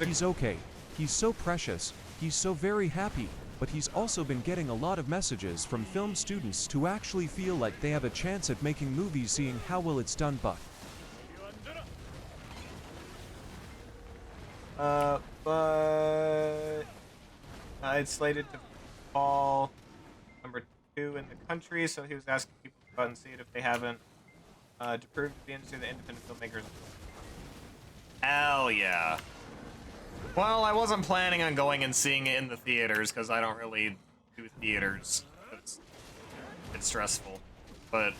He's okay. He's so precious. He's so very happy. But he's also been getting a lot of messages from film students to actually feel like they have a chance at making movies, seeing how well it's done, but it's slated to fall #2 in the country, so he was asking people to go out and see it if they haven't, to prove to the industry that independent filmmakers. Hell yeah. Well, I wasn't planning on going and seeing it in the theaters because I don't really do theaters. It's stressful, but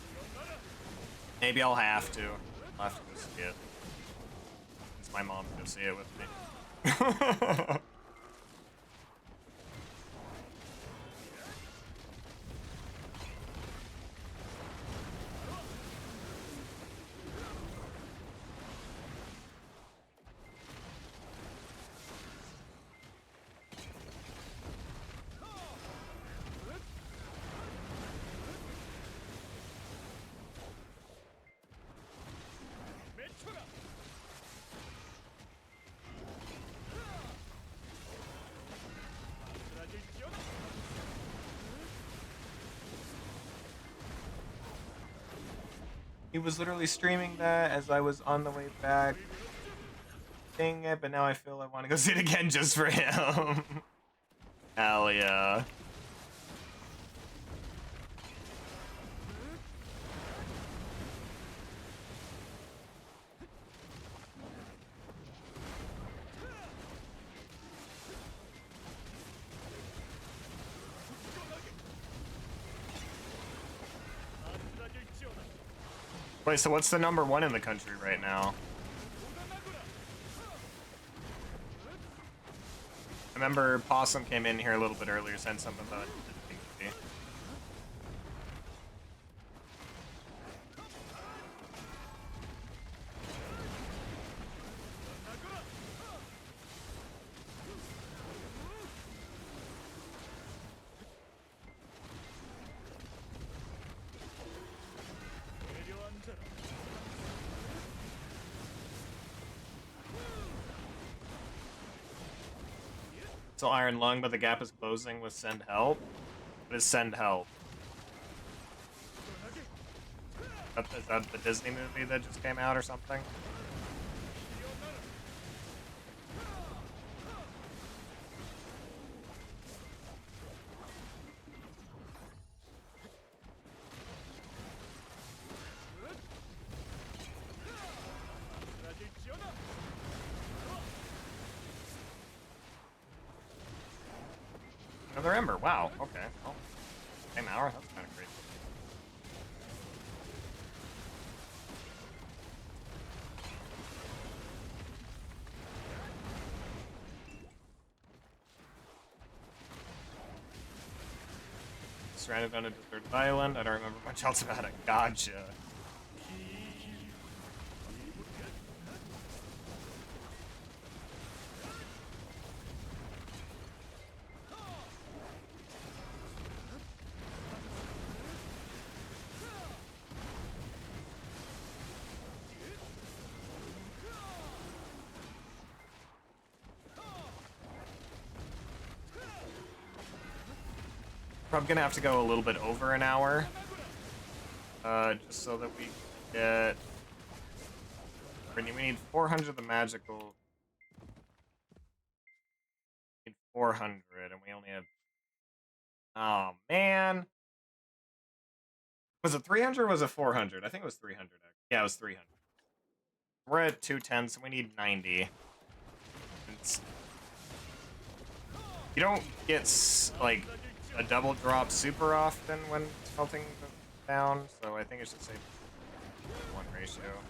maybe I'll have to. I'll have to go see it. It's my mom to go see it with me. He was literally streaming that as I was on the way back, seeing it, but now I feel I want to go see it again just for him. Hell yeah. Wait, so what's the #1 in the country right now? I remember Possum came in here a little bit earlier, said something about the movie. So Iron Lung, but the gap is closing with Send Help. What is Send Help? Is that the Disney movie that just came out or something? Another Ember, wow, okay. Well, same hour, that's kind of crazy. Stranded on a deserted island, I don't remember much else about it. Gotcha. Probably gonna have to go a little bit over an hour, just so that we get. We need 400 of the magical. We need 400, and we only have. Oh man, was it 300 or was it 400? I think it was 300. Yeah, it was 300. We're at 210, so we need 90. You don't get like a double drop super often when smelting down, so I think it should say 1 ratio.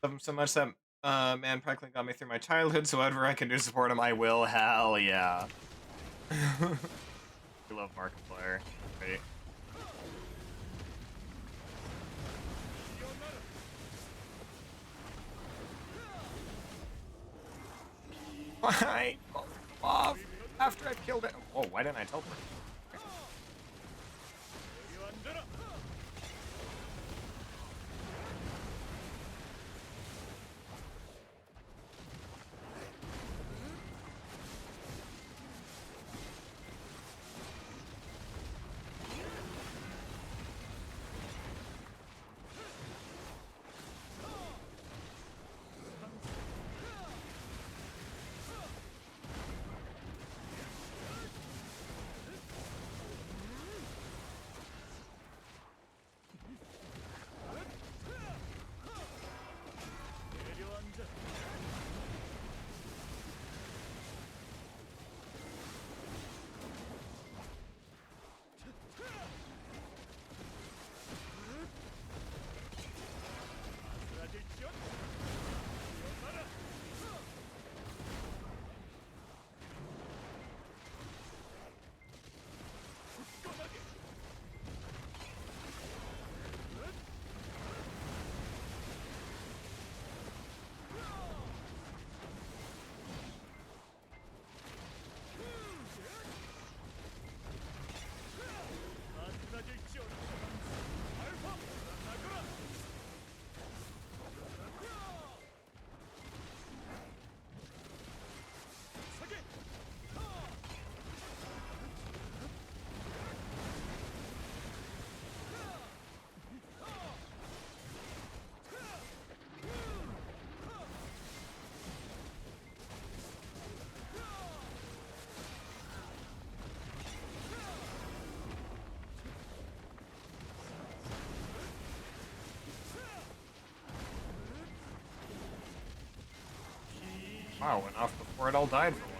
Love him so much that man practically got me through my childhood. So whatever I can do to support him, I will. Hell yeah. We love Markiplier. Great. Why? Oh, off after I killed it. Oh, why didn't I teleport? Wow, went off before it all died for once.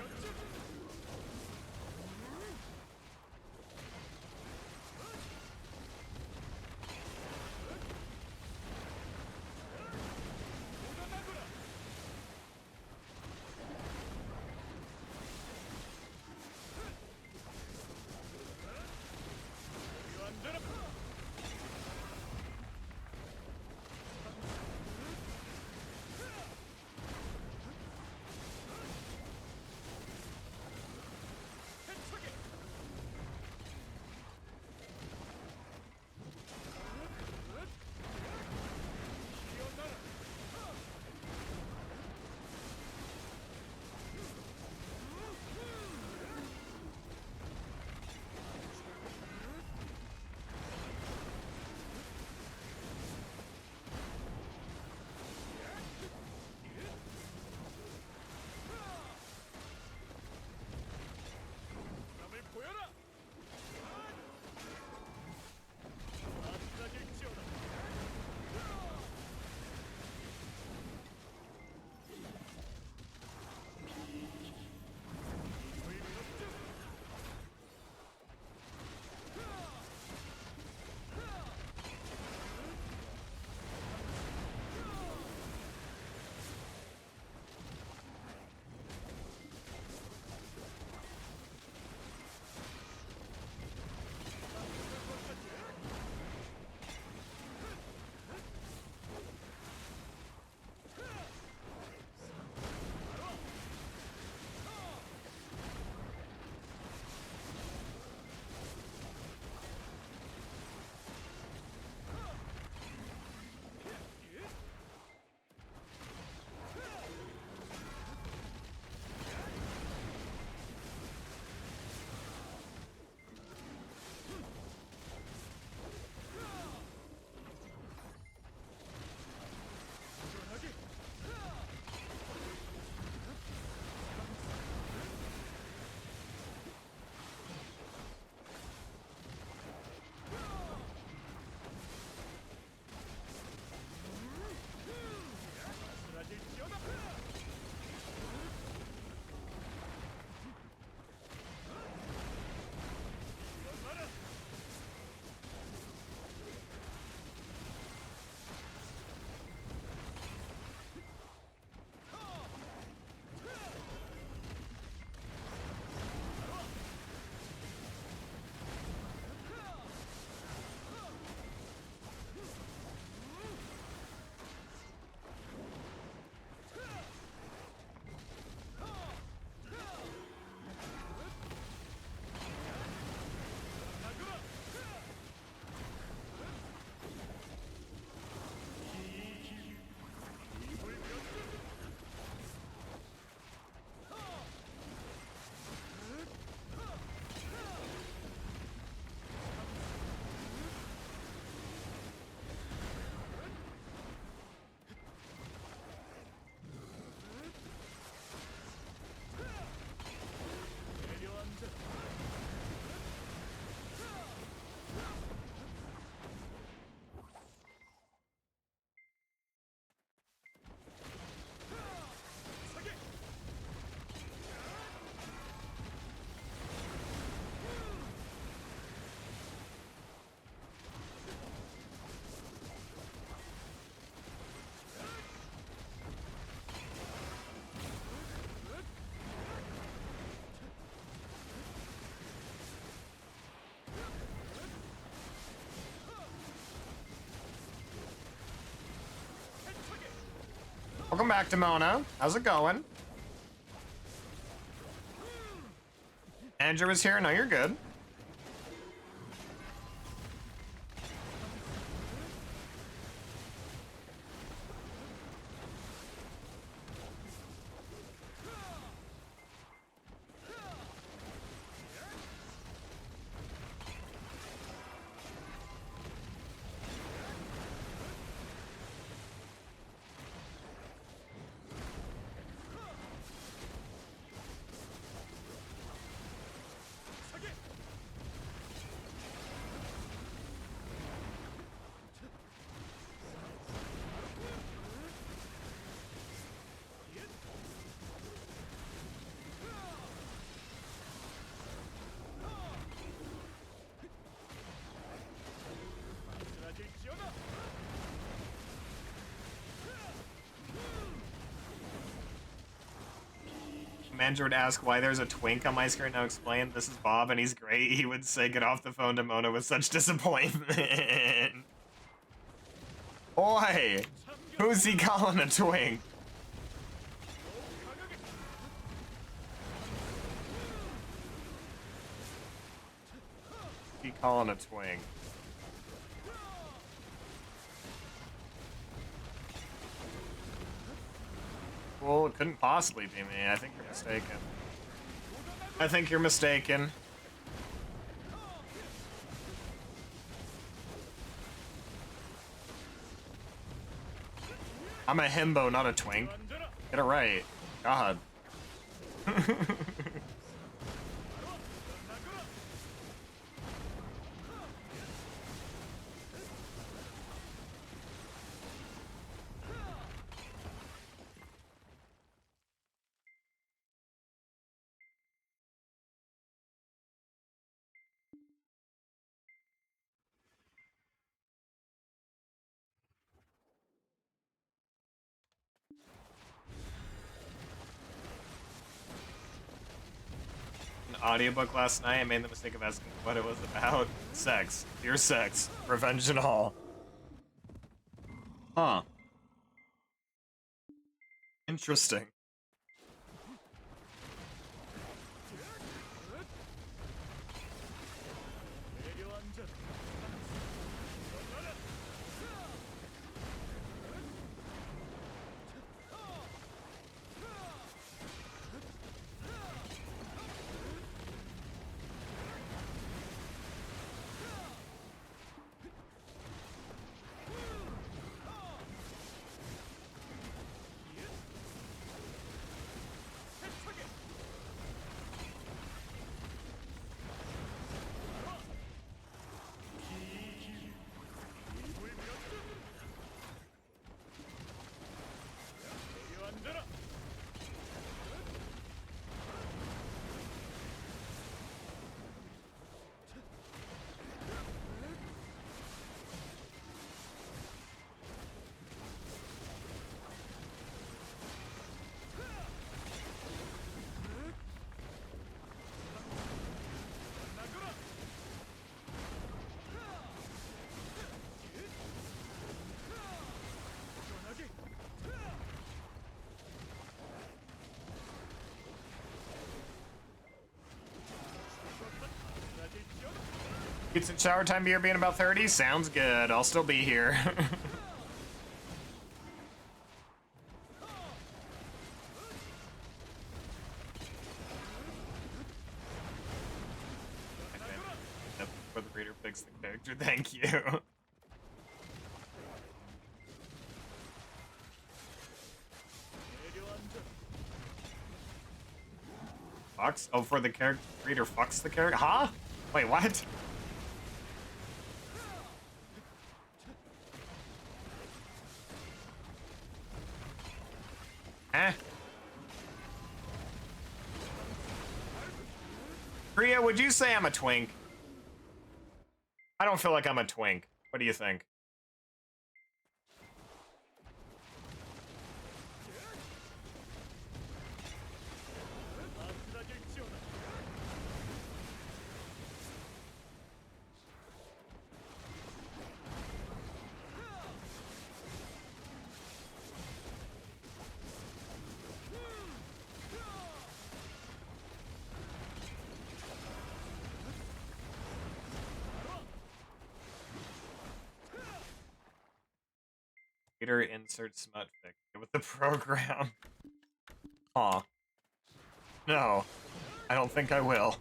Welcome back, Demona. How's it going? Andrew is here. No, you're good. Andrew would ask why there's a twink on my screen. Now explain, this is Bob and he's great. He would say, get off the phone to Mona with such disappointment. Boy, who's he calling a twink? He calling a twink. Well, it couldn't possibly be me. I think you're mistaken. I think you're mistaken. I'm a himbo, not a twink. Get it right. God. Audiobook last night. I made the mistake of asking what it was about. Sex. Pure sex. Revenge and all. Huh. Interesting. It's in shower time beer being about 30? Sounds good. I'll still be here. Before the reader picks the character, thank you. Fucks? Oh, for the character reader fucks the character? Huh? Wait, what? Eh? Priya, would you say I'm a twink? I don't feel like I'm a twink. What do you think? Later insert smut fic with the program. Aw. No. I don't think I will.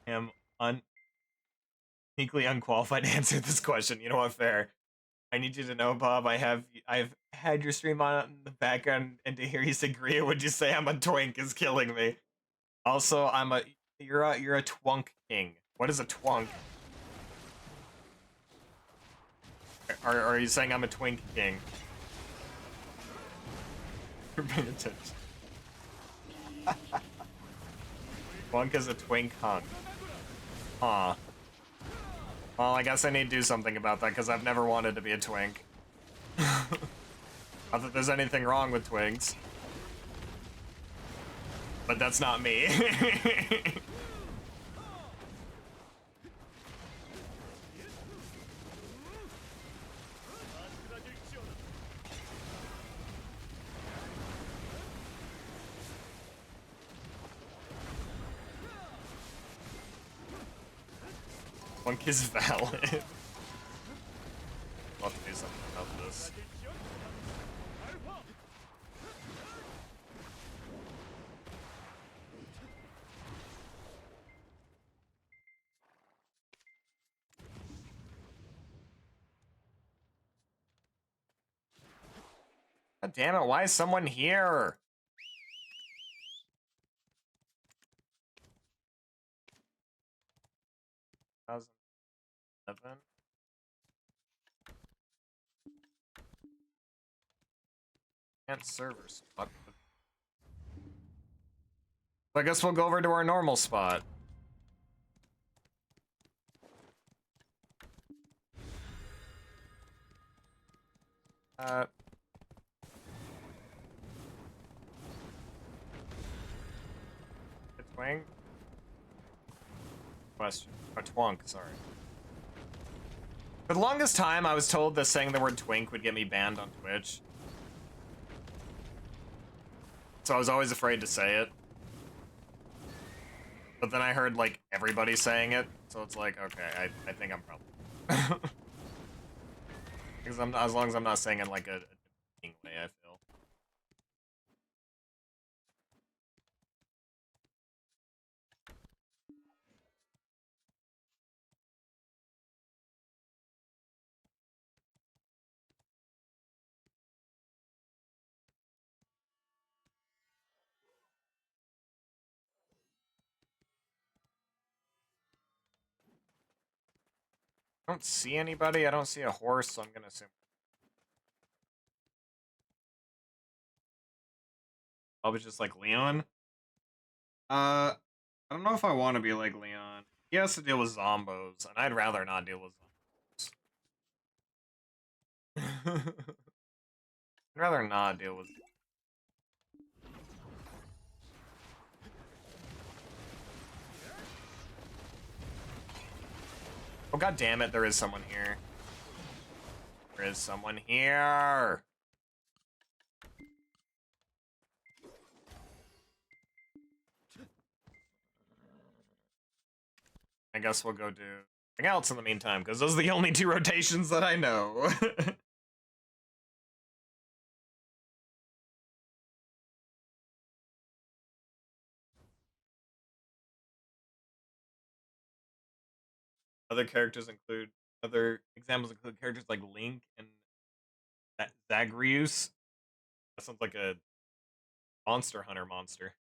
Am uniquely unqualified to answer this question. You know what, fair. I need you to know, Bob, I've had your stream on in the background, and to hear you say Gria, would you say I'm a twink is killing me. Also, you're a twunk king. What is a twunk? Are you saying I'm a twink king? You're paying attention. Twunk is a twink hunk. Huh. Well, I guess I need to do something about that, because I've never wanted to be a twink. Not that there's anything wrong with twinks. But that's not me. Twink is valid. I'll have to do something about this. God damn it, why is someone here? And server spot. I guess we'll go over to our normal spot. Twink? Question. Oh, twunk, sorry. For the longest time, I was told that saying the word twink would get me banned on Twitch. So I was always afraid to say it. But then I heard, like, everybody saying it, so it's like, okay, I think I'm probably... Because as long as I'm not saying it like a way, I feel. I don't see anybody, I don't see a horse, so I'm gonna assume. I was just like Leon. I don't know if I want to be like Leon. He has to deal with zombos, and I'd rather not deal with zombos. I'd rather not deal with. Oh, god damn it, there is someone here. There is someone here. I guess we'll go do something else in the meantime, because those are the only two rotations that I know. Other examples include characters like Link and Zagreus. That sounds like a Monster Hunter monster.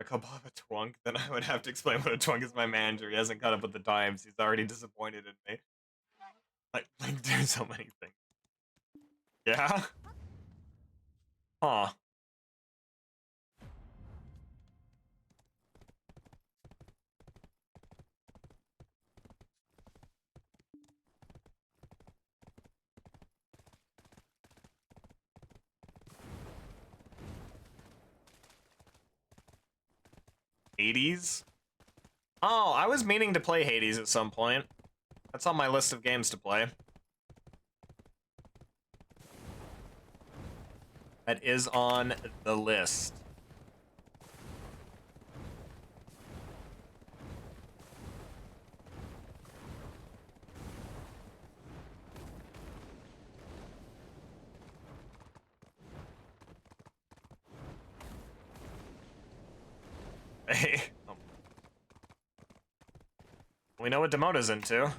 I call Bob a twunk, then I would have to explain what a twunk is. My manager. He hasn't caught up with the times. He's already disappointed in me. Like, there's so many things. Yeah? Huh. Hades? Oh, I was meaning to play Hades at some point. That's on my list of games to play. That is on the list. Hey. We know what Demona's into.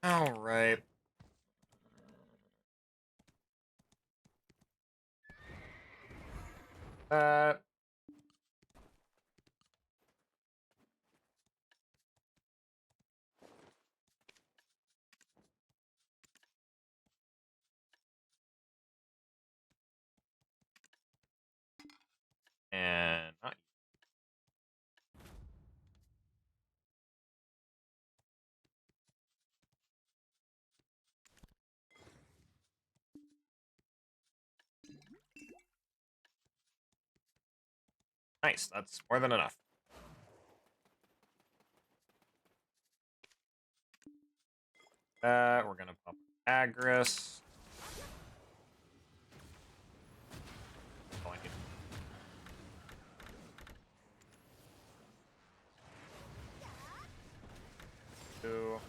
All right. Uh. And not nice. That's more than enough. We're gonna pop Agris. Oh, I need to.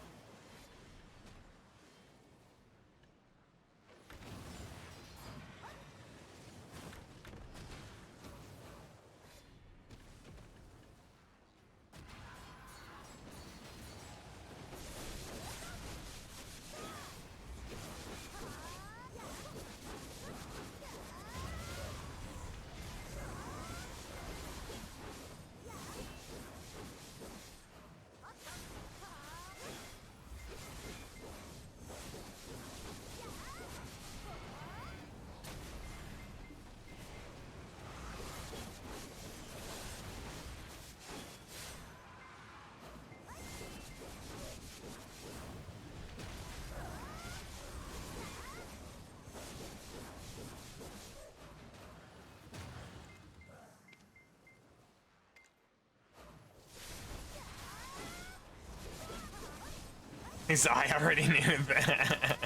I already knew that.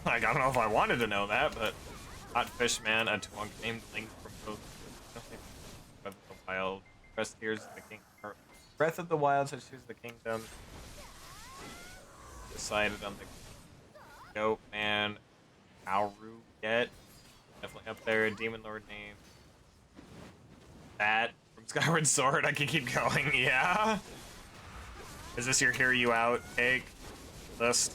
Like, I don't know if I wanted to know that, but Hot Fish Man, a Twunk named Link from both Breath of the Wild. Breath Tears of the King. Breath of the Wild says choose the kingdom. Decided on the Goat Man. Auru get. Definitely up there. Demon Lord name. That from Skyward Sword. I can keep going. Yeah. Is this your hear you out cake list?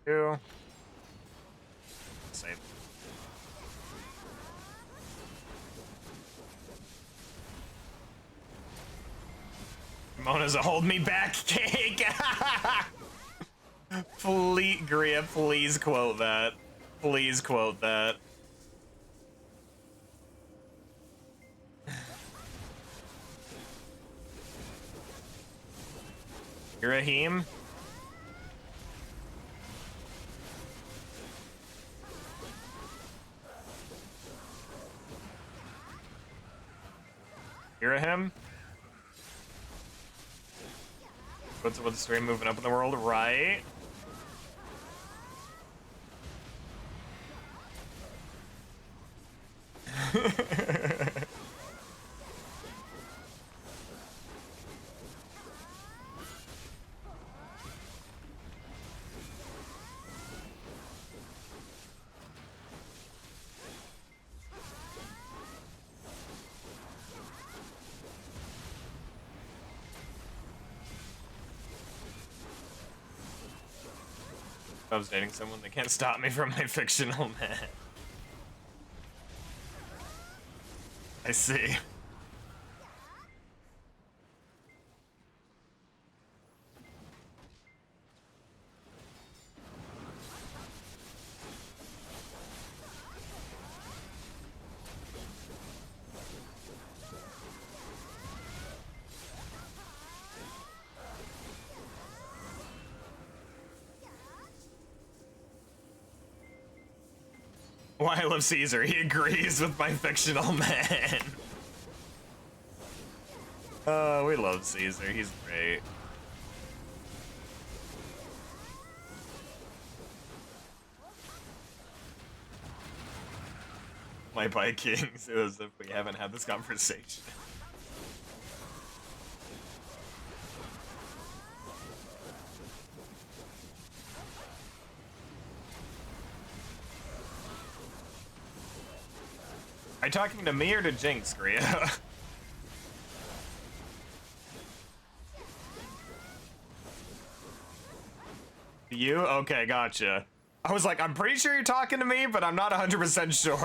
Two. Save. Mona's a hold me back cake. Please, Gria, please quote that. Please quote that. Rahim? Him? What's the stream moving up in the world, right? If I was dating someone, they can't stop me from my fictional man. I see. Why I love Caesar. He agrees with my fictional man. We love Caesar. He's great. My Vikings, as if we haven't had this conversation. Are you talking to me or to Jinx, Gria? You? Okay, gotcha. I was like, I'm pretty sure you're talking to me, but I'm not 100% sure.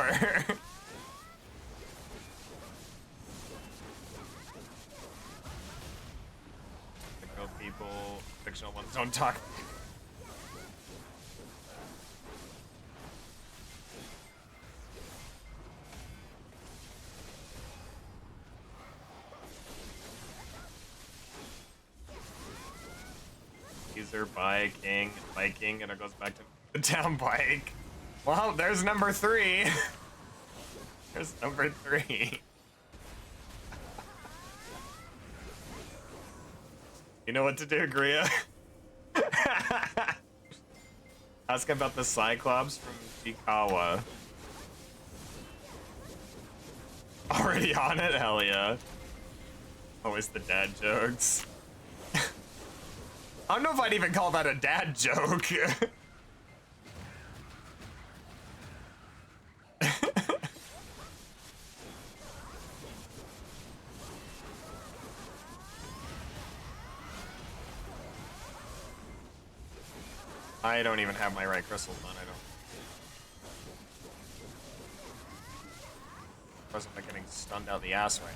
Fictional people, fictional ones don't talk. User Viking, and it goes back to the down bike. Well, there's number 3. There's number 3. You know what to do, Gria. Ask about the Cyclops from Chikawa. Already on it? Hell yeah. Always the dad jokes. I don't know if I'd even call that a dad joke. I don't even have my right crystals on, I don't. Wasn't I getting stunned out the ass right?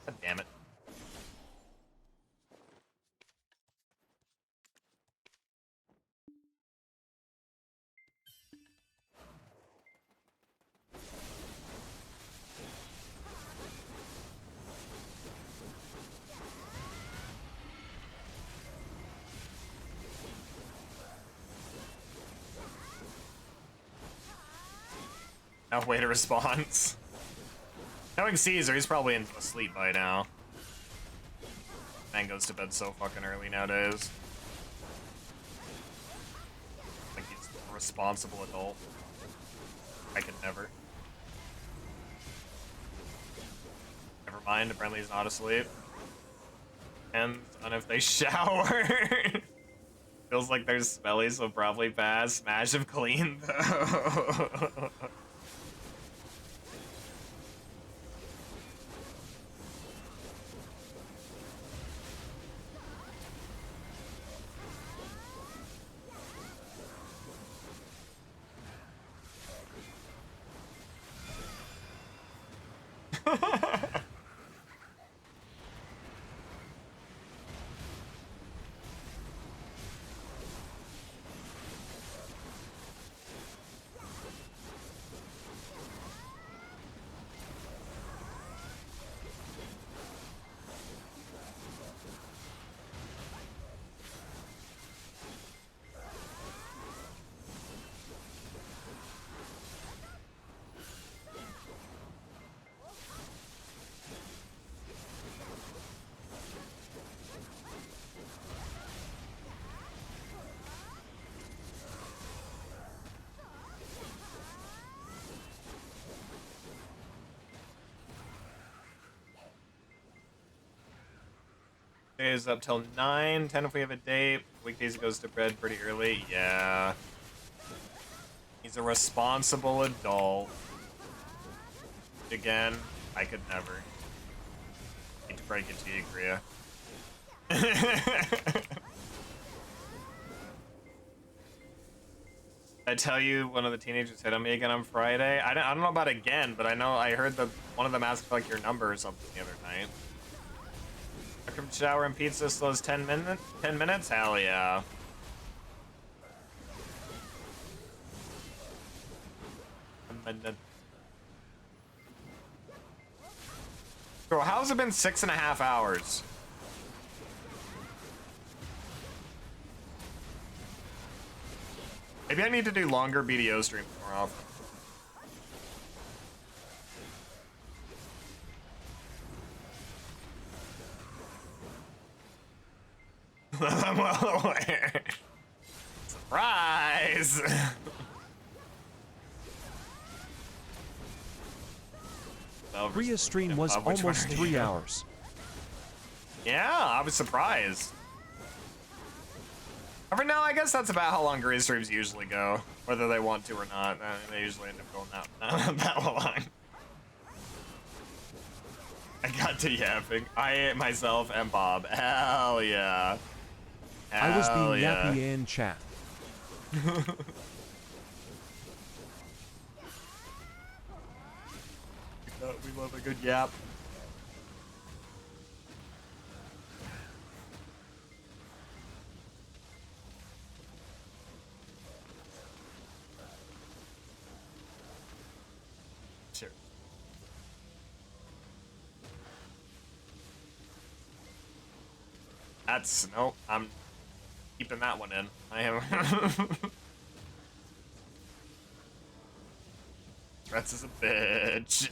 God damn it. I'll wait a response. Knowing Caesar, he's probably asleep by now. Man goes to bed so fucking early nowadays. Like he's a responsible adult. I could never. Never mind, apparently he's not asleep. And on if they shower. Feels like they're smelly, so probably pass. Smash if clean though. Days up till 9, 10 if we have a date. Weekdays he goes to bed pretty early. Yeah. He's a responsible adult. Again, I could never. Hate to break it to you, Gria. I tell you, one of the teenagers hit on me again on Friday. I don't know about again, but I know I heard that one of them asked for like your number or something the other night. From shower and pizza still has 10 minutes? 10 minutes? Hell yeah. A minute. Bro, how's it been 6.5 hours? Maybe I need to do longer BDO streams more often. I'm well aware. Surprise! Rhea's stream was almost 3 hours. Yeah, I was surprised. For now, I guess that's about how long Rhea streams usually go, whether they want to or not. They usually end up going that long. I got to yapping. I myself and Bob. Hell yeah. I was being yeah. yappy in chat. We love a good yap. Sure. That's nope. I'm keeping that one in. I am. Threats is a bitch.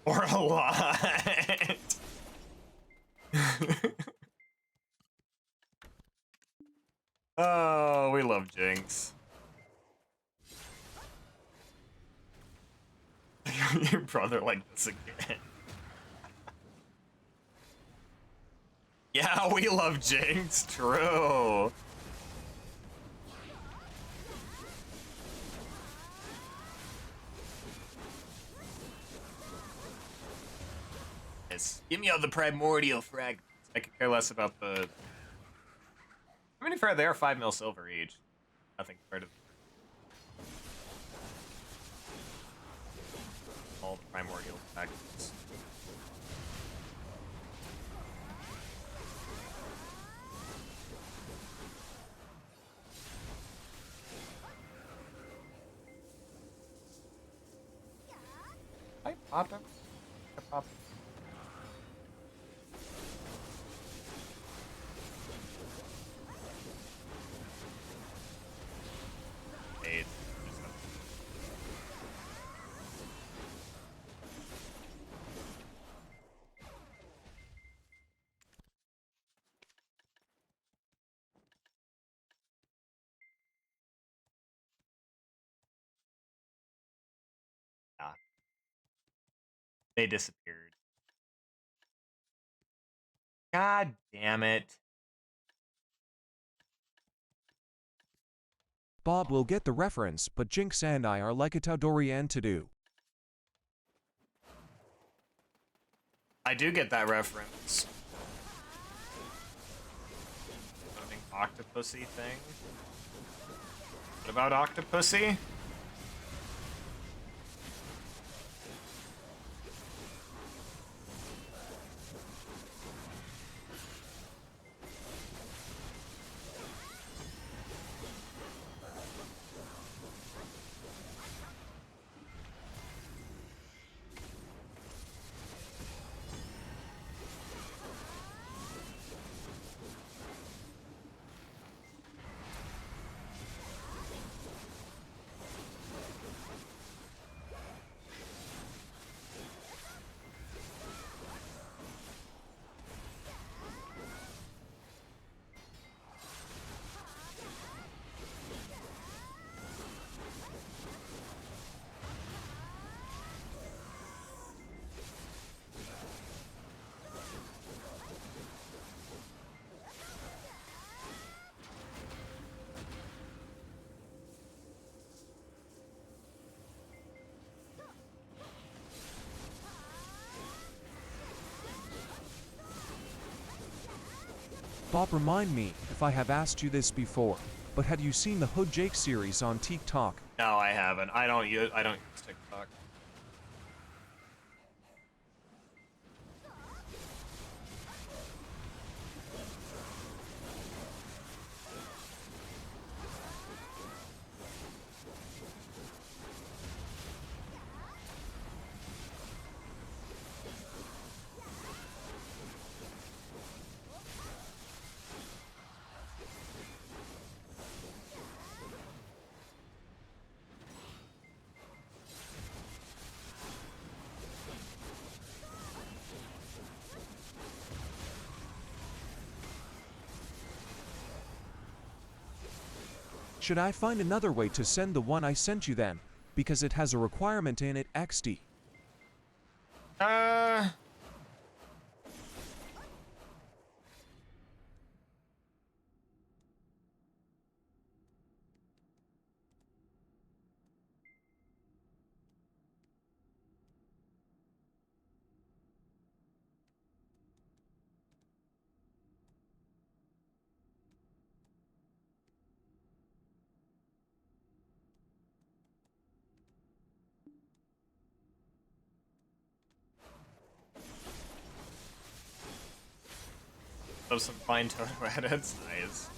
Or a lot. Oh, we love Jinx. Your brother like this again. Yeah, we love Jinx. True. Give me all the primordial fragments. I could care less about the. How many fair? They are 5 mil silver each. Nothing compared to all the primordial fragments. I popped him. I popped him. Yeah. They disappeared. God damn it. Bob will get the reference, but Jinx and I are like a Taudori and to do. I do get that reference. Something Octopussy thing. What about Octopussy? Bob, remind me if I have asked you this before, but have you seen the Hood Jake series on TikTok? No, I haven't. I don't use TikTok. Should I find another way to send the one I sent you then? Because it has a requirement in it XD. Uh, those some fine tone edits. Nice.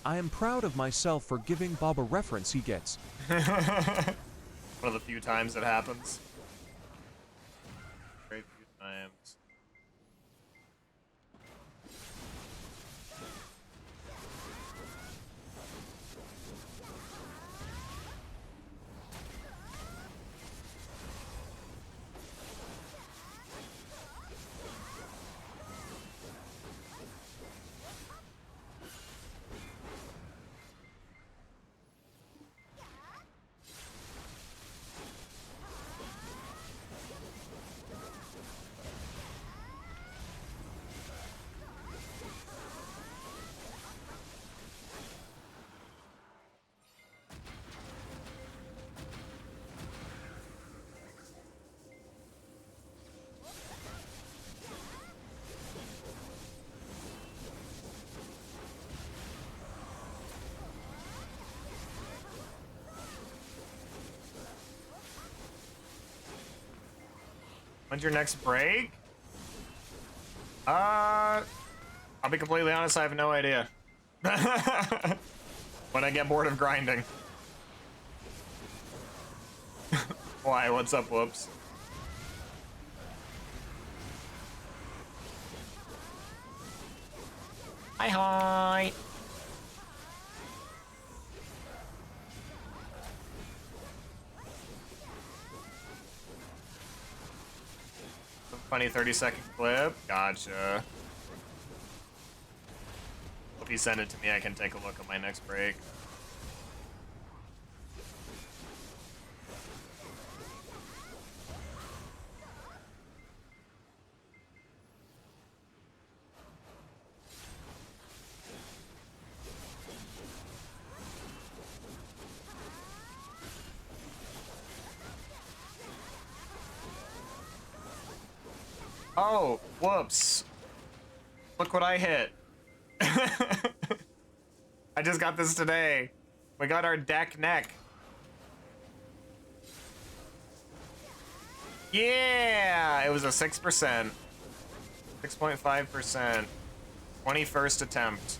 I am proud of myself for giving Bob a reference he gets. One of the few times it happens. Very few times. When's your next break? I'll be completely honest, I have no idea. When I get bored of grinding. Why? What's up, whoops? Hi, hi. Funny 30-second clip. Gotcha. If you send it to me, I can take a look at my next break. Oh, whoops. Look what I hit. I just got this today. We got our deck neck. Yeah, it was a 6%. 6.5%. 21st attempt.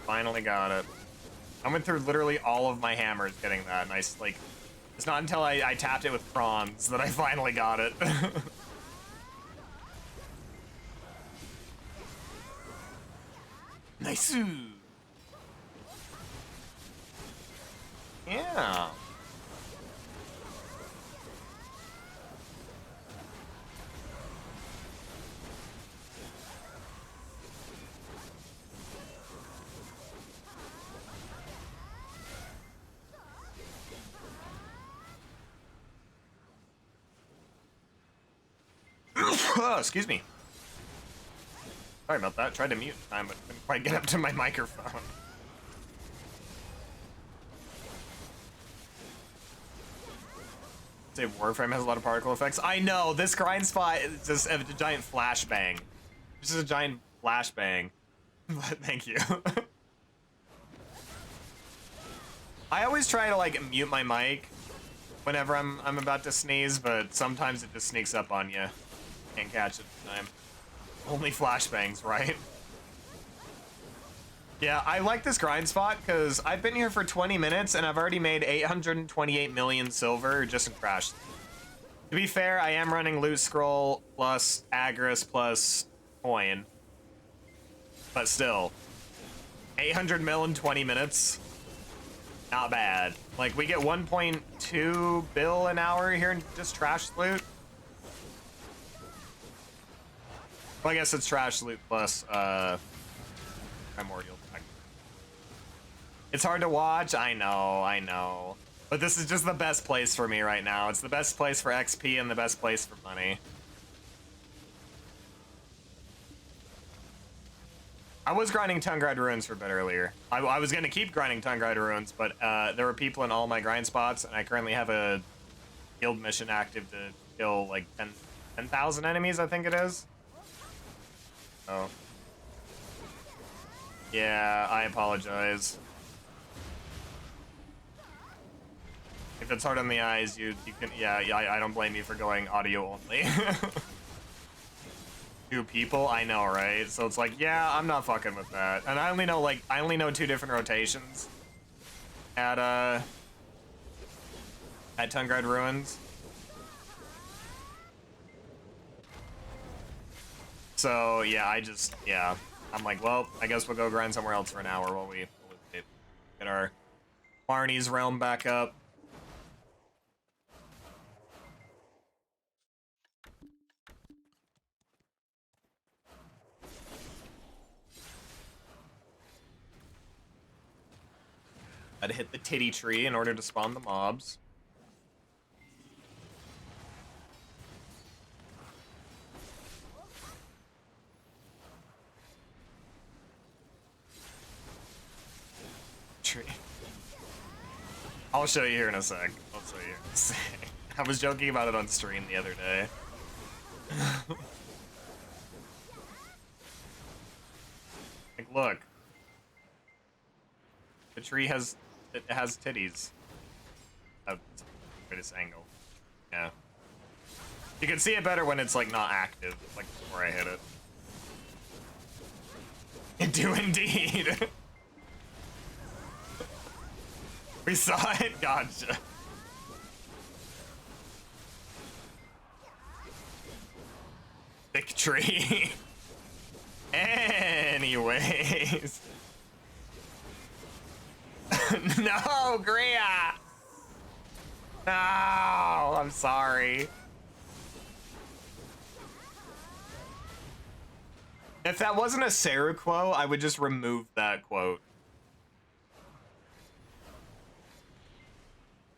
Finally got it. I went through literally all of my hammers getting that, and I, like, It's not until I tapped it with prawns that I finally got it. Nice. Yeah. Excuse me. Sorry about that. Tried to mute in time, but couldn't quite get up to my microphone. Say Warframe has a lot of particle effects. I know, this grind spot is just a giant flashbang. This is a giant flashbang. But thank you. I always try to like mute my mic whenever I'm about to sneeze, but sometimes it just sneaks up on you. Can't catch it in time. Only flashbangs, right? Yeah, I like this grind spot because I've been here for 20 minutes and I've already made 828 million silver just in Crash. To be fair, I am running Loot Scroll plus Agris plus coin. But still, 800 mil in 20 minutes, not bad. Like, we get 1.2 bill an hour here in just trash loot. Well, I guess it's trash loot plus primordial. It's hard to watch, I know. But this is just the best place for me right now. It's the best place for XP and the best place for money. I was grinding Tungride Ruins for a bit earlier. I was gonna keep grinding Tungride Ruins, but there were people in all my grind spots, and I currently have a guild mission active to kill like 10,000 enemies, I think it is. Oh. Yeah, I apologize. If it's hard on the eyes, you can, yeah, I don't blame you for going audio only. 2 people, I know, right? So it's like, yeah, I'm not fucking with that. And I only know 2 different rotations at Tungride Ruins. So yeah, I'm like, well, I guess we'll go grind somewhere else for an hour while we get our Marnie's realm back up. Had to hit the titty tree in order to spawn the mobs. Tree. I'll show you here in a sec. I'll show you in a sec. I was joking about it on stream the other day. Like, look. The tree has titties. Oh, greatest angle. Yeah. You can see it better when it's like not active, like before I hit it. You do indeed. We saw it? Gotcha. Thick tree. Anyways. No, Gria! No, I'm sorry. If that wasn't a Sarah quote, I would just remove that quote.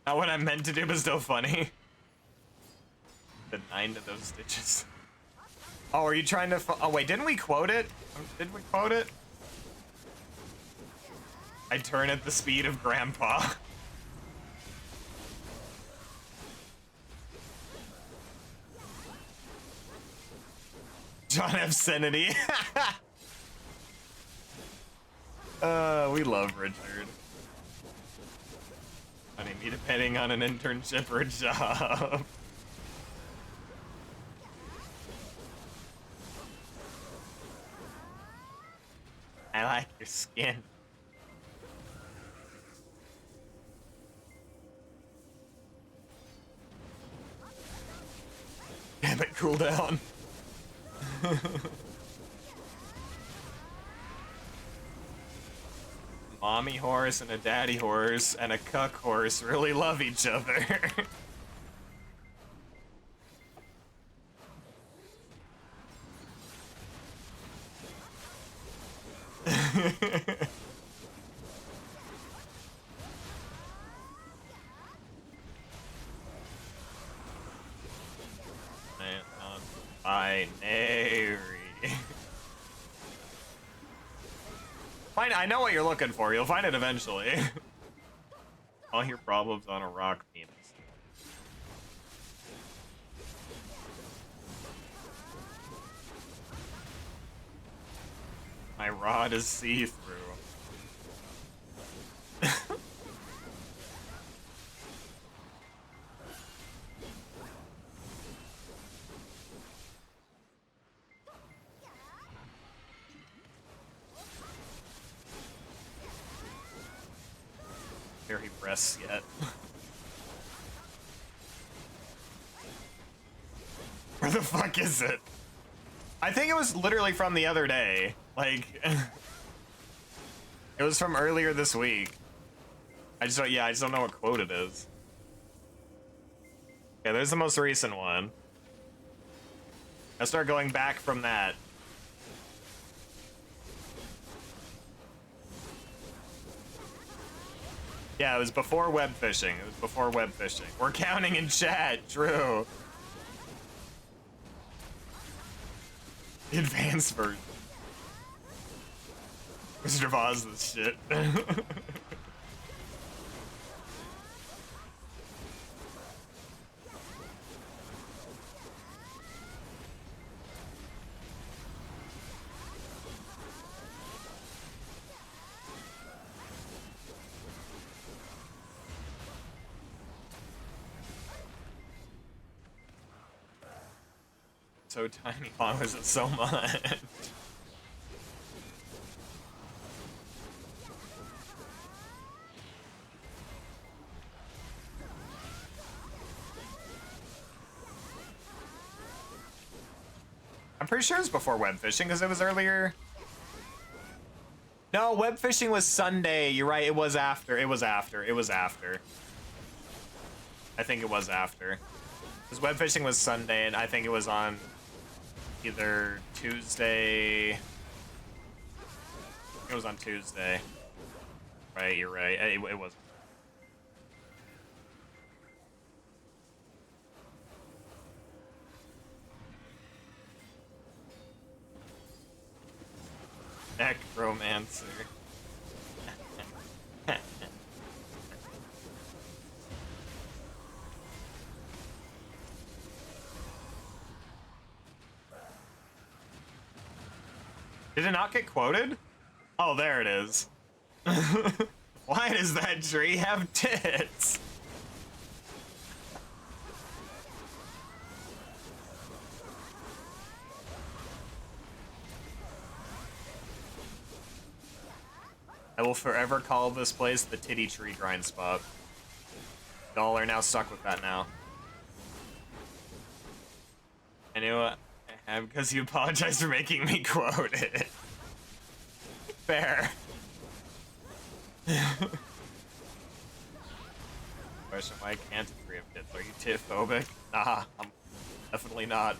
Not what I meant to do, but still funny. The 9 of those stitches. Oh, are you trying to? Oh wait, didn't we quote it? Did we quote it? I turn at the speed of Grandpa. John F. Kennedy. We love Richard. Funny me depending on an internship or a job. I like your skin. rabbit cooldown. Mommy horse and a daddy horse and a cuck horse really love each other. Binary. I know what you're looking for. You'll find it eventually. All your problems on a rock penis. My rod is see-through. Hairy breasts yet. Where the fuck is it? I think it was literally from the other day. Like, it was from earlier this week. I just don't know what quote it is. Yeah, there's the most recent one. I'll start going back from that. Yeah, it was before web fishing. It was before web fishing. We're counting in chat, true. The advanced version. Mr. Voz this shit. So tiny, why was it so much? I'm pretty sure it was before web fishing because it was earlier. No, web fishing was Sunday. You're right. It was after. It was after. It was after. I think it was after. Because web fishing was Sunday, and I think it was on either Tuesday. I think it was on Tuesday. Right, you're right. It was. Necromancer. Did it not get quoted? Oh, there it is. Why does that tree have tits? I will forever call this place the titty tree grind spot. Y'all are now stuck with that now. I knew it. Because you apologized for making me quote it. Fair. Question, why can't agree of tits? Are you tit-phobic? Nah, I'm definitely not.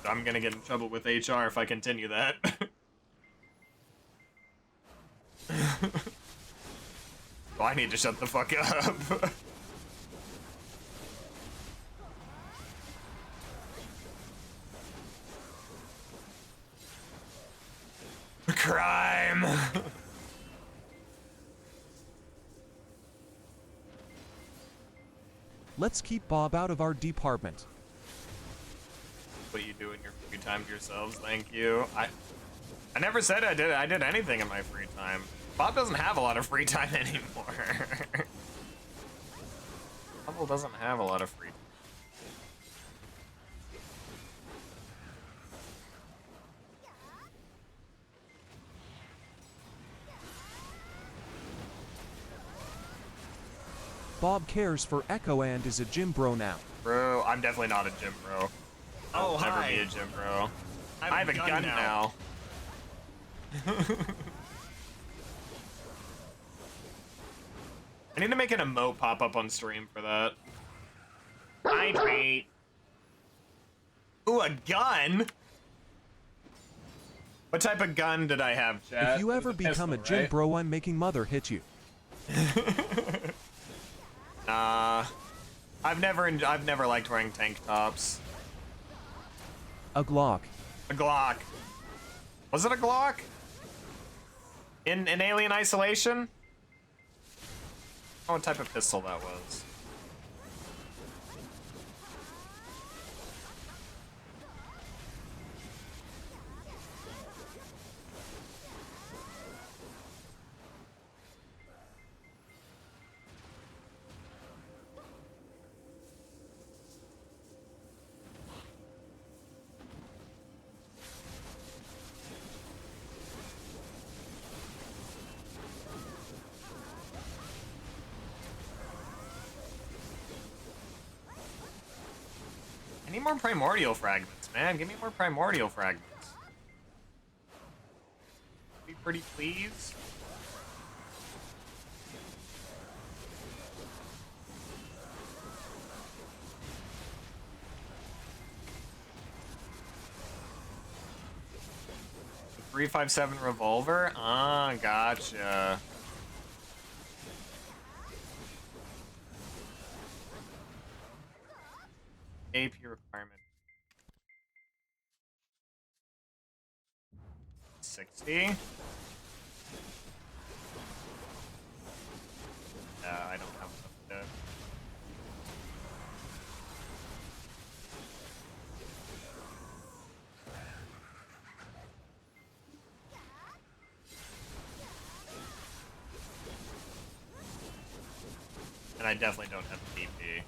I'm gonna get in trouble with HR if I continue that. Well, I need to shut the fuck up. Crime! Let's keep Bob out of our department. What you do in your free time to yourselves, thank you. I never said I did anything in my free time. Bob doesn't have a lot of free time anymore. Bob doesn't have a lot of free time. Bob cares for Echo and is a gym bro now. Bro, I'm definitely not a gym bro. I'll never be a gym bro. I have a gun now. I need to make an emote pop up on stream for that. Hydrate. Ooh, a gun? What type of gun did I have, chat? If you ever become a gym bro, I'm making mother hit you. I've never liked wearing tank tops. A Glock. A Glock. Was it a Glock? In Alien Isolation? Oh, what type of pistol that was. I need more primordial fragments, man. Give me more primordial fragments. Be pretty please. The 357 revolver? Ah, gotcha. AP requirement 60. I don't have enough to. And I definitely don't have PP.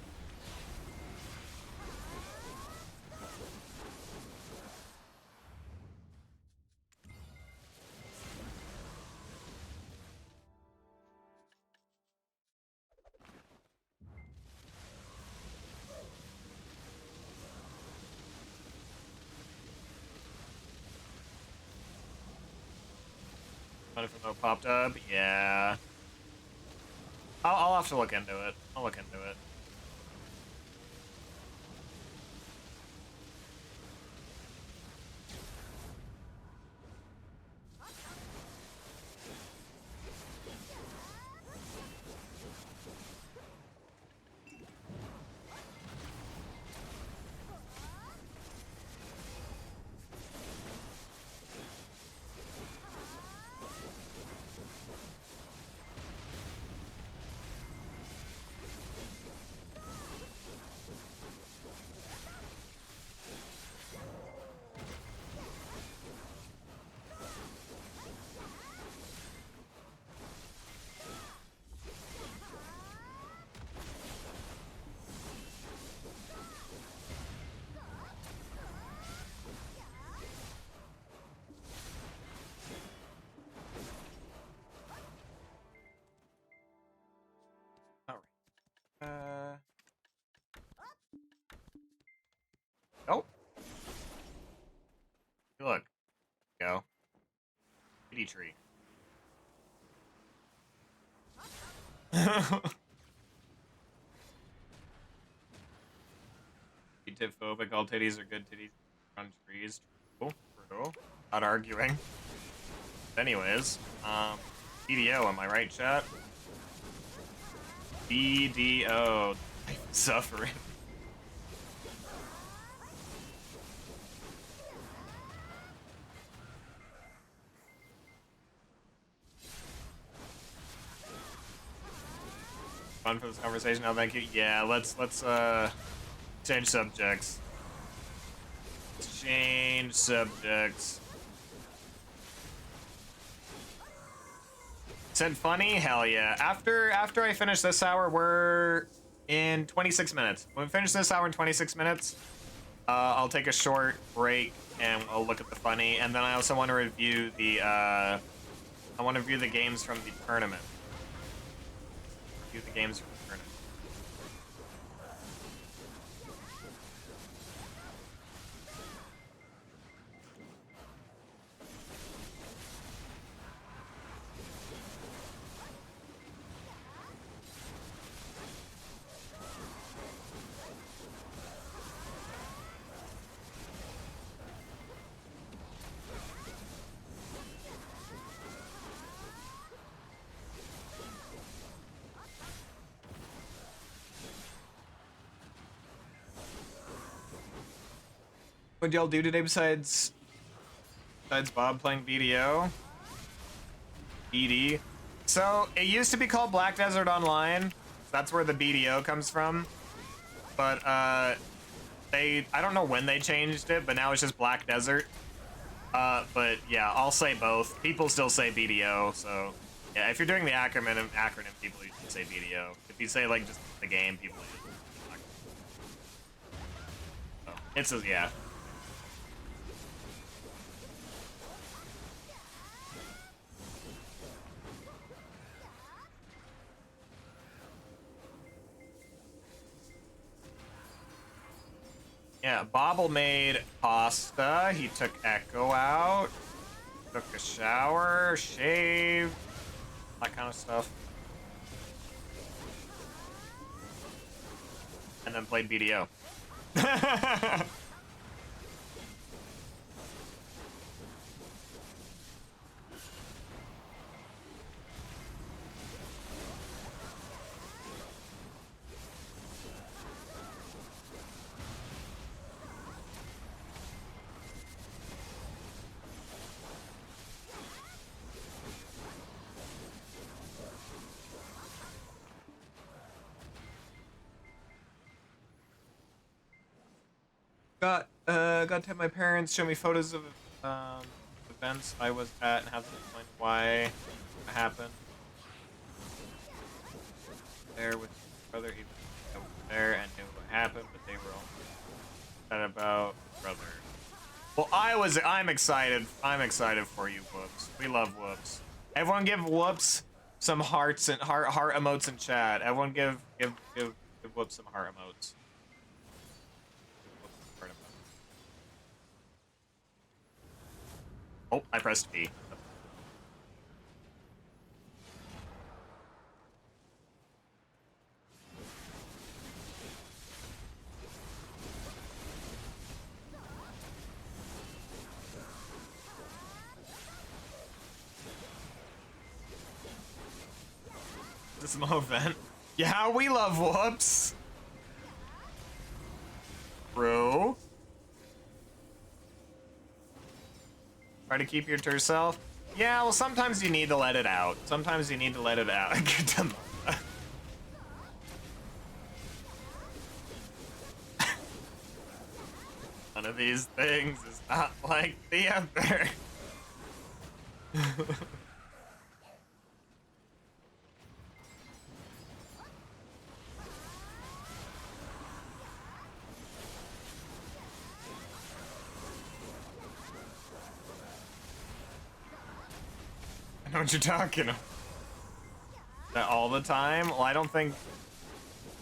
What if a remote popped up? Yeah. I'll have to look into it. I'll look into it. Oh. Look. Go. Kitty tree. Tip phobic, all titties are good titties on trees. True. True. Not arguing. Anyways, BDO, am I right, chat? BDO. Suffering. Fun for this conversation. No, thank you. Yeah, let's change subjects. Let's change subjects. Said funny? Hell yeah. After I finish this hour, we're in 26 minutes. When we finish this hour in 26 minutes, I'll take a short break and I'll look at the funny. And then I also want to review the games from the tournament. Review the games from the tournament. What'd y'all do today besides Bob playing BDO? BD. So it used to be called Black Desert Online. That's where the BDO comes from. But I don't know when they changed it, but now it's just Black Desert. But yeah, I'll say both. People still say BDO, so yeah, if you're doing the acronym people usually say BDO. If you say like just the game, people usually so, it's a, yeah. Yeah, Bobble made pasta. He took Echo out. Took a shower, shaved, that kind of stuff. And then played BDO. Got to have my parents show me photos of events I was at and have them explain why it happened. There with my brother, even though I was there and knew what happened, but they were all upset about brother. Well, I'm excited. I'm excited for you, Whoops. We love Whoops. Everyone give Whoops some hearts and heart emotes in chat. Everyone give Whoops some heart emotes. Oh, I pressed B. This small event. Yeah, we love Whoops. Bro. Try to keep your to yourself. Yeah, well, sometimes you need to let it out. Sometimes you need to let it out. Get them. One of these things is not like the other. I know what you're talking about. That all the time? Well, I don't think.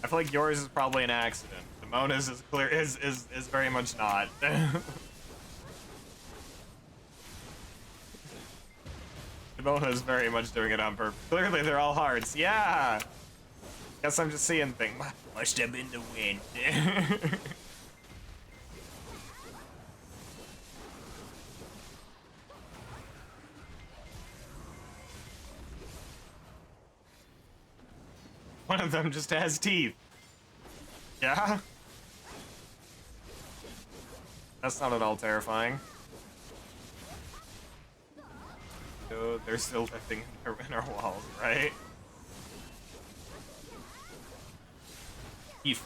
I feel like yours is probably an accident. Demona's is clear is very much not. Demona is very much doing it on purpose. Clearly, they're all hearts. Yeah. Guess I'm just seeing things. Must have been the wind. One of them just has teeth. Yeah? That's not at all terrifying. Oh, they're still living in our walls, right? Teeth.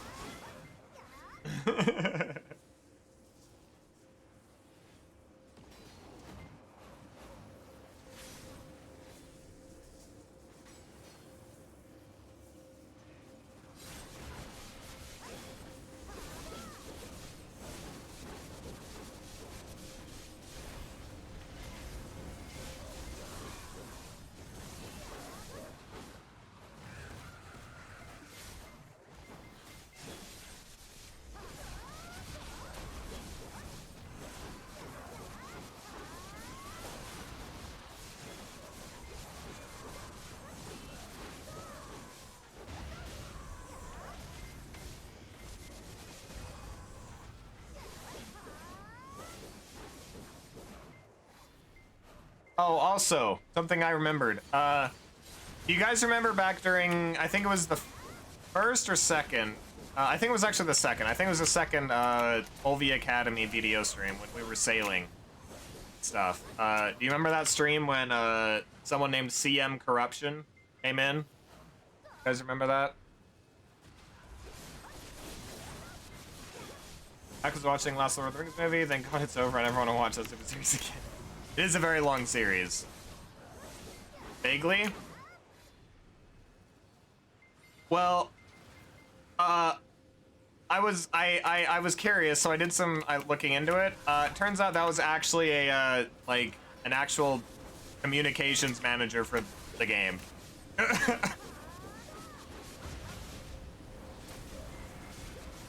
Oh, also, something I remembered. You guys remember back during, I think it was the first or second I think it was actually the second. I think it was the second Olvi Academy video stream when we were sailing stuff. Do you remember that stream when someone named CM Corruption came in? You guys remember that? I was watching Last Lord of the Rings movie, thank God it's over and everyone will watch that stupid series again. It is a very long series. Vaguely? Well, I was curious, so I did some looking into it. Turns out that was actually a like an actual communications manager for the game.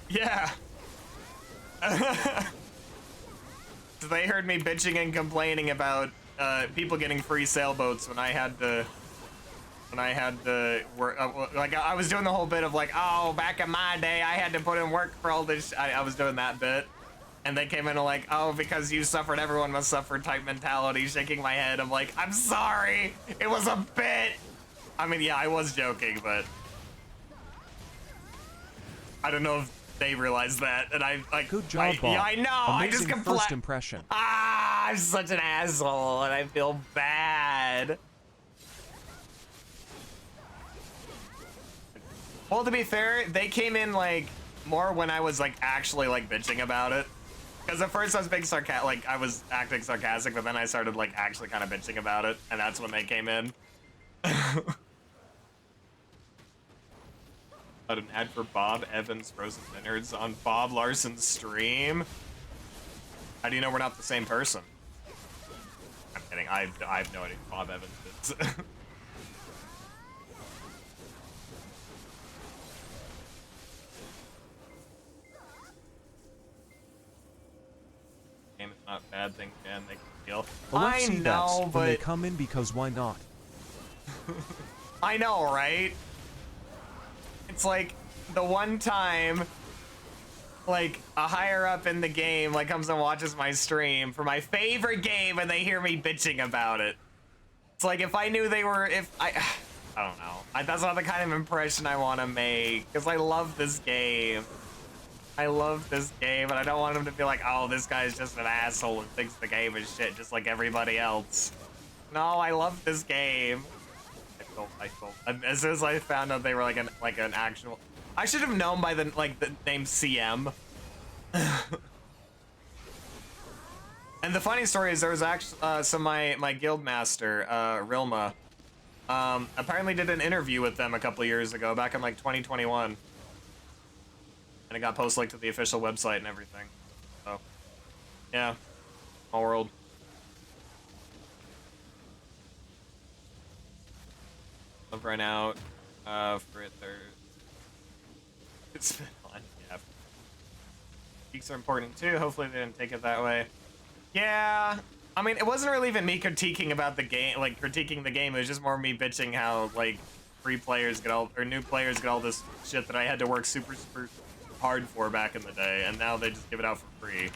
Yeah. They heard me bitching and complaining about people getting free sailboats when I had to work. Like I was doing the whole bit of like, oh, back in my day, I had to put in work for all this. I was doing that bit, and they came in and like, oh, because you suffered, everyone must suffer type mentality. Shaking my head, I'm like, I'm sorry, it was a bit. I mean, yeah, I was joking, but I don't know if they realized that, and I like. Good job, Bob. Yeah, I know. Amazing I just first impression. Ah, I'm such an asshole, and I feel bad. Well, to be fair, they came in like more when I was like actually like bitching about it. Because at first I was being like I was acting sarcastic, but then I started like actually kind of bitching about it, and that's when they came in. An ad for Bob Evans Frozen Innards on Bob Larson's stream. How do you know we're not the same person? I'm kidding. I have no idea who Bob Evans is. Game is not a bad thing, man. They can feel. Well, I know, but they but come in because why not? I know, right? It's like the one time like a higher up in the game like comes and watches my stream for my favorite game and they hear me bitching about it. It's like if I knew they were, if I don't know. That's not the kind of impression I want to make because I love this game. I love this game and I don't want them to be like, oh, this guy's just an asshole and thinks the game is shit just like everybody else. No, I love this game. I felt. As soon as I found out they were like an actual, I should have known by the name CM. And the funny story is there was actually so my guild master Rilma apparently did an interview with them a couple of years ago back in like 2021, and it got posted like to the official website and everything. So yeah, small world. Love right out for it there. It's been on, yeah. Geeks are important too. Hopefully they didn't take it that way. Yeah, I mean, it wasn't really even me critiquing about the game, like critiquing the game. It was just more me bitching how like free players get all, or new players get all this shit that I had to work super hard for back in the day, and now they just give it out for free.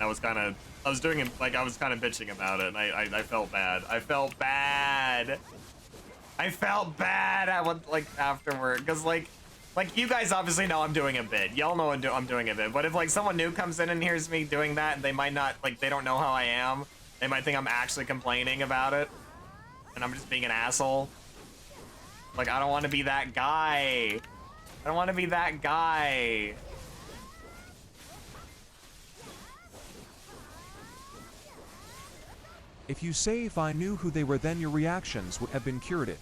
That was kind of, I was doing it like I was kind of bitching about it, and I felt bad. I felt bad. I felt bad like afterward, because like you guys obviously know I'm doing a bit. Y'all know I'm doing a bit. But if like someone new comes in and hears me doing that, and they might not, like, they don't know how I am, they might think I'm actually complaining about it, and I'm just being an asshole. Like, I don't want to be that guy. I don't want to be that guy. If you say if I knew who they were, then your reactions would have been curated.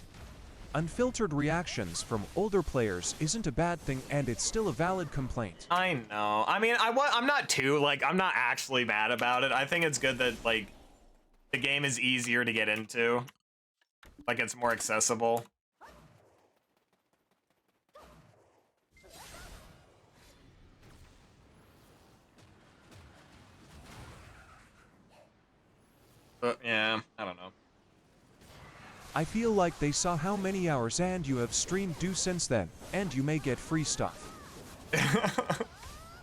Unfiltered reactions from older players isn't a bad thing, and it's still a valid complaint. I know. I mean, I'm not too, like, I'm not actually bad about it. I think it's good that, like, the game is easier to get into. Like, it's more accessible. But, yeah, I don't know. I feel like they saw how many hours and you have streamed do since then, and you may get free stuff. No,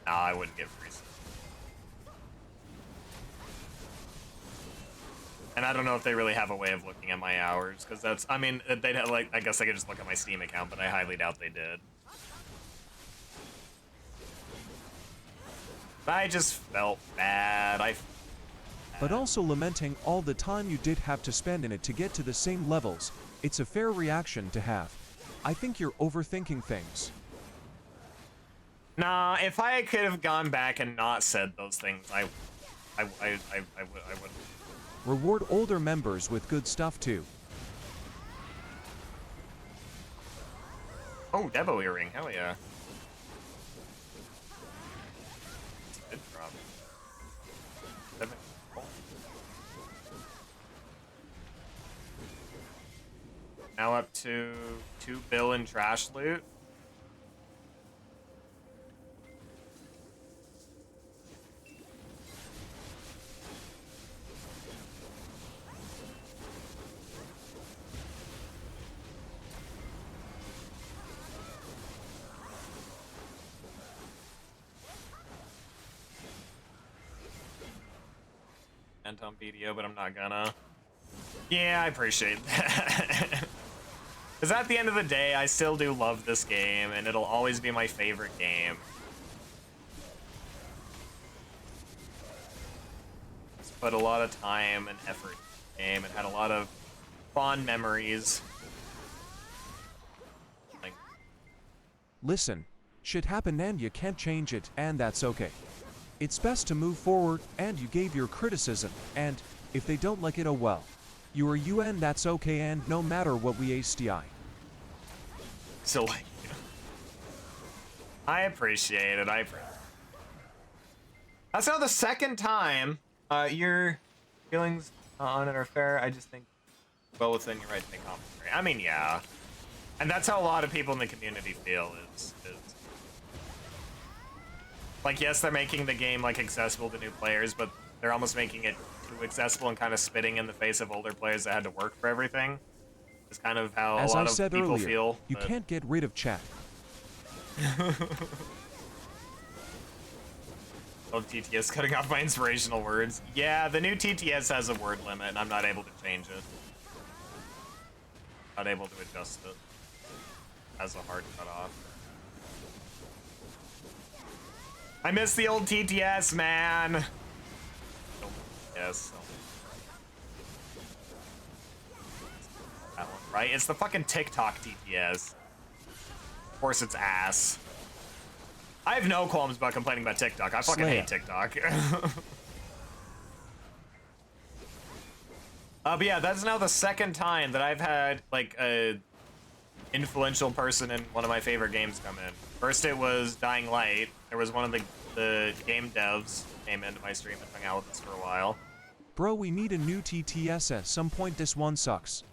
I wouldn't get free stuff. And I don't know if they really have a way of looking at my hours, because that's, I mean, they'd have, like, I guess I could just look at my Steam account, but I highly doubt they did. I just felt bad. But also lamenting all the time you did have to spend in it to get to the same levels. It's a fair reaction to have. I think you're overthinking things. Nah, if I could have gone back and not said those things, I would. Reward older members with good stuff too. Oh, Devo earring, hell yeah. Good drop. Now up to 2 bill in trash loot. And on BDO, but I'm not gonna. Yeah, I appreciate that. Because at the end of the day, I still do love this game, and it'll always be my favorite game. It's put a lot of time and effort in the game, and had a lot of fond memories. Like, Listen, shit happened and you can't change it, and that's okay. It's best to move forward, and you gave your criticism, and if they don't like it, oh well. You are you and that's okay, and no matter what we ASTI. so like, I appreciate it. That's now the second time your feelings on it are fair. I just think well within your right to make commentary. I mean, yeah, and that's how a lot of people in the community feel. Is like, yes, they're making the game like accessible to new players, but they're almost making it too accessible and kind of spitting in the face of older players that had to work for everything. It's kind of how As a lot I of said people earlier, feel. you can't get rid of chat. Of TTS cutting off my inspirational words. Yeah, the new TTS has a word limit, and I'm not able to change it. Not able to adjust it. Has a hard cutoff. I miss the old TTS, man. Yes. That one, right? It's the fucking TikTok TTS. Of course, it's ass. I have no qualms about complaining about TikTok. I fucking hate TikTok. But yeah, that's now the second time that I've had like a influential person in one of my favorite games come in. First it was Dying Light. There was one of the game devs came into my stream and hung out with us for a while. Bro, we need a new TTS at some point. This one sucks.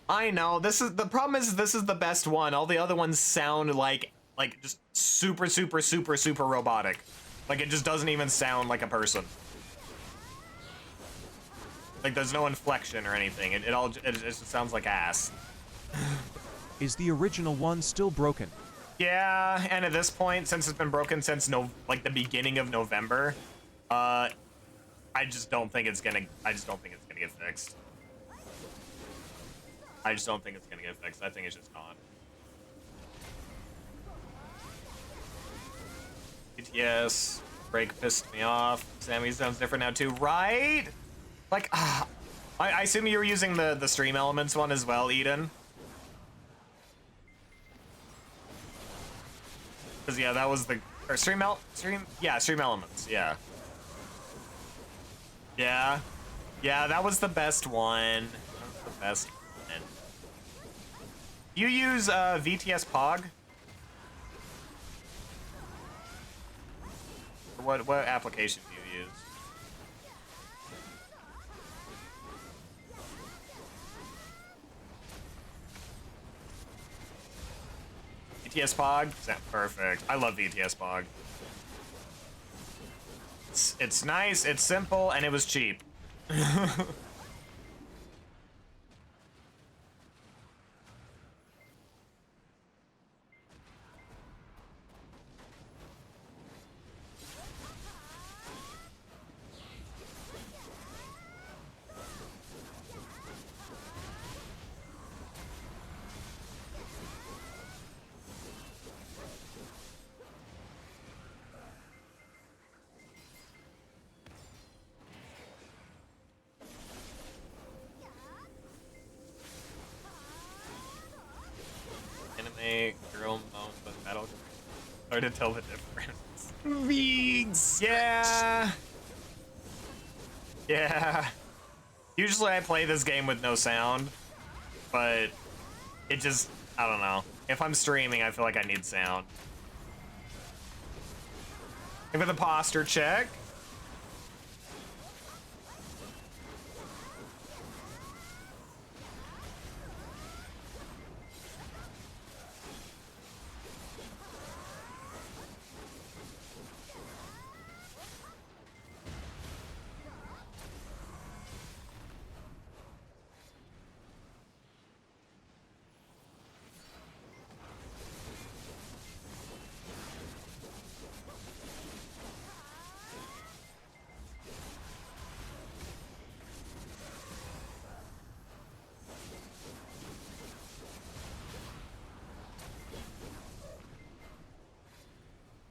I know. This is the problem. This is the best one. All the other ones sound like just super robotic. Like it just doesn't even sound like a person. Like there's no inflection or anything. It just sounds like ass. Is the original one still broken? Yeah, and at this point, since it's been broken since the beginning of November, I just don't think it's gonna get fixed. I just don't think it's gonna get fixed. I think it's just not. BTS break pissed me off. Sammy sounds different now too, right? Like, I assume you were using the Stream Elements one as well, Eden. Cause yeah, that was the Stream Elements, yeah. Yeah, that was the best one. That was the best one. You use VTS Pog? What application do you use? VTS Pog? Perfect. I love VTS Pog. It's nice, it's simple, and it was cheap. Anime girl moan but battle. Hard to tell the difference. Vegs. Yeah. Yeah. Usually I play this game with no sound, but it just, I don't know. If I'm streaming, I feel like I need sound. Give it the posture check.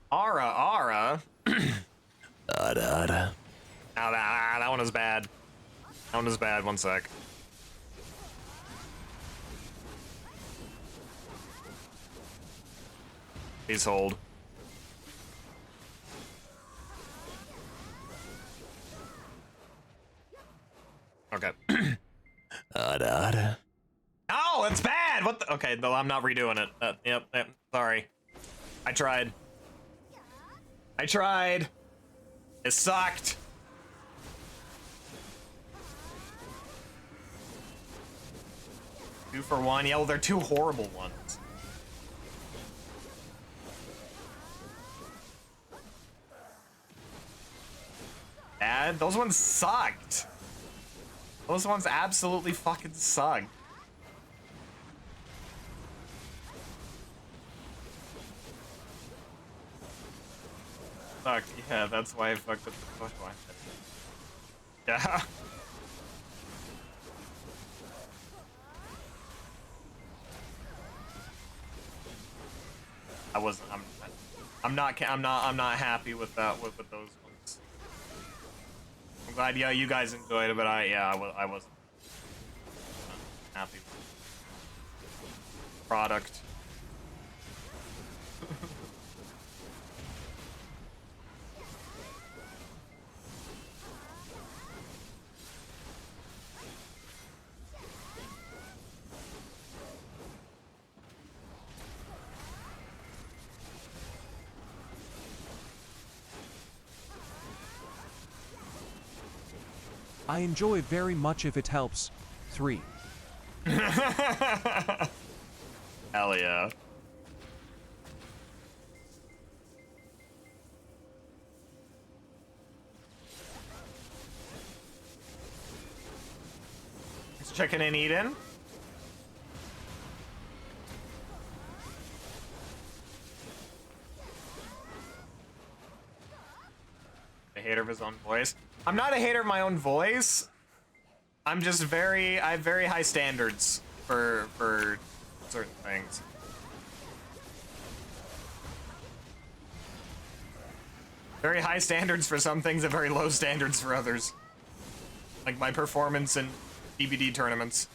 Ara. Ara. Now that one is bad. That one is bad. One sec. Please hold. Okay. Ara. Oh, it's bad. What the? Okay, no, I'm not redoing it. Yep. Sorry. I tried. It sucked. Two for one. Yeah, well, they're two horrible ones. Bad? Those ones sucked. Those ones absolutely fucking sucked. Fuck, yeah, that's why I fucked with the push one. Yeah. I'm not happy with that, with those ones. I'm glad, yeah, you guys enjoyed it, but I wasn't happy with the product. I enjoy it very much if it helps. 3. Hell yeah. Just checking in, Eden. A hater of his own voice. I'm not a hater of my own voice. I'm just I have very high standards for certain things. Very high standards for some things and very low standards for others. Like my performance in DBD tournaments.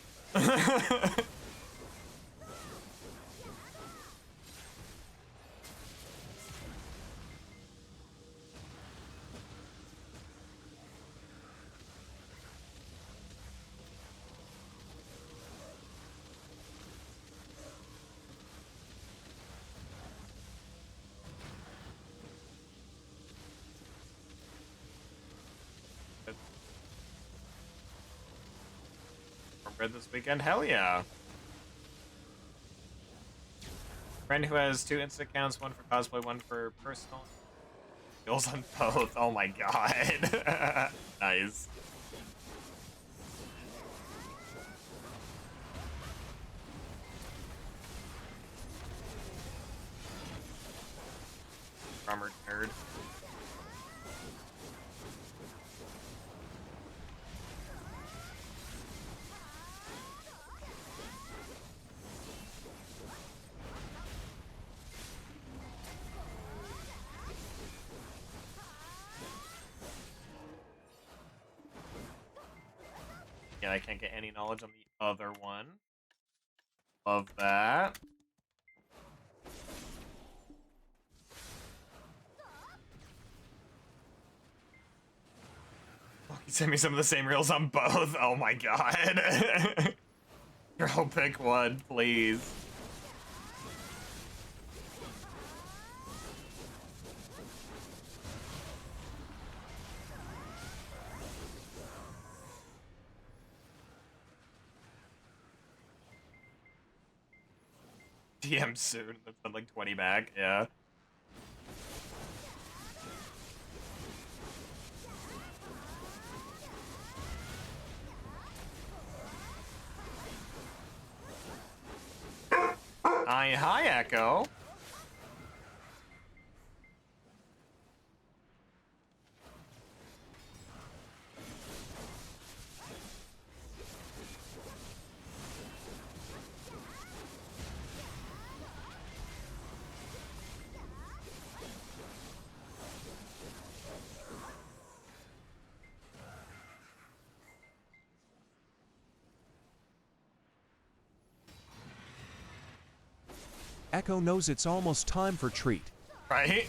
This weekend? Hell yeah. Friend who has 2 Insta accounts, one for cosplay, one for personal. Skills on both. Oh my god. Nice. Drummer nerd. Yeah, I can't get any knowledge on the other one. Love that. Send me some of the same reels on both. Oh my god. Girl, pick one, please. DM soon. That's been like 20 back, yeah. Hi, Echo. Echo knows it's almost time for treat. Right?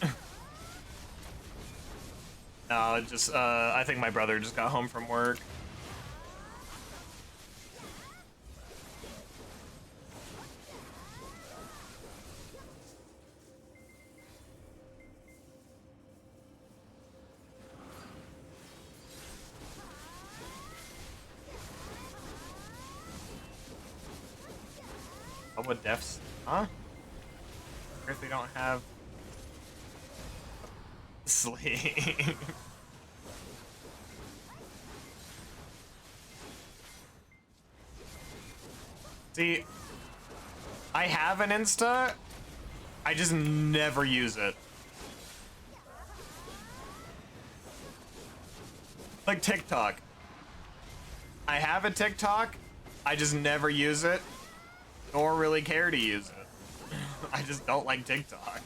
No, I think my brother just got home from work. What would defs? Huh? If we don't have sleep. See, I have an Insta, I just never use it. Like TikTok. I have a TikTok, I just never use it, nor really care to use it. I just don't like TikTok.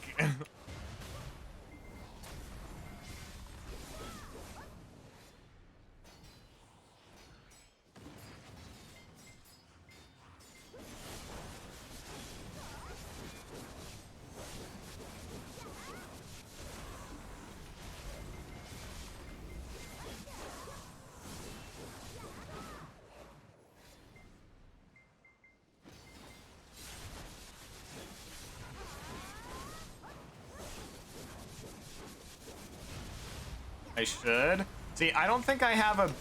I should. See, I don't think I have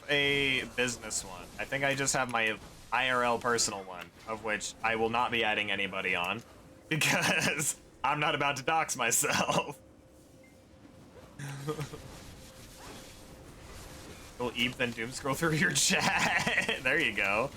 a business one. I think I just have my IRL personal one, of which I will not be adding anybody on because I'm not about to dox myself. Will Eep then doom scroll through your chat. There you go.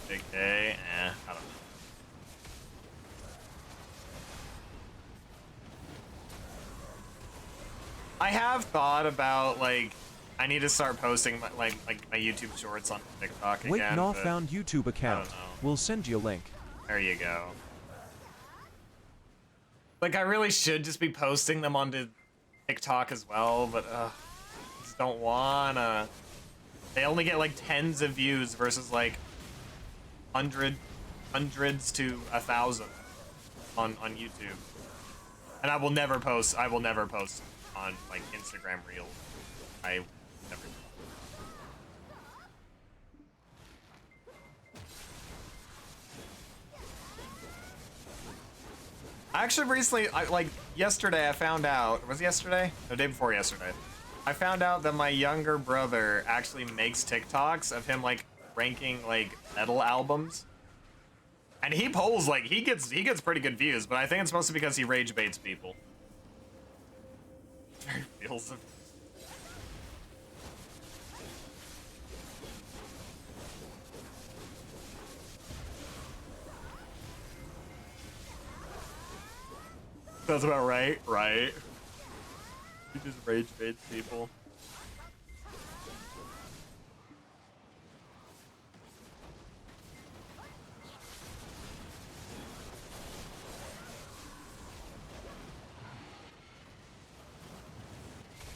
JK, I don't know. I have thought about, like, I need to start posting my, like my YouTube shorts on TikTok Wait, again. Naw found YouTube account. know. We'll send you a link. There you go. Like, I really should just be posting them onto TikTok as well, but just don't wanna. They only get like tens of views versus like hundreds to 1,000 on YouTube. And I will never post on like Instagram Reels. I never. I actually recently, like yesterday, I found out. Was it yesterday? No, day before yesterday. I found out that my younger brother actually makes TikToks of him like ranking like metal albums. And he polls like he gets pretty good views, but I think it's mostly because he rage baits people. Feels. That's about right, right? He just rage baits people.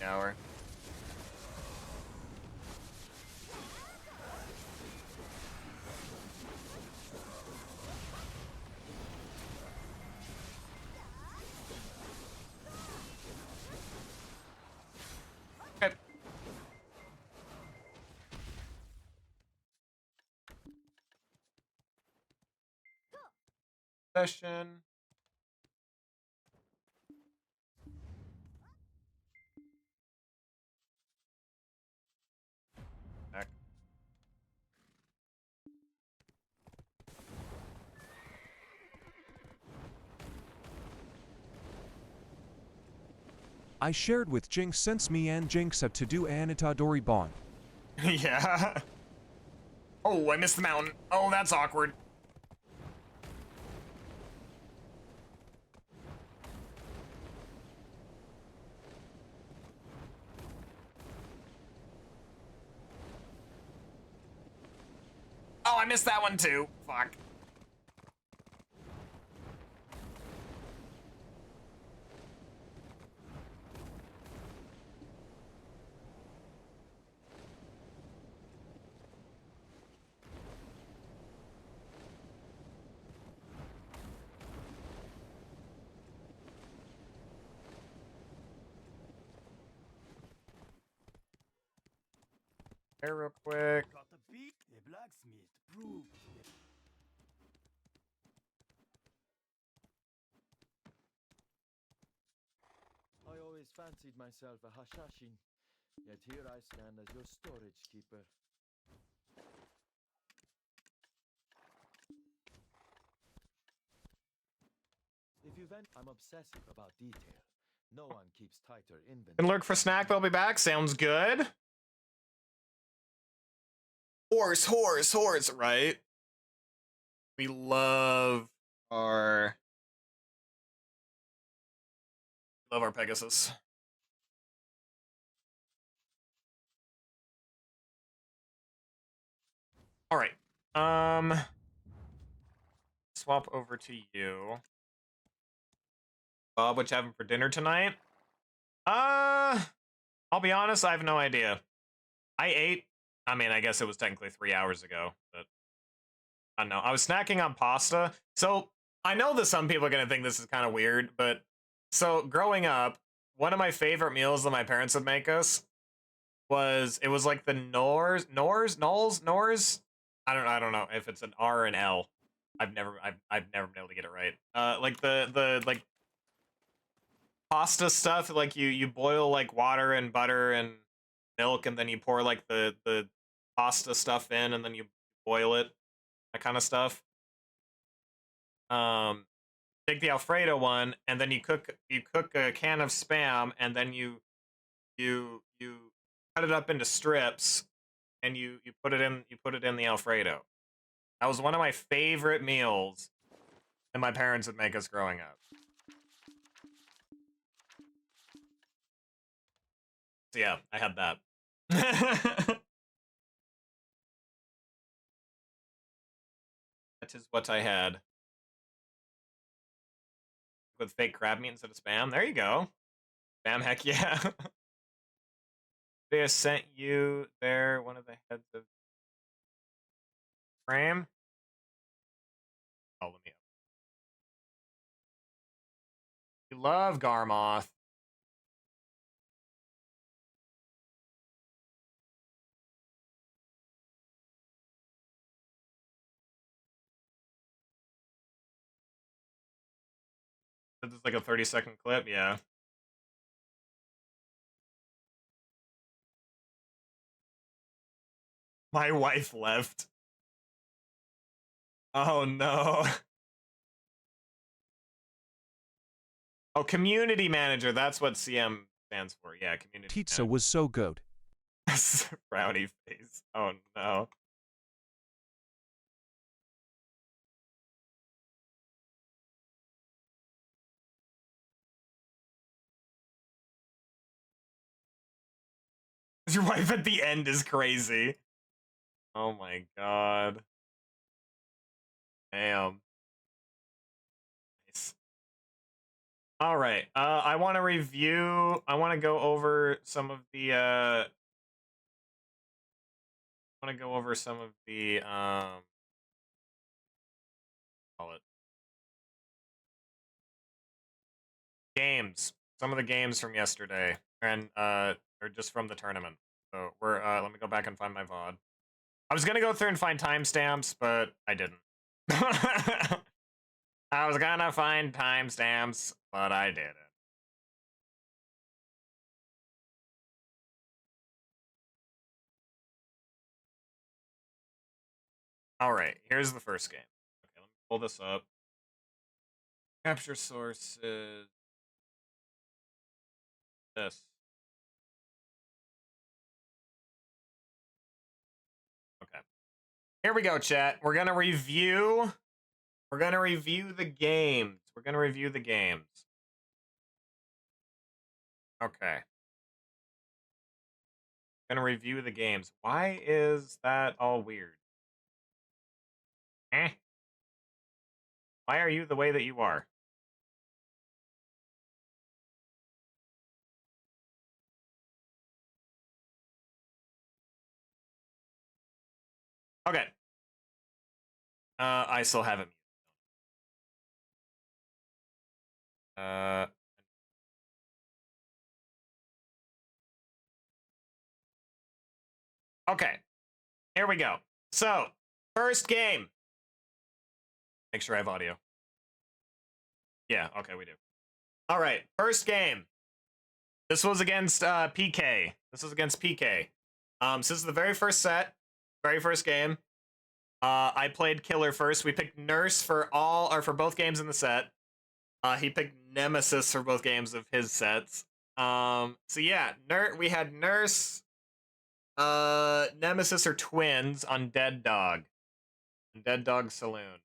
Hour. session. Back. I shared with Jinx since me and Jinx have to do an Itadori bond. Yeah. Oh, I missed the mountain. Oh, that's awkward. Oh, I missed that one too. Fuck. Here real quick. Got the beat? The blacksmith proved. I always fancied myself a Hashashin, yet here I stand as your storage keeper. If you vent, I'm obsessive about detail. No one keeps tighter inventory. Can lurk for snack, they'll be back. Sounds good. Horse, right? We love our Pegasus. All right. Swap over to you. Bob, what you having for dinner tonight? I'll be honest, I have no idea. I ate. I mean, I guess it was technically 3 hours ago, but I don't know. I was snacking on pasta. So I know that some people are gonna think this is kind of weird, but so growing up, one of my favorite meals that my parents would make us was like the Nors. I don't know if it's an R or an L. I've never been able to get it right. Like the like pasta stuff. Like you boil like water and butter and milk, and then you pour like the pasta stuff in, and then you boil it. That kind of stuff. Take the Alfredo one, and then you cook a can of Spam, and then you cut it up into strips, and you put it in the Alfredo. That was one of my favorite meals that my parents would make us growing up. So yeah, I had that. That is what I had. With fake crab meat instead of Spam. There you go. Spam, heck yeah. They sent you there one of the heads of frame. Oh, let me. You love Garmoth. This is like a 30-second clip, yeah. My wife left. Oh no. Oh, community manager. That's what CM stands for. Yeah, community. Pizza was so good. Brownie face. Oh no. Your wife at the end is crazy. Oh my god. Damn. Nice. All right. I want to review. I want to go over some of the. I want to go over some of the. Call it games. Some of the games from yesterday, and or just from the tournament. So we're. Let me go back and find my VOD. I was gonna go through and find timestamps, but I didn't. I was gonna find timestamps, but I didn't. All right, here's the first game. Okay, let me pull this up. Capture sources. This. Okay. Here we go, chat. We're gonna review. We're gonna review the games. We're gonna review the games. Okay. Gonna review the games. Why is that all weird? Eh? Why are you the way that you are? Okay. I still have it. Uh, okay. Here we go. So, first game. Make sure I have audio. Yeah, okay, we do. All right, first game. This was against PK. This was against PK. So this is the very first set, very first game. I played Killer first. We picked Nurse for both games in the set. He picked Nemesis for both games of his sets. So yeah, we had Nurse, Nemesis are twins on Dead Dog. Dead Dog Saloon.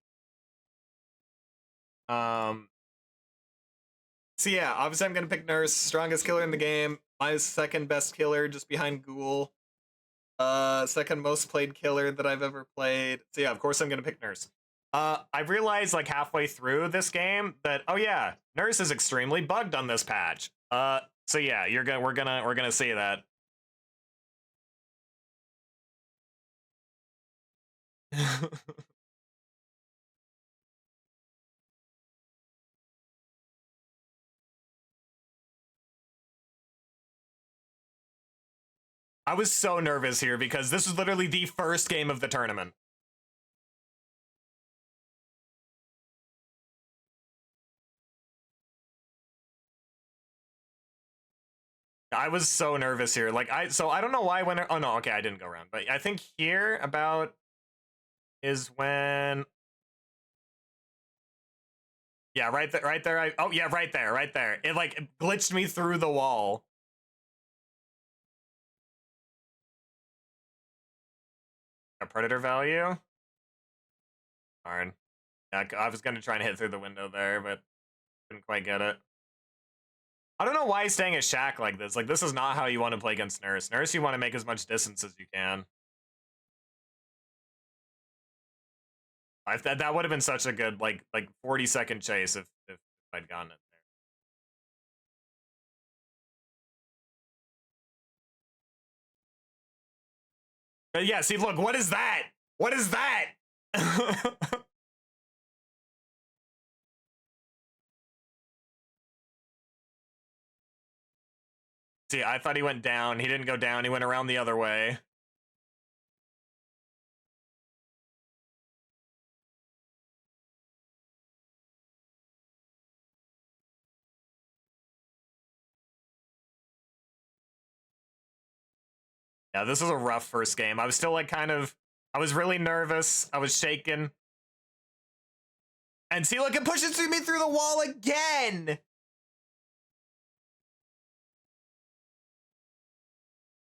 So yeah, obviously I'm gonna pick Nurse, strongest killer in the game. My second best killer, just behind Ghoul. Second most played killer that I've ever played. So yeah, of course I'm gonna pick Nurse. I realized like halfway through this game that oh yeah, Nurse is extremely bugged on this patch. So yeah, we're gonna see that. I was so nervous here because this was literally the first game of the tournament. I was so nervous here. Like I don't know why I went. Oh no, okay, I didn't go around, but I think here about is when. Yeah, right there, right there. Oh yeah, right there, right there. It like glitched me through the wall. A predator value. Darn. Yeah, I was gonna try and hit through the window there, but couldn't quite get it. I don't know why he's staying at Shack like this. Like this is not how you want to play against Nurse. Nurse, you want to make as much distance as you can. That would have been such a good like 40-second chase if I'd gotten it there. But yeah, see, look, what is that? What is that? See, I thought he went down. He didn't go down. He went around the other way. Yeah, this was a rough first game. I was still like I was really nervous. I was shaking. And see, look, it pushes me through the wall again.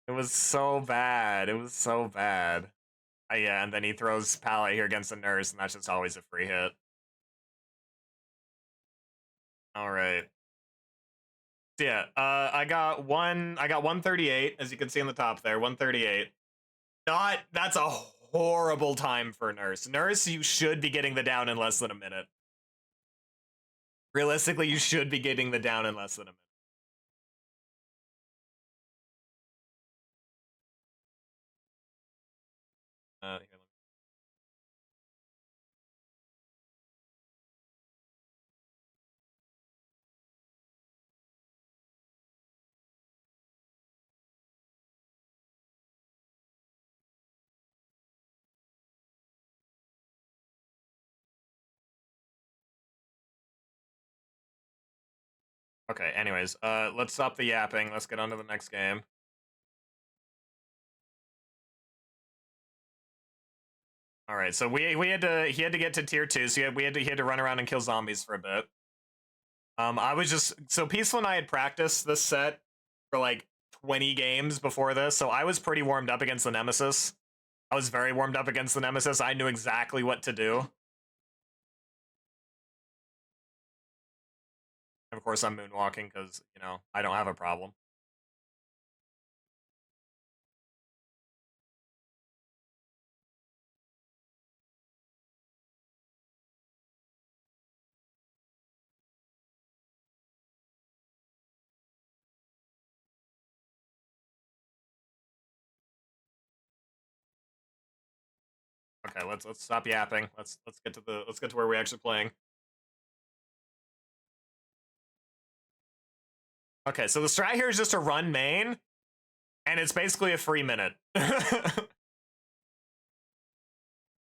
It was so bad. It was so bad. Yeah, and then he throws Pallet here against the Nurse, and that's just always a free hit. All right. Yeah, I got 138, as you can see on the top there, 138. That's a horrible time for Nurse. Nurse, you should be getting the down in less than a minute. Realistically, you should be getting the down in less than a minute. Here, Okay, anyways, let's stop the yapping. Let's get on to the next game. All right, so he had to get to tier 2, so he had to run around and kill zombies for a bit. I was just so Peaceful and I had practiced this set for like 20 games before this, so I was pretty warmed up against the Nemesis. I was very warmed up against the Nemesis. I knew exactly what to do. And of course, I'm moonwalking because, you know, I don't have a problem. Okay, let's stop yapping. Let's get to where we're actually playing. Okay, so the strat here is just to run main, and it's basically a free minute.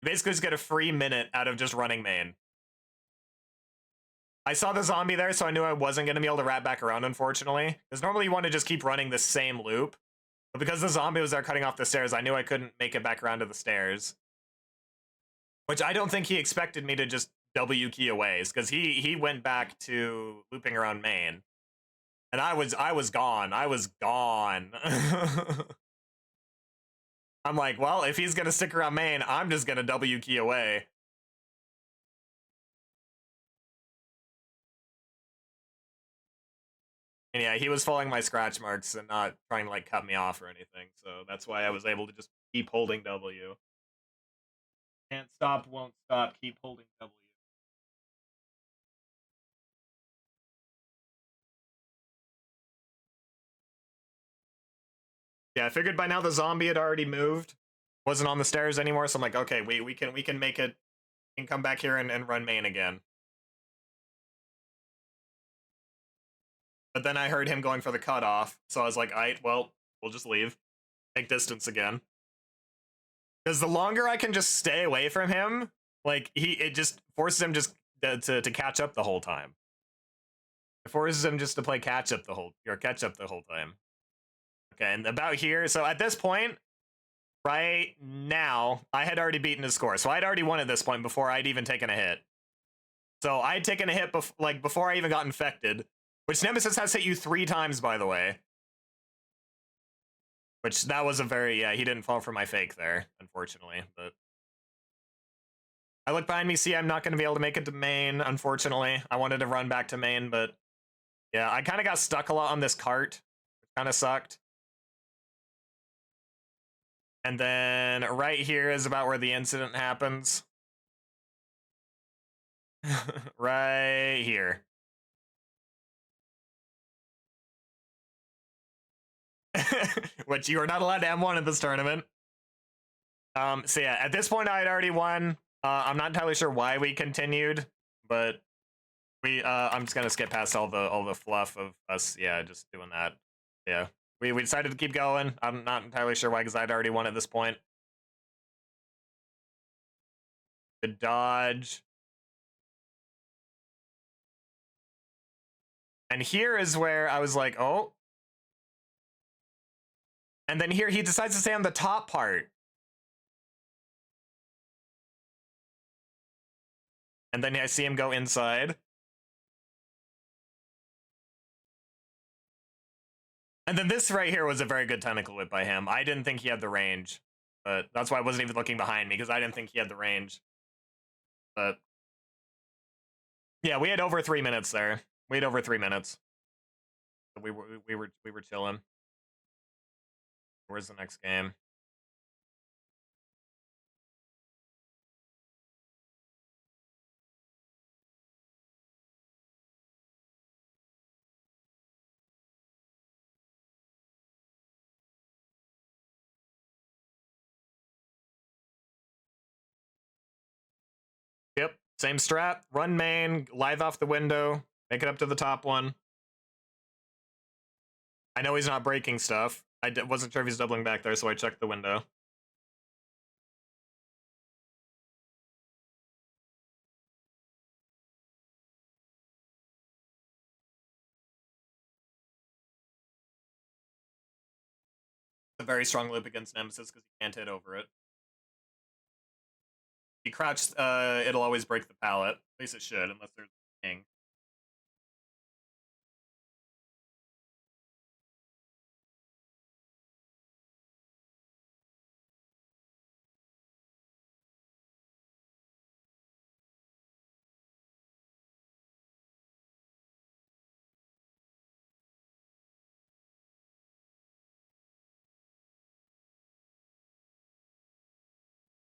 Basically just get a free minute out of just running main. I saw the zombie there, so I knew I wasn't going to be able to wrap back around, unfortunately. Because normally you want to just keep running the same loop. But because the zombie was there cutting off the stairs, I knew I couldn't make it back around to the stairs. Which I don't think he expected me to just W key away, because he went back to looping around main. And I was gone. I was gone. I'm like, well, if he's going to stick around main, I'm just going to W key away. And yeah, he was following my scratch marks and not trying to like cut me off or anything. So that's why I was able to just keep holding W. Can't stop, won't stop, keep holding W. Yeah, I figured by now the zombie had already moved. Wasn't on the stairs anymore, so I'm like, okay, we can make it, we can come back here and run main again. But then I heard him going for the cutoff, so I was like, alright, well, we'll just leave. Take distance again. Because the longer I can just stay away from him, like, it just forces him just to catch up the whole time. It forces him just to play catch up the whole time. Okay, and about here, so at this point, right now, I had already beaten his score. So I'd already won at this point before I'd even taken a hit. So I'd taken a hit before I even got infected, which Nemesis has hit you 3 times, by the way. Which that was a very, yeah, he didn't fall for my fake there, unfortunately. But I look behind me, see I'm not going to be able to make it to main, unfortunately. I wanted to run back to main, but yeah, I kind of got stuck a lot on this cart, which kind of sucked. And then right here is about where the incident happens. Right here. Which you are not allowed to M1 at this tournament. So yeah, at this point I had already won. I'm not entirely sure why we continued, but I'm just gonna skip past all the fluff of us, yeah, just doing that. Yeah. We decided to keep going. I'm not entirely sure why, because I'd already won at this point. Good dodge. And here is where I was like, oh. And then here he decides to stay on the top part. And then I see him go inside. And then this right here was a very good tentacle whip by him. I didn't think he had the range. But that's why I wasn't even looking behind me, because I didn't think he had the range. But yeah, we had over 3 minutes there. We had over 3 minutes. We were chilling. Where's the next game? Yep, same strat. Run main, live off the window, make it up to the top one. I know he's not breaking stuff. I wasn't sure if he's doubling back there, so I checked the window. a very strong loop against Nemesis because you can't hit over it. If you crouch, it'll always break the pallet. At least it should, unless there's a king.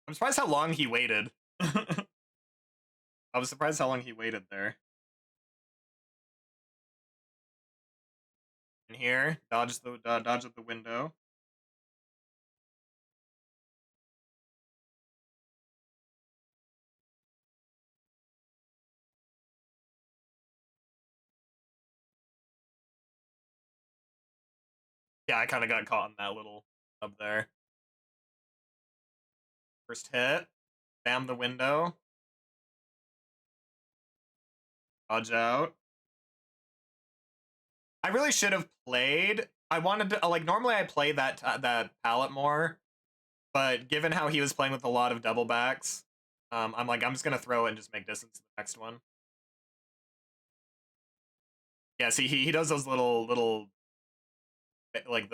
I'm surprised how long he waited. I was surprised how long he waited there. And here, dodge at the window. Yeah, I kind of got caught in that little up there. First hit, bam the window. Dodge out. I really should have played. I wanted to like normally I play that pallet more, but given how he was playing with a lot of double backs, I'm like I'm just gonna throw it and just make distance to the next one. Yeah, see he does those little like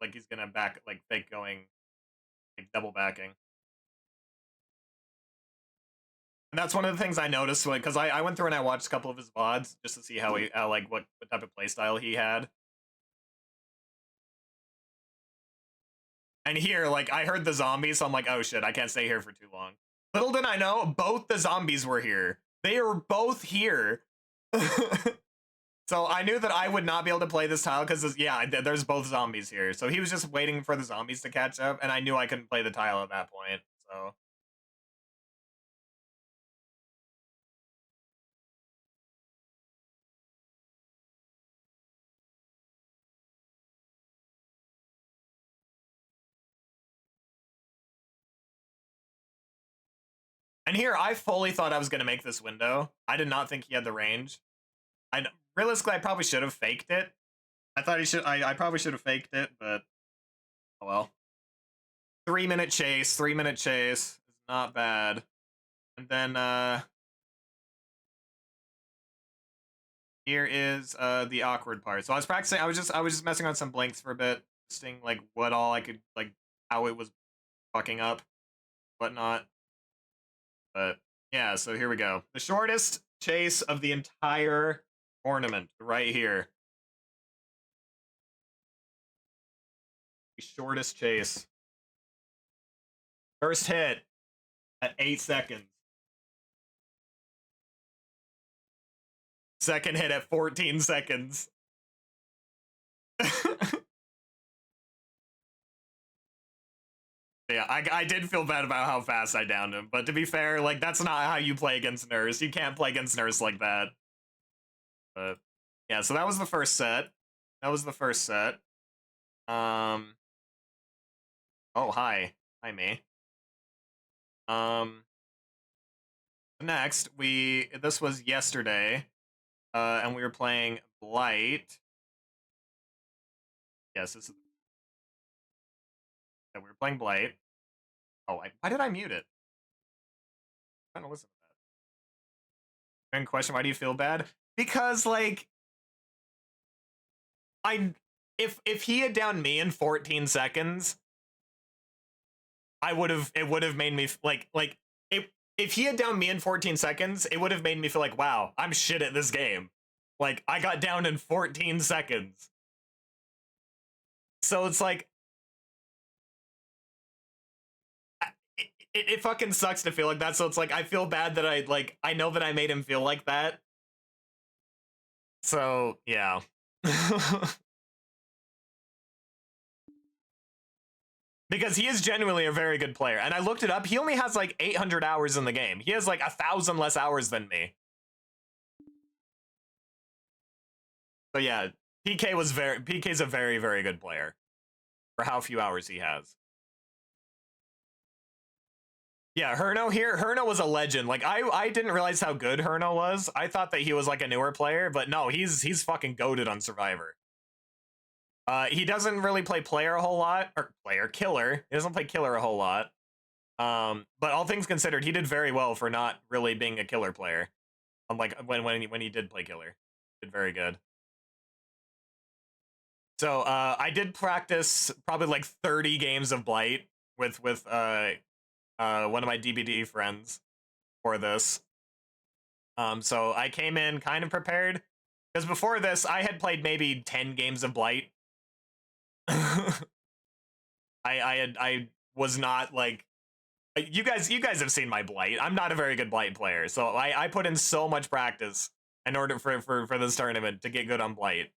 like he's gonna back like fake going like double backing. And that's one of the things I noticed because I went through and I watched a couple of his VODs just to see how like what type of playstyle he had. And here, like, I heard the zombies, so I'm like, oh shit, I can't stay here for too long. Little did I know, both the zombies were here. They were both here. So I knew that I would not be able to play this tile because, yeah, there's both zombies here. So he was just waiting for the zombies to catch up, and I knew I couldn't play the tile at that point, so... And here, I fully thought I was going to make this window. I did not think he had the range. Realistically, I probably should have faked it. I thought he should. I probably should have faked it, but oh well. 3-minute chase. 3-minute chase is not bad. And then here is the awkward part. So I was practicing. I was just messing on some blinks for a bit, testing like what all I could like, how it was fucking up, whatnot. But yeah, so here we go. The shortest chase of the entire tournament, right here. The shortest chase. First hit at 8 seconds. Second hit at 14 seconds. Yeah, I did feel bad about how fast I downed him, but to be fair, like, that's not how you play against Nurse. You can't play against Nurse like that. But, yeah, so that was the first set. That was the first set. Oh, hi. Hi, me. Next, this was yesterday, and we were playing Blight. Yes, this is... Yeah, we were playing Blight. Oh, why did I mute it? I'm trying to listen to that. And question, why do you feel bad? Because, like, if he had downed me in 14 seconds, it would have made me like if he had downed me in 14 seconds, it would have made me feel like, wow, I'm shit at this game. Like, I got down in 14 seconds. So it's like, it fucking sucks to feel like that. So it's like, I feel bad that I know that I made him feel like that. So, yeah. Because he is genuinely a very good player. And I looked it up. He only has like 800 hours in the game. He has like 1,000 less hours than me. So yeah, PK's a very, very good player for how few hours he has. Yeah, Herno was a legend. Like, I didn't realize how good Herno was. I thought that he was like a newer player, but no, he's fucking goated on Survivor. He doesn't really play player a whole lot, or killer. He doesn't play killer a whole lot. But all things considered, he did very well for not really being a killer player. Unlike when he did play killer, did very good. So I did practice probably like 30 games of Blight with one of my DBD friends for this. So I came in kind of prepared because before this I had played maybe 10 games of Blight. I was not like you guys have seen my Blight. I'm not a very good Blight player, so I put in so much practice in order for this tournament to get good on Blight.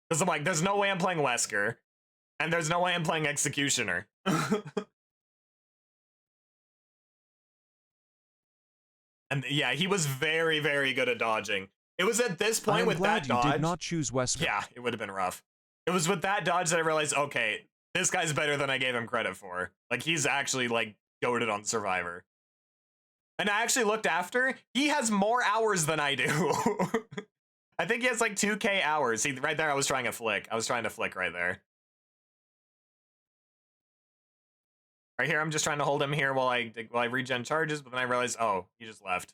Because I'm like, there's no way I'm playing Wesker, and there's no way I'm playing Executioner. And yeah, he was very, very good at dodging. It was at this I point am with glad that you dodge. did not choose Wesker. Yeah, it would have been rough. It was with that dodge that I realized, okay, this guy's better than I gave him credit for. Like, he's actually, like, goated on Survivor. And I actually looked after, he has more hours than I do. I think he has, like, 2K hours. See, right there, I was trying to flick. I was trying to flick right there. Right here, I'm just trying to hold him here while I regen charges, but then I realized, oh, he just left.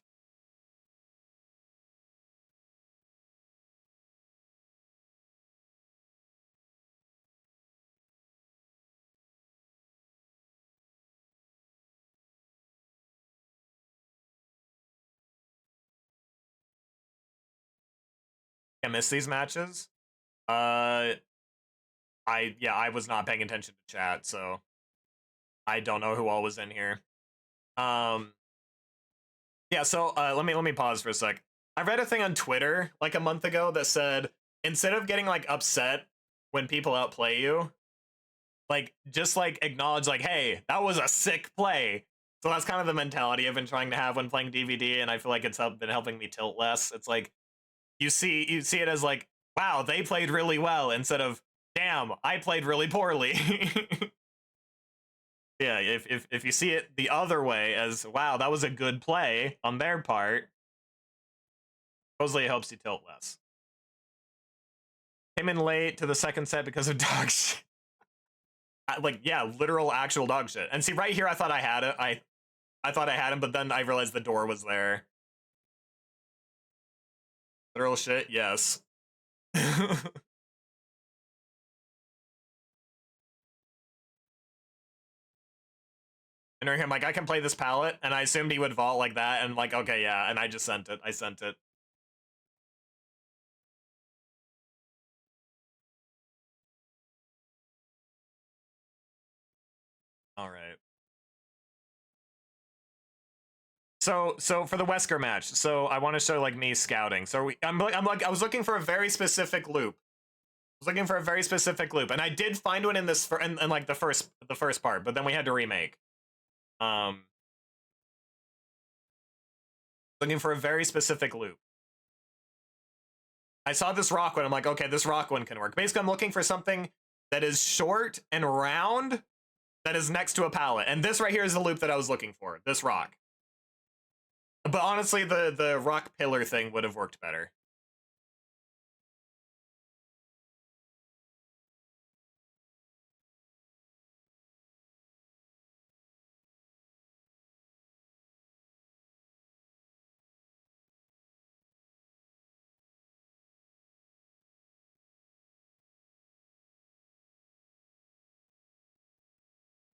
I miss these matches. I was not paying attention to chat, so I don't know who all was in here. Yeah, so let me pause for a sec. I read a thing on Twitter like a month ago that said instead of getting like upset when people outplay you, like just like acknowledge like, hey, that was a sick play. So that's kind of the mentality I've been trying to have when playing DVD, and I feel like it's been helping me tilt less. It's like you see it as like, wow, they played really well, instead of, damn, I played really poorly. Yeah, if you see it the other way as, wow, that was a good play on their part, supposedly it helps you tilt less. Came in late to the second set because of dog shit. Like, yeah, literal actual dog shit. And see, right here, I thought I had it. I thought I had him, but then I realized the door was there. Literal shit, yes. And I'm like, I can play this palette, and I assumed he would vault like that, and like, okay, yeah, and I just sent it. I sent it. All right. So for the Wesker match, so I want to show like me scouting. So I'm like I was looking for a very specific loop. I was looking for a very specific loop, and I did find one in this in like the first part, but then we had to remake. Looking for a very specific loop. I saw this rock one. I'm like, okay, this rock one can work. Basically, I'm looking for something that is short and round that is next to a pallet, and this right here is the loop that I was looking for. This rock. But honestly, the rock pillar thing would have worked better.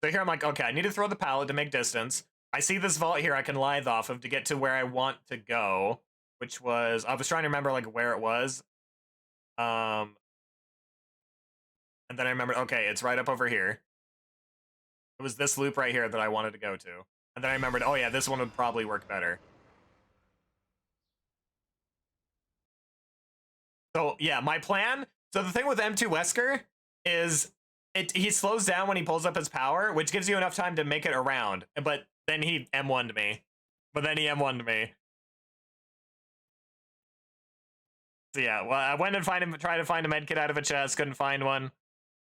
So here I'm like, okay, I need to throw the pallet to make distance. I see this vault here I can lithe off of to get to where I want to go, which was, I was trying to remember like where it was. And then I remembered, okay, it's right up over here. It was this loop right here that I wanted to go to. And then I remembered, oh yeah, this one would probably work better. So yeah, my plan, so the thing with M2 Wesker is he slows down when he pulls up his power, which gives you enough time to make it around. But then he M1'd me. So yeah, well, I went and tried to find a medkit out of a chest, couldn't find one.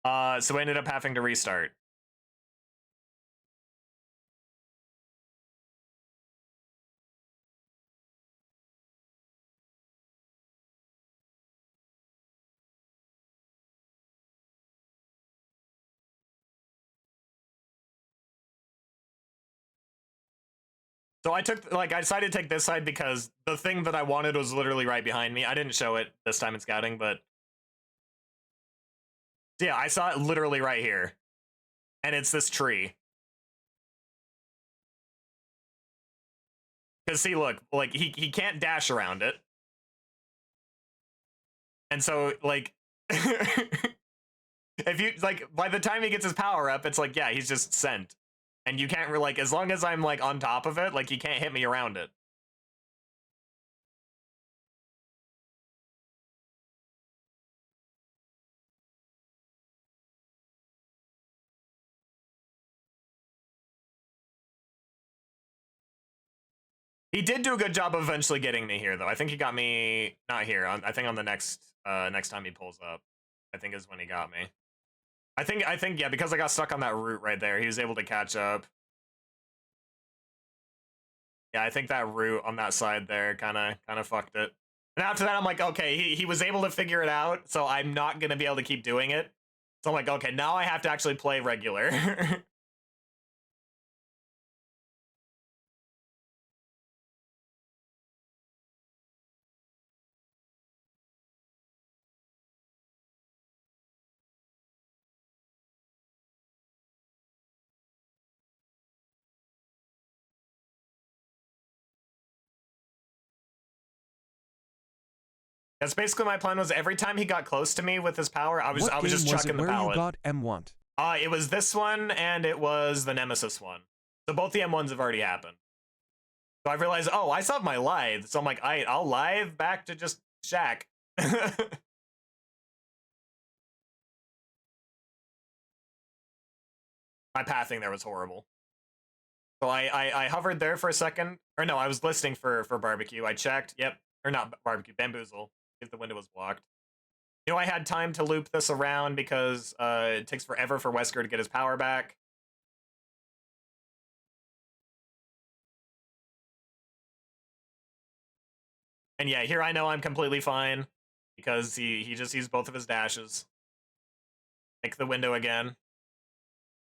So we ended up having to restart. So I took, like, I decided to take this side because the thing that I wanted was literally right behind me. I didn't show it this time in scouting, but yeah, I saw it literally right here. And it's this tree. Because see, look, like, he can't dash around it. And so, like, if you, like, by the time he gets his power up, it's like, yeah, he's just sent. And you can't, like, as long as I'm, like, on top of it, like, he can't hit me around it. He did do a good job of eventually getting me here, though. I think he got me, not here, I think on the next time he pulls up, I think is when he got me. I think, yeah, because I got stuck on that root right there, he was able to catch up. Yeah, I think that root on that side there kind of fucked it. And after that, I'm like, okay, he was able to figure it out, so I'm not going to be able to keep doing it. So I'm like, okay, now I have to actually play regular. That's basically my plan. Was every time he got close to me with his power, I was just chucking the where pallet. you got M1? It was this one and it was the Nemesis one. So both the M1s have already happened. So I realized, oh, I still have my lithe. So I'm like, I'll lithe back to just Shaq. My pathing there was horrible. So I hovered there for a second. Or no, I was listening for barbecue. I checked. Yep. Or not barbecue, bamboozle. If the window was blocked. You know, I had time to loop this around because it takes forever for Wesker to get his power back. And yeah, here I know I'm completely fine because he just used both of his dashes. Make the window again.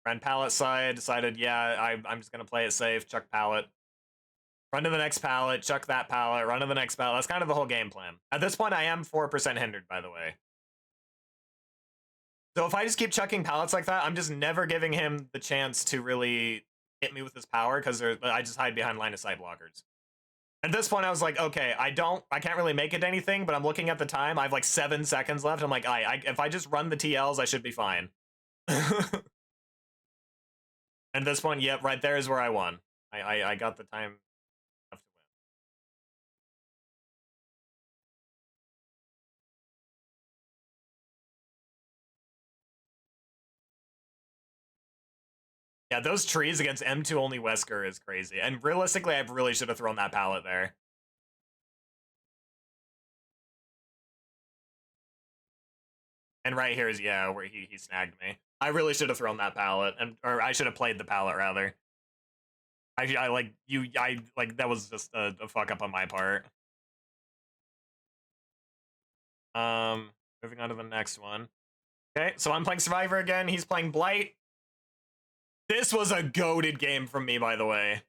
Ran pallet side, decided, yeah, I'm just going to play it safe, chuck pallet. Run to the next pallet, chuck that pallet, run to the next pallet. That's kind of the whole game plan. At this point, I am 4% hindered, by the way. So if I just keep chucking pallets like that, I'm just never giving him the chance to really hit me with his power because I just hide behind line of sight blockers. At this point, I was like, okay, I can't really make it anything, but I'm looking at the time. I have like 7 seconds left. I'm like, if I just run the TLs, I should be fine. And at this point, yep, right there is where I won. I got the time enough to win. Yeah, those trees against M2 only Wesker is crazy. And realistically, I really should have thrown that pallet there. And right here is, yeah, where he snagged me. I really should have thrown that pallet, or I should have played the pallet, rather. I like, that was just a fuck up on my part. Moving on to the next one. Okay, so I'm playing Survivor again. He's playing Blight. This was a goated game from me, by the way.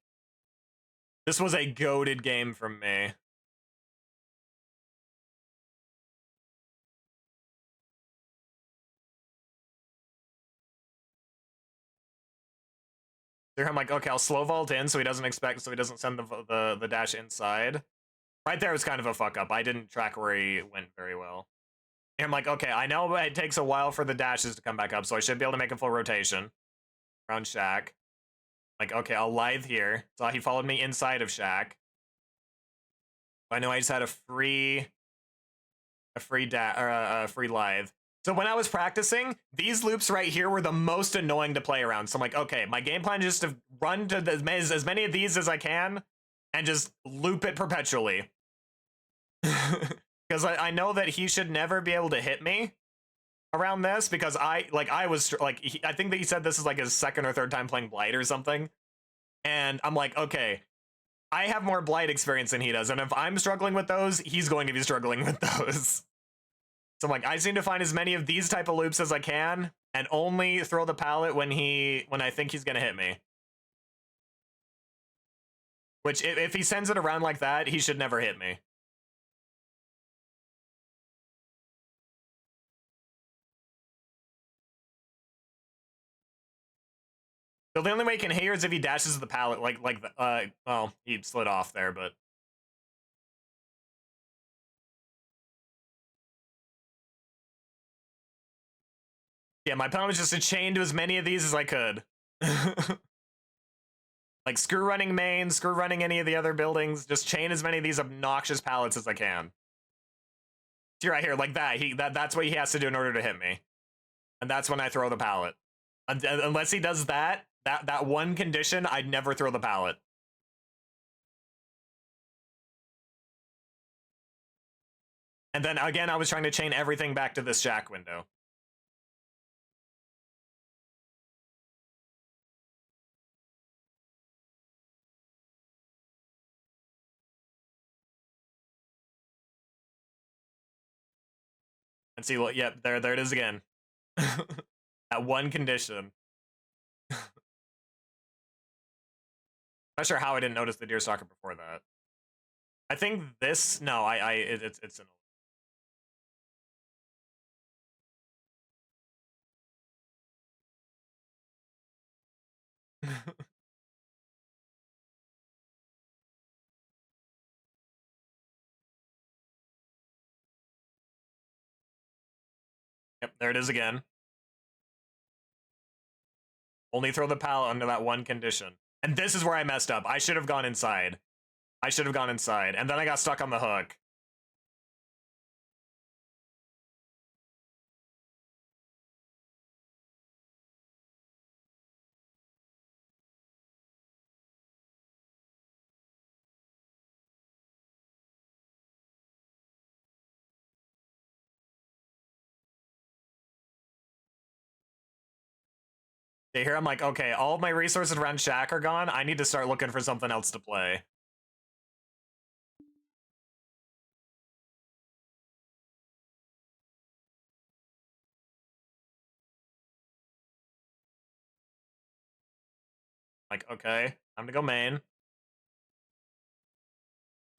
This was a goated game from me. I'm like, okay, I'll slow vault in so he doesn't send the dash inside. Right there was kind of a fuck up. I didn't track where he went very well. And I'm like, okay, I know it takes a while for the dashes to come back up, so I should be able to make a full rotation around Shaq. Like, okay, I'll lithe here. So he followed me inside of Shaq. I know I just had a free lithe. So when I was practicing, these loops right here were the most annoying to play around. So I'm like, okay, my game plan is just to run to as many of these as I can and just loop it perpetually. Because I know that he should never be able to hit me around this because I think that he said this is like his second or third time playing Blight or something. And I'm like, okay, I have more Blight experience than he does. And if I'm struggling with those, he's going to be struggling with those. So I'm like, I seem to find as many of these type of loops as I can and only throw the pallet when I think he's going to hit me. Which, if he sends it around like that, he should never hit me. So the only way he can hit her is if he dashes to the pallet, well, he slid off there, but... Yeah, my plan was just to chain to as many of these as I could. Like, screw running main, screw running any of the other buildings, just chain as many of these obnoxious pallets as I can. See right here, like that. That's what he has to do in order to hit me. And that's when I throw the pallet. Unless he does that one condition, I'd never throw the pallet. And then, again, I was trying to chain everything back to this shack window. And see, well, yep, there it is again. That one condition. Not sure how I didn't notice the deerstalker before that. I think this, no, it's an... Yep, there it is again. Only throw the pallet under that one condition. And this is where I messed up. I should have gone inside. I should have gone inside. And then I got stuck on the hook. Here I'm like, okay, all of my resources around Shack are gone. I need to start looking for something else to play. Like, okay, I'm gonna go main. This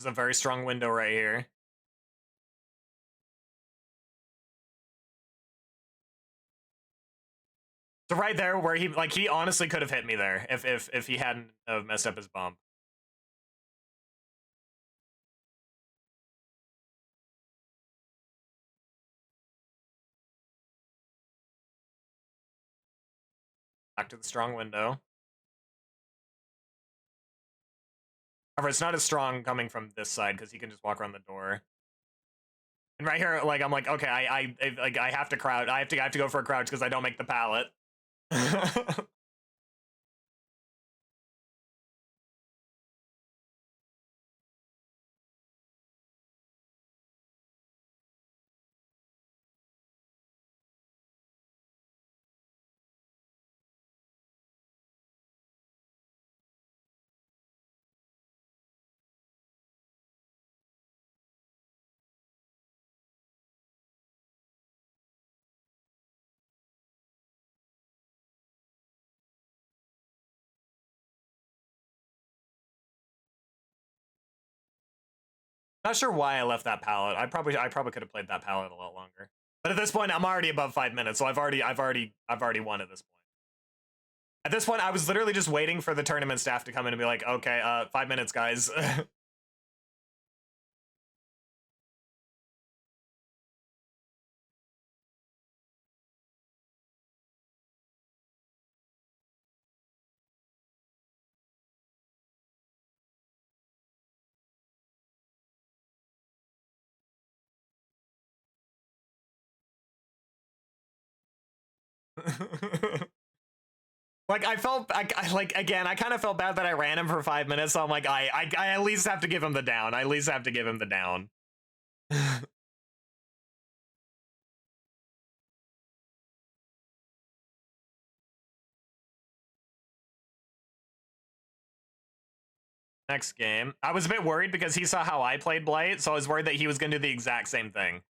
is a very strong window right here. So right there where he honestly could have hit me there if he hadn't messed up his bump. Back to the strong window. However, it's not as strong coming from this side because he can just walk around the door. And right here, like, I'm like, okay, I have to crouch. I have to go for a crouch because I don't make the pallet. Not sure why I left that pallet. I probably could have played that pallet a lot longer. But at this point, I'm already above 5 minutes, so I've already won at this point. At this point, I was literally just waiting for the tournament staff to come in and be like, okay, 5 minutes, guys. Like, I felt, like, again, I kind of felt bad that I ran him for 5 minutes, so I'm like, I at least have to give him the down. I at least have to give him the down. Next game. I was a bit worried because he saw how I played Blight, so I was worried that he was going to do the exact same thing.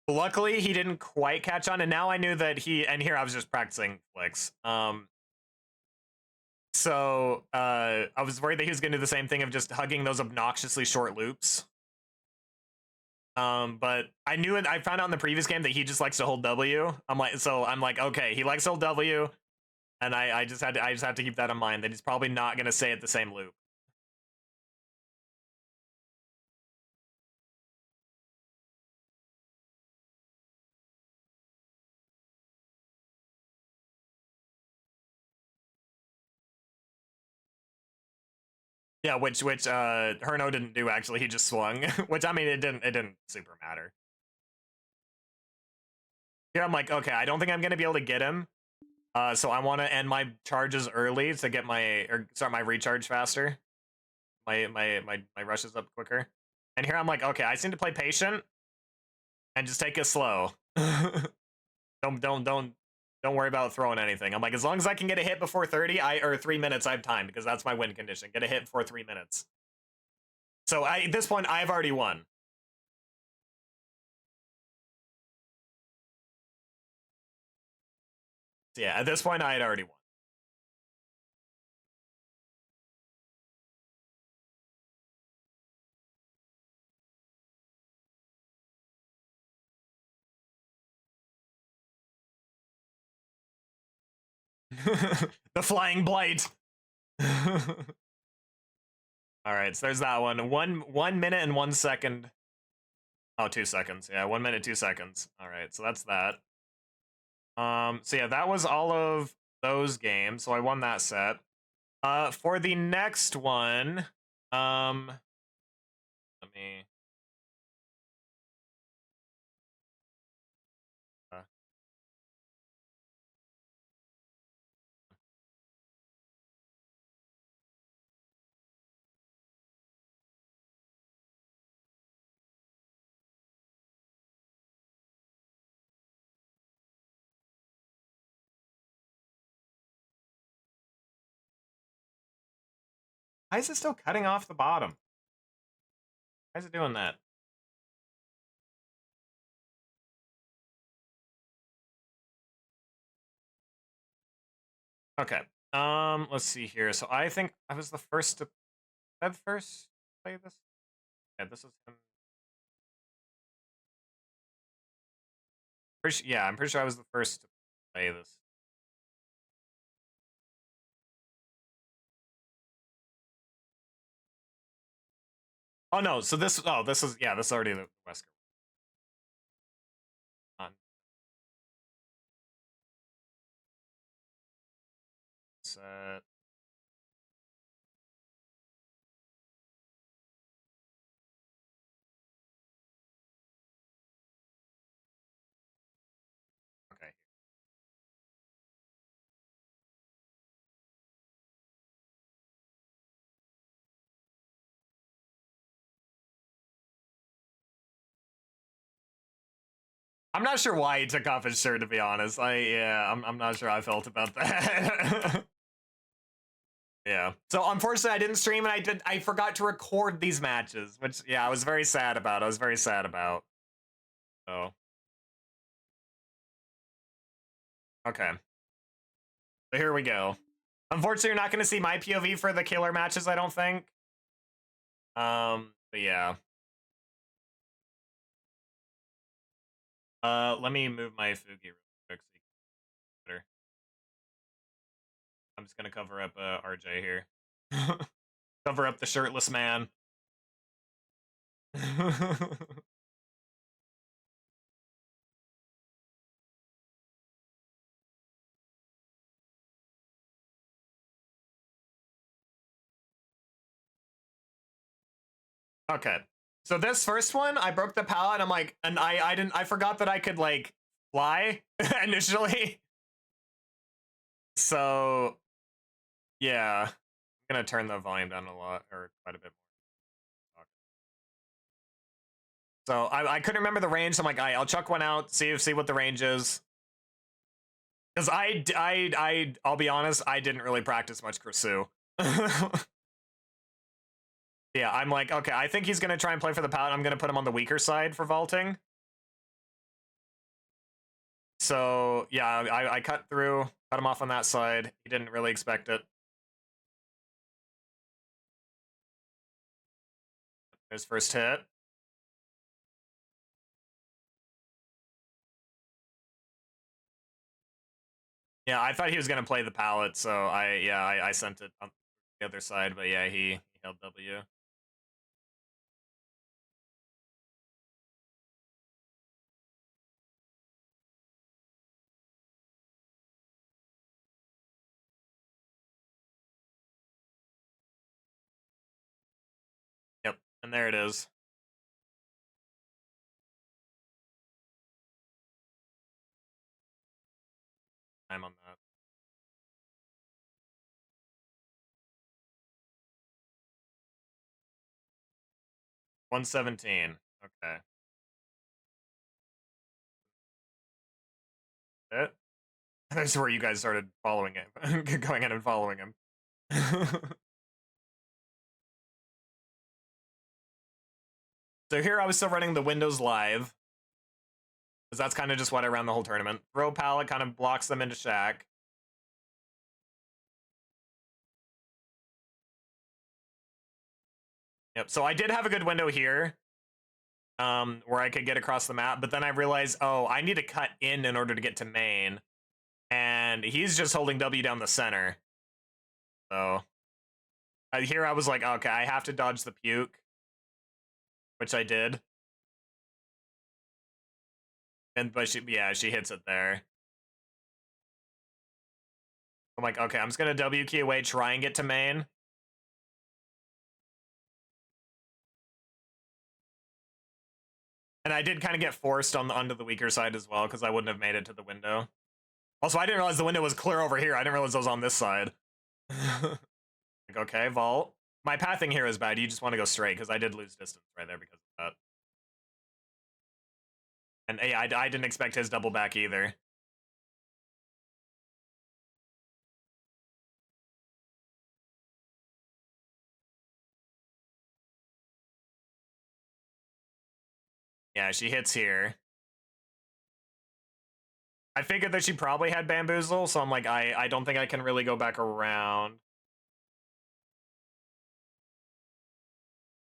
Luckily, he didn't quite catch on, and now I knew that and here I was just practicing flicks. So I was worried that he was gonna do the same thing of just hugging those obnoxiously short loops. But I knew it. I found out in the previous game that he just likes to hold W. I'm like, okay, he likes to hold W, and I just have to keep that in mind that he's probably not gonna say it the same loop. Yeah, which Herno didn't do actually. He just swung, which I mean it didn't super matter. Here I'm like, okay, I don't think I'm gonna be able to get him. So I want to end my charges early to get start my recharge faster. My rushes up quicker. And here I'm like, okay, I just need to play patient and just take it slow. don't worry about throwing anything. I'm like, as long as I can get a hit before 30, or 3 minutes, I have time because that's my win condition. Get a hit before 3 minutes. So at this point, I've already won. So yeah, at this point, I had already won. The flying blight. All right, so there's that one. 1 minute and 1 second. Oh, 2 seconds. Yeah, 1 minute, 2 seconds. All right, so that's that. So yeah, that was all of those games. So I won that set. For the next one, let me. Why is it still cutting off the bottom? Why is it doing that? Okay. Let's see here. So I think I was the first to play this. Yeah, this is him. Yeah, I'm pretty sure I was the first to play this. Oh no, so this is already the Wesker. Set. Okay. I'm not sure why he took off his shirt, to be honest. I'm not sure how I felt about that. Yeah. So unfortunately I didn't stream and I forgot to record these matches, which yeah, I was very sad about. So okay. So here we go. Unfortunately, you're not gonna see my POV for the killer matches, I don't think. But yeah. Let me move my Fugi real quick so you can better. I'm just gonna cover up RJ here. Cover up the shirtless man. Okay. So this first one, I broke the pallet. I'm like, and I forgot that I could like fly initially. So yeah, I'm gonna turn the volume down a lot or quite a bit more. So I couldn't remember the range. So I'm like, I'll chuck one out, see what the range is. Because I'll be honest, I didn't really practice much Kursu. Yeah, I'm like, okay, I think he's gonna try and play for the pallet. I'm gonna put him on the weaker side for vaulting. So yeah, I cut him off on that side. He didn't really expect it. There's first hit. Yeah, I thought he was gonna play the pallet, so I sent it on the other side, but yeah, he held W. Yep, and there it is. I'm on that. 117. Okay. It. That's where you guys started following him, going in and following him. So here I was still running the Windows Live, because that's kind of just what I ran the whole tournament. Throw pallet kind of blocks them into Shack. Yep, so I did have a good window here, where I could get across the map, but then I realized, oh, I need to cut in order to get to main, and he's just holding W down the center. So here I was like, okay, I have to dodge the puke, which I did. But she hits it there. I'm like, okay, I'm just gonna W key away, try and get to main. And I did kind of get forced onto the weaker side as well, because I wouldn't have made it to the window. Also, I didn't realize the window was clear over here. I didn't realize it was on this side. Like, okay, vault. My pathing here is bad. You just want to go straight, because I did lose distance right there because of that. And yeah, I didn't expect his double back either. Yeah, she hits here. I figured that she probably had bamboozle, so I'm like, I don't think I can really go back around.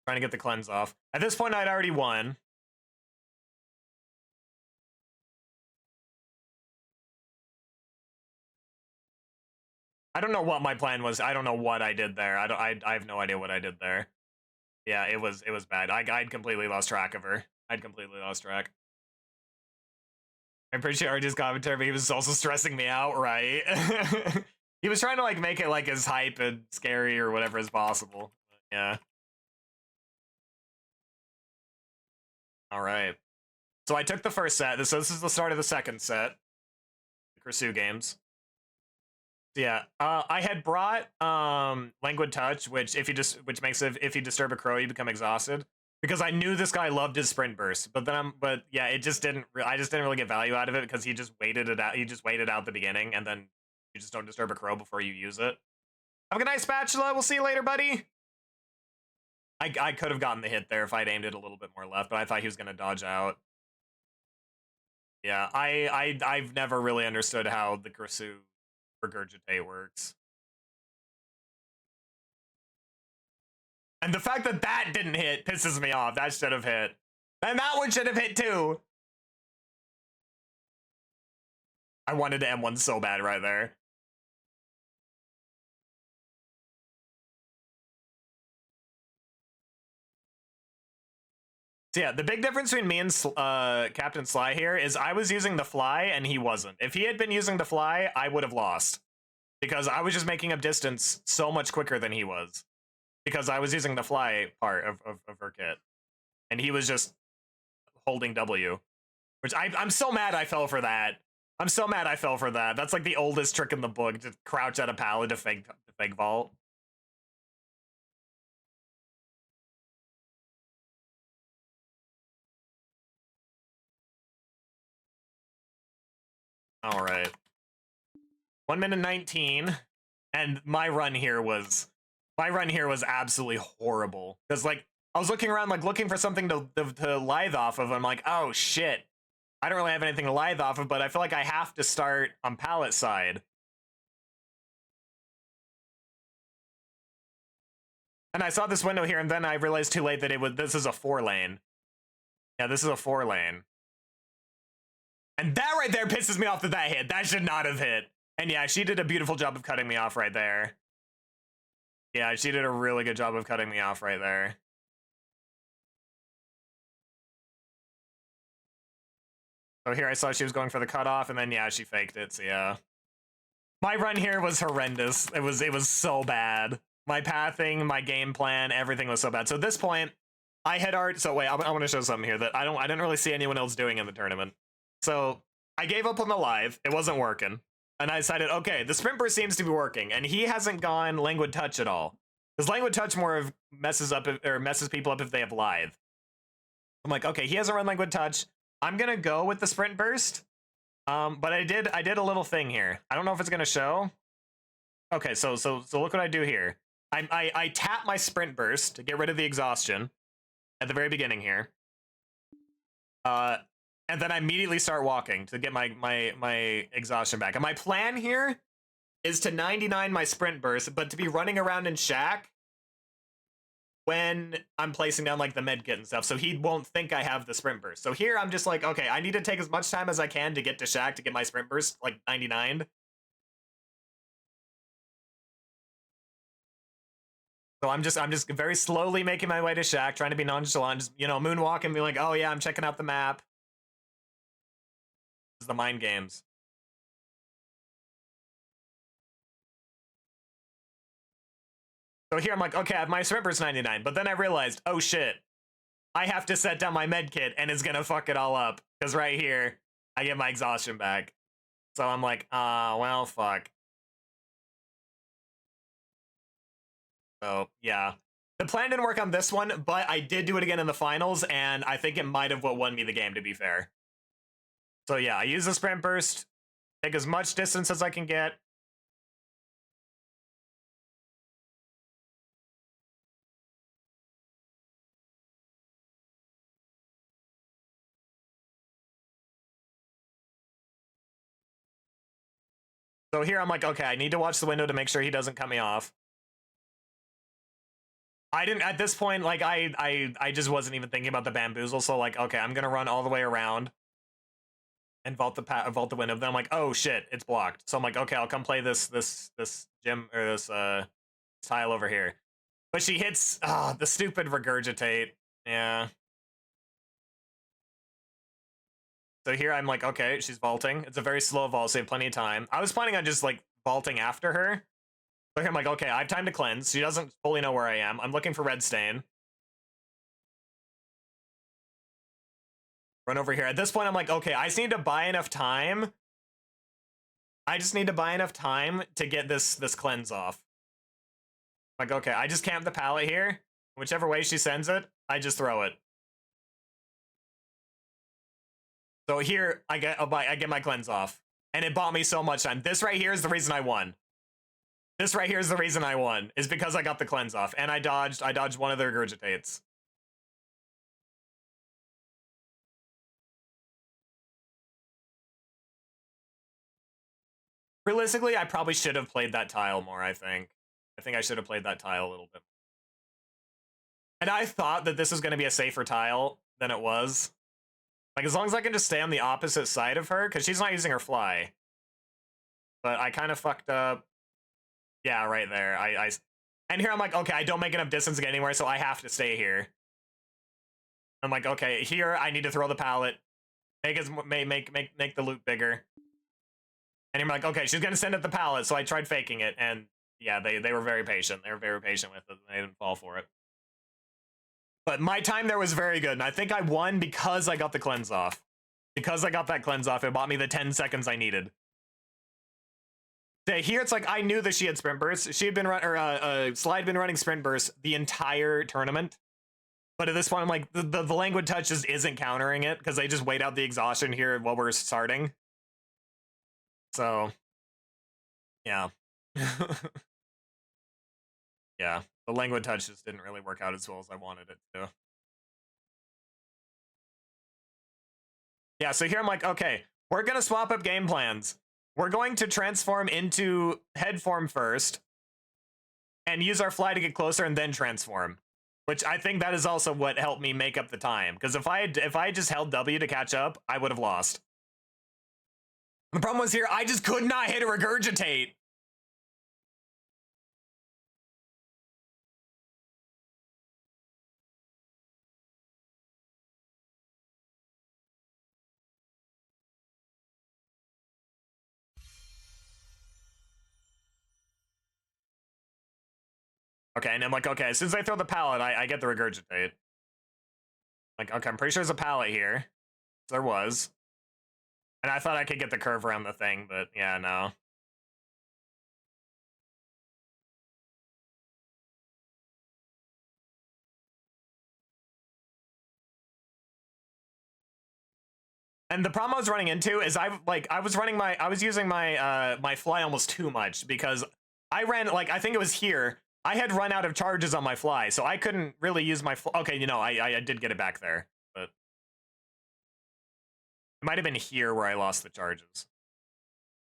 Trying to get the cleanse off. At this point, I'd already won. I don't know what my plan was. I don't know what I did there. I have no idea what I did there. Yeah, it was bad. I'd completely lost track of her. I'd completely lost track. I'm pretty sure RJ's commentary, but he was also stressing me out, right? He was trying to like make it like as hype and scary or whatever as possible. Yeah. All right. So I took the first set. So this is the start of the second set. The Krisu games. Yeah. I had brought Languid Touch, which makes it if you disturb a crow, you become exhausted. Because I knew this guy loved his sprint burst, but yeah, it just didn't. I just didn't really get value out of it because he just waited it out. He just waited out the beginning, and then you just don't disturb a crow before you use it. Have a good night, Spatula. We'll see you later, buddy. I could have gotten the hit there if I'd aimed it a little bit more left, but I thought he was gonna dodge out. Yeah, I've never really understood how the Krisu regurgitate works. And the fact that that didn't hit pisses me off. That should have hit. And that one should have hit too. I wanted to M1 so bad right there. So yeah, the big difference between me and Captain Sly here is I was using the fly and he wasn't. If he had been using the fly, I would have lost. Because I was just making up distance so much quicker than he was. Because I was using the fly part of her kit. And he was just holding W. Which I'm so mad I fell for that. I'm so mad I fell for that. That's like the oldest trick in the book, to crouch at a pallet to fake vault. All right. 1 minute 19, and my run here was absolutely horrible. Because like I was looking around, like looking for something to lithe off of. I'm like, oh shit, I don't really have anything to lithe off of, but I feel like I have to start on pallet side. And I saw this window here, and then I realized too late that this is a 4-lane. Yeah, this is a 4-lane. And that right there pisses me off that hit. That should not have hit. And yeah, she did a beautiful job of cutting me off right there. Yeah, she did a really good job of cutting me off right there. So here I saw she was going for the cutoff, and then yeah, she faked it, so yeah. My run here was horrendous. It was so bad. My pathing, my game plan, everything was so bad. So at this point, I had already, so wait, I want to show something here that I didn't really see anyone else doing in the tournament. So I gave up on the live, it wasn't working. And I decided, okay, the sprint burst seems to be working, and he hasn't gone languid touch at all. Because languid touch more of messes people up if they have live. I'm like, okay, he hasn't run languid touch. I'm gonna go with the sprint burst. But I did a little thing here. I don't know if it's gonna show. Okay, so look what I do here. I tap my sprint burst to get rid of the exhaustion at the very beginning here. And then I immediately start walking to get my exhaustion back. And my plan here is to 99 my sprint burst, but to be running around in Shack when I'm placing down like the med kit and stuff, so he won't think I have the sprint burst. So here I'm just like, okay, I need to take as much time as I can to get to Shack to get my sprint burst like 99. So I'm just very slowly making my way to Shack, trying to be nonchalant, just, you know, moonwalking and be like, oh yeah, I'm checking out the map. This is the mind games. So here I'm like, okay, my sprint burst 99, but then I realized, oh shit, I have to set down my med kit and it's gonna fuck it all up, because right here, I get my exhaustion back. So I'm like, well, fuck. So, yeah. The plan didn't work on this one, but I did do it again in the finals, and I think it might have what won me the game, to be fair. So yeah, I use the sprint burst, take as much distance as I can get. So here I'm like, okay, I need to watch the window to make sure he doesn't cut me off. I didn't, at this point, like, I just wasn't even thinking about the bamboozle, so like, okay, I'm gonna run all the way around and vault the window. Then I'm like, oh shit, it's blocked. So I'm like, okay, I'll come play this gym, or this tile over here. But she hits, the stupid regurgitate. Yeah. So here I'm like, okay, she's vaulting. It's a very slow vault, so I have plenty of time. I was planning on just like vaulting after her. But here I'm like, okay, I have time to cleanse. She doesn't fully know where I am. I'm looking for red stain. Run over here. At this point, I'm like, okay, I just need to buy enough time. I just need to buy enough time to get this cleanse off. Like, okay, I just camp the pallet here. Whichever way she sends it, I just throw it. So here, I get my cleanse off. And it bought me so much time. This right here is the reason I won. This right here is the reason I won, is because I got the cleanse off. And I dodged one of the regurgitates. Realistically, I probably should have played that tile more, I think. I think I should have played that tile a little bit. And I thought that this was going to be a safer tile than it was. Like, as long as I can just stay on the opposite side of her, because she's not using her fly. But I kind of fucked up. Yeah, right there. And here I'm like, okay, I don't make enough distance to get anywhere, so I have to stay here. I'm like, okay, here I need to throw the pallet. Make the loot bigger. And you're like, okay, she's gonna send it the pallet, so I tried faking it, and yeah, they were very patient. They were very patient with it, and they didn't fall for it. But my time there was very good, and I think I won because I got the cleanse off. Because I got that cleanse off, it bought me the 10 seconds I needed. Here it's like, I knew that she had sprint burst. She had been Slide had been running sprint burst the entire tournament. But at this point, I'm like, the languid touch just isn't countering it, because they just wait out the exhaustion here while we're starting. So, yeah. Yeah, the languid touch just didn't really work out as well as I wanted it to. Yeah, so here I'm like, okay, we're gonna swap up game plans. We're going to transform into head form first. and use our fly to get closer and then transform. Which I think that is also what helped me make up the time. Because if I had just held W to catch up, I would have lost. The problem was here, I just could not hit a regurgitate. Okay, and I'm like, okay, as soon as I throw the pallet, I get the regurgitate. Like, okay, I'm pretty sure there's a pallet here. There was. And I thought I could get the curve around the thing, but yeah, no. And the problem I was running into is I was using my my fly almost too much because I ran like I think it was here. I had run out of charges on my fly, so I couldn't really use my okay, you know, I did get it back there, but it might have been here where I lost the charges.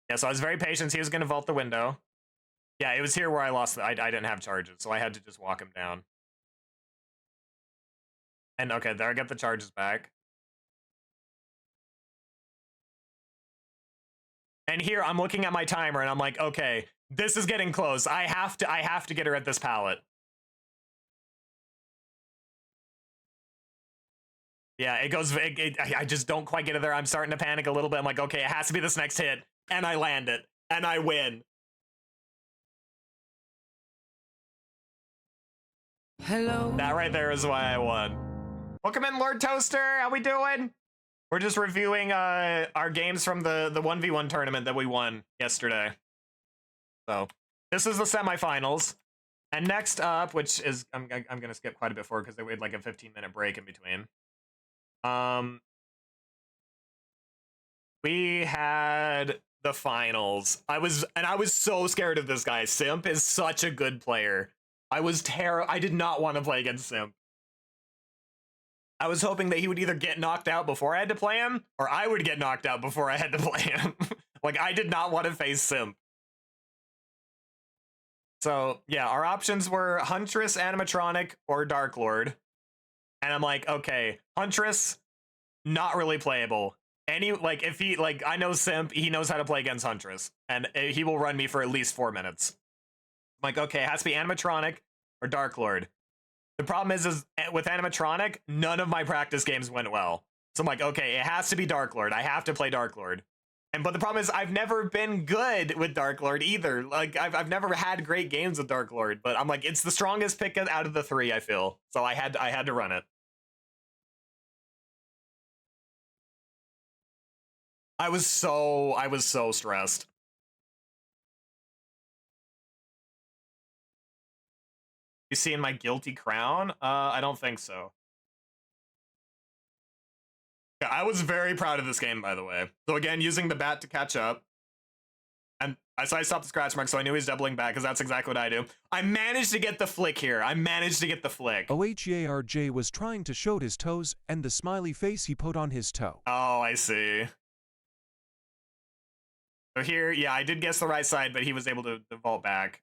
Yeah, so I was very patient. He was gonna vault the window. Yeah, it was here where I lost I didn't have charges, so I had to just walk him down. And okay, there I got the charges back. And here I'm looking at my timer and I'm like, okay, this is getting close. I have to get her at this pallet. Yeah, it goes, I just don't quite get it there. I'm starting to panic a little bit. I'm like, okay, it has to be this next hit. And I land it. And I win. Hello. That right there is why I won. Welcome in, Lord Toaster. How we doing? We're just reviewing our games from the 1v1 tournament that we won yesterday. So this is the semifinals. And next up, which is I'm gonna skip quite a bit forward because we had like a 15-minute break in between. We had the finals. I was so scared of this guy. Simp is such a good player. I did not want to play against Simp. I was hoping that he would either get knocked out before I had to play him, or I would get knocked out before I had to play him. Like, I did not want to face Simp. So, yeah, our options were Huntress, Animatronic, or Dark Lord. And I'm like, okay, Huntress, not really playable. If he, I know Simp, he knows how to play against Huntress. And he will run me for at least 4 minutes. I'm like, okay, it has to be Animatronic or Dark Lord. The problem is with Animatronic, none of my practice games went well. So I'm like, okay, it has to be Dark Lord. I have to play Dark Lord. But the problem is I've never been good with Dark Lord either. Like, I've never had great games with Dark Lord, but I'm like, it's the strongest pick out of the three, I feel. So I had to run it. I was so stressed. You seeing my guilty crown? I don't think so. Yeah, I was very proud of this game, by the way. So again, using the bat to catch up. And so I stopped the scratch mark, so I knew he's doubling back, because that's exactly what I do. I managed to get the flick here. I managed to get the flick. OHEARJ was trying to show his toes and the smiley face he put on his toe. Oh, I see. So here, yeah, I did guess the right side, but he was able to vault back.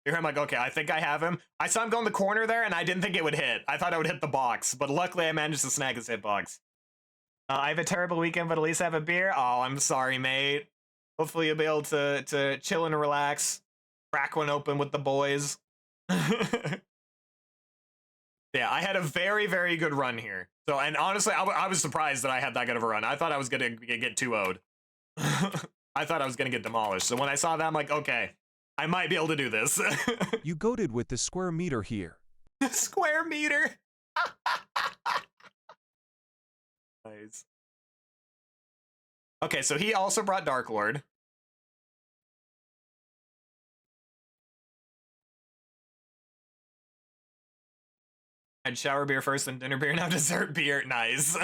Here I'm like, okay, I think I have him. I saw him go in the corner there, and I didn't think it would hit. I thought I would hit the box, but luckily I managed to snag his hitbox. I have a terrible weekend, but at least I have a beer. Oh, I'm sorry, mate. Hopefully you'll be able to chill and relax. Crack one open with the boys. Yeah, I had a very, very good run here. So, and honestly, I was surprised that I had that good of a run. I thought I was going to get 2-0'd. I thought I was going to get demolished. So when I saw that, I'm like, okay, I might be able to do this. You goated with the square meter here. Square meter. Nice. Okay, so he also brought Dark Lord. I'd shower beer first, then dinner beer, now dessert beer. Nice.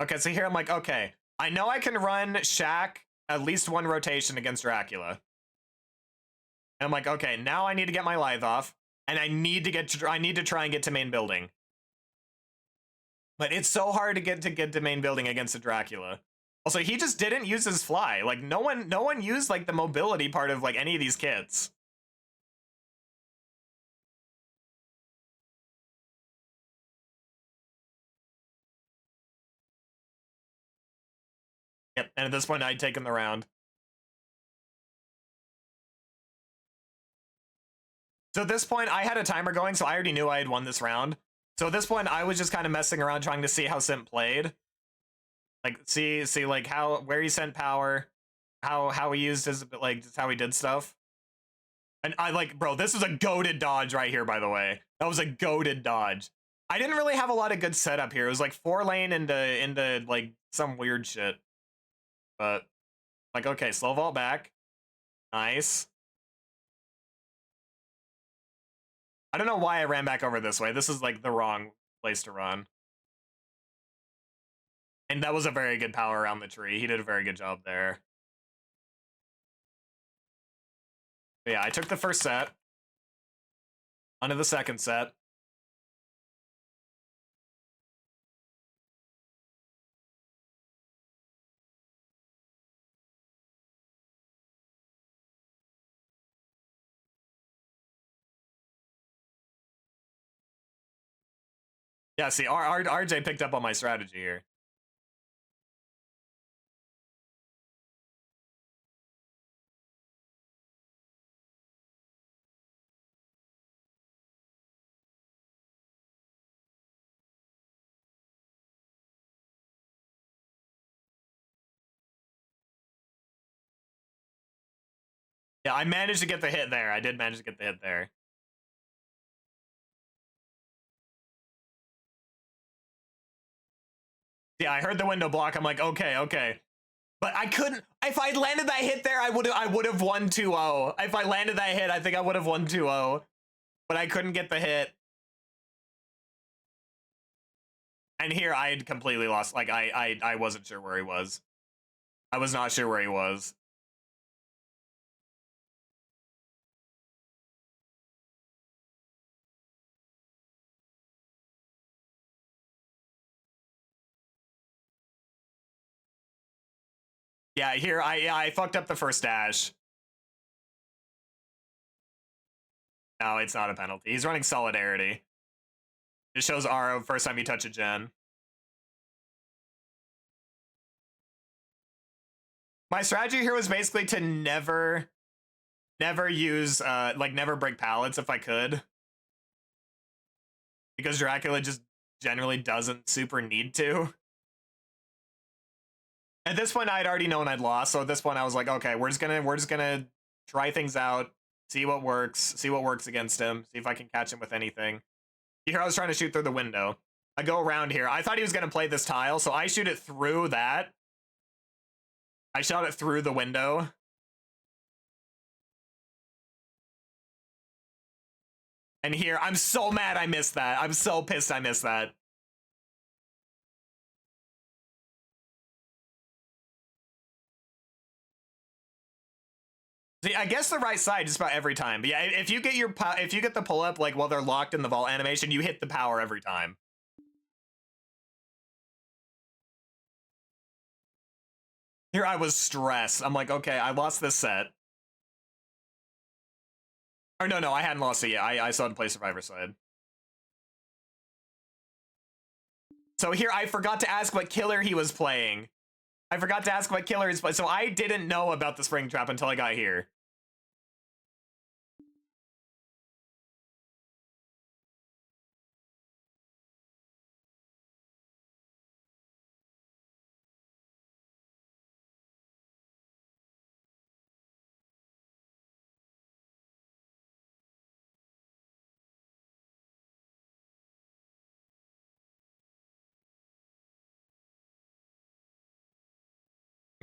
Okay, so here I'm like, okay, I know I can run Shaq at least one rotation against Dracula. And I'm like, okay, now I need to get my Lithe off, and I need to try and get to main building. But it's so hard to get to main building against a Dracula. Also, he just didn't use his fly. Like no one used like the mobility part of like any of these kits. Yep, and at this point I'd taken the round. So at this point I had a timer going, so I already knew I had won this round. So at this point I was just kind of messing around trying to see how Simp played. Like see like where he sent power, how he used his like just how he did stuff. And I like, bro, this was a goated dodge right here, by the way. That was a goated dodge. I didn't really have a lot of good setup here. It was like 4-lane into like some weird shit. But like, okay, slow vault back. Nice. I don't know why I ran back over this way. This is like the wrong place to run. And that was a very good power around the tree. He did a very good job there. But yeah, I took the first set. Onto the second set. Yeah, see, RJ picked up on my strategy here. Yeah, I managed to get the hit there. I did manage to get the hit there. Yeah, I heard the window block. I'm like, okay. But I couldn't. If I landed that hit there, I would have won 2-0. If I landed that hit, I think I would have won 2-0. But I couldn't get the hit. And here I had completely lost. Like I wasn't sure where he was. I was not sure where he was. Yeah, here I fucked up the first dash. No, it's not a penalty. He's running Solidarity. It shows Aro first time you touch a gen. My strategy here was basically to never use like never break pallets if I could. Because Dracula just generally doesn't super need to. At this point I'd already known I'd lost, so at this point I was like, okay, we're just gonna try things out, see what works against him, see if I can catch him with anything. Here I was trying to shoot through the window. I go around here. I thought he was gonna play this tile, so I shoot it through that. I shot it through the window. And here, I'm so mad I missed that. I'm so pissed I missed that. See, I guess the right side just about every time. But yeah, if you get the pull up like while they're locked in the vault animation, you hit the power every time. Here I was stressed. I'm like, okay, I lost this set. Or no, I hadn't lost it yet. I still had to play Survivor side. So here I forgot to ask what killer he was playing. I forgot to ask what killer he's playing. So I didn't know about the spring trap until I got here.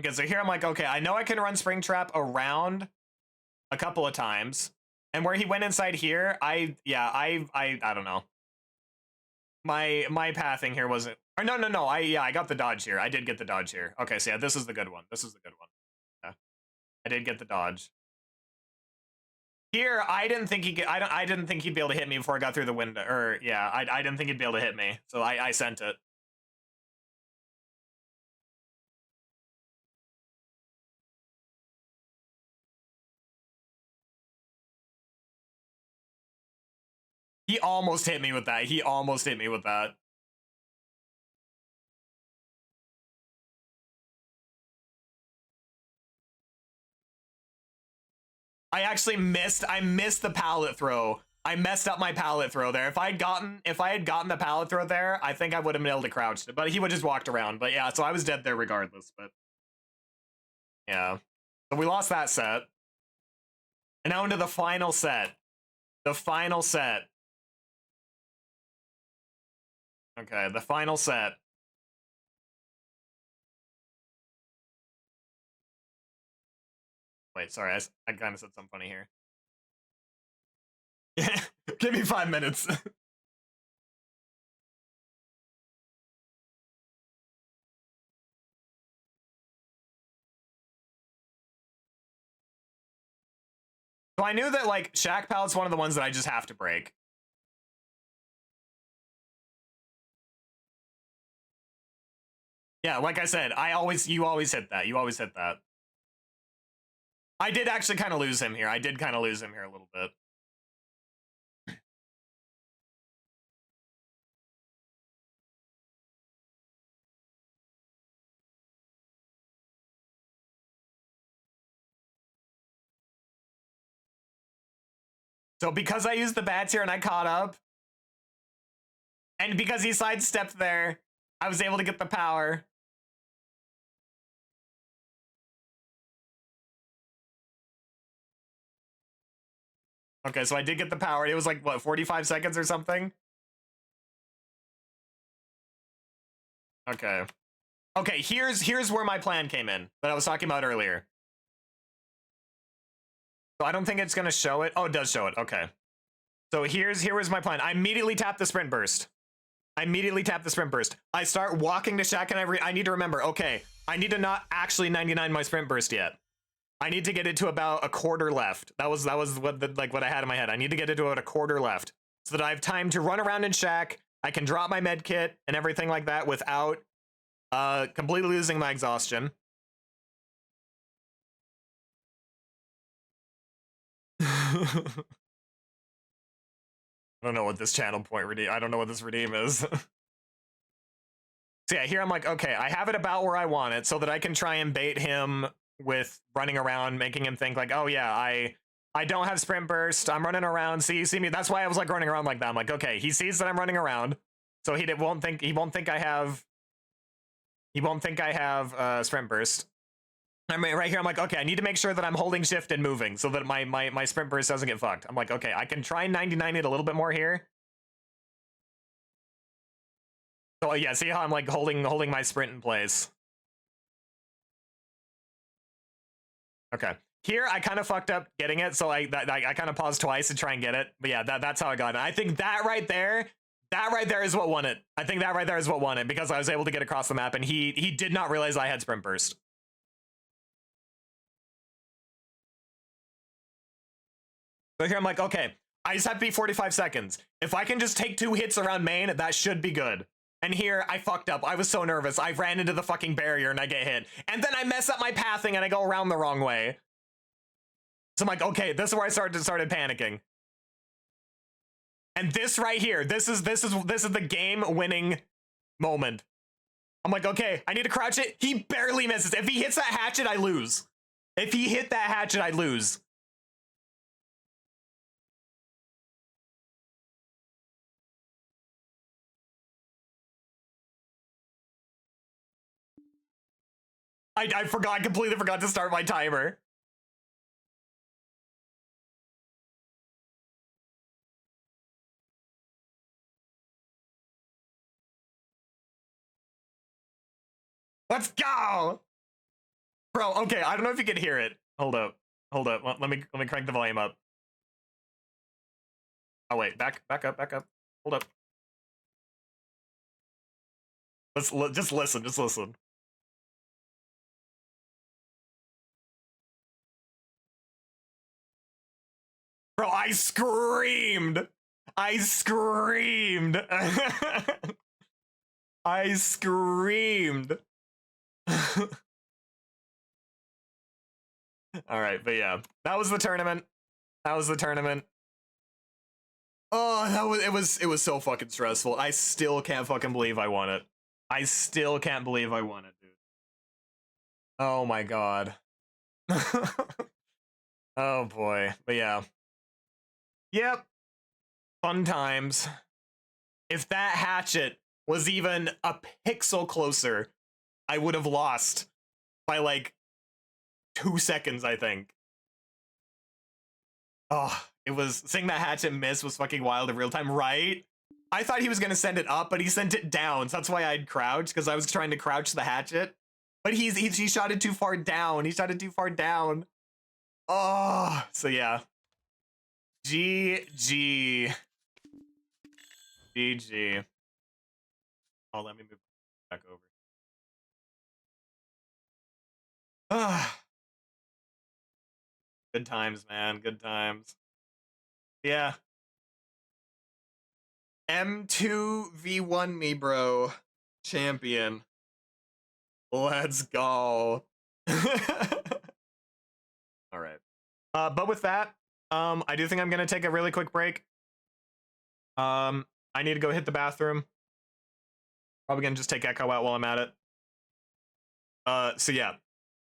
Okay, so here I'm like, okay, I know I can run Springtrap around a couple of times. And where he went inside here, I don't know. My pathing here wasn't, or no, I got the dodge here. I did get the dodge here. Okay, so yeah, this is the good one. This is the good one. Yeah. I did get the dodge. Here, I didn't think he could, I didn't think he'd be able to hit me before I got through the window, or yeah, I didn't think he'd be able to hit me. So I sent it. He almost hit me with that. He almost hit me with that. I actually missed. I missed the pallet throw. I messed up my pallet throw there. If I had gotten the pallet throw there, I think I would have been able to crouch it. But he would just walked around. But yeah, so I was dead there regardless. But yeah, so we lost that set. And now into the final set. The final set. Okay, the final set. Wait, sorry, I kind of said something funny here. Yeah, give me 5 minutes. So I knew that, like, Shack Pallet's one of the ones that I just have to break. Yeah, like I said, you always hit that. You always hit that. I did actually kind of lose him here. I did kind of lose him here a little bit. So because I used the bats here and I caught up, and because he sidestepped there, I was able to get the power. Okay, so I did get the power. It was like, what, 45 seconds or something? Okay. Okay, here's where my plan came in that I was talking about earlier. So I don't think it's gonna show it. Oh, it does show it. Okay. So here was my plan. I immediately tap the sprint burst. I start walking to Shack, and I need to remember, okay, I need to not actually 99 my sprint burst yet. I need to get it to about a quarter left. That was what I had in my head. I need to get it to about a quarter left so that I have time to run around in Shack. I can drop my med kit and everything like that without completely losing my exhaustion. I don't know what this channel point redeem. I don't know what this redeem is. So yeah, here I'm like, okay, I have it about where I want it so that I can try and bait him with running around, making him think like, oh yeah, I don't have sprint burst. I'm running around. See me. That's why I was like running around like that. I'm like, okay, he sees that I'm running around, so he won't think I have sprint burst. I'm right here. I'm like, okay, I need to make sure that I'm holding shift and moving so that my sprint burst doesn't get fucked. I'm like, okay, I can try 99 it a little bit more here. So yeah, see how I'm like holding my sprint in place. Okay. Here I kind of fucked up getting it, so I kind of paused twice to try and get it. But yeah, that's how I got it. I think that right there is what won it. I think that right there is what won it because I was able to get across the map and he did not realize I had sprint burst. So here I'm like, okay, I just have to be 45 seconds. If I can just take 2 hits around main, that should be good. And here I fucked up. I was so nervous. I ran into the fucking barrier and I get hit. And then I mess up my pathing and I go around the wrong way. So I'm like, okay, this is where I started panicking. And this right here, this is the game-winning moment. I'm like, okay, I need to crouch it. He barely misses. If he hits that hatchet, I lose. If he hit that hatchet, I lose. I completely forgot to start my timer. Let's go! Bro, okay, I don't know if you can hear it. Hold up. Let me crank the volume up. Oh wait, back up. Hold up. Just listen. Bro, I screamed. I screamed. All right, but yeah, that was the tournament. Oh, Oh, it was so fucking stressful. I still can't fucking believe I won it. I still can't believe I won it, dude. Oh my god. Oh boy. But yeah. Yep. Fun times. If that hatchet was even a pixel closer, I would have lost by like 2 seconds, I think. Oh, it was seeing that hatchet miss was fucking wild in real time, right? I thought he was gonna send it up, but he sent it down. So that's why I'd crouch, because I was trying to crouch the hatchet. But he shot it too far down. He shot it too far down. Oh, so yeah. GG. GG. Oh, let me move back over. Ah. Good times, man. Good times. Yeah. M2v1 me, bro. Champion. Let's go. All right. But with that, I do think I'm gonna take a really quick break. I need to go hit the bathroom. Probably gonna just take Echo out while I'm at it. So yeah,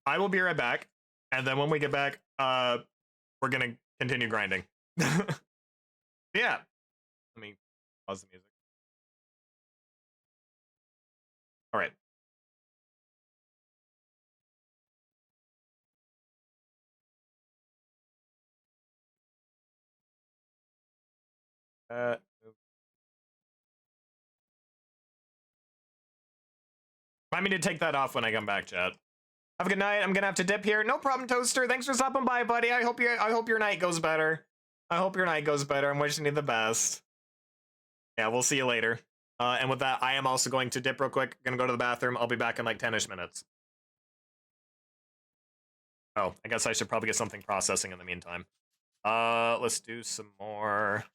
I will be right back, and then when we get back, we're gonna continue grinding. Yeah. Let me pause the music. All right. Remind me to take that off when I come back, chat. Have a good night. I'm gonna have to dip here. No problem, Toaster. Thanks for stopping by, buddy. I hope your night goes better. I hope your night goes better. I'm wishing you the best. Yeah, we'll see you later. And with that, I am also going to dip real quick. Gonna go to the bathroom. I'll be back in like 10-ish minutes. Oh, I guess I should probably get something processing in the meantime. Let's do some more.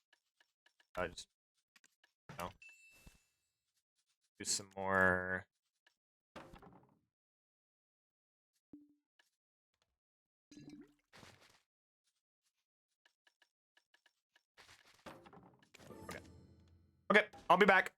Just, no. Do some more. Okay. Okay, I'll be back.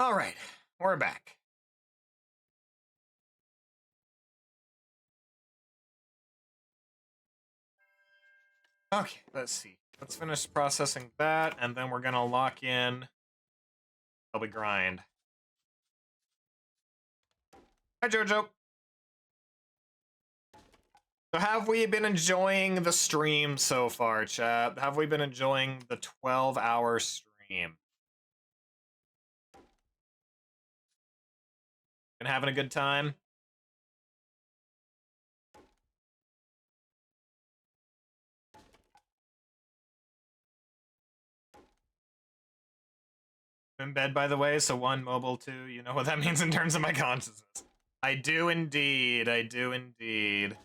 All right, we're back. Okay, let's see. Let's finish processing that, and then we're gonna lock in Double Grind. Hi, Jojo. So have we been enjoying the stream so far, chat? Have we been enjoying the 12-hour stream? Been having a good time? I'm in bed, by the way, so 1, mobile, 2, you know what that means in terms of my consciousness. I do indeed, I do indeed.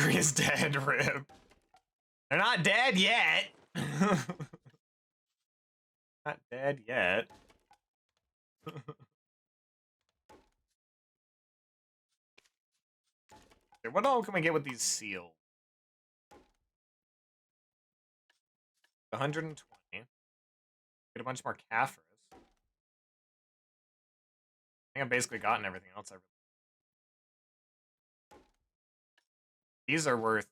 Is dead, Rip. They're not dead yet. Not dead yet. Okay, what all can we get with these seals? 120. Get a bunch more Caphras. I think I've basically gotten everything else I really. These are worth.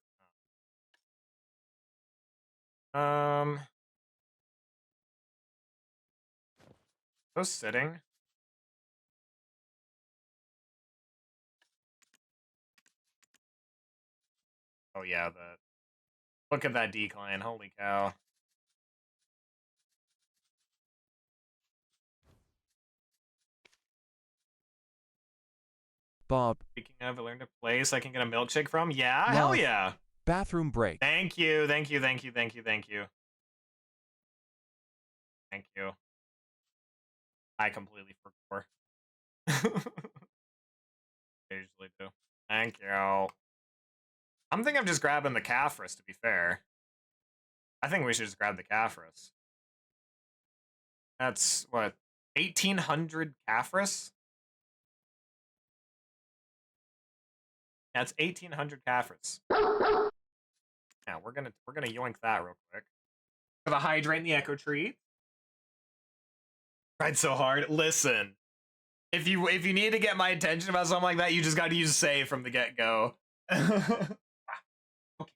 Those sitting. Oh yeah, the. Look at that decline. Holy cow. Bob, Speaking of, I learned a place I can get a milkshake from. Yeah, Love. hell yeah. bathroom break. Thank you, thank you, thank you, thank you, thank you. Thank you. I completely forgot. I usually do. Thank you. I'm thinking of just grabbing the Caphras, to be fair. I think we should just grab the Caphras. That's, what, 1,800 Caphras? That's 1,800 Caphras. Yeah, we're gonna yoink that real quick. For the hydrate and the echo tree. Tried so hard. Listen, if you need to get my attention about something like that, you just got to use save from the get go. Okay.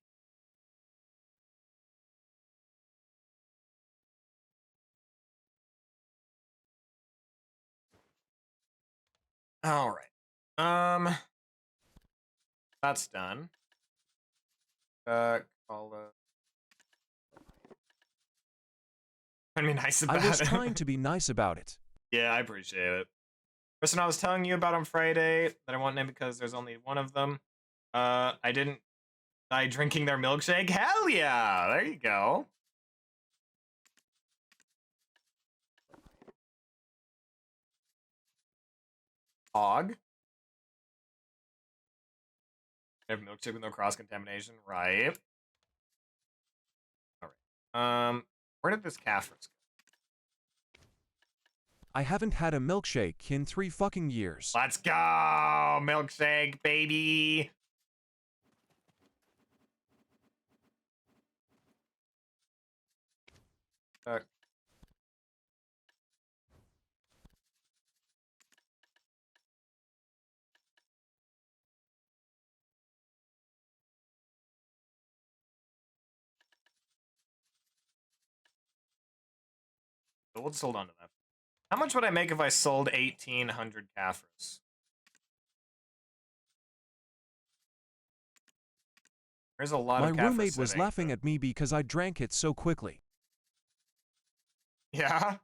All right. That's done. Call I mean, nice about I was it. trying to be nice about it. Yeah, I appreciate it. Person I was telling you about on Friday that I won't name because there's only one of them. I didn't die drinking their milkshake. Hell yeah! There you go. Hog. I have milkshake with no cross contamination, right? All right. Where did this Caphras go? I haven't had a milkshake in 3 fucking years. Let's go, milkshake, baby. We'll just hold on to that. How much would I make if I sold 1,800 Caphras? There's a lot My of cat for roommate was sitting, laughing but- at me because I drank it so quickly. Yeah?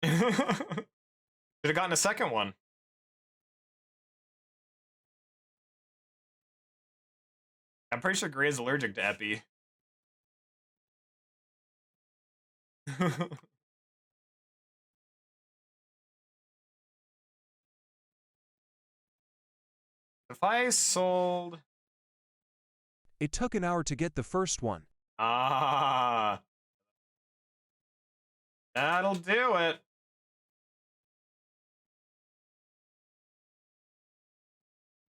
Should have gotten a second one. I'm pretty sure Gray is allergic to Epi. If I sold... It took an hour to get the first one. Ah. That'll do it.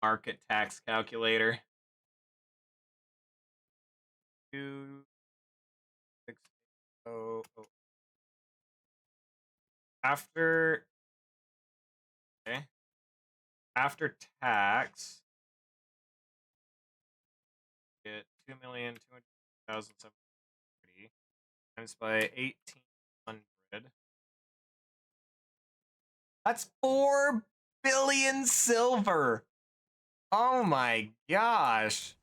Market tax calculator. 2, 6, 0, oh. After... Okay. After tax... Get 2,200,730 times by 1,800. That's 4 billion silver. Oh my gosh.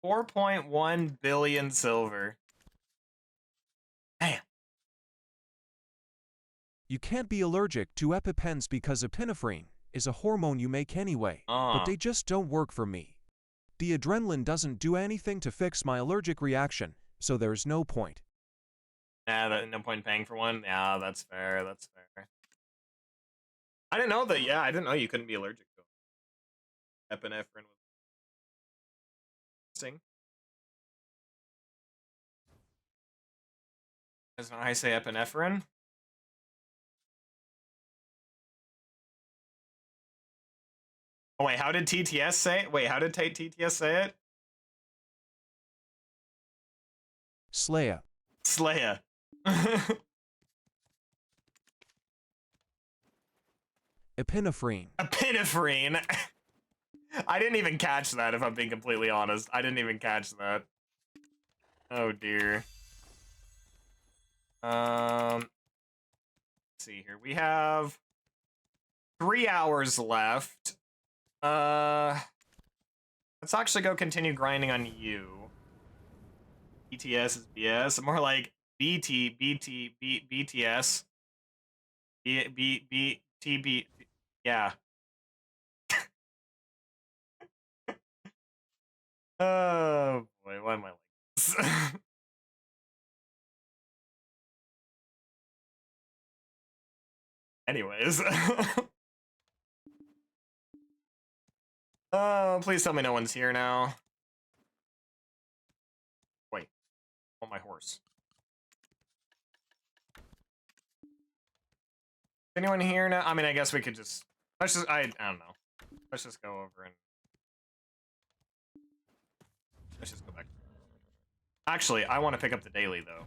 4.1 billion silver. Man. You can't be allergic to EpiPens because epinephrine is a hormone you make anyway, but they just don't work for me. The adrenaline doesn't do anything to fix my allergic reaction, so there's no point. Nah, no point in paying for one. Yeah, that's fair. That's fair. I didn't know that. Yeah, I didn't know you couldn't be allergic to epinephrine. Interesting. That's not how I say epinephrine. Oh wait, how did TTS say it? Wait, how did TTS say it? Slaya. Slaya. Epinephrine. Epinephrine. I didn't even catch that, if I'm being completely honest. I didn't even catch that. Oh dear. Let's see here. We have 3 hours left. Let's actually go continue grinding on you. BTS is BS. More like BTS. Yeah. Oh boy, why am I like this? Anyways. Oh, please tell me no one's here now. Wait. Oh, my horse. Is anyone here now? I mean, I guess we could just... Let's just... I don't know. Let's just go over and... Let's just go back. Actually, I want to pick up the daily, though.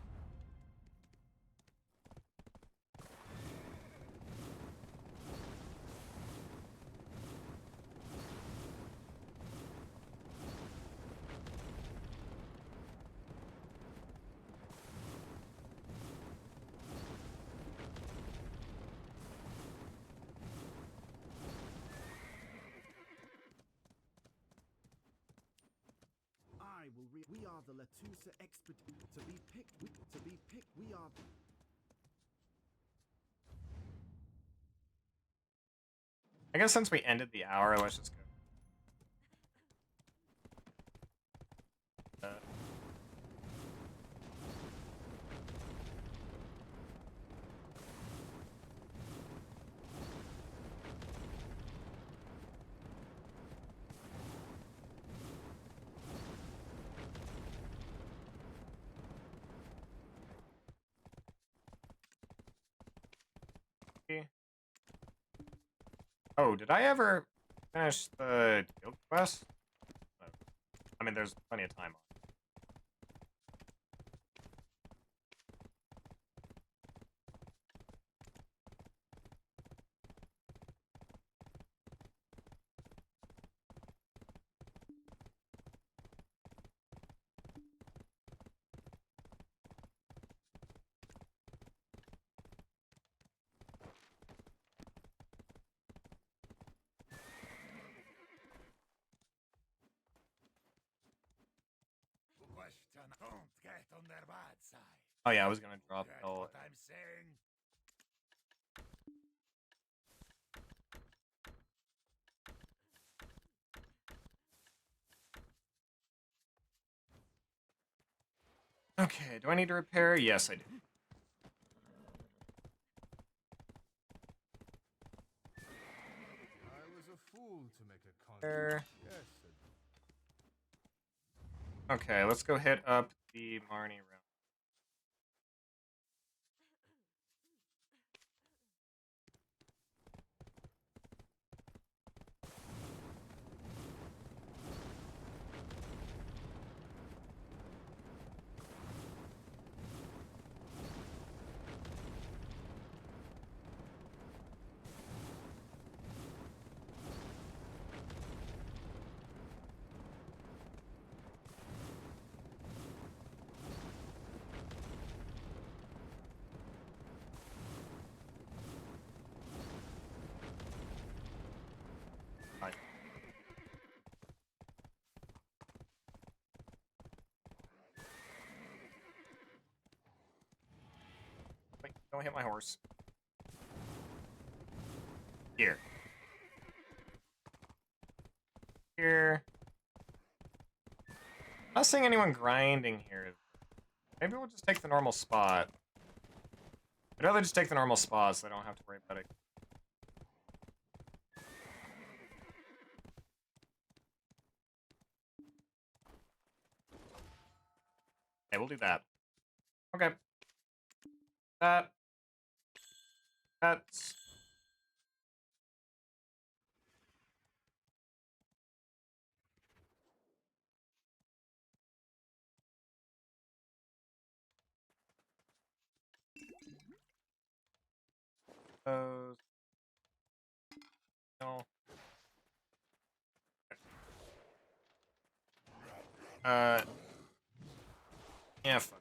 We are the Latusa expedition. To be picked, we are the... I guess since we ended the hour, let's just go. Oh, did I ever finish the guild quest? I mean, there's plenty of time on. Don't get on their bad side. Oh yeah, I was gonna drop Get Hell. what I'm saying? Okay, do I need to repair? Yes, I do. I was a fool to make a There. conflict. Yes, Okay, let's go hit up the Marnie room. Fine. Wait, don't hit my horse. Here. Here. Not seeing anyone grinding here. Maybe we'll just take the normal spot. I'd rather just take the normal spot so I don't have to worry about it. Okay, we'll do that. Okay. That's... Those... No. Yeah, fuck.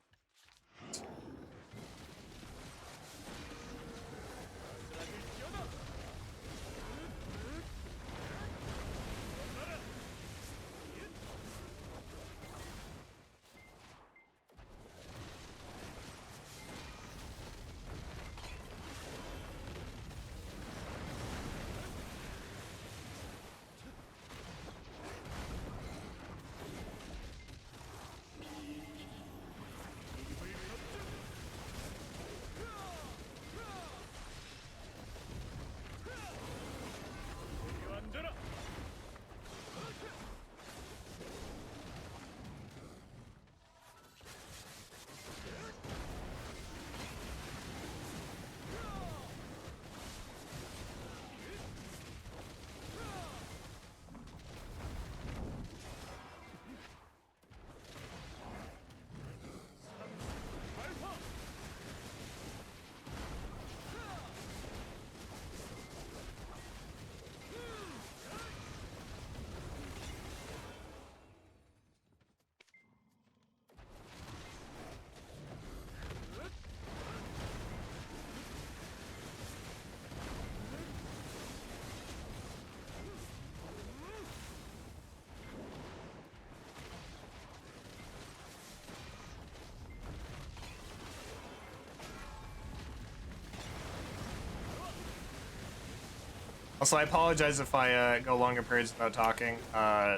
Also, I apologize if I go longer periods without talking. I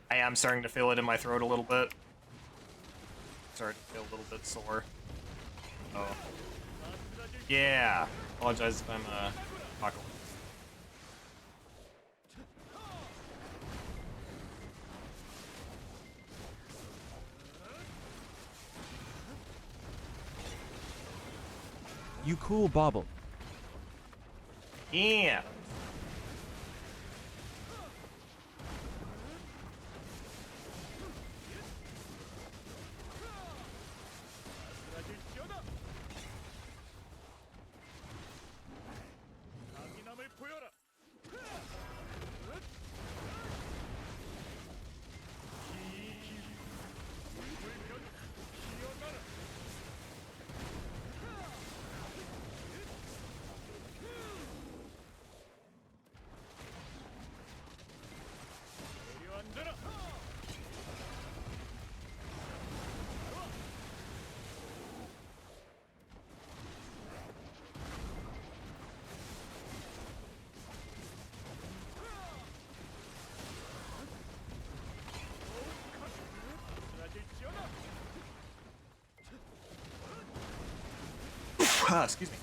am starting to feel it in my throat a little bit. Starting to feel a little bit sore. Oh. Yeah. Apologize if I'm talking. You cool bobble. Yeah. Excuse me.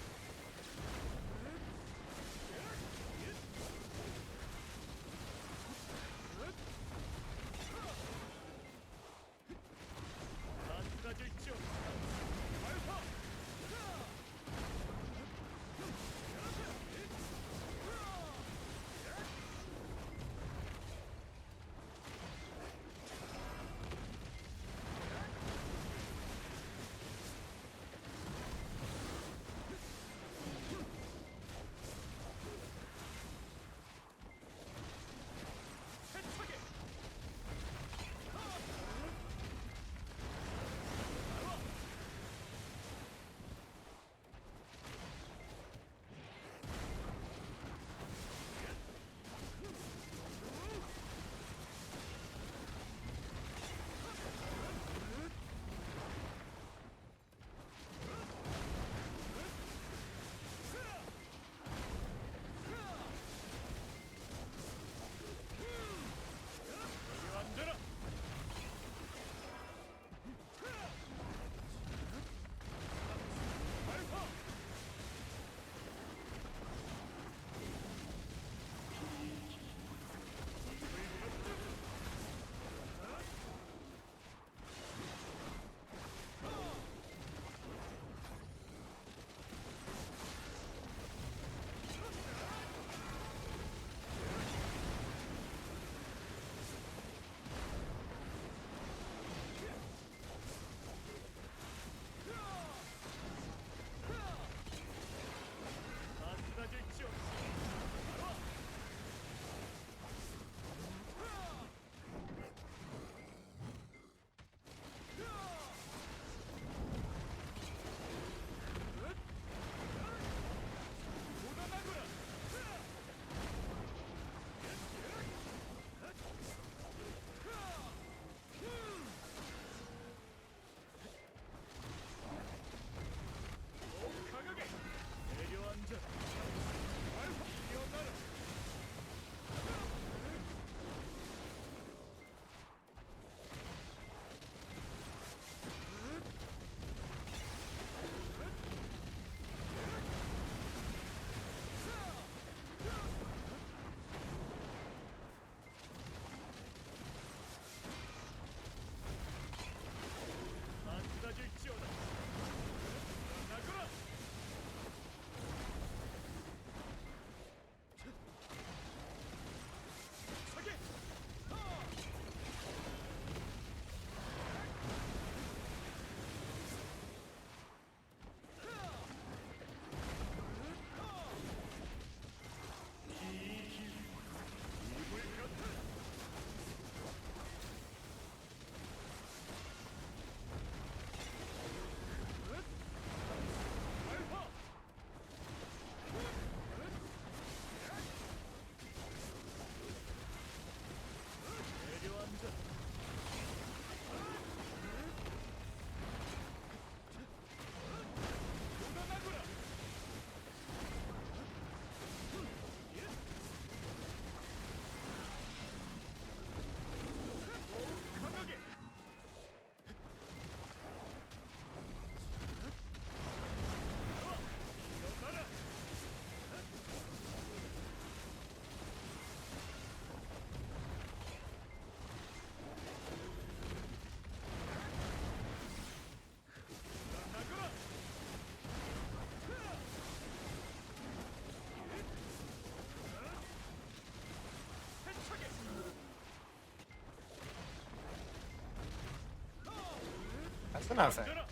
That's enough.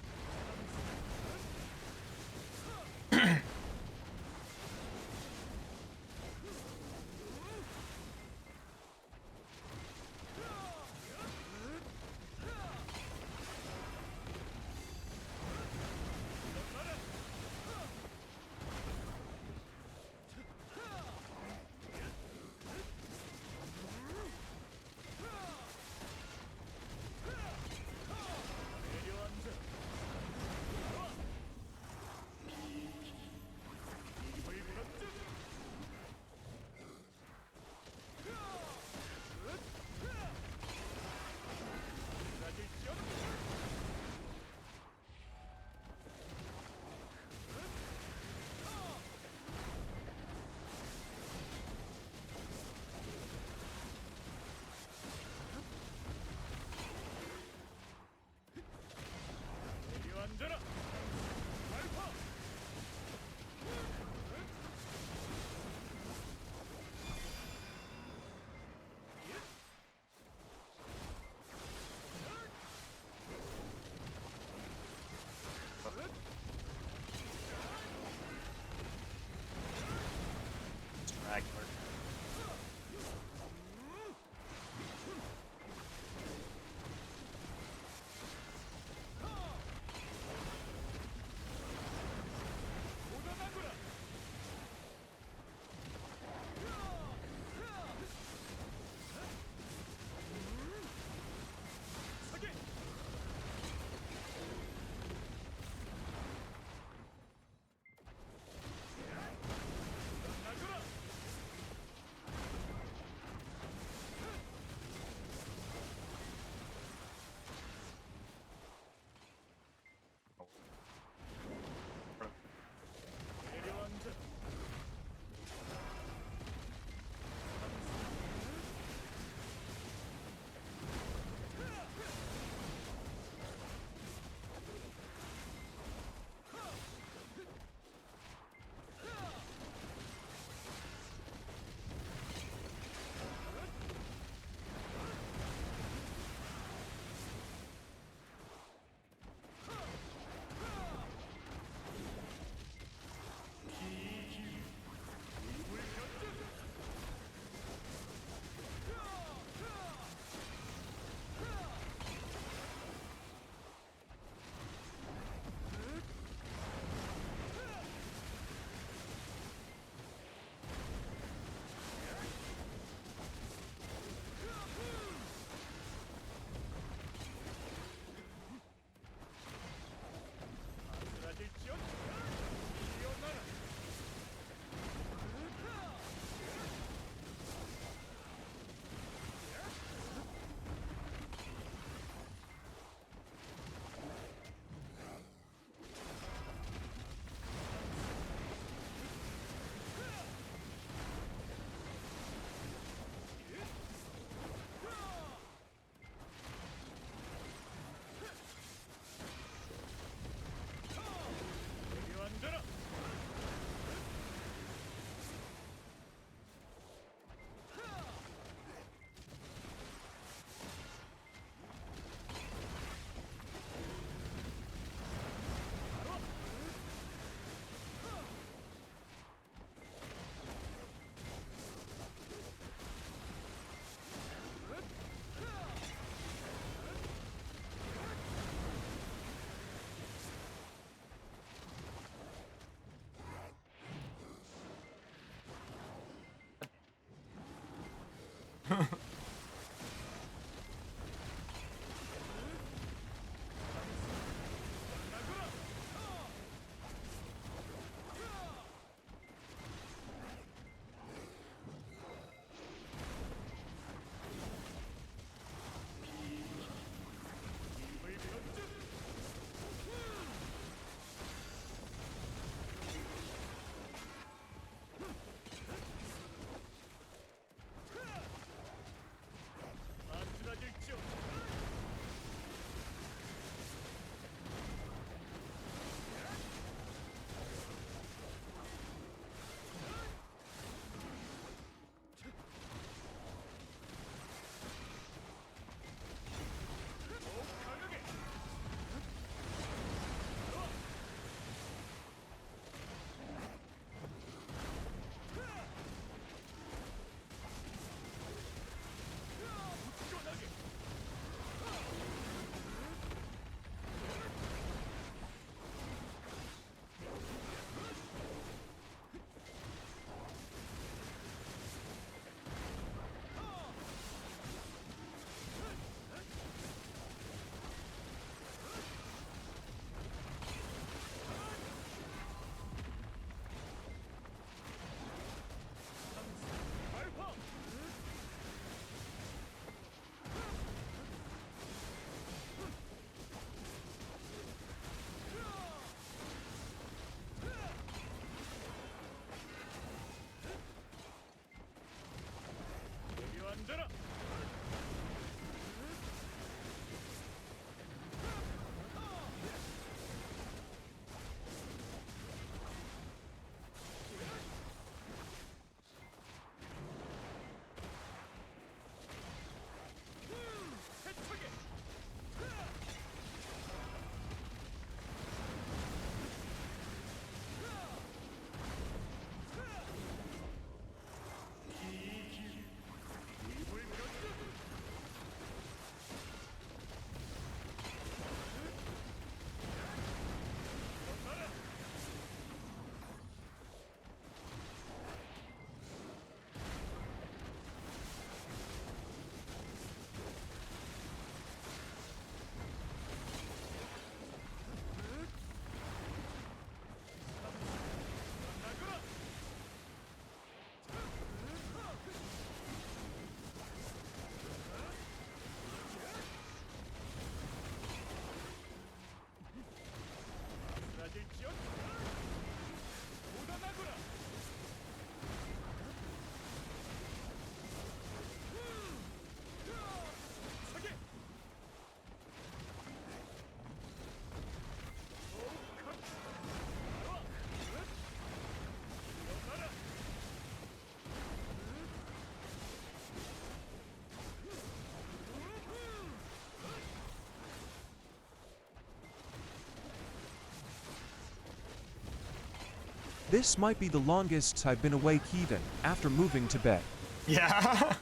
This might be the longest I've been awake even after moving to bed. Yeah.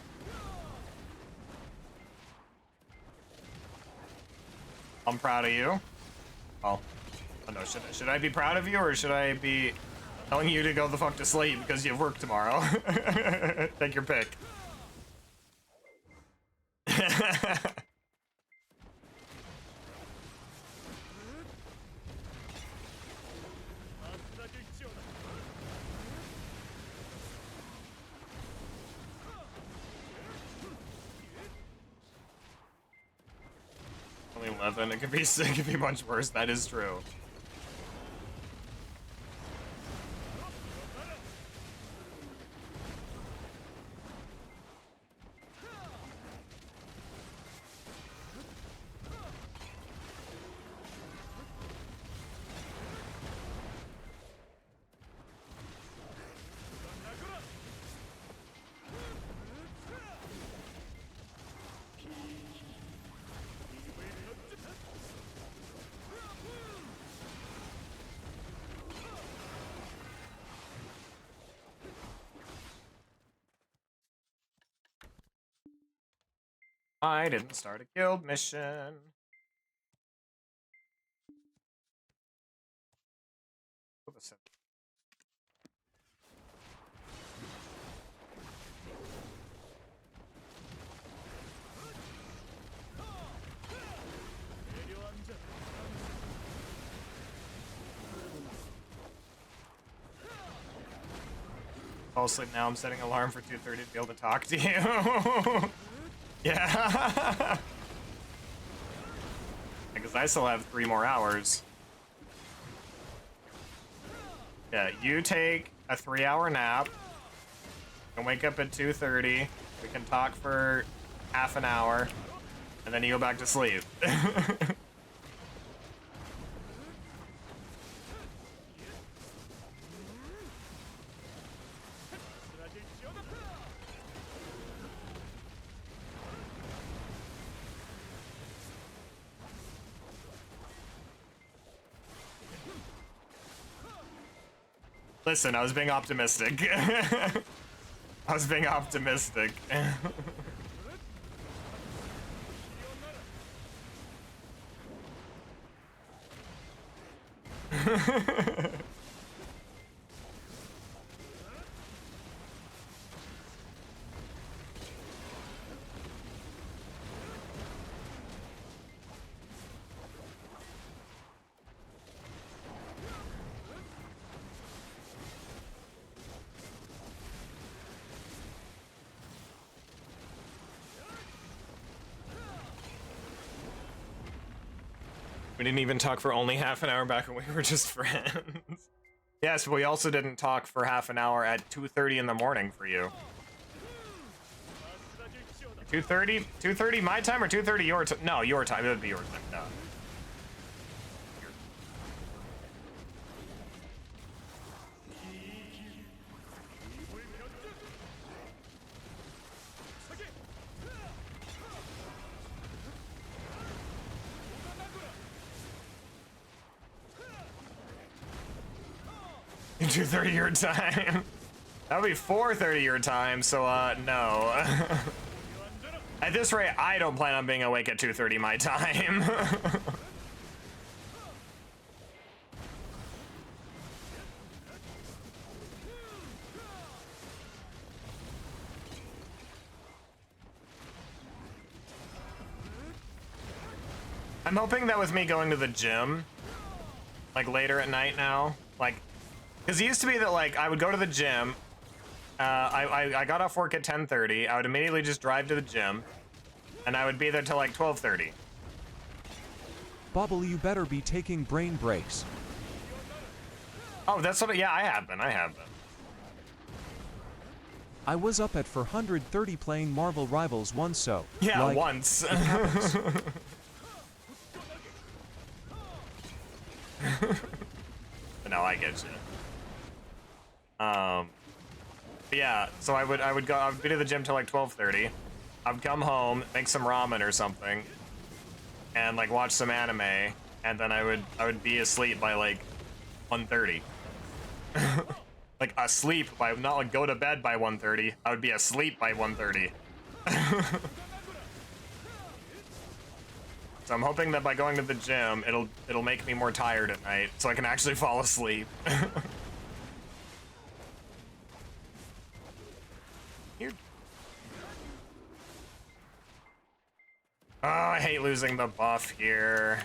I'm proud of you. Well, oh no, should I be proud of you or should I be telling you to go the fuck to sleep because you have work tomorrow? Take your pick. Only 11. It could be much worse. That is true. I didn't start a guild mission. fall asleep now. I'm setting an alarm for 2:30 to be able to talk to you. Yeah. Because I still have 3 more hours. Yeah, you take a 3-hour nap. And wake up at 2:30. We can talk for half an hour. And then you go back to sleep. Listen, I was being optimistic. I was being optimistic. We didn't even talk for only half an hour back when we were just friends. Yes, but we also didn't talk for half an hour at 2:30 in the morning for you. 2:30? 2:30 my time or 2:30 your time? No, your time. It would be your time. No. In 2:30 your time. That would be 4:30 your time, so no. At this rate, I don't plan on being awake at 2:30 my time. I'm hoping that with me going to the gym, like later at night now, like, because it used to be that like I would go to the gym, I got off work at 10:30, I would immediately just drive to the gym, and I would be there till like 12:30. Bobble, you better be taking brain breaks. Oh, that's what, yeah, I have been. I was up at 430 playing Marvel Rivals once, so Yeah, like, once. it happens. No, I get you. But yeah, so I would be to the gym till like 12:30. I'd come home, make some ramen or something, and like watch some anime, and then I would be asleep by like 1:30. Like asleep by, not like go to bed by 1:30. I would be asleep by 1:30. So I'm hoping that by going to the gym, it'll make me more tired at night, so I can actually fall asleep. Oh, I hate losing the buff here.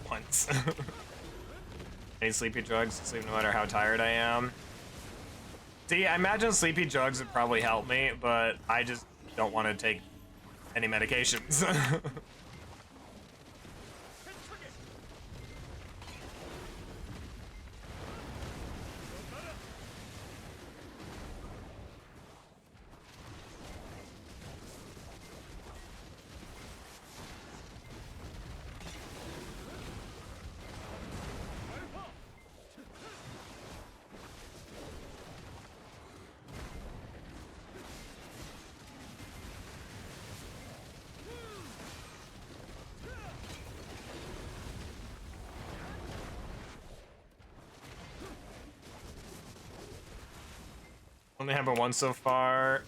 Once. I need sleepy drugs to sleep no matter how tired I am. See, I imagine sleepy drugs would probably help me, but I just don't want to take any medications. Only happened once so far.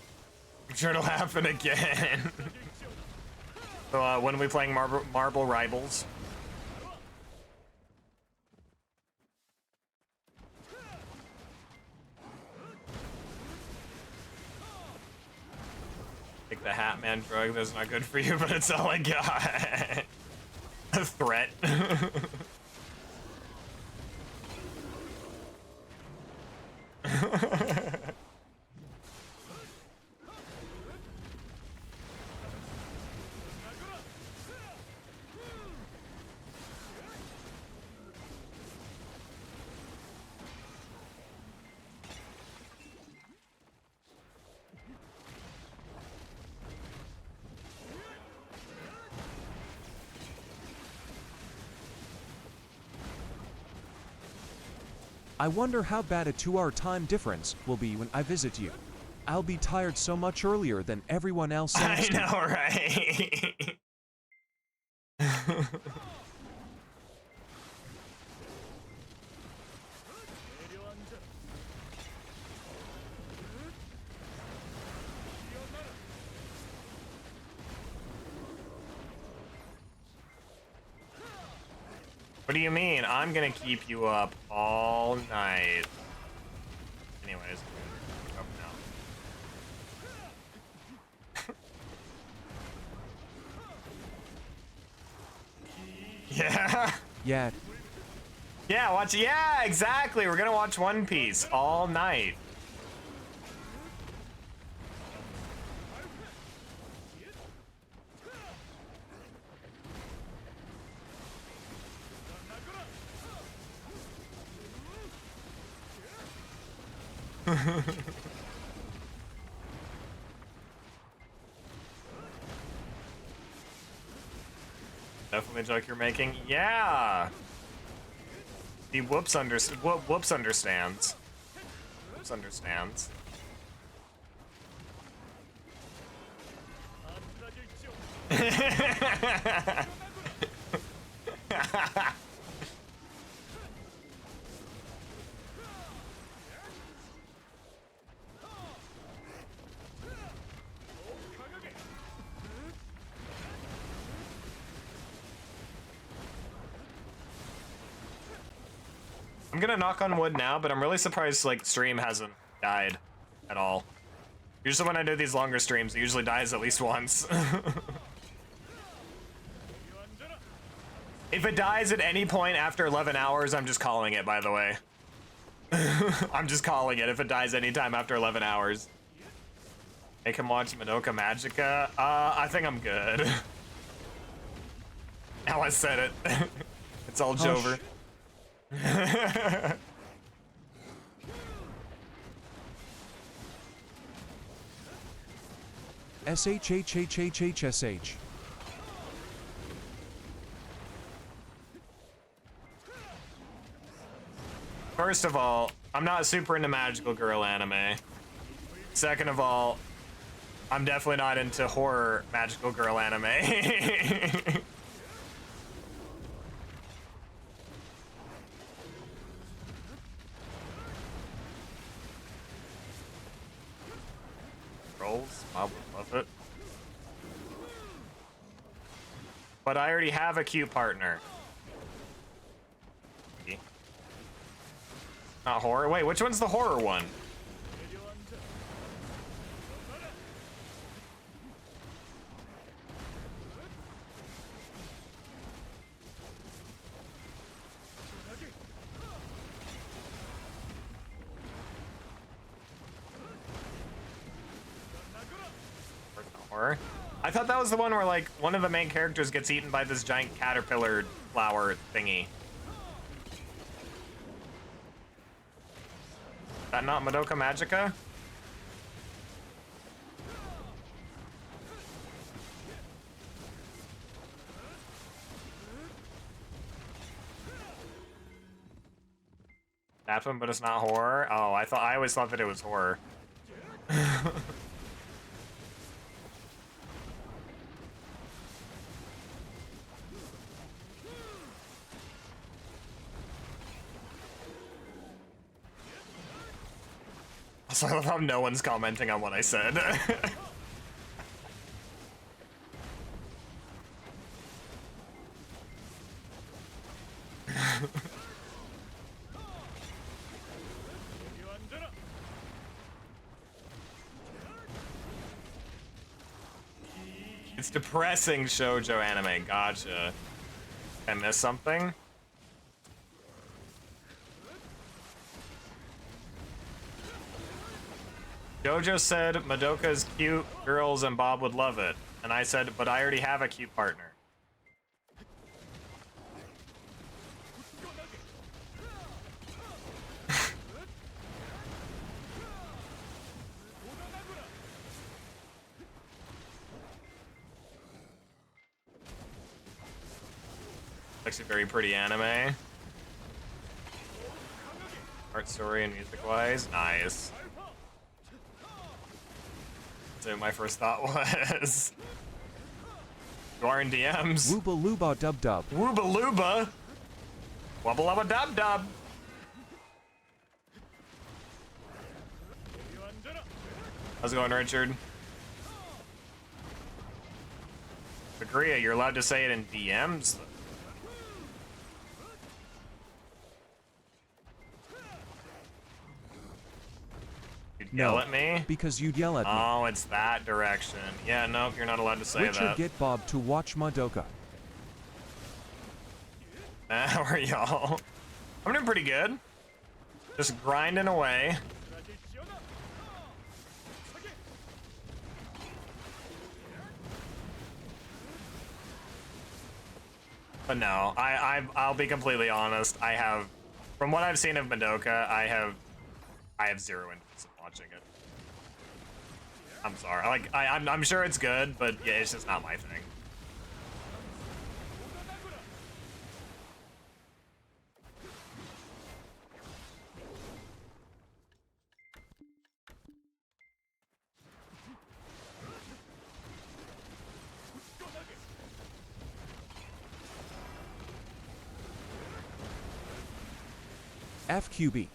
I'm sure it'll happen again. So when are we playing Marble Rivals? Take the Hat Man drug. That's not good for you, but it's all I got. A threat. I wonder how bad a 2-hour time difference will be when I visit you. I'll be tired so much earlier than everyone else I next to me. know, right? What do you mean? I'm gonna keep you up all night. Anyways, up now. Yeah. Yeah, Yeah, watch. Yeah, exactly. We're gonna watch One Piece all night. Definitely a joke you're making. Yeah. The whoops understands. Whoops understands. Whoops understands. I'm gonna knock on wood now, but I'm really surprised like stream hasn't died at all. Usually when I do these longer streams, it usually dies at least once. If it dies at any point after 11 hours, I'm just calling it, by the way. I'm just calling it if it dies anytime after 11 hours. Make him watch Madoka Magica? I think I'm good. Now I said it. It's all Hush. Jover. SHHHHHSH. First of all, I'm not super into magical girl anime. Second of all, I'm definitely not into horror magical girl anime. Rolls, I would love it. But I already have a cute partner. Not horror. Wait, which one's the horror one? Horror? I thought that was the one where like one of the main characters gets eaten by this giant caterpillar flower thingy. That not Madoka Magica? That one, but it's not horror? Oh, I always thought that it was horror. So I love how no one's commenting on what I said. It's depressing shoujo anime. Gotcha. I missed something? Jojo said Madoka's cute girls and Bob would love it. And I said, but I already have a cute partner. Actually very pretty anime. Art, story, and music-wise, nice. So my first thought was, you are in DMs. Wooba looba dub dub. Wooba looba. Wubba lubba dub dub. How's it going, Richard? Agria, you're allowed to say it in DMs. You'd yell at me? Because you'd yell at me. Oh, it's that direction. Yeah, nope, you're not allowed to say Richard, that. get Bob to watch Madoka. How are y'all? I'm doing pretty good. Just grinding away. But no, I'll be completely honest. I have, from what I've seen of Madoka, I have zero interest in watching it. I'm sorry. Like I'm sure it's good, but yeah, it's just not my thing. FQB.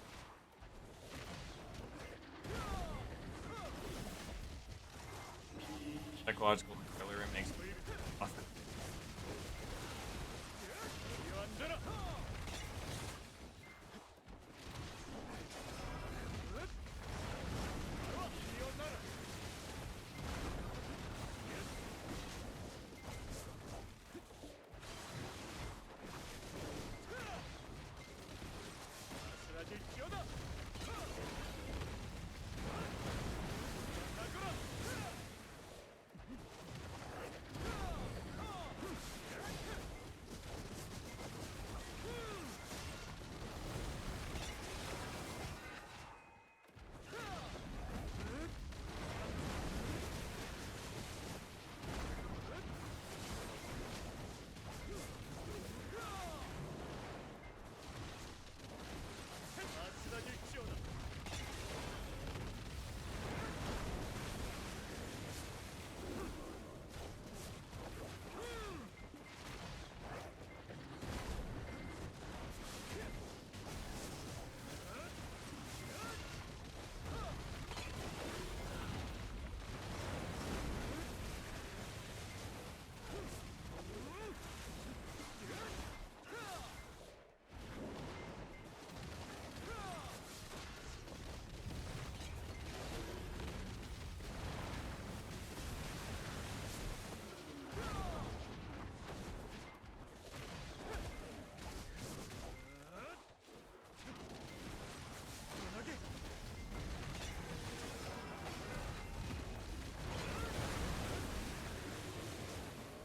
Psychological thriller makes me nothing.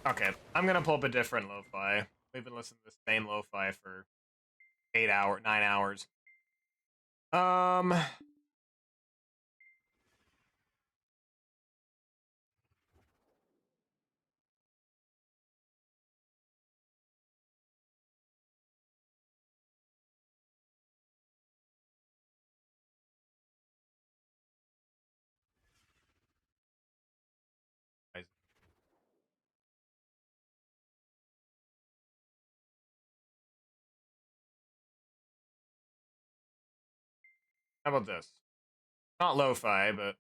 Okay, I'm gonna pull up a different lo-fi. We've been listening to the same lo-fi for 9 hours. How about this? Not lo-fi, but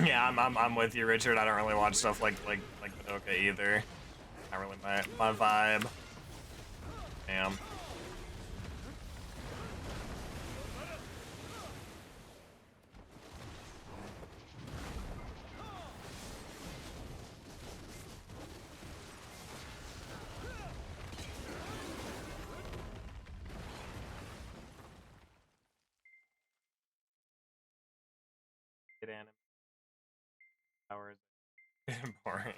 yeah, I'm with you, Richard. I don't really watch stuff like Madoka either. Not really my vibe. Damn. Get anime. hours. Boring.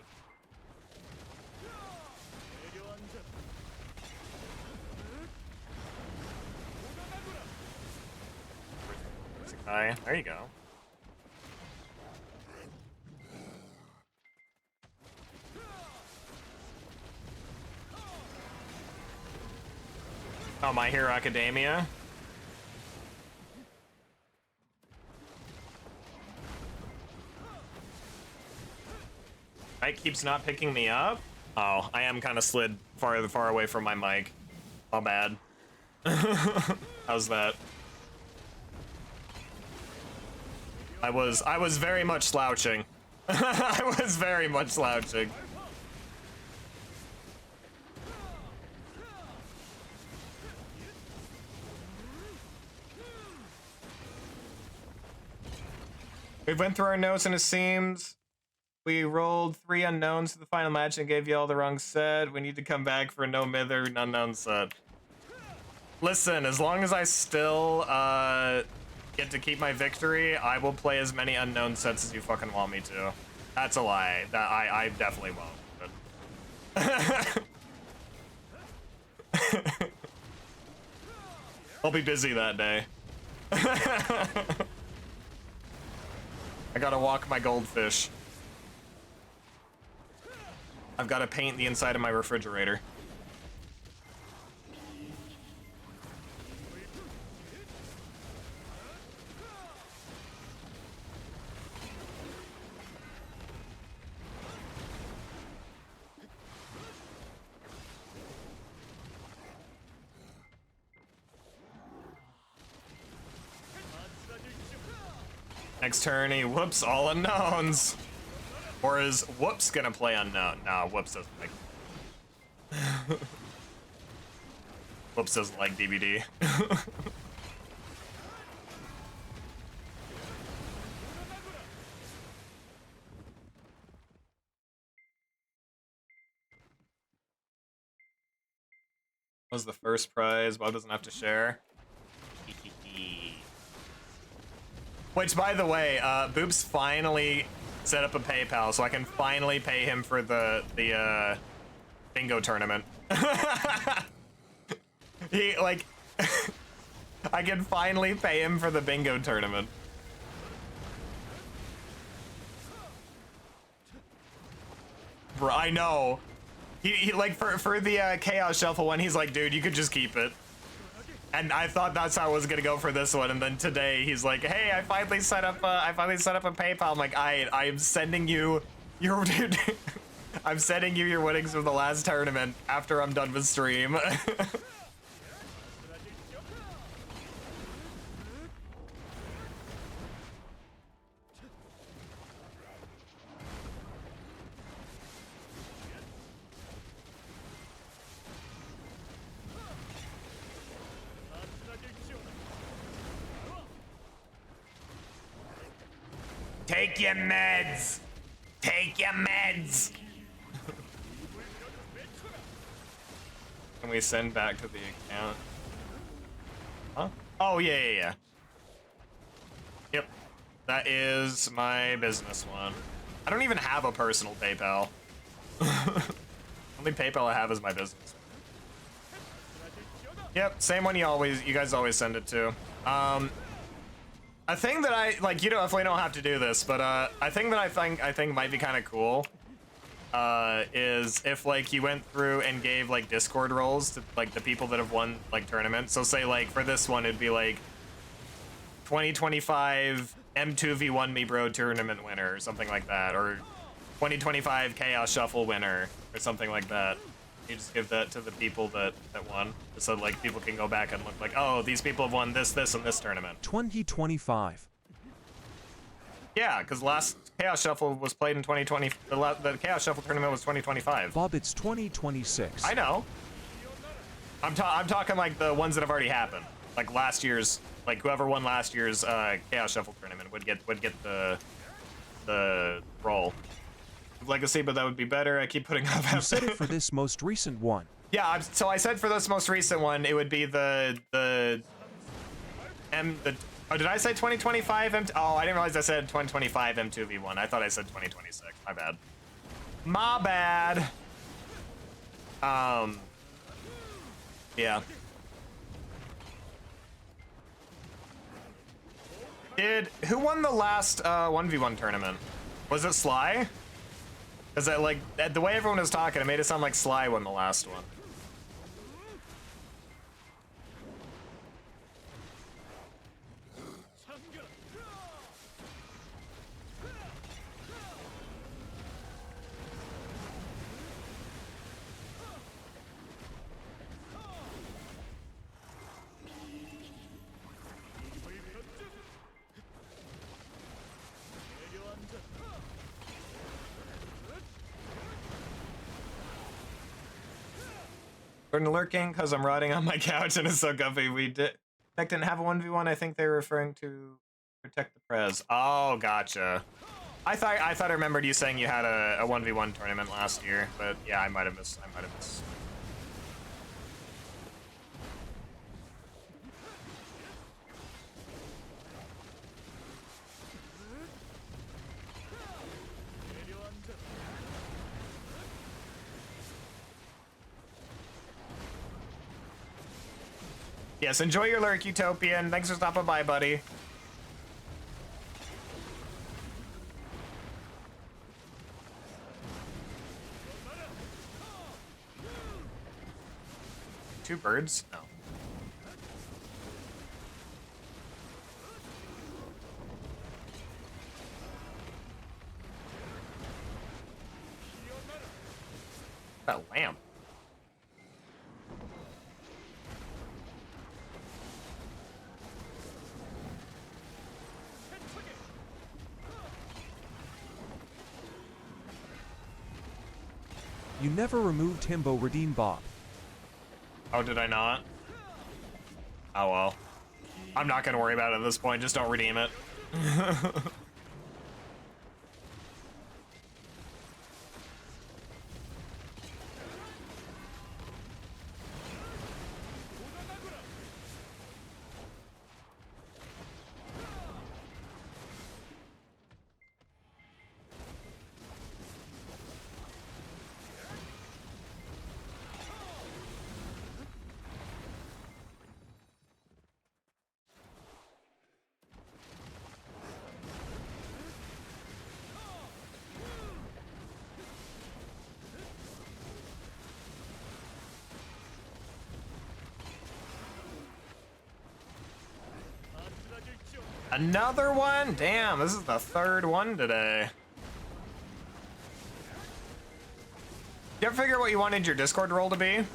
There you go. Oh, My Hero Academia. Mic keeps not picking me up. Oh, I am kind of slid far away from my mic. How bad. How's that? I was very much slouching. I was very much slouching. We went through our notes and it seems we rolled 3 unknowns to the final match and gave you all the wrong set. We need to come back for no mither unknown set. Listen, as long as I still get to keep my victory, I will play as many unknown sets as you fucking want me to. That's a lie. That I definitely won't. But I'll be busy that day. I gotta walk my goldfish. I've gotta paint the inside of my refrigerator. Next turn, he whoops all unknowns. Or is Whoops gonna play unknown? Nah, Whoops doesn't like. Whoops doesn't like DBD. What was the first prize? Bob doesn't have to share. Which, by the way, Boops finally set up a PayPal, so I can finally pay him for the bingo tournament. He, like, I can finally pay him for the bingo tournament. Bro, I know. He like, for the Chaos Shuffle one, he's like, dude, you could just keep it. And I thought that's how it was gonna go for this one, and then today he's like, "Hey, I finally set up a PayPal." I'm like, I'm sending you your, I'm sending you your winnings from the last tournament after I'm done with stream. Take your meds! Take your meds! Can we send back to the account? Huh? Oh, yeah. Yep. That is my business one. I don't even have a personal PayPal. Only PayPal I have is my business. Yep, same one you guys always send it to. A thing that I like, you definitely don't have to do this, but a thing that I think might be kind of cool is if like you went through and gave like Discord roles to like the people that have won like tournaments. So say like for this one it'd be like 2025 M2v1 Me Bro tournament winner or something like that, or 2025 Chaos Shuffle winner or something like that. You just give that to the people that won, so like people can go back and look like, oh, these people have won this, and this tournament. 2025. Yeah, because last Chaos Shuffle was played in 2020. The Chaos Shuffle tournament was 2025. Bob, it's 2026. I know. I'm talking like the ones that have already happened. Like last year's, like whoever won last year's Chaos Shuffle tournament would get the role. Legacy, but that would be better. I keep putting up. You said it for this most recent one. Yeah, so I said for this most recent one, it would be the Oh, did I say 2025 M2? Oh, I didn't realize I said 2025 M2v1. I thought I said 2026. My bad. My bad. Yeah. Who won the last 1v1 tournament? Was it Sly? Because like the way everyone was talking, it made it sound like Sly won the last one. Learn lurking because I'm rotting on my couch and it's so comfy. We didn't have a 1v1. I think they were referring to protect the prez. Oh, gotcha. I thought I remembered you saying you had a 1v1 tournament last year, but yeah, I might have missed. Yes, enjoy your lurk, Utopian. Thanks for stopping by, buddy. Two birds? No. That lamp. You never removed Himbo Redeem Bob. Oh, did I not? Oh well. I'm not gonna worry about it at this point, just don't redeem it. Another one? Damn, this is the third one today. You ever figure out what you wanted your Discord role to be?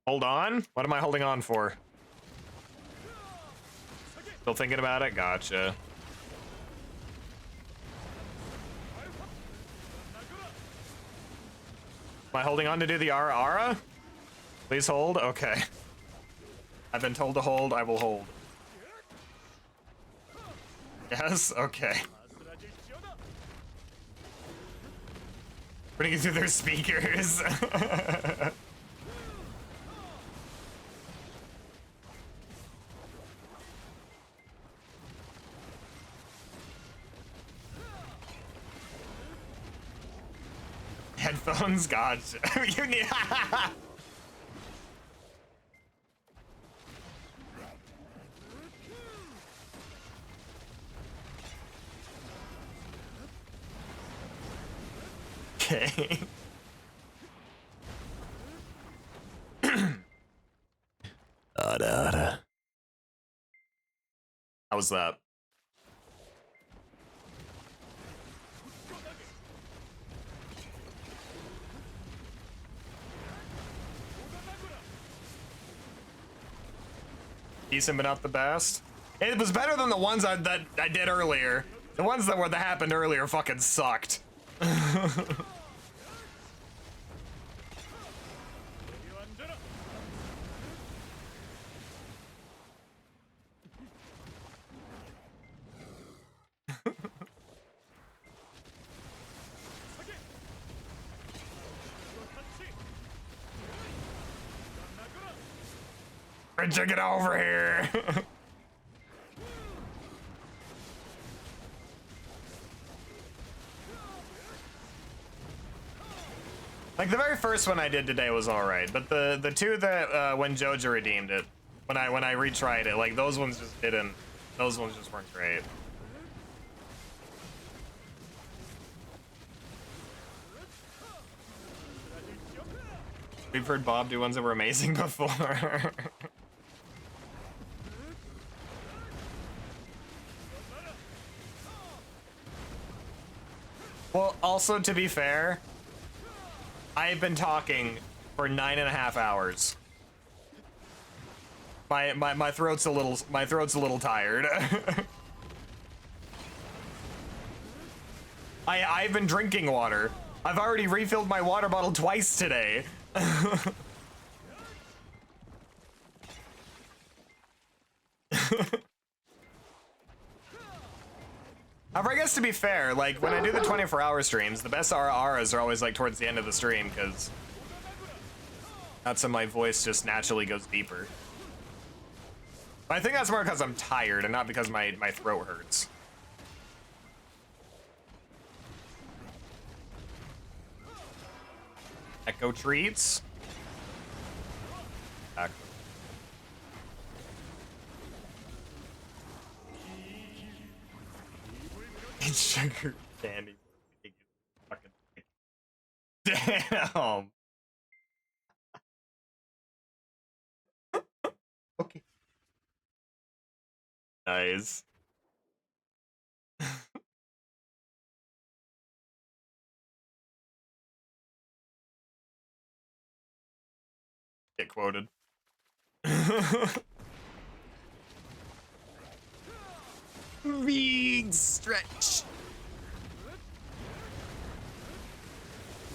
Hold on? What am I holding on for? Still thinking about it? Gotcha. Am I holding on to do the Ara? Please hold? Okay. I've been told to hold, I will hold. Yes? Okay. Putting it through their speakers. Headphones? Gotcha. You need. Okay. How was that? Decent, but not the best. It was better than the ones that I did earlier. The ones that happened earlier fucking sucked. Richard, get over here. Like the very first one I did today was all right, but the two that when Jojo redeemed it, when I retried it, like those ones just didn't. Those ones just weren't great. We've heard Bob do ones that were amazing before. Well, also to be fair, I've been talking for 9.5 hours. My throat's a little tired. I've been drinking water. I've already refilled my water bottle twice today. However, I guess to be fair, like when I do the 24-hour streams, the best auras are always like towards the end of the stream because that's when my voice just naturally goes deeper. But I think that's more because I'm tired and not because my throat hurts. Echo treats. Back. Sugar candy. Fucking damn. Okay. Nice. Get quoted. Big stretch.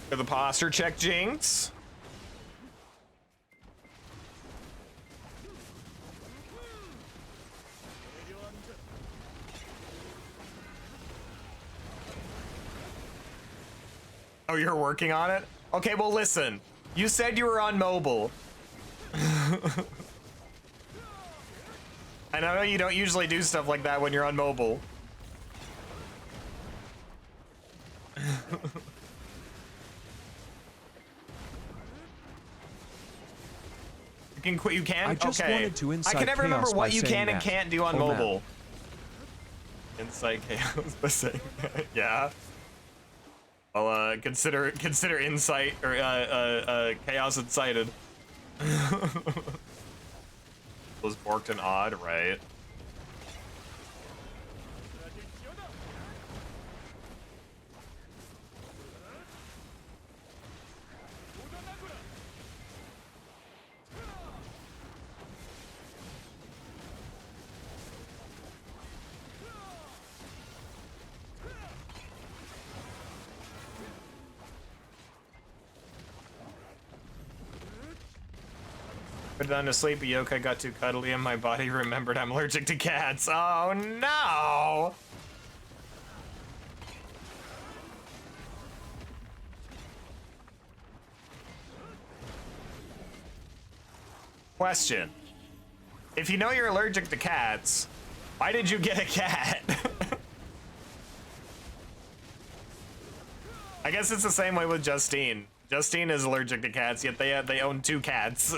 For the posture check, Jinx. Oh, you're working on it? Okay, well listen. You said you were on mobile. And I know you don't usually do stuff like that when you're on mobile. You can quit. You can. I just okay. wanted to incite I can never remember chaos what by you saying can and that. can't do on Oh, man. mobile. Incite chaos by saying that. Yeah. I'll consider insight or chaos incited. Was borked and odd, right? Put down to sleep, a yokai got too cuddly and my body remembered I'm allergic to cats. Oh no! Question. If you know you're allergic to cats, why did you get a cat? I guess it's the same way with Justine. Justine is allergic to cats, yet they own 2 cats.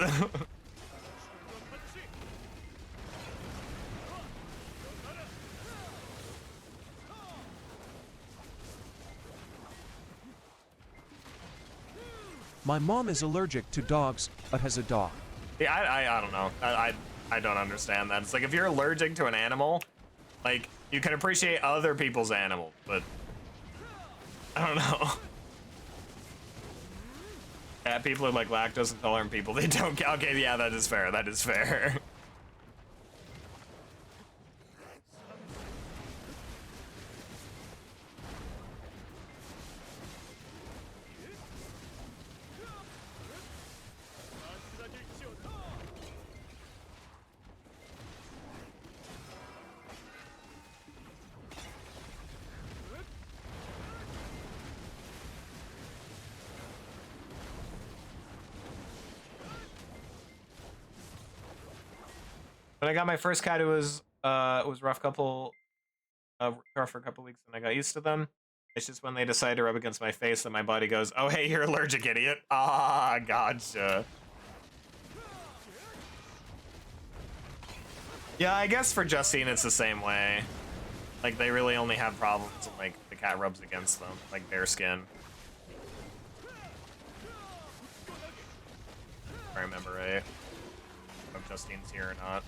My mom is allergic to dogs, but has a dog. Yeah, I don't know. I don't understand that. It's like if you're allergic to an animal, like you can appreciate other people's animals, but I don't know. Yeah, people are like lactose intolerant people. They don't. Okay, yeah, that is fair. That is fair. When I got my first cat, it was rough for a couple weeks, and I got used to them. It's just when they decide to rub against my face that my body goes, "Oh hey, you're allergic, idiot." Ah, gotcha. Yeah, I guess for Justine it's the same way. Like they really only have problems when like the cat rubs against them, like bare skin. If I remember right. If Justine's here or not.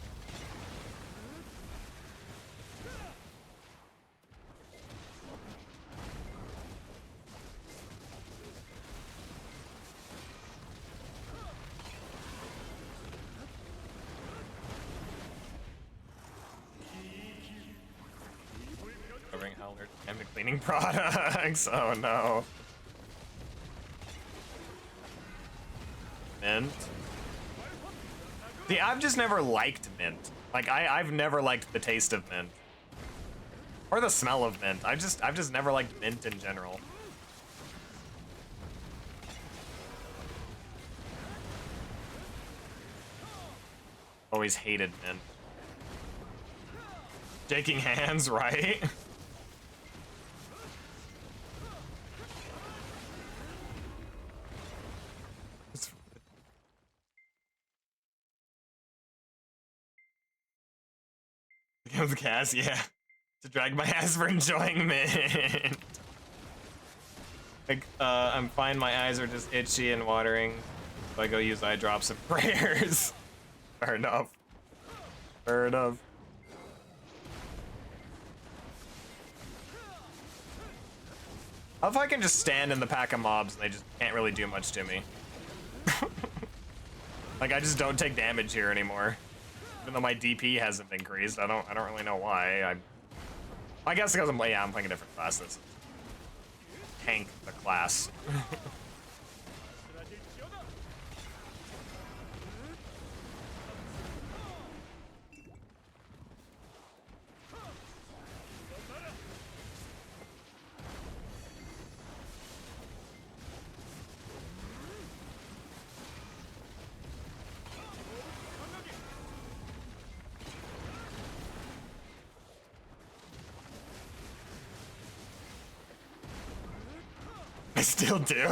Covering Howler and the cleaning products. Oh no. Mint. See, I've just never liked mint. Like I've never liked the taste of mint. Or the smell of mint. I've just never liked mint in general. Always hated mint. Shaking hands, right? Becomes Cass, yeah. To drag my ass for enjoying mint. Like, I'm fine, my eyes are just itchy and watering. So I go use eye drops and prayers. Fair enough. Fair enough. How if I can just stand in the pack of mobs and they just can't really do much to me? Like I just don't take damage here anymore. Even though my DP hasn't increased. I don't really know why. I guess because I'm playing a different class that's tank the class. I still do.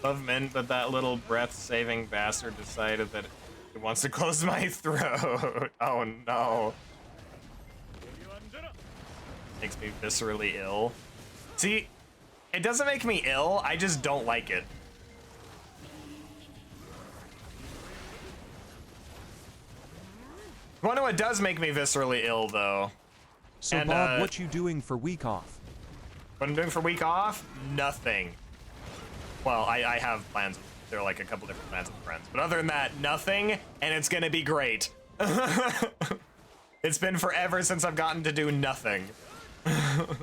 Love mint, but that little breath-saving bastard decided that it wants to close my throat. Oh no. Makes me viscerally ill. See, it doesn't make me ill, I just don't like it. You wanna know what does make me viscerally ill, though? So Bob, what you doing for week off? What I'm doing for week off? Nothing. Well, I have plans. There are like a couple different plans with friends. But other than that, nothing, and it's gonna be great. It's been forever since I've gotten to do nothing. That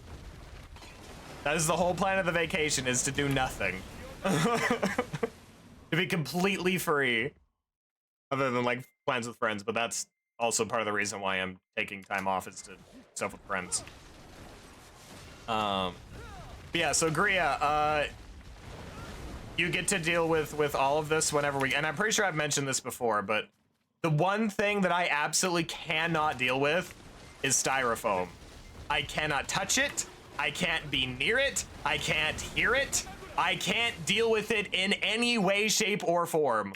is the whole plan of the vacation, is to do nothing. To be completely free. Other than like plans with friends, but that's also part of the reason why I'm taking time off, is to stuff with friends. Yeah, so Gria, you get to deal with all of this whenever we, and I'm pretty sure I've mentioned this before, but the one thing that I absolutely cannot deal with is styrofoam. I cannot touch it, I can't be near it, I can't hear it, I can't deal with it in any way, shape, or form.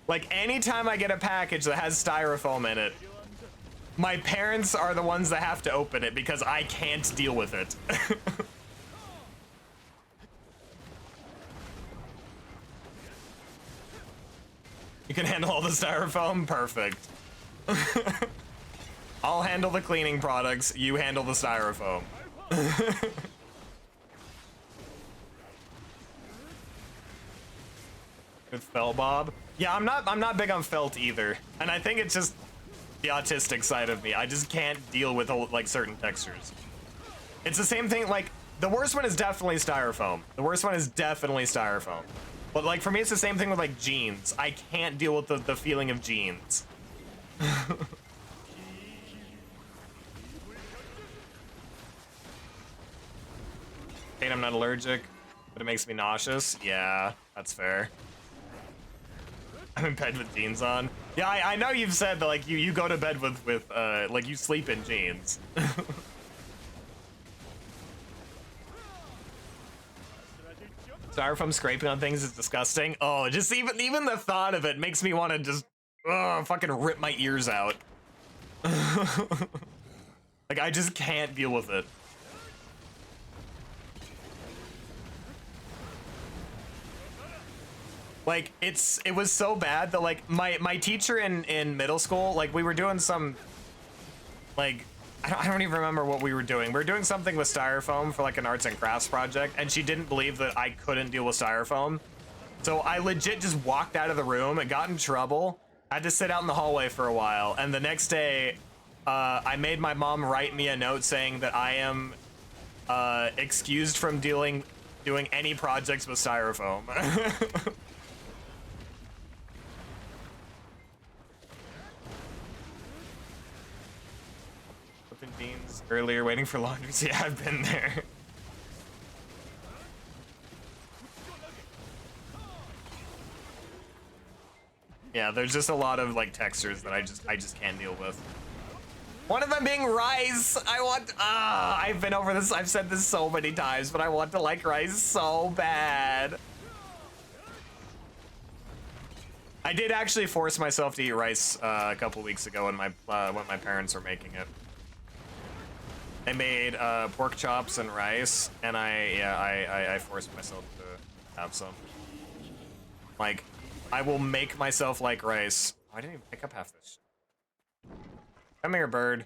Like, anytime I get a package that has styrofoam in it, my parents are the ones that have to open it because I can't deal with it. You can handle all the styrofoam? Perfect. I'll handle the cleaning products, you handle the styrofoam. With felt, Bob? Yeah, I'm not big on felt either. And I think it's just the autistic side of me. I just can't deal with like certain textures. It's the same thing, like the worst one is definitely styrofoam. The worst one is definitely styrofoam. But like for me it's the same thing with like jeans. I can't deal with the feeling of jeans. Hey, I'm not allergic. But it makes me nauseous? Yeah, that's fair. I'm in bed with jeans on. Yeah, I know you've said that, like, you go to bed with like, you sleep in jeans. Styrofoam scraping on things is disgusting. Oh, just even the thought of it makes me want to just fucking rip my ears out. Like, I just can't deal with it. Like, it was so bad that, like, my teacher in middle school, like, we were doing some, like, I don't even remember what we were doing. We were doing something with styrofoam for, like, an arts and crafts project, and she didn't believe that I couldn't deal with styrofoam. So I legit just walked out of the room and got in trouble. I had to sit out in the hallway for a while, and the next day, I made my mom write me a note saying that I am excused from doing any projects with styrofoam. Flipping beans earlier, waiting for laundry. Yeah, I've been there. Yeah, there's just a lot of, like, textures that I just can't deal with. One of them being rice. I've been over this. I've said this so many times, but I want to like rice so bad. I did actually force myself to eat rice a couple weeks ago when my parents were making it. They made pork chops and rice, and I forced myself to have some. Like, I will make myself like rice. Oh, I didn't even pick up half this. Come here, bird.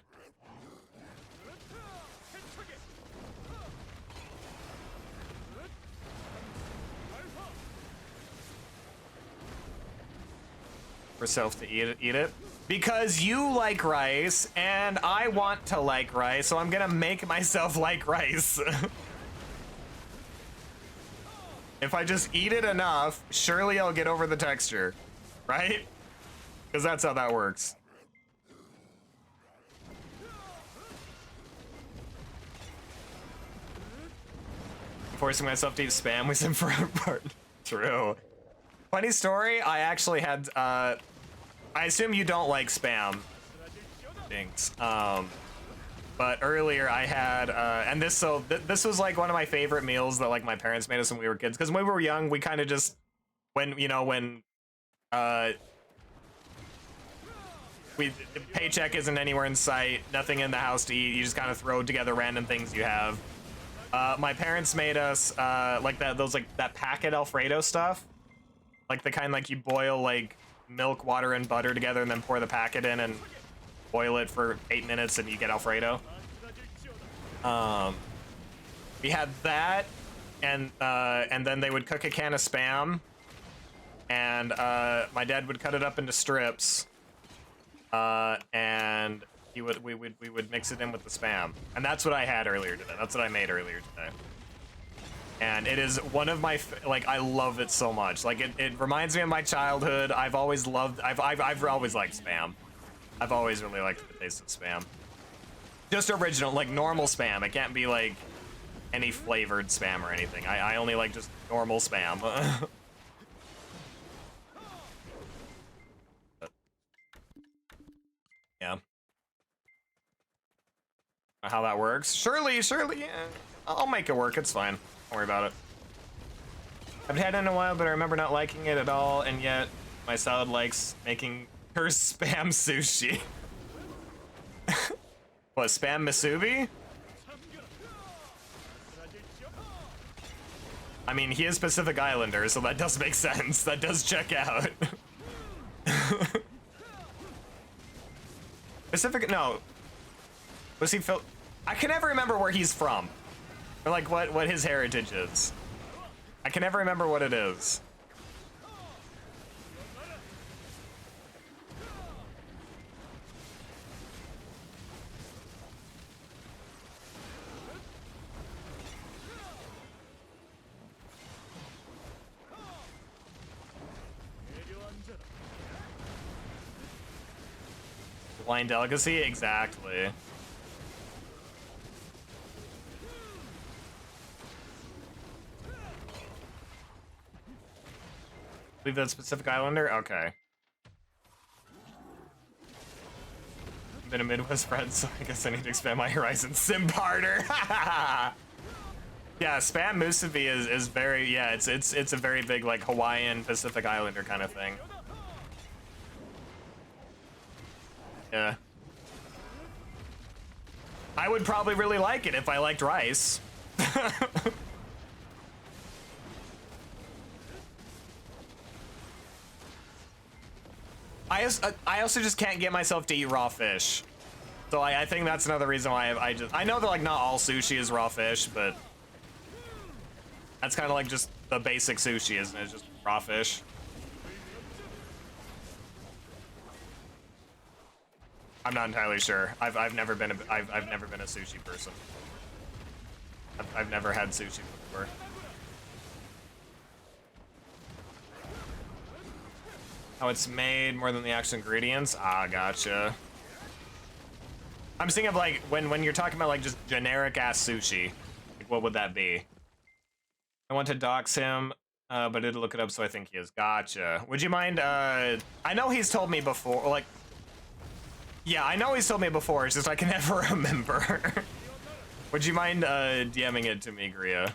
For self to eat it. Because you like rice, and I want to like rice, so I'm gonna make myself like rice. If I just eat it enough, surely I'll get over the texture, right? Because that's how that works. Forcing myself to eat spam was in for a part. True. Funny story, I actually had, I assume you don't like spam. Thanks. But earlier I had, and this was like one of my favorite meals that, like, my parents made us when we were kids. Because when we were young, we kind of just, the paycheck isn't anywhere in sight, nothing in the house to eat, you just kind of throw together random things you have. My parents made us, like, that packet Alfredo stuff. Like, the kind, like, you boil, like, milk, water, and butter together and then pour the packet in and boil it for 8 minutes and you get Alfredo. We had that, and then they would cook a can of Spam, and my dad would cut it up into strips, and we would mix it in with the Spam, and that's what I had earlier today. That's what I made earlier today. And it is one of my, like, I love it so much. Like, it reminds me of my childhood. I've always liked Spam. I've always really liked the taste of Spam. Just original, like, normal Spam. It can't be, like, any flavored Spam or anything. I only like just normal Spam. Yeah. How that works? Surely, yeah. I'll make it work. It's fine. Don't worry about it. I've had it in a while, but I remember not liking it at all, and yet my salad likes making her Spam sushi. What, Spam Masubi? I mean, he is Pacific Islander, so that does make sense. That does check out. No. Was he I can never remember where he's from. Or, like, what his heritage is. I can never remember what it is. Blind delicacy? Exactly. Leave that specific islander? Okay. I've been a Midwest bred, so I guess I need to expand my horizons. Simp harder. Yeah, Spam Musubi is very, yeah, it's a very big like Hawaiian Pacific Islander kind of thing. Yeah. I would probably really like it if I liked rice. I also just can't get myself to eat raw fish. So I think that's another reason why I know that like not all sushi is raw fish, but that's kind of like just the basic sushi, isn't it? Just raw fish. I'm not entirely sure. I've never been a sushi person. I've never had sushi before. How it's made more than the actual ingredients? Ah, gotcha. I'm thinking of like when you're talking about like just generic ass sushi, like what would that be? I want to dox him, but I did look it up, so I think he is. Gotcha. Would you mind? I know he's told me before, like. Yeah, I know he's told me before. It's just I can never remember. Would you mind DMing it to me, Gria?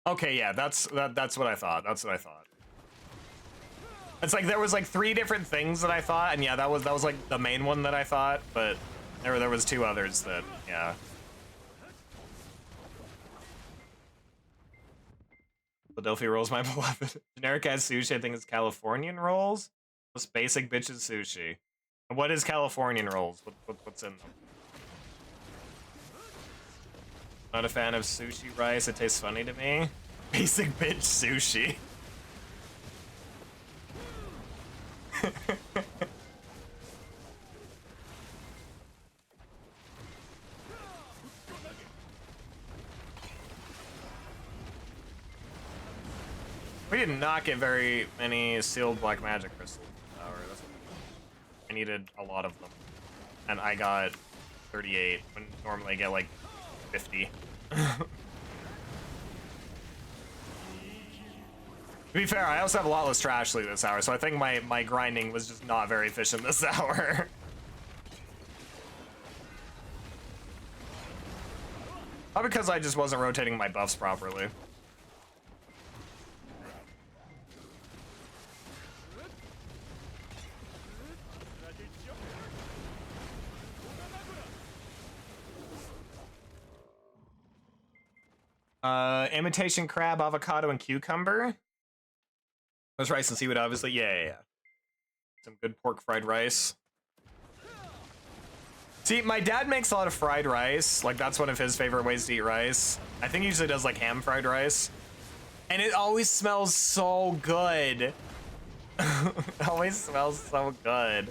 Okay, yeah, that's what I thought. That's what I thought. It's like there was like 3 different things that I thought, and yeah, that was like the main one that I thought, but there was 2 others that, yeah. Philadelphia rolls, my beloved. Generic as sushi, I think it's Californian rolls. Just basic bitches sushi. And what is Californian rolls? What's in them? Not a fan of sushi rice. It tastes funny to me. Basic bitch sushi. We did not get very many sealed black magic crystals. I needed a lot of them. And I got 38, when normally I get like 50. To be fair, I also have a lot less trash loot this hour, so I think my grinding was just not very efficient this hour. Probably because I just wasn't rotating my buffs properly. Imitation crab, avocado, and cucumber. Those rice and seaweed, obviously. Yeah. Some good pork fried rice. See, my dad makes a lot of fried rice. Like, that's one of his favorite ways to eat rice. I think he usually does, like, ham fried rice. And it always smells so good. It always smells so good.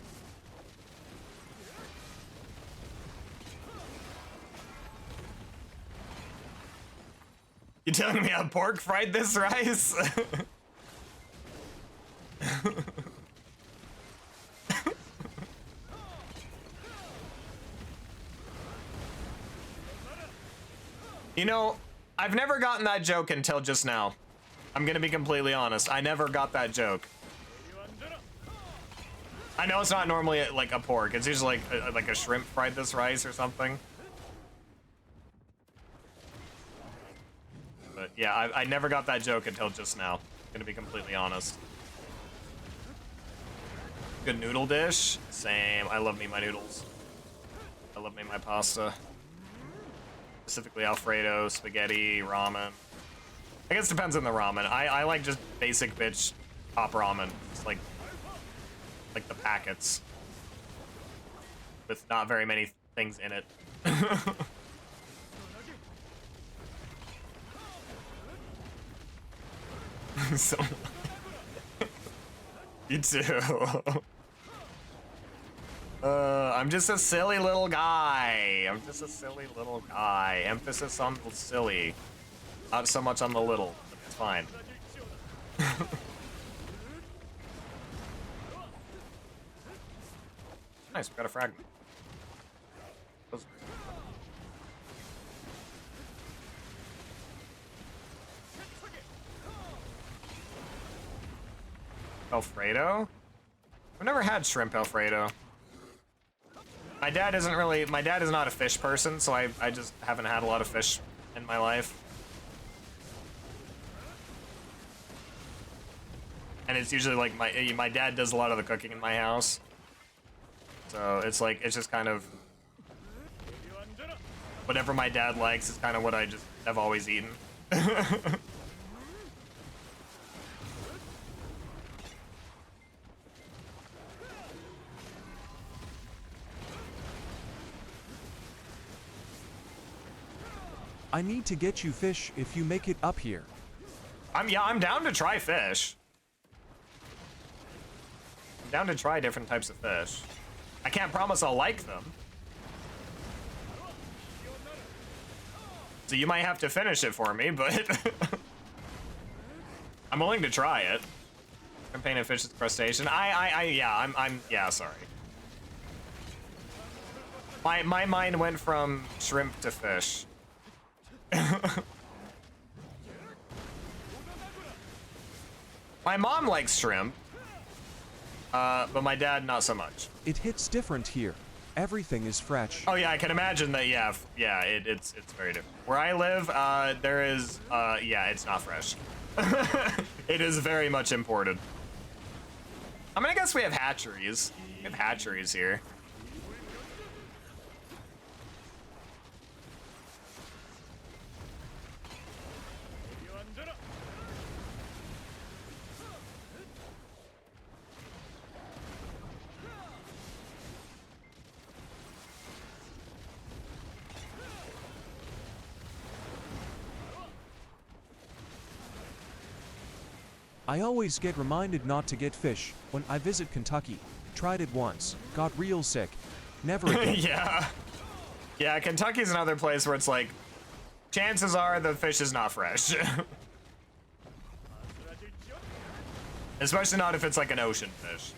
You telling me how pork fried this rice? You know, I've never gotten that joke until just now. I'm gonna be completely honest. I never got that joke. I know it's not normally like a pork. It's usually like a shrimp fried this rice or something. But yeah, I never got that joke until just now. I'm gonna be completely honest. Good noodle dish. Same. I love me my noodles. I love me my pasta. Specifically Alfredo, spaghetti, ramen. I guess it depends on the ramen. I like just basic bitch top ramen. It's like the packets. With not very many things in it. So you too. I'm just a silly little guy. I'm just a silly little guy. Emphasis on the silly. Not so much on the little, but it's fine. Nice, we got a fragment. Those- Alfredo? I've never had shrimp Alfredo. My dad is not a fish person, so I just haven't had a lot of fish in my life. And it's usually like my dad does a lot of the cooking in my house. So it's like, it's just kind of whatever my dad likes is kind of what I just have always eaten. I need to get you fish if you make it up here. I'm down to try fish. I'm down to try different types of fish. I can't promise I'll like them. So you might have to finish it for me, but I'm willing to try it. Champagne and fish is crustacean. Yeah, sorry. My mind went from shrimp to fish. My mom likes shrimp, but my dad not so much. It hits different here. Everything is fresh. Oh yeah, I can imagine that. Yeah, it's very different. Where I live, there is, it's not fresh. It is very much imported. I mean, I guess we have hatcheries. We have hatcheries here. I always get reminded not to get fish when I visit Kentucky. Tried it once, got real sick. Never again. Yeah, Kentucky's another place where it's like, chances are the fish is not fresh. Especially not if it's like an ocean fish.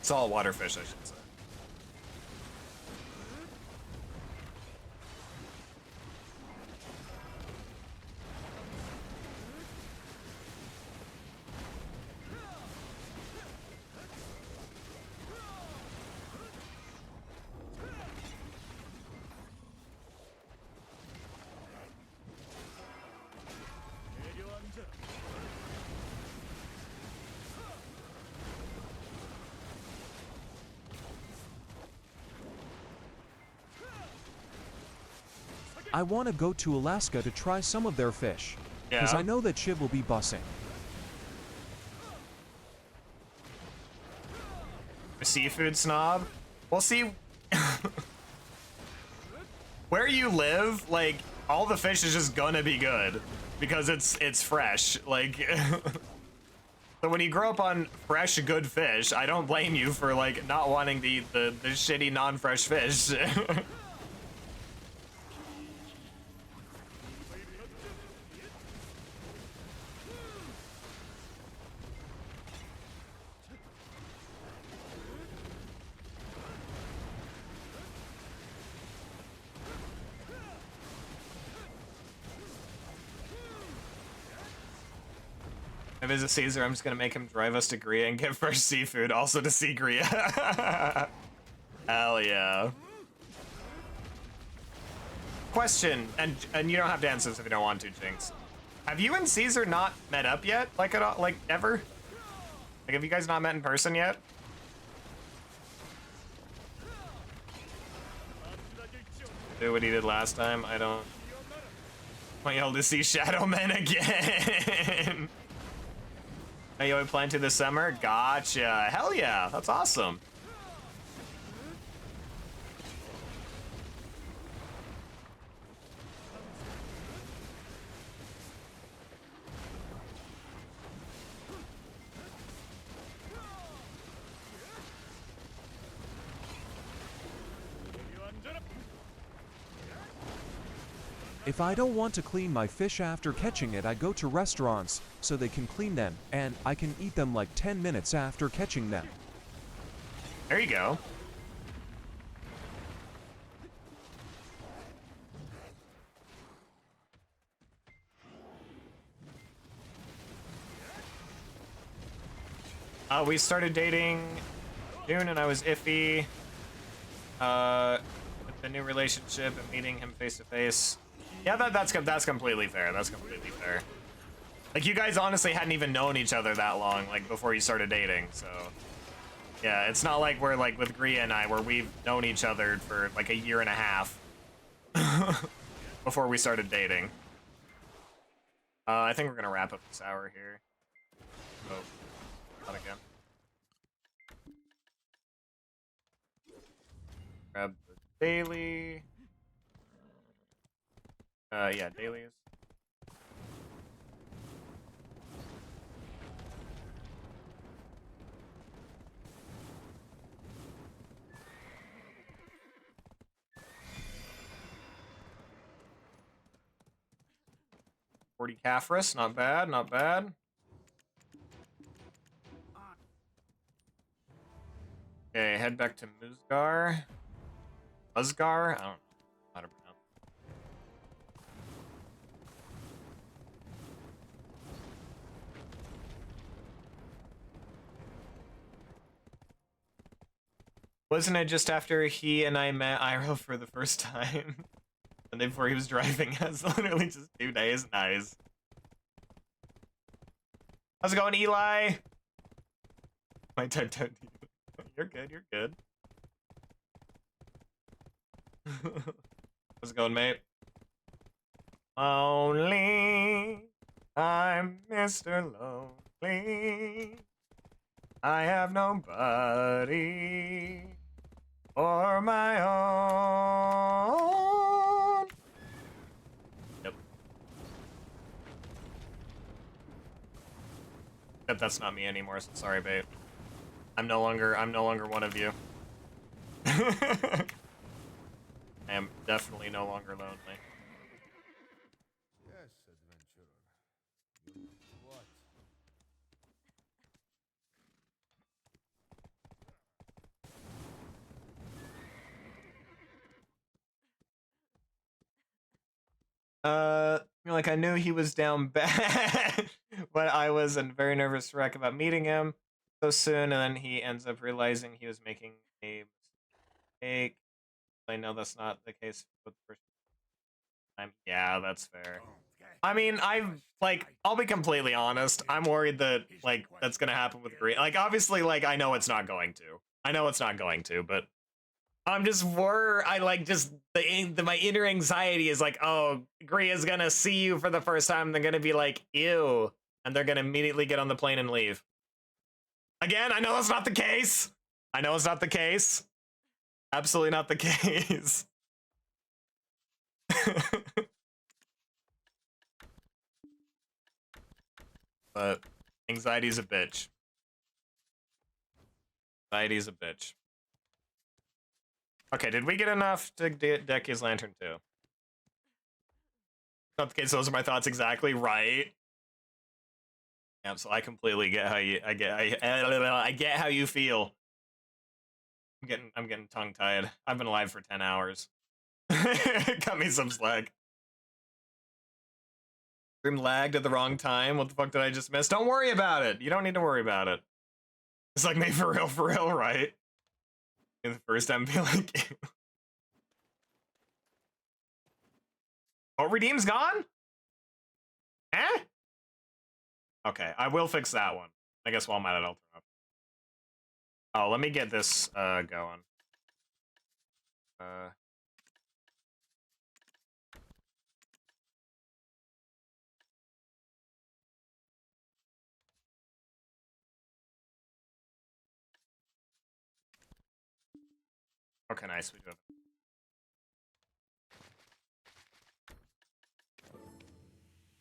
Saltwater fish, I should say. I want to go to Alaska to try some of their fish. Because Yeah. I know that Shiv will be bussing. A seafood snob? Well, see, where you live, like, all the fish is just gonna be good because it's fresh. Like, so when you grow up on fresh, good fish, I don't blame you for like not wanting to eat the shitty non-fresh fish. I visit Caesar, I'm just gonna make him drive us to Gria and get fresh seafood, also to see Gria. Hell yeah. Question, and you don't have to answer this if you don't want to, Jinx. Have you and Caesar not met up yet? Like at all, like ever? Like, have you guys not met in person yet? Do what he did last time? I don't want y'all to see Shadow Men again. Are you plan to this summer? Gotcha. Hell yeah. That's awesome. If I don't want to clean my fish after catching it, I go to restaurants so they can clean them, and I can eat them like 10 minutes after catching them. There you go. We started dating June and I was iffy. With the new relationship and meeting him face to face. Yeah, that's completely fair. That's completely fair. Like, you guys honestly hadn't even known each other that long, like, before you started dating, so... Yeah, it's not like we're, like, with Gria and I, where we've known each other for, like, a year and a half. Before we started dating. I think we're gonna wrap up this hour here. Oh, not again. Grab the daily. Yeah, dailies. $40 Caphras, not bad, not bad. Okay, head back to Muzgar. Muzgar? I don't know how to pronounce it. Wasn't it just after he and I met Iroh for the first time? The day before he was driving us, literally just 2 days. Nice. How's it going, Eli? My type out. You're good, you're good. How's it going, mate? Lonely, I'm Mr. Lonely. I have nobody for my own. Yep. Except that's not me anymore, so sorry, babe. I'm no longer one of you. I am definitely no longer lonely. Yes, adventurer. You what? Like, I knew he was down bad, but I was a very nervous wreck about meeting him so soon, and then he ends up realizing he was making a mistake. I know that's not the case with the first time. Yeah, that's fair. I mean, I'll be completely honest. I'm worried that, like, that's gonna happen with Green. Like, obviously, like, I know it's not going to. I know it's not going to, but I'm just my inner anxiety is like, oh, Gria's gonna see you for the first time. They're gonna be like, ew, and they're gonna immediately get on the plane and leave. Again, I know that's not the case. I know it's not the case. Absolutely not the case. But anxiety's a bitch. Anxiety's a bitch. Okay, did we get enough to deck his lantern too? Not the case. Those are my thoughts exactly. Right. Yeah, so I completely get how you. I get how you feel. I'm getting tongue tied. I've been alive for 10 hours. Cut me some slack. Stream lagged at the wrong time. What the fuck did I just miss? Don't worry about it. You don't need to worry about it. It's like me for real, right? In the first time, be like, oh, redeem's gone? Eh? Okay, I will fix that one. I guess while I'm at it, I'll turn up. Oh, let me get this going. Okay, nice. We do have.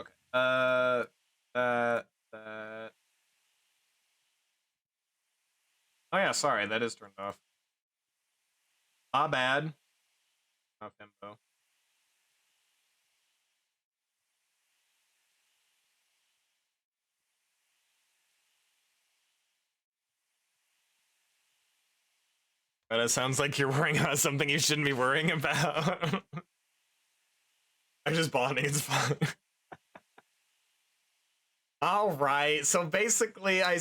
Okay. Oh yeah, sorry, that is turned off. My bad. Off info. But it sounds like you're worrying about something you shouldn't be worrying about. I'm just bonding, it's fine. All right, so basically I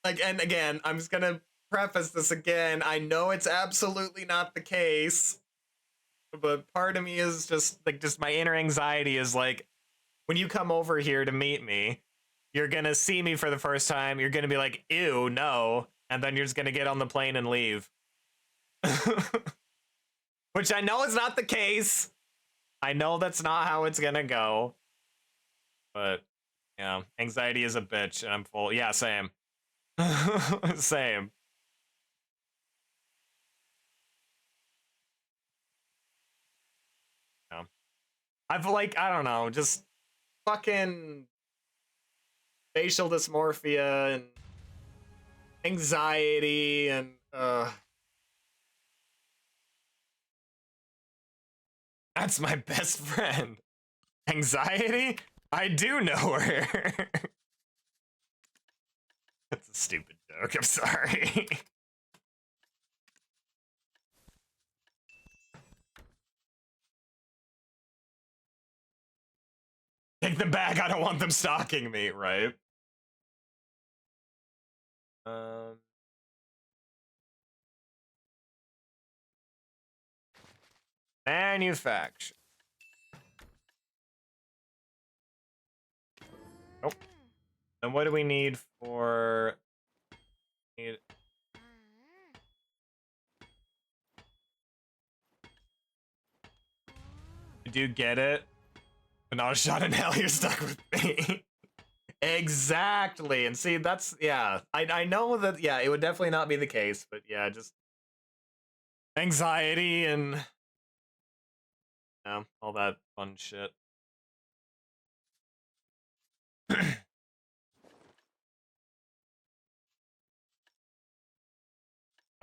like, and again, I'm just gonna preface this again. I know it's absolutely not the case, but part of me is just my inner anxiety is like, when you come over here to meet me, you're gonna see me for the first time, you're gonna be like, ew, no, and then you're just gonna get on the plane and leave. Which I know is not the case. I know that's not how it's gonna go. But, yeah, anxiety is a bitch, and I'm full. Yeah, same. Same. Yeah. I've, like, I don't know, just fucking facial dysmorphia and anxiety and, that's my best friend. Anxiety? I do know her. That's a stupid joke, I'm sorry. Take them back, I don't want them stalking me, right? Manufacture. Nope. Then what do we need for... Need... You do get it? But not a shot in hell, you're stuck with me. Exactly. And see, that's, yeah. I know that, yeah, it would definitely not be the case, but yeah, just anxiety and, yeah, all that fun shit.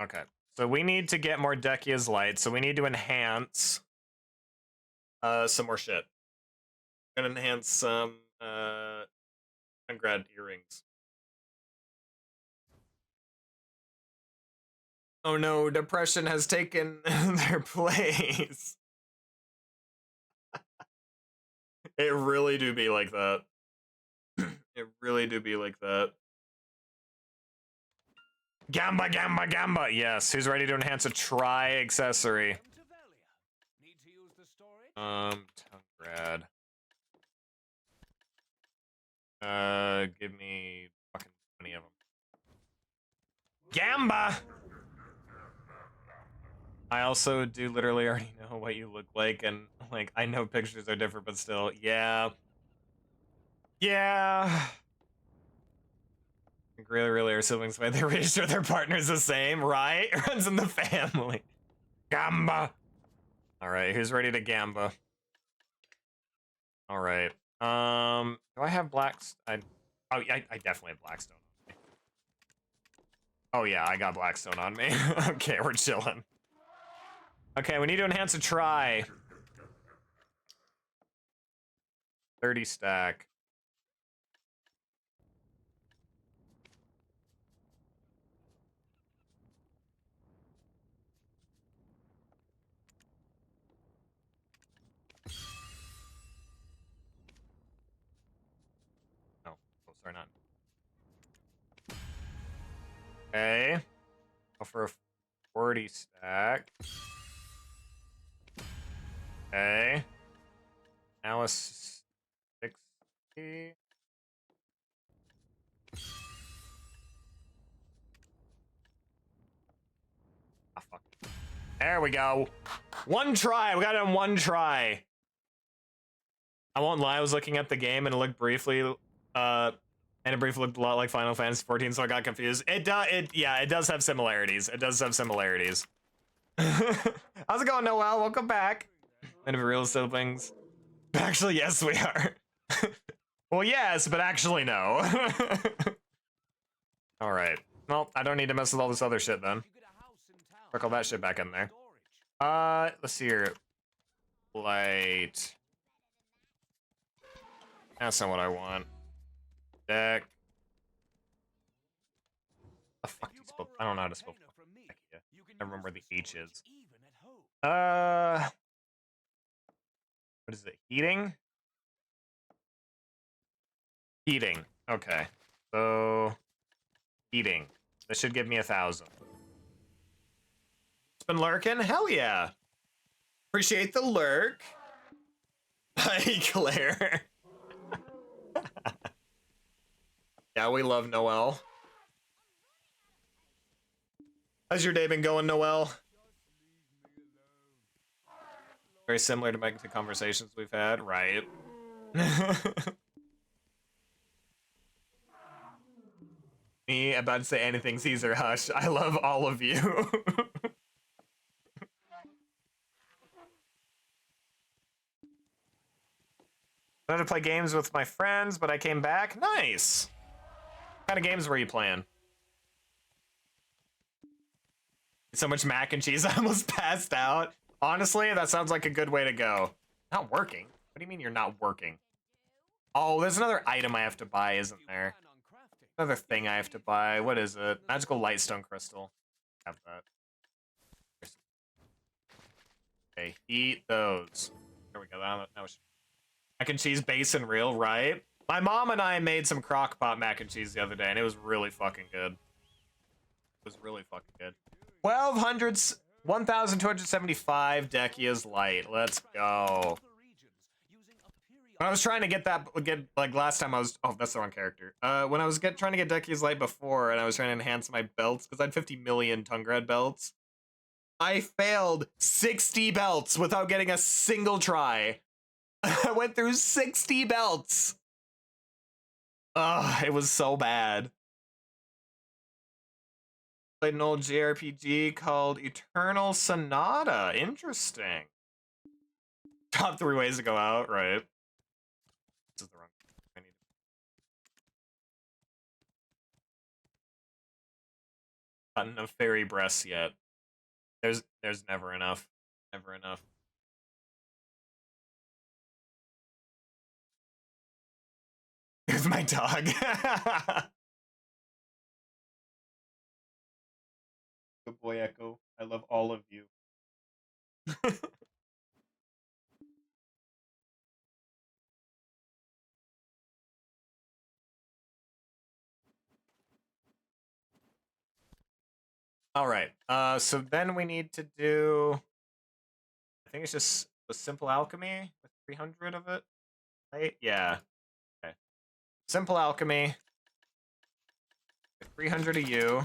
Okay, so we need to get more Decia's light, so we need to enhance some more shit. We're gonna enhance some grad earrings. Oh no, depression has taken their place. It really do be like that. It really do be like that. Gamba, gamba, gamba. Yes, who's ready to enhance a tri-accessory? Grad. Give me fucking 20 of them. Gamba! I also do literally already know what you look like, and, like, I know pictures are different, but still, yeah. Yeah. I think really are siblings why they're really sure their partner's the same, right? It runs in the family. Gamba! Alright, who's ready to gamba? Alright. Do I have I definitely have Blackstone on me. Oh yeah, I got Blackstone on me. Okay, we're chilling. Okay, we need to enhance a try. 30 stack. Oh, sorry, not. Okay. Go for a 40 stack. Okay. Now a 60. Ah, fuck. There we go. One try. We got it in one try. I won't lie. I was looking at the game and it looked briefly, looked a lot like Final Fantasy 14, so I got confused. Yeah, it does have similarities. It does have similarities. How's it going, Noel? Welcome back. And if real siblings. Actually, yes, we are. Well, yes, but actually, no. All right. Well, I don't need to mess with all this other shit then. Work all that shit back in there. Let's see here. Light. That's not what I want. Deck. The fuck do you spell? I don't know how to spell. I remember where the H is. Even at home. What is it? Heating? Heating. Okay. So, heating. This should give me 1,000. It's been lurking? Hell yeah. Appreciate the lurk. Hi, Claire. Yeah, we love Noel. How's your day been going, Noel? Very similar to the conversations we've had, right? Me about to say anything, Caesar, hush. I love all of you. I wanted to play games with my friends, but I came back. Nice. What kind of games were you playing? So much mac and cheese, I almost passed out. Honestly, that sounds like a good way to go. Not working? What do you mean you're not working? Oh, there's another item I have to buy, isn't there? Another thing I have to buy. What is it? Magical Lightstone Crystal. Have that. Okay, eat those. There we go. That was mac and cheese base and real, right? My mom and I made some crock pot mac and cheese the other day, and it was really fucking good. It was really fucking good. 1,275 Decia's Light. Let's go. When I was trying to get like last time I was, oh, that's the wrong character. When I was trying to get Decia's Light before, and I was trying to enhance my belts, because I had 50 million Tungred belts, I failed 60 belts without getting a single try. I went through 60 belts. Ugh, it was so bad. Played an old JRPG called Eternal Sonata. Interesting. Top 3 ways to go out, right? This is the wrong. I need not enough fairy breasts yet. There's never enough. Never enough. There's my dog. Good boy, Echo. I love all of you. All right. So then we need to do. I think it's just a simple alchemy with 300 of it, right? Yeah. Okay. Simple alchemy. With 300 of you.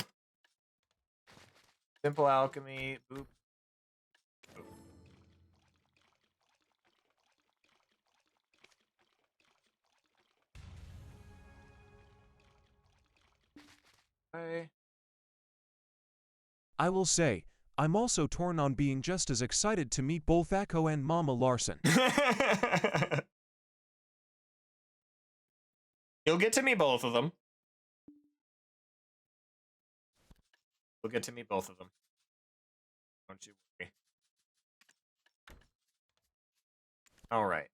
Simple alchemy. Boop. Boop. Okay. I will say, I'm also torn on being just as excited to meet both Echo and Mama Larson. You'll get to meet both of them. You'll get to meet both of them. Don't you worry. All right.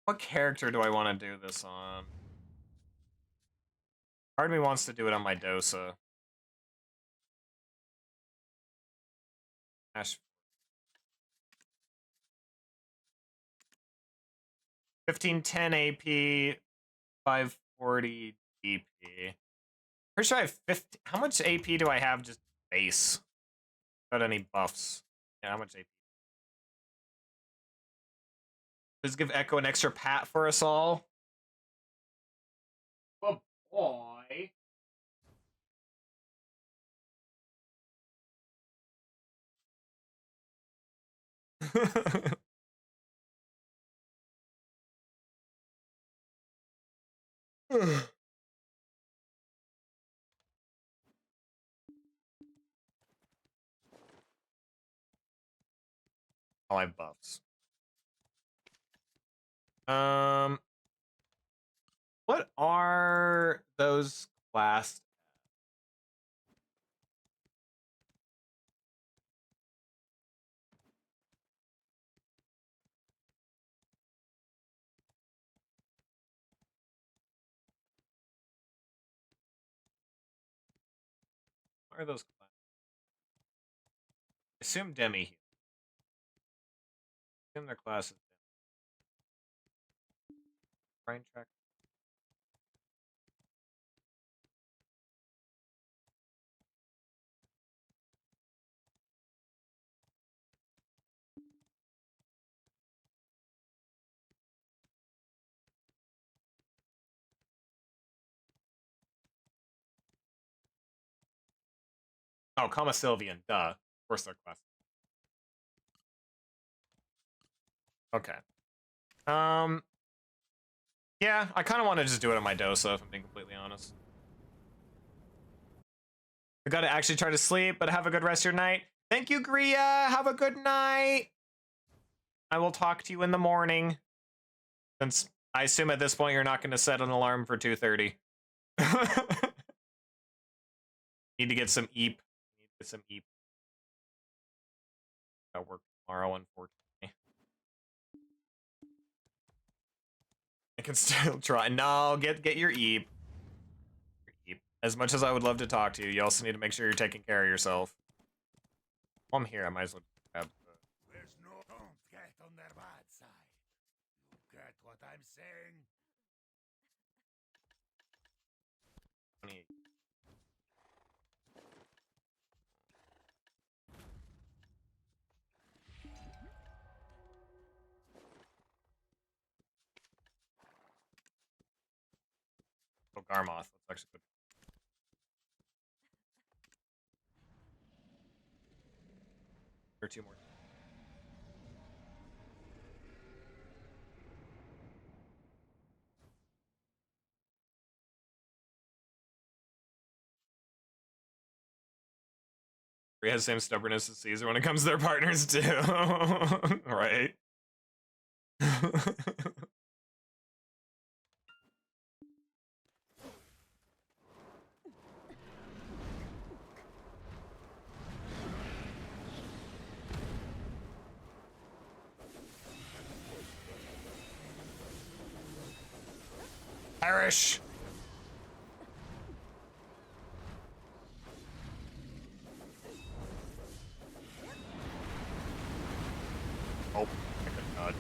What character do I want to do this on? Part of me wants to do it on my Dosa. Ash. 1510 AP, 540 DP. Pretty sure I have 50. How much AP do I have just base? Without any buffs. Yeah, how much AP? Let's give Echo an extra pat for us all. Oh boy. All my buffs. What are those class? What are those class? assume Demi. Assume their class is brain track. Oh, comma Sylvian, duh. Of course their class. Okay. Yeah, I kind of want to just do it on my Dosa, if I'm being completely honest. I gotta actually try to sleep, but have a good rest of your night. Thank you, Gria. Have a good night. I will talk to you in the morning. Since I assume at this point you're not going to set an alarm for 2:30. Need to get some eep. Need to get some eep. I'll work tomorrow, unfortunately. I can still try. No, get your eep. As much as I would love to talk to you, you also need to make sure you're taking care of yourself. While I'm here, I might as well grab. There's no. Don't get on their bad side. You get what I'm saying? 28. Oh, Garmoth. That's actually good. Or 2 more. He has the same stubbornness as Caesar when it comes to their partners too. Right? Irish. Oh, I could dodge.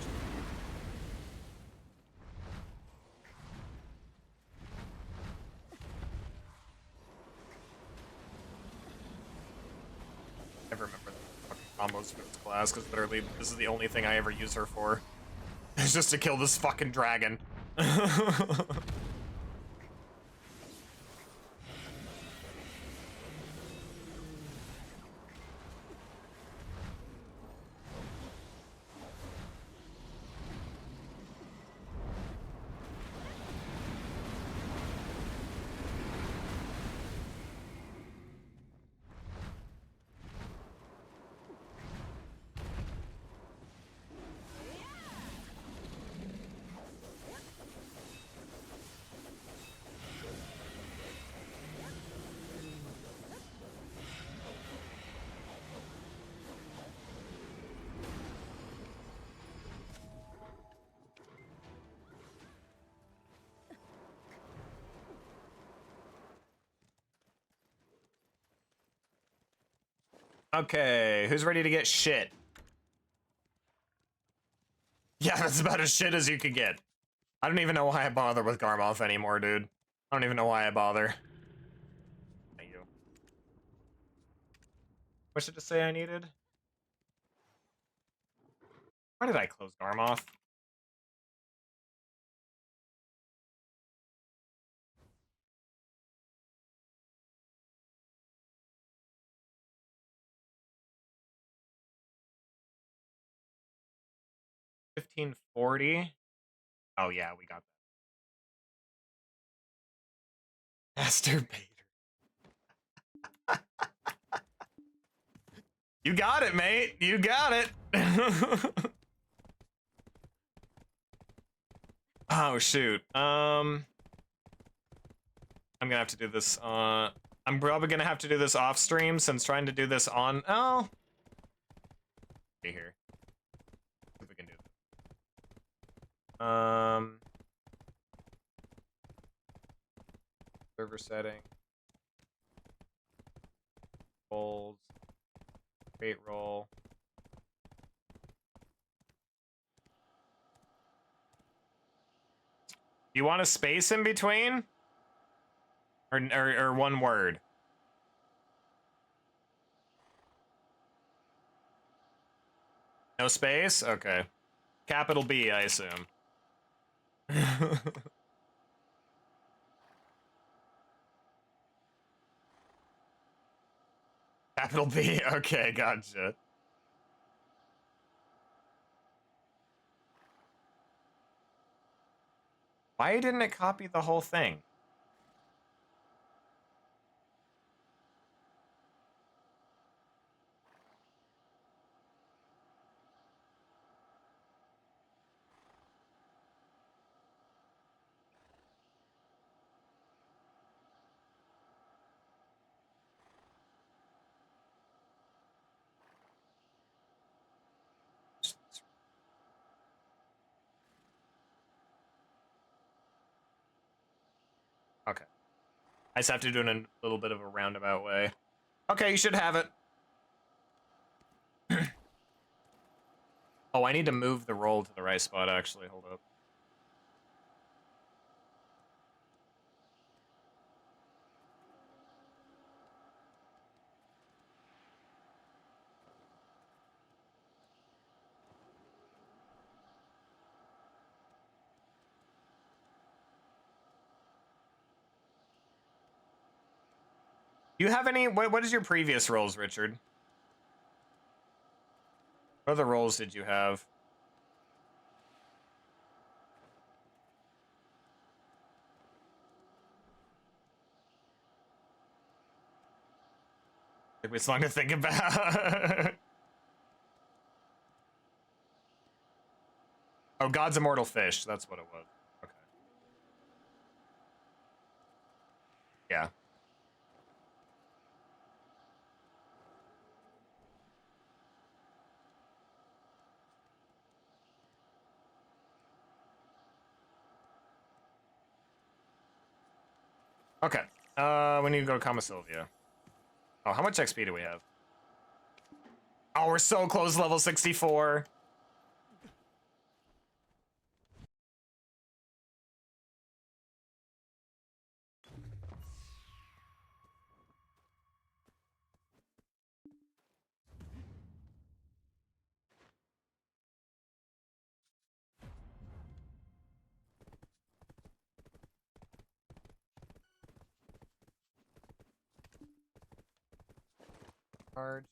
I never remember the fucking combos for this class because literally this is the only thing I ever use her for. It's just to kill this fucking dragon. Okay, who's ready to get shit? Yeah, that's about as shit as you could get. I don't even know why I bother with Garmoth anymore, dude. I don't even know why I bother. Thank you. What did it say I needed? Why did I close Garmoth? $1540. Oh yeah, we got that. Masturbator. You got it, mate. You got it. Oh shoot. I'm gonna have to do this. I'm probably gonna have to do this off stream since trying to do this on. Oh. Be here. See if we can do this. Server setting. Holds. Great roll. You want a space in between? Or one word? No space? Okay. Capital B, I assume. Capital B, okay, gotcha. Why didn't it copy the whole thing? Okay. I just have to do it in a little bit of a roundabout way. Okay, you should have it. Oh, I need to move the roll to the right spot, actually. Hold up. Do you have any... What is your previous rolls, Richard? What other rolls did you have? Took me so long to think about. Oh, God's Immortal Fish. That's what it was. Okay. Yeah. Okay. We need to go to Kama Sylvia. Oh, how much XP do we have? Oh, we're so close to level 64. Hard.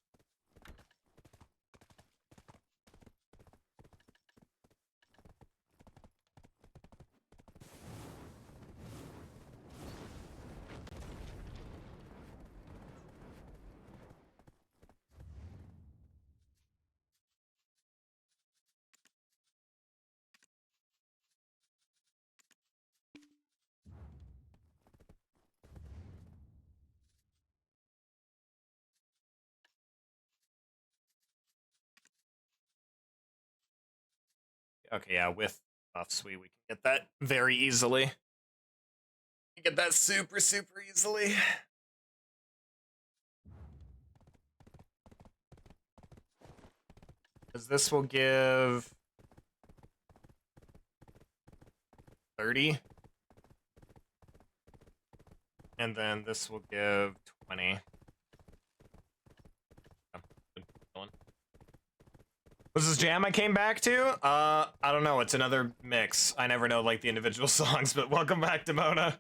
Okay, yeah, with buffs, we can get that very easily. We can get that super easily. Because this will give 30. And then this will give 20. Was this jam I came back to? I don't know. It's another mix. I never know, like, the individual songs, but welcome back to Mona.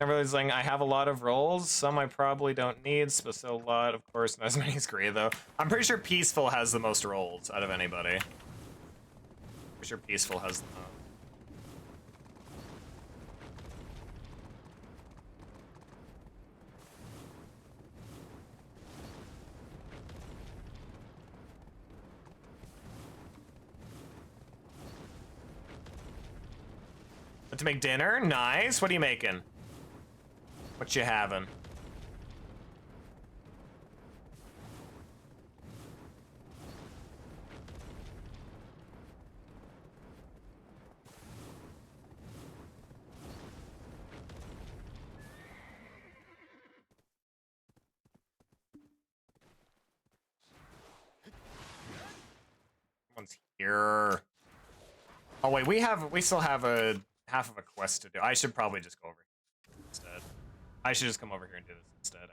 I'm realizing I have a lot of roles. Some I probably don't need, but still a lot. Of course, not as many as Gray, though. I'm pretty sure Peaceful has the most roles out of anybody. Pretty sure Peaceful has the most. To make dinner? Nice. What are you making? What you having? Here. Oh wait, we still have a half of a quest to do. I should probably just go over here instead. I should just come over here and do this instead.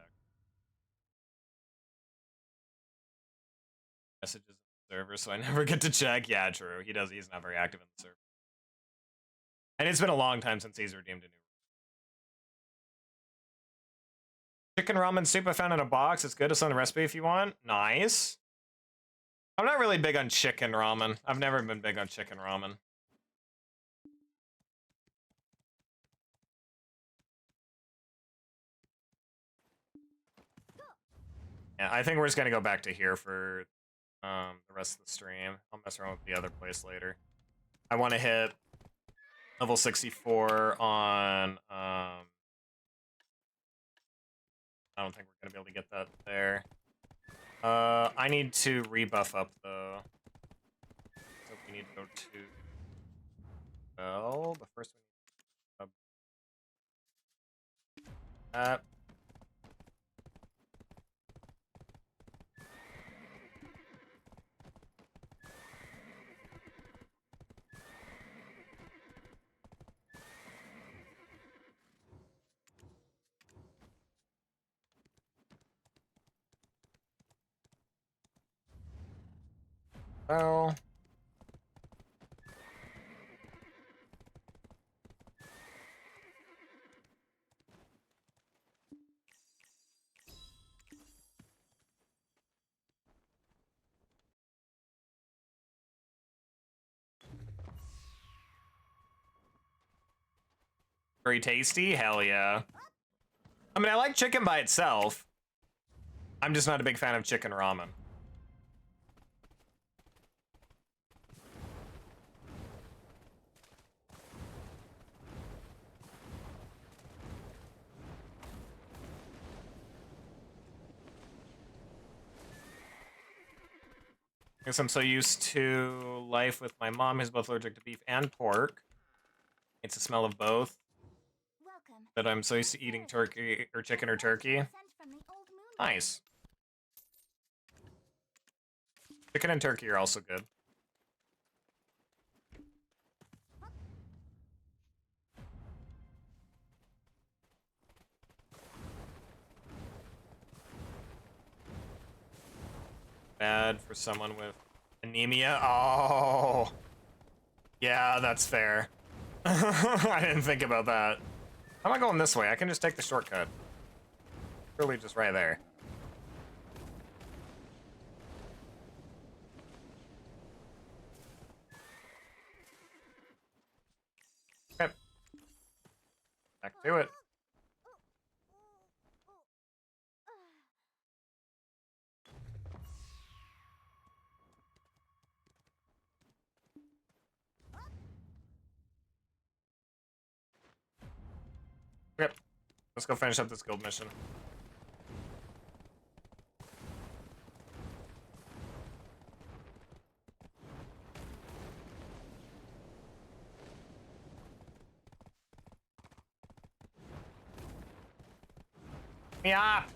Messages in the server, so I never get to check. Yeah, true. He's not very active in the server. And it's been a long time since he's redeemed a new chicken ramen soup I found in a box. It's good. It's on the recipe if you want. Nice. I'm not really big on chicken ramen. I've never been big on chicken ramen. Yeah, I think we're just gonna go back to here for the rest of the stream. I'll mess around with the other place later. I want to hit level 64 on I don't think we're gonna be able to get that there. I need to rebuff up though. So we need to go to but first we need that. Well, very tasty? Hell yeah. I mean, I like chicken by itself. I'm just not a big fan of chicken ramen. Because I'm so used to life with my mom, who's both allergic to beef and pork. It's the smell of both. Welcome. That I'm so used to eating turkey or chicken or turkey. Sent from the old moon. Nice. Chicken and turkey are also good. Bad for someone with anemia. Oh. Yeah, that's fair. I didn't think about that. How am I going this way? I can just take the shortcut. Really just right there. Okay. Back to it. Yep. Let's go finish up this guild mission. Me up!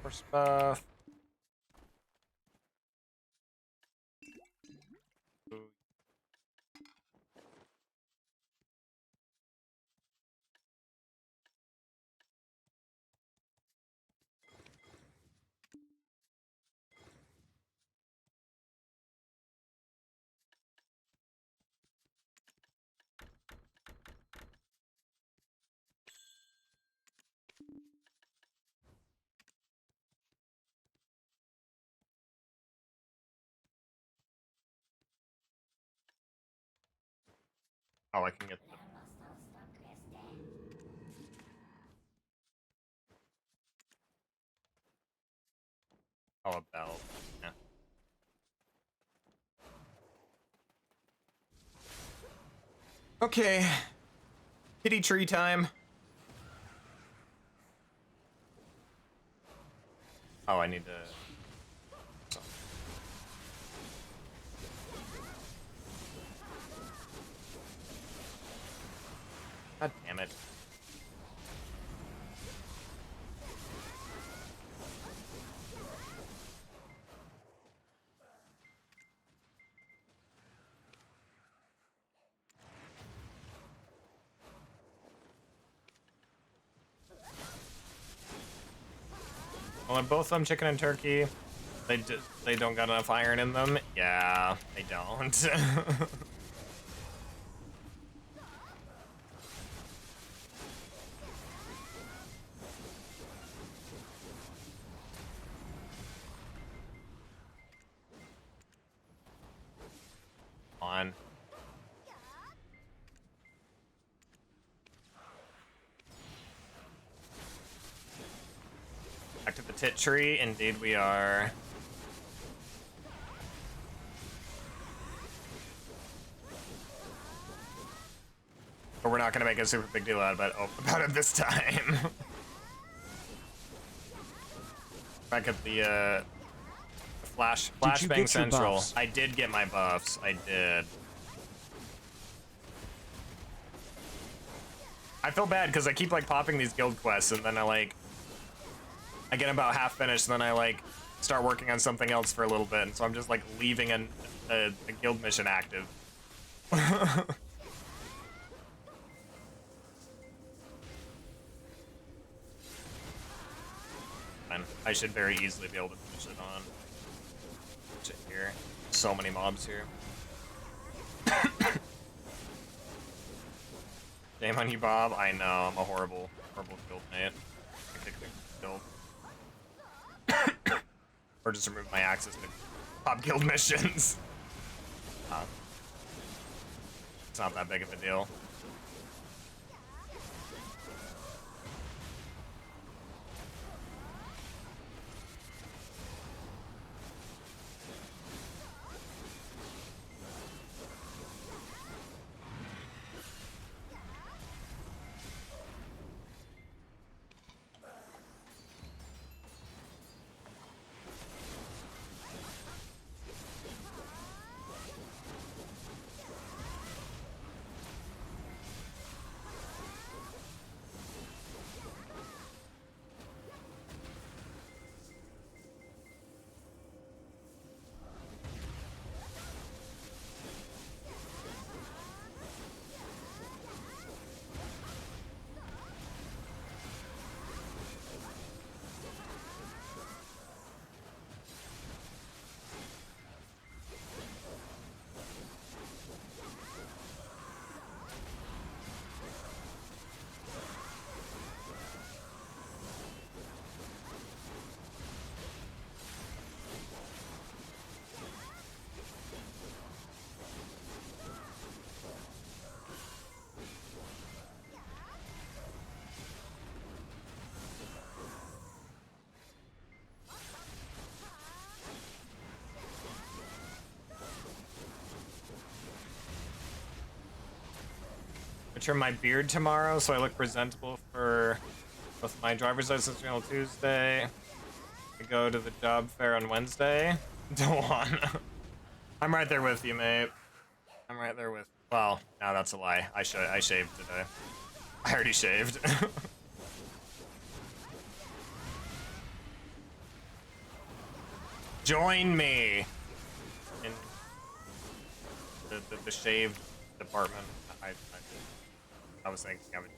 Horse buff. Oh, I can get the... Oh, a bell. Yeah. Okay. Kitty tree time. Oh, I need to... God damn it. Well, both of them chicken and turkey. They don't got enough iron in them. Yeah, they don't. On. Back to the tit tree. Indeed, we are. But we're not gonna make a super big deal about it this time. Back at the Flashbang Central. Buffs? I did get my buffs. I did. I feel bad because I keep like popping these guild quests and then I get about half finished and then I like start working on something else for a little bit, and so I'm just like leaving a guild mission active. I should very easily be able to finish it on. Shit here. So many mobs here. Shame on you, Bob. I know, I'm a horrible guild mate. I kick the guild. Or just remove my access to pop guild missions. It's not that big of a deal. I trim my beard tomorrow so I look presentable for both my driver's license renewal Tuesday. I go to the job fair on Wednesday. Don't want. I'm right there with you, mate. I'm right there with. Well, no, that's a lie. I shaved today. I already shaved. Join me in the shave department. I was thinking I would.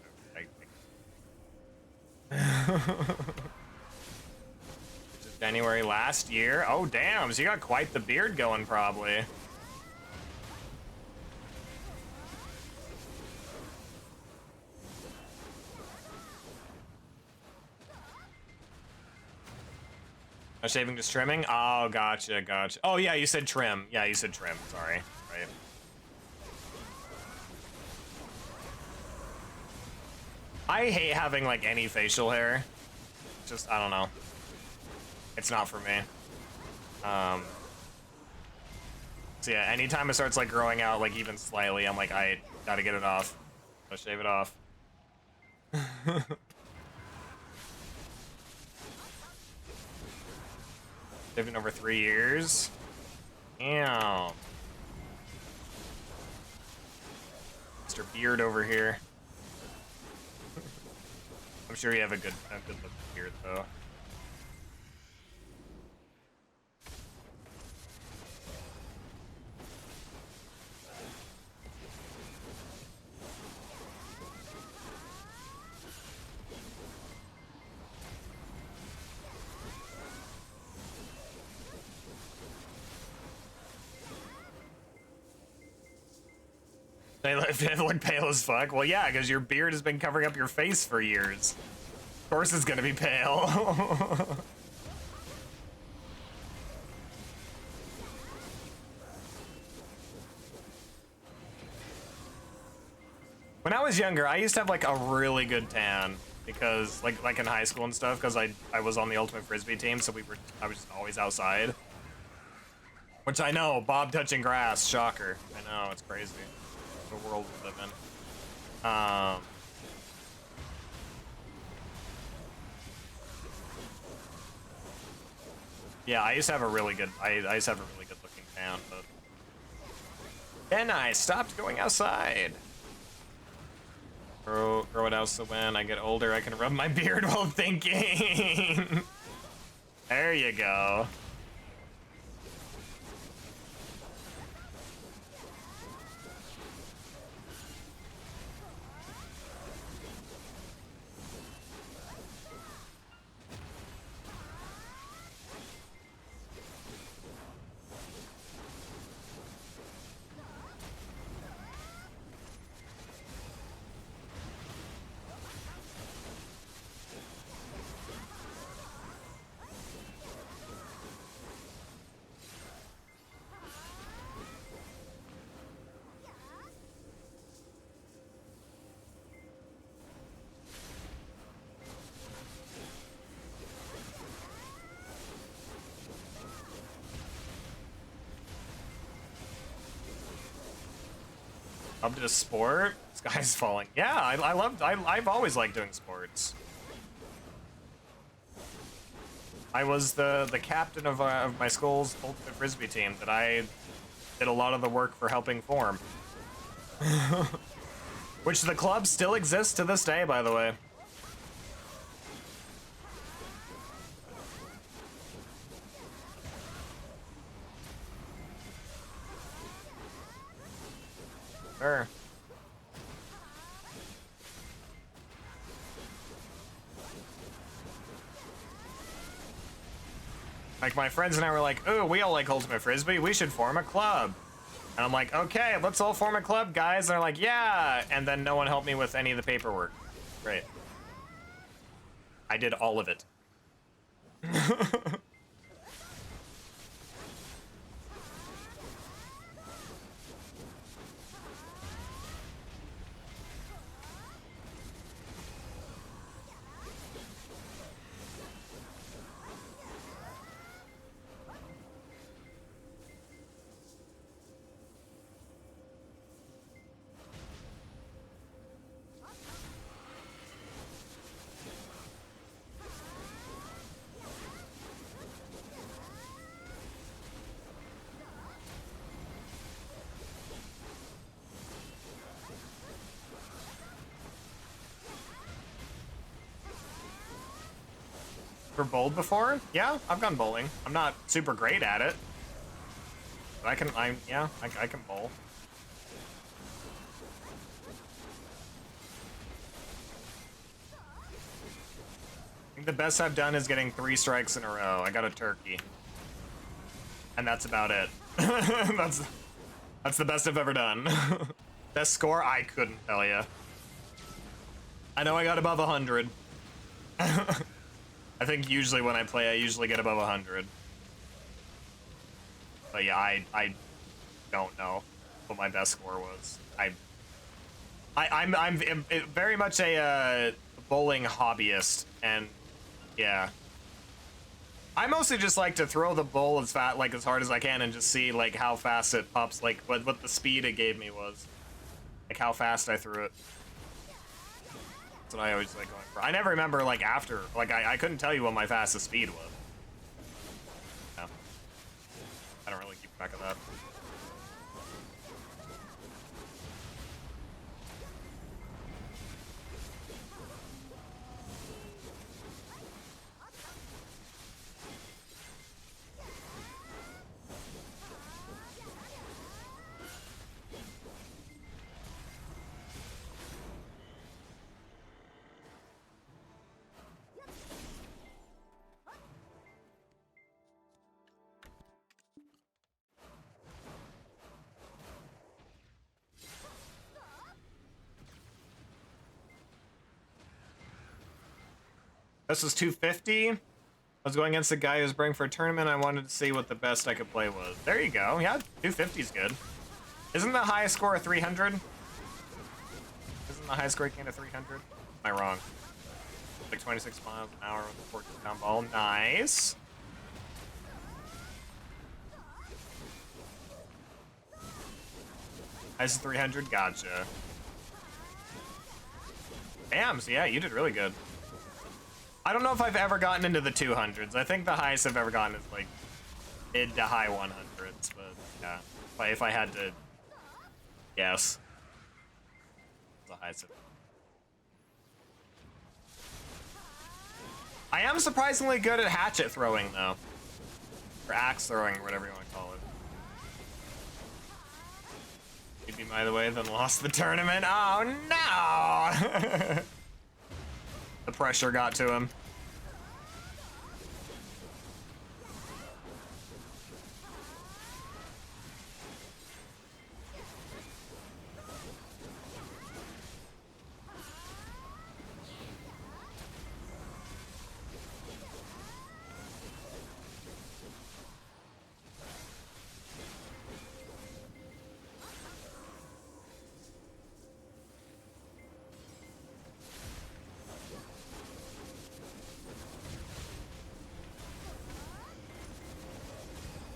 Just January last year. Oh damn! So you got quite the beard going, probably. No shaving, just trimming. Oh, gotcha. Oh yeah, you said trim. Yeah, you said trim. Sorry. Right. I hate having like any facial hair. Just, I don't know. It's not for me. So yeah, anytime it starts like growing out like even slightly, I'm like, I gotta get it off. I'll shave it off. They've been over 3 years. Damn. Mr. Beard over here. I'm sure you have a good looking beard though. They look pale as fuck. Well, yeah, because your beard has been covering up your face for years. Of course it's gonna be pale. When I was younger, I used to have like a really good tan because like in high school and stuff, because I was on the Ultimate Frisbee team, so I was just always outside. Which I know, Bob touching grass, shocker. I know, it's crazy. The world we live in. Yeah, I used to have a really good looking tan, but then I stopped going outside. Grow it out so when I get older I can rub my beard while thinking. There you go. Up to sport? Sky's falling. Yeah, I've always liked doing sports. I was the captain of my school's Ultimate Frisbee team that I did a lot of the work for helping form. Which the club still exists to this day, by the way. Sure. Like, my friends and I were like, ooh, we all like Ultimate Frisbee, we should form a club. And I'm like, okay, let's all form a club, guys. And they're like, yeah. And then no one helped me with any of the paperwork. Great. I did all of it. Bowled before? Yeah, I've gone bowling. I'm not super great at it. But I can bowl. I think the best I've done is getting 3 strikes in a row. I got a turkey. And that's about it. That's the best I've ever done. Best score? I couldn't tell you. I know I got above 100. I think usually when I play, I usually get above 100. But yeah, I don't know what my best score was. I'm very much a bowling hobbyist, and yeah. I mostly just like to throw the bowl as as hard as I can and just see like how fast it pops, like what the speed it gave me was, like how fast I threw it. That's what I always like going for. I never remember like after, like I couldn't tell you what my fastest speed was. No. I don't really keep track of that. This was 250. I was going against a guy who was bringing for a tournament. I wanted to see what the best I could play was. There you go. Yeah, 250 is good. Isn't the highest score a 300? Isn't the highest score gain a 300? Am I wrong? Like 26 miles an hour with a 14 down ball. Nice. Highest 300. Gotcha. Damn. So yeah, you did really good. I don't know if I've ever gotten into the 200s. I think the highest I've ever gotten is like mid to high 100s, but yeah. If I had to guess, the highest. I am surprisingly good at hatchet throwing though, or axe throwing, or whatever you want to call it. Maybe by the way, then lost the tournament. Oh no! The pressure got to him.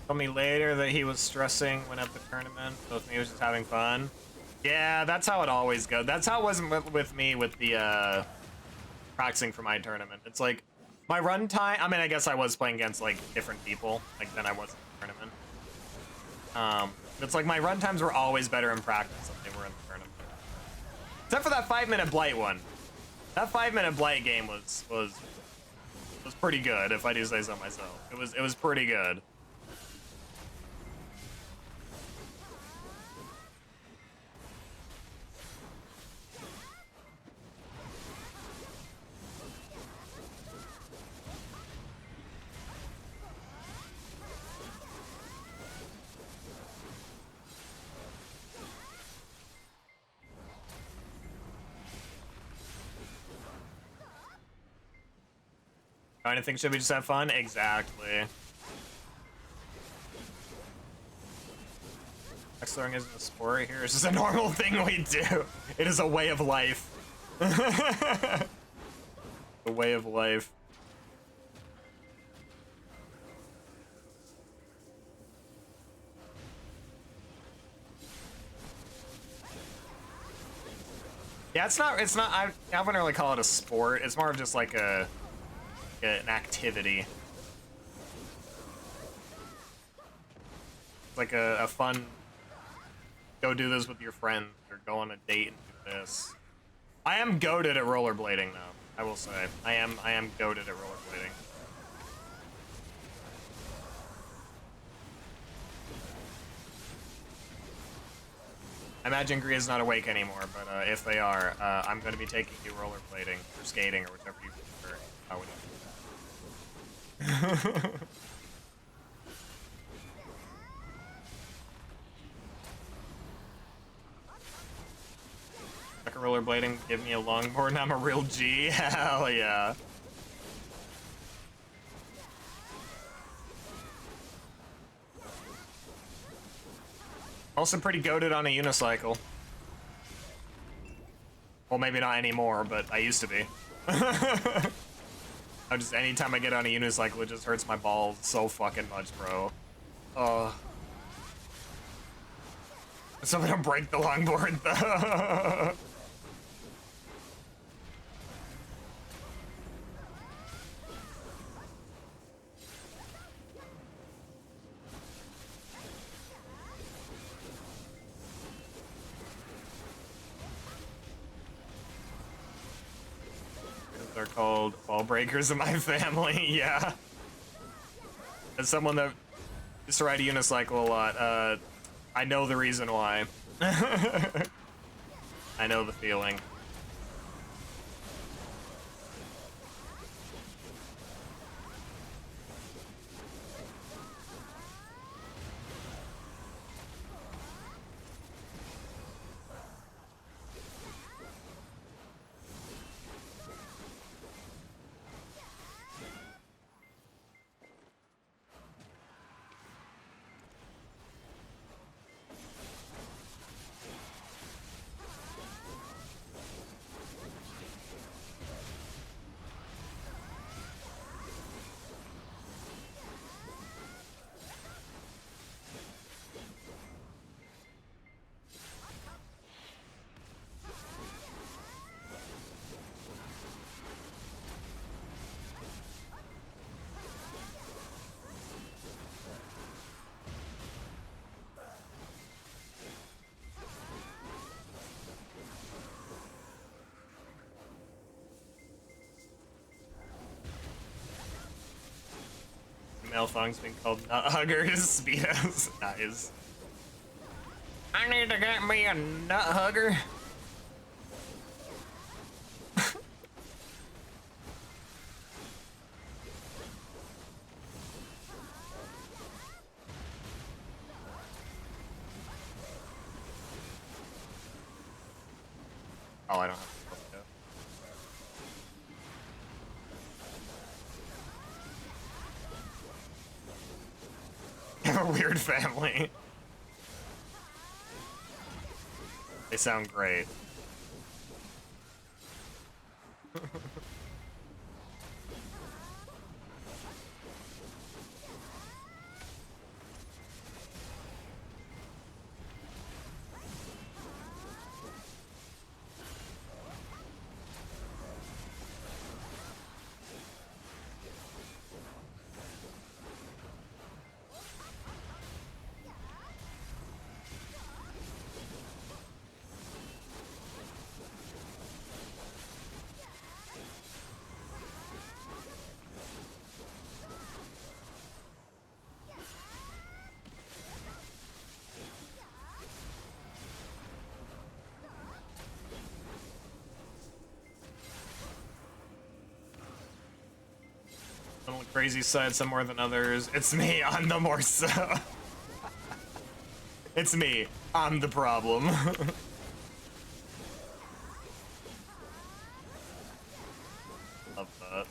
Told me later that he was stressing when at the tournament, so he was just having fun. Yeah, that's how it always goes. That's how it was with me with the practicing for my tournament. It's like my run time. I mean, I guess I was playing against like different people like than I was in the tournament. It's like my run times were always better in practice than they were in the tournament. Except for that 5-minute blight one. That 5-minute blight game was pretty good, if I do say so myself. It was pretty good. Kind of think should we just have fun? Exactly. Axe throwing isn't a sport here. It's just a normal thing we do. It is a way of life. A way of life. Yeah, it's not, I wouldn't really call it a sport. It's more of just like an activity. Like a fun, go do this with your friends, or go on a date and do this. I am goated at rollerblading though, I will say. I am goated at rollerblading. I imagine Gria's not awake anymore, but if they are, I'm going to be taking you rollerblading, or skating, or whichever you prefer. I would. Like a rollerblading, give me a longboard and I'm a real G. Hell yeah. Also pretty goated on a unicycle. Well, maybe not anymore, but I used to be. I just anytime I get on a unicycle, it just hurts my balls so fucking much, bro. So I'm gonna break the longboard though. They're called ball breakers in my family. Yeah. As someone that used to ride a unicycle a lot, I know the reason why. I know the feeling. Malfong's been called nut huggers, speedos. Nice. I need to get me a nut hugger. Oh, I don't have to. A weird family. They sound great. Some on the crazy side, some more than others. It's me, I'm the more so. It's me, I'm the problem. Love that.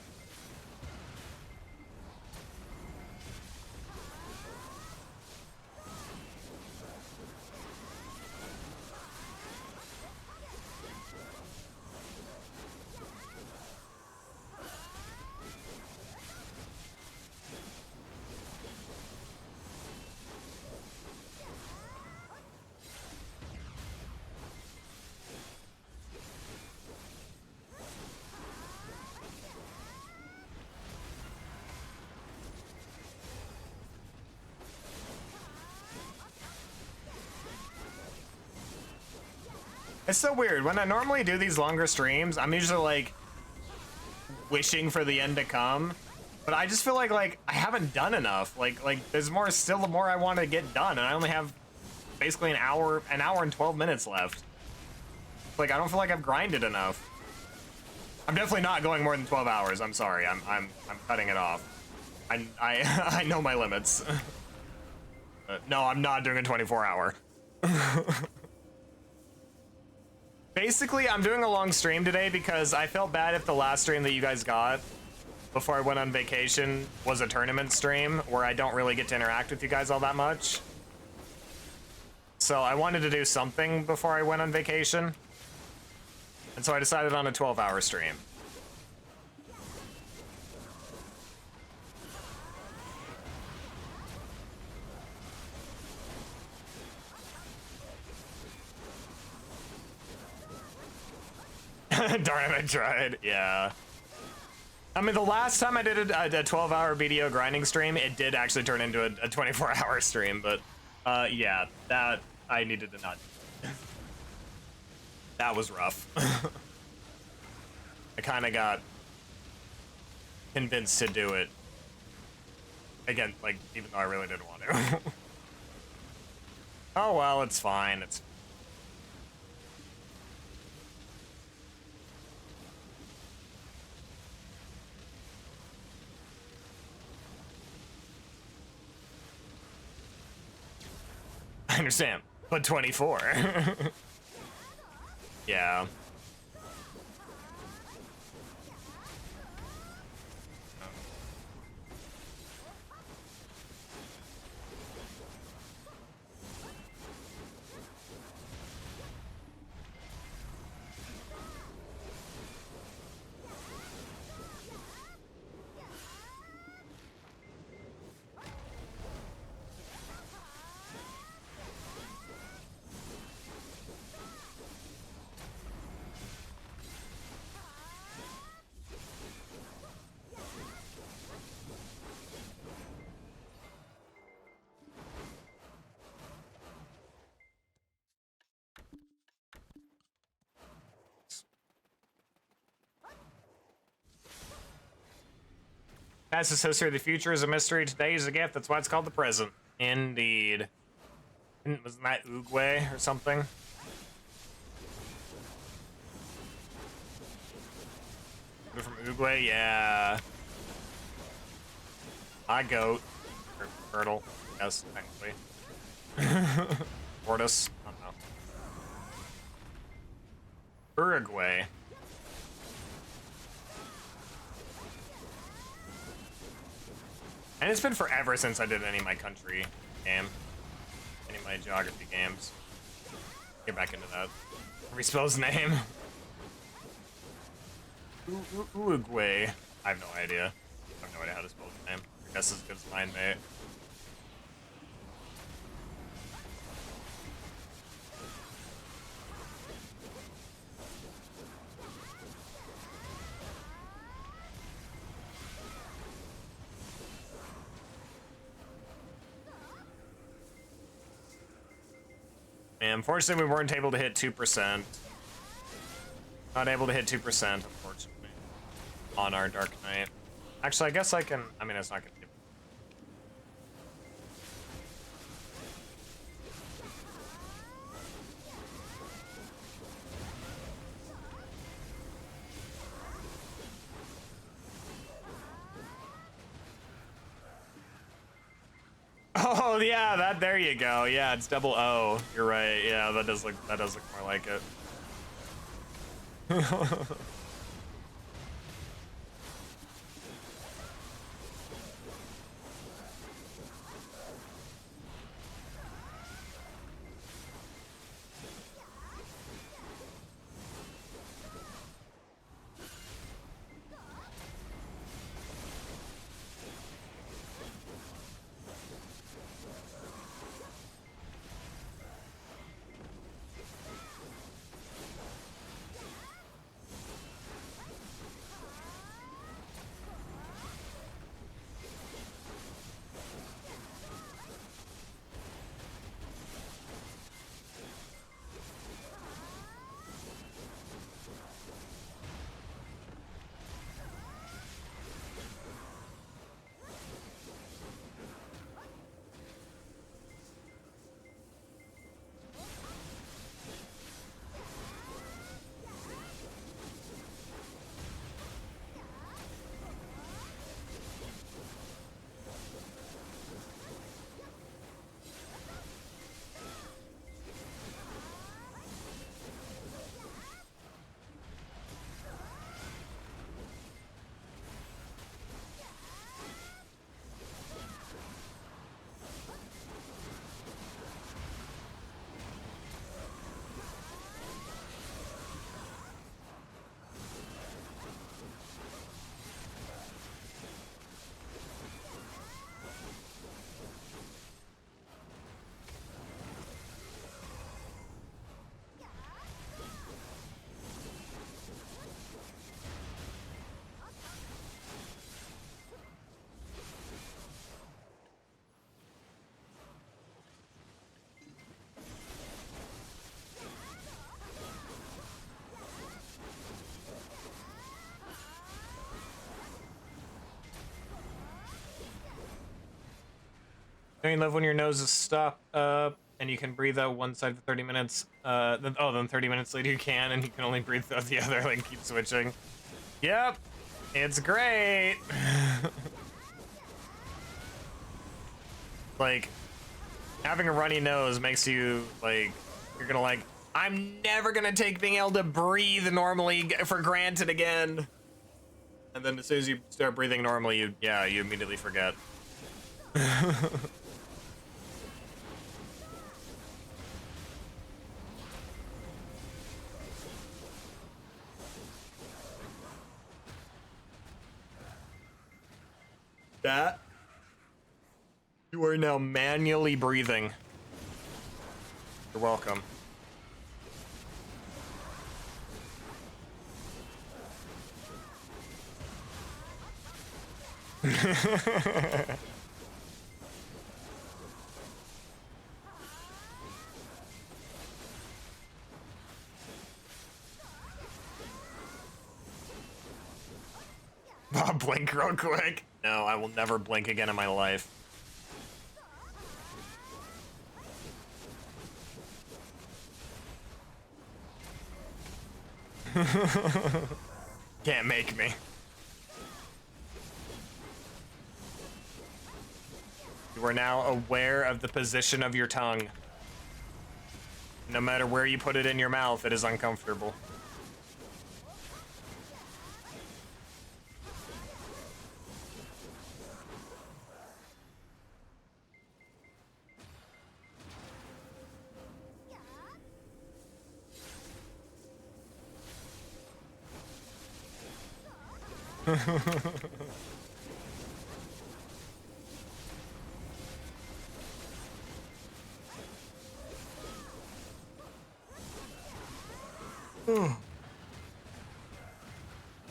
It's so weird. When I normally do these longer streams, I'm usually like wishing for the end to come, but I just feel like I haven't done enough. Like there's still more I want to get done, and I only have basically an hour and 12 minutes left. Like I don't feel like I've grinded enough. I'm definitely not going more than 12 hours. I'm sorry. I'm cutting it off. I I know my limits. No, I'm not doing a 24-hour. Basically, I'm doing a long stream today because I felt bad if the last stream that you guys got before I went on vacation was a tournament stream where I don't really get to interact with you guys all that much. So I wanted to do something before I went on vacation. And so I decided on a 12-hour stream. Darn it, I tried. Yeah. I mean, the last time I did a 12-hour BDO grinding stream, it did actually turn into a 24-hour stream, but yeah, that I needed to not. That was rough. I kind of got convinced to do it. Again, like, even though I really didn't want to. Oh, well, it's fine. It's I understand, but 24. Yeah. Past is history, the future is a mystery, today is a gift, that's why it's called the present. Indeed. Wasn't that Oogway or something? We're from Oogway? Yeah. My goat. Or turtle, yes, technically. Tortoise, I don't know. Uruguay. And it's been forever since I did any of my country game. Any of my geography games. Get back into that. How do we spell his name? Uruguay. I have no idea. I have no idea how to spell his name. I guess as good as mine, mate. And unfortunately, we weren't able to hit 2%. Not able to hit 2%, unfortunately, on our Dark Knight. Actually, I guess I can. I mean, it's not gonna give. Oh yeah, that. There you go. Yeah, it's double O. You're right. Yeah, that does look more like it. Don't you love when your nose is stopped up and you can breathe out one side for 30 minutes? Then 30 minutes later you can, and you can only breathe out the other, like keep switching. Yep, it's great. Like, having a runny nose makes you, like, you're gonna like, I'm never gonna take being able to breathe normally for granted again. And then as soon as you start breathing normally, you immediately forget. That you are now manually breathing. You're welcome. I'll blink real quick. No, I will never blink again in my life. Can't make me. You are now aware of the position of your tongue. No matter where you put it in your mouth, it is uncomfortable.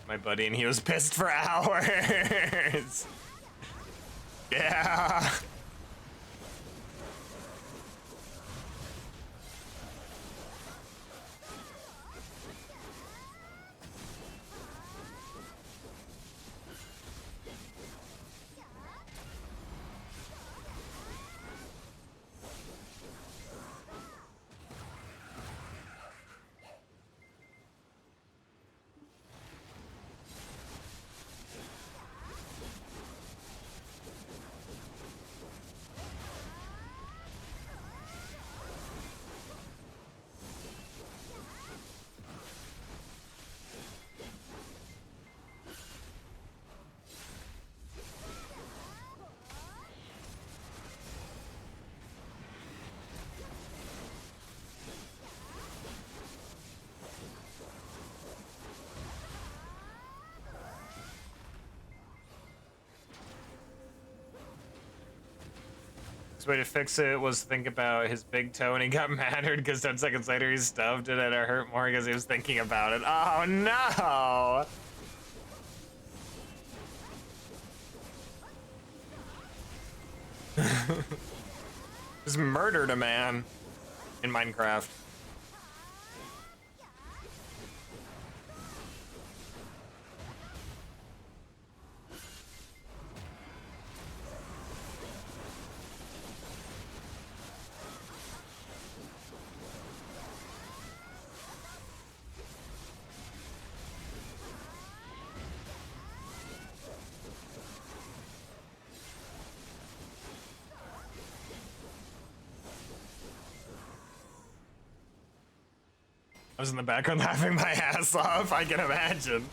My buddy, and he was pissed for hours. Yeah. His way to fix it was to think about his big toe, and he got madder because 10 seconds later he stubbed it, and it hurt more because he was thinking about it. Oh no! Just murdered a man in Minecraft. I was in the background laughing my ass off, I can imagine.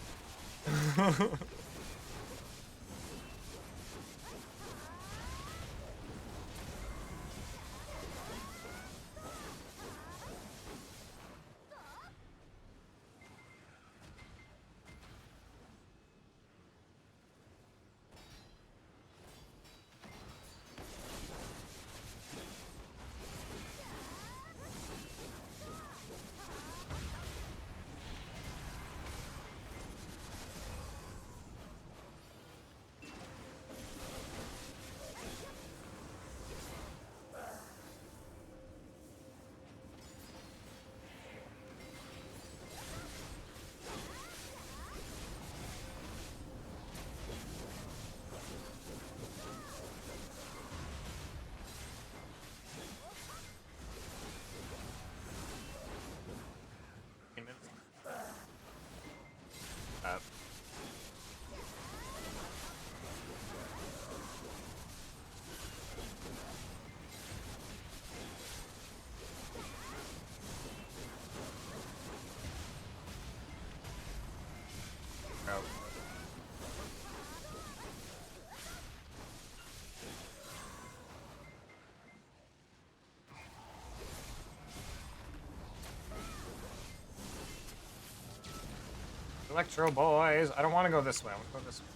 Electro boys. I don't want to go this way. I want to go this way.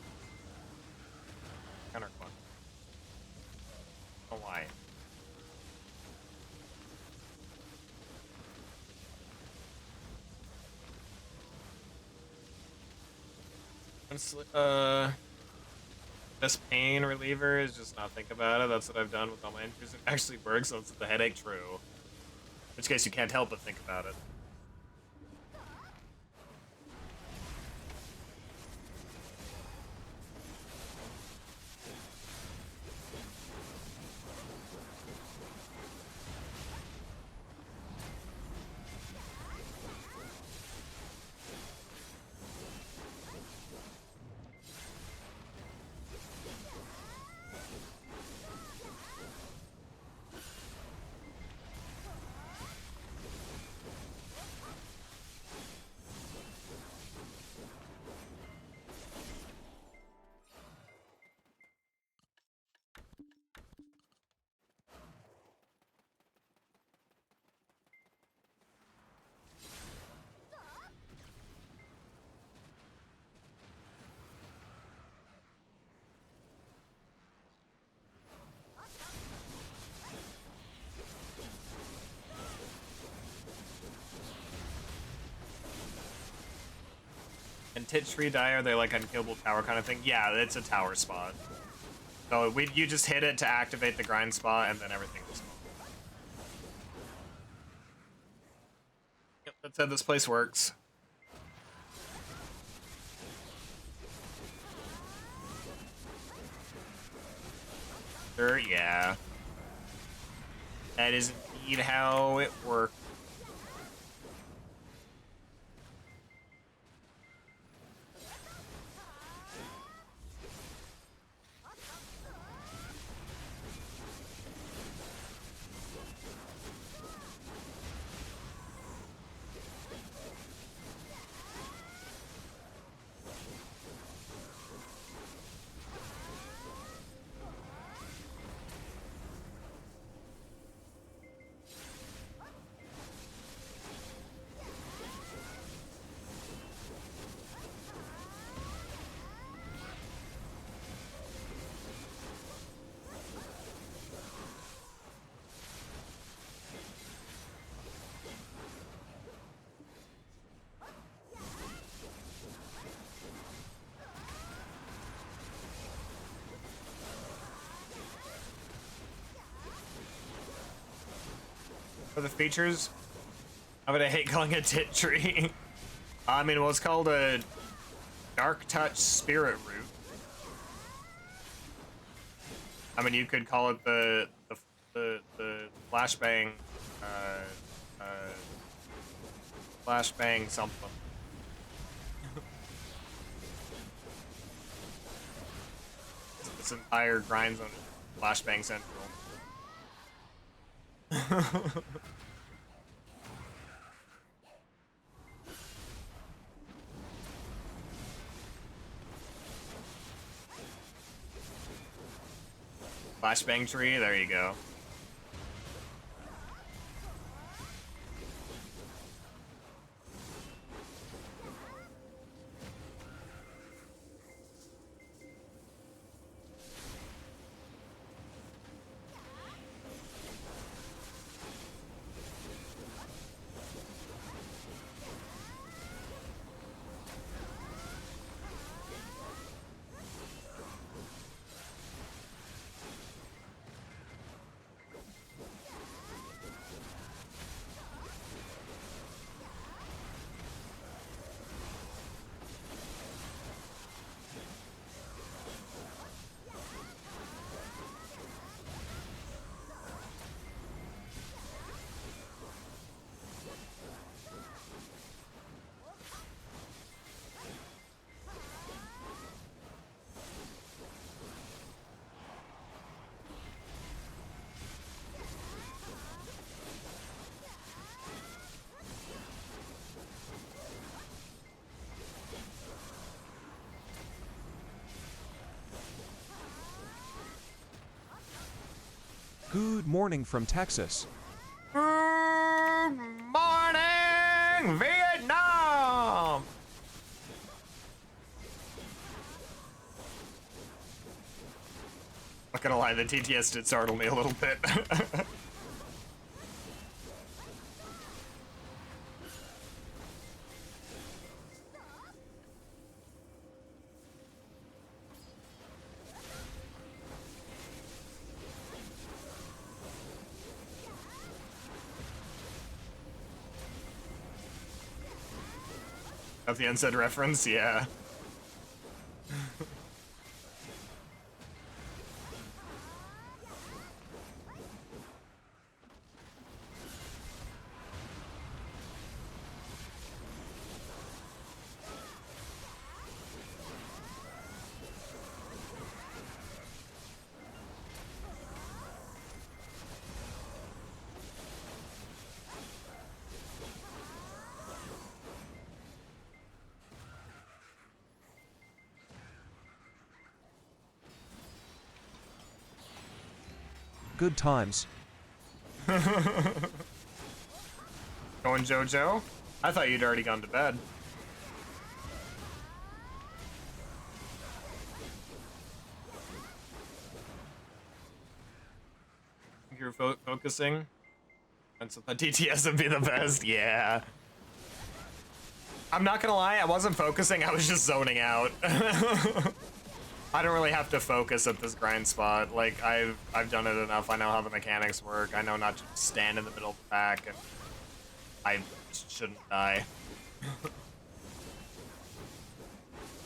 Counterclock. Oh, why? Best pain reliever is just not think about it. That's what I've done with all my injuries. It actually works, so it's the headache true. In which case you can't help but think about it. And Tit Tree Die, are they like unkillable tower kind of thing? Yeah, it's a tower spot. So you just hit it to activate the grind spot, and then everything will spawn. Yep, that's how this place works. Sure, yeah. That is indeed how it works. For the features, I'm gonna hate calling it Tit Tree. I mean, well, it's called a Dark Touch Spirit Root. I mean, you could call it the Flashbang, Flashbang something. This entire grind zone is Flashbang Central. Flashbang tree, there you go. Good morning from Texas. Good morning, Vietnam! gonna lie, the TTS did startle me a little bit. Of the unsaid reference, yeah. Good times. Going JoJo? I thought you'd already gone to bed. You're focusing? And so the DTS would be the best, yeah. I'm not gonna lie, I wasn't focusing, I was just zoning out. I don't really have to focus at this grind spot. Like, I've done it enough, I know how the mechanics work, I know not to stand in the middle of the pack, and I shouldn't die.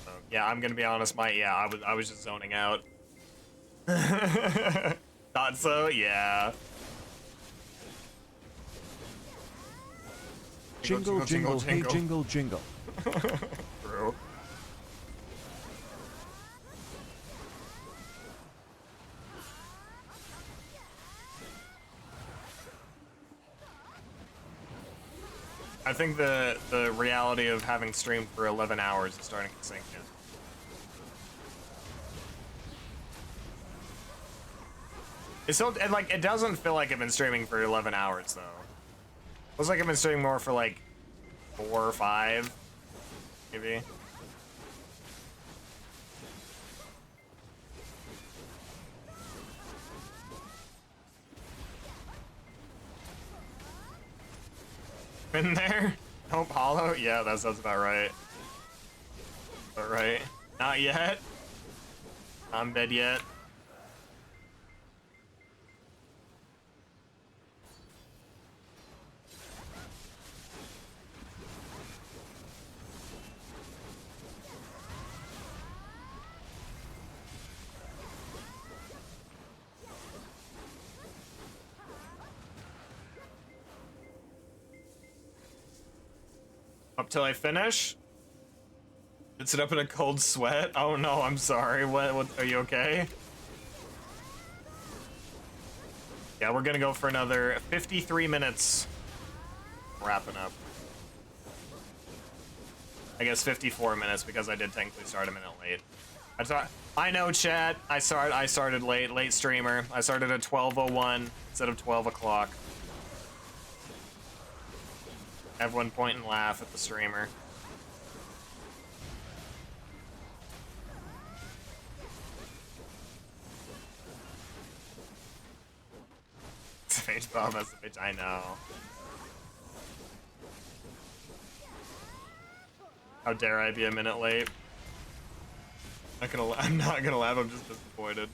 So, yeah, I'm gonna be honest, I was just zoning out. Thought so? Yeah. Jingle, jingle, hey, jingle, jingle. True. I think the reality of having streamed for 11 hours is starting to sink in. It's still, and like, it doesn't feel like I've been streaming for 11 hours though. Feels like I've been streaming more for like 4 or 5, maybe. In there? Hope Hollow? Yeah, that sounds about right. About right. Not yet. Not in bed yet. Up till I finish? It's it up in a cold sweat? Oh no, I'm sorry. What are you okay? Yeah, we're gonna go for another 53 minutes. Wrapping up. I guess 54 minutes because I did technically start a minute late. I know, chat. I started late streamer. I started at 12:01 instead of 12 o'clock. Everyone point and laugh at the streamer. SpongeBob as a bitch, I know. How dare I be a minute late? I'm not gonna laugh, I'm just disappointed.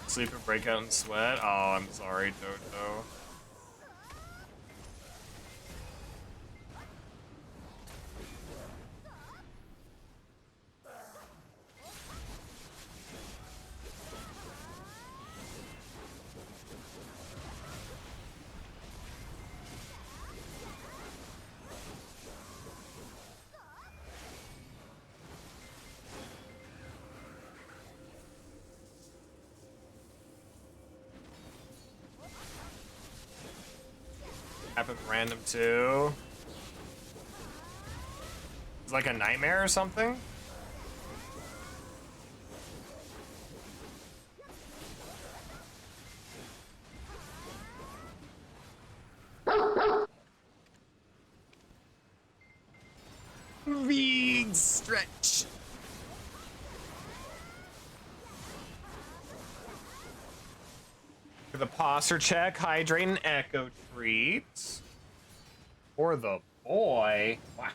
Sleep and break out and sweat? Oh, I'm sorry, Toto. Happened random too. It's like a nightmare or something? stretch. For the posture check, hydrate and echo treats. For the boy. Wow.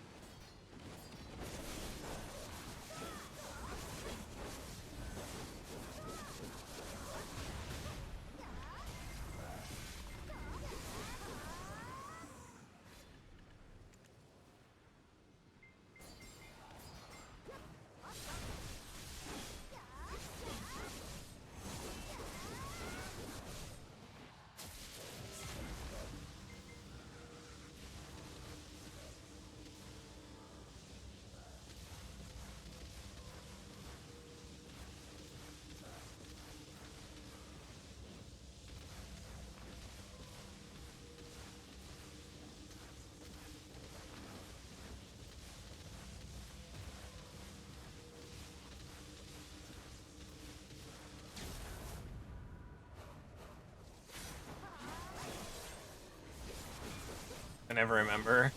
I never remember.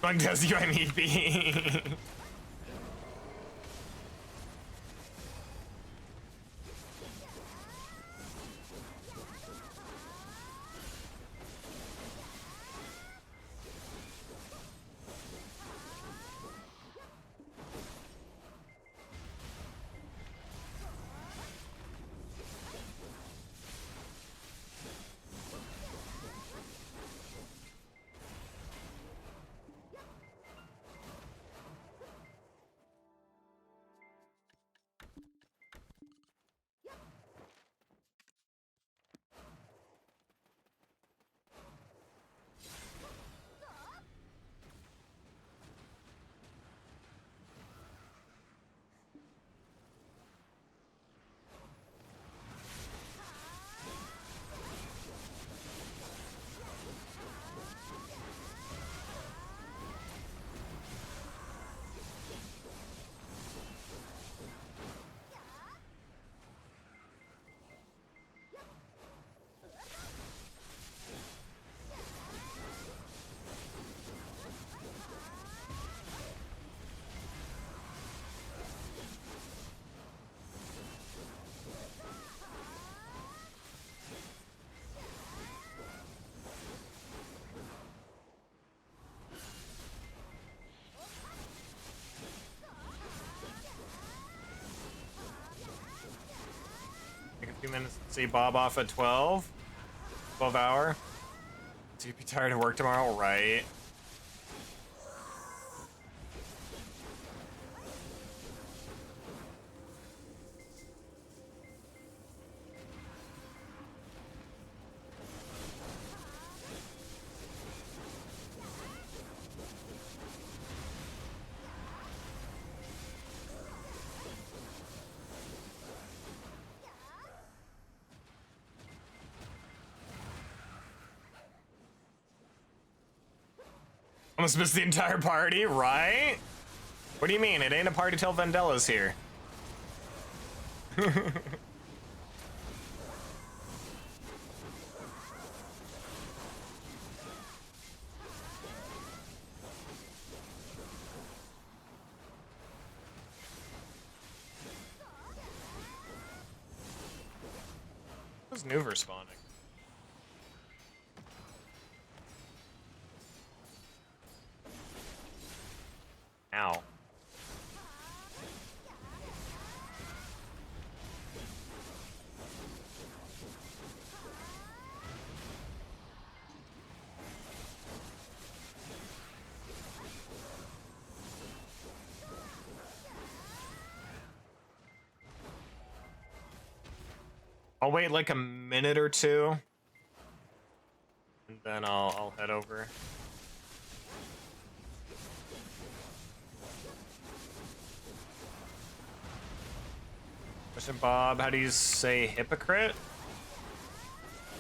Bug does you, I need be. Take a few minutes to see Bob off at 12. 12 hour. So you'd be tired of work tomorrow, right? Almost missed the entire party, right? What do you mean? It ain't a party till Vendella's here. Who's Nuver spawning? Ow. I'll wait like a minute or two, and then I'll head over. Question, Bob, how do you say hypocrite?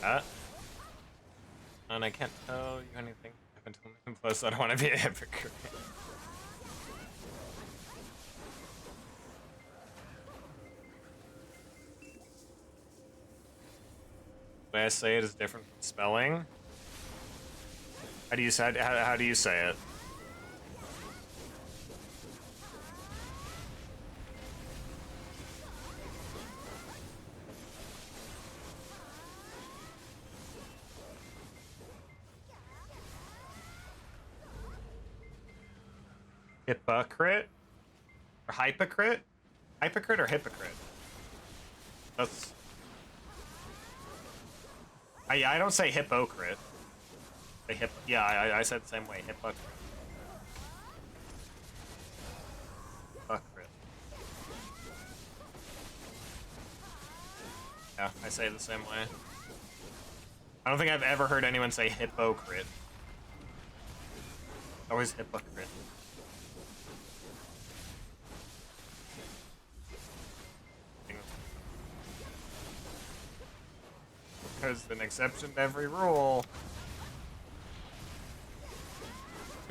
That. And I can't tell you anything. Plus, I don't want to be a hypocrite. The way I say it is different from spelling. How do you say it? Hypocrite? Or hypocrite? Hypocrite or hypocrite? That's... I don't say hypocrite. Yeah, I said the same way. Hypocrite. Hypocrite. Yeah, I say it the same way. I don't think I've ever heard anyone say hypocrite. Always hypocrite. There's an exception to every rule.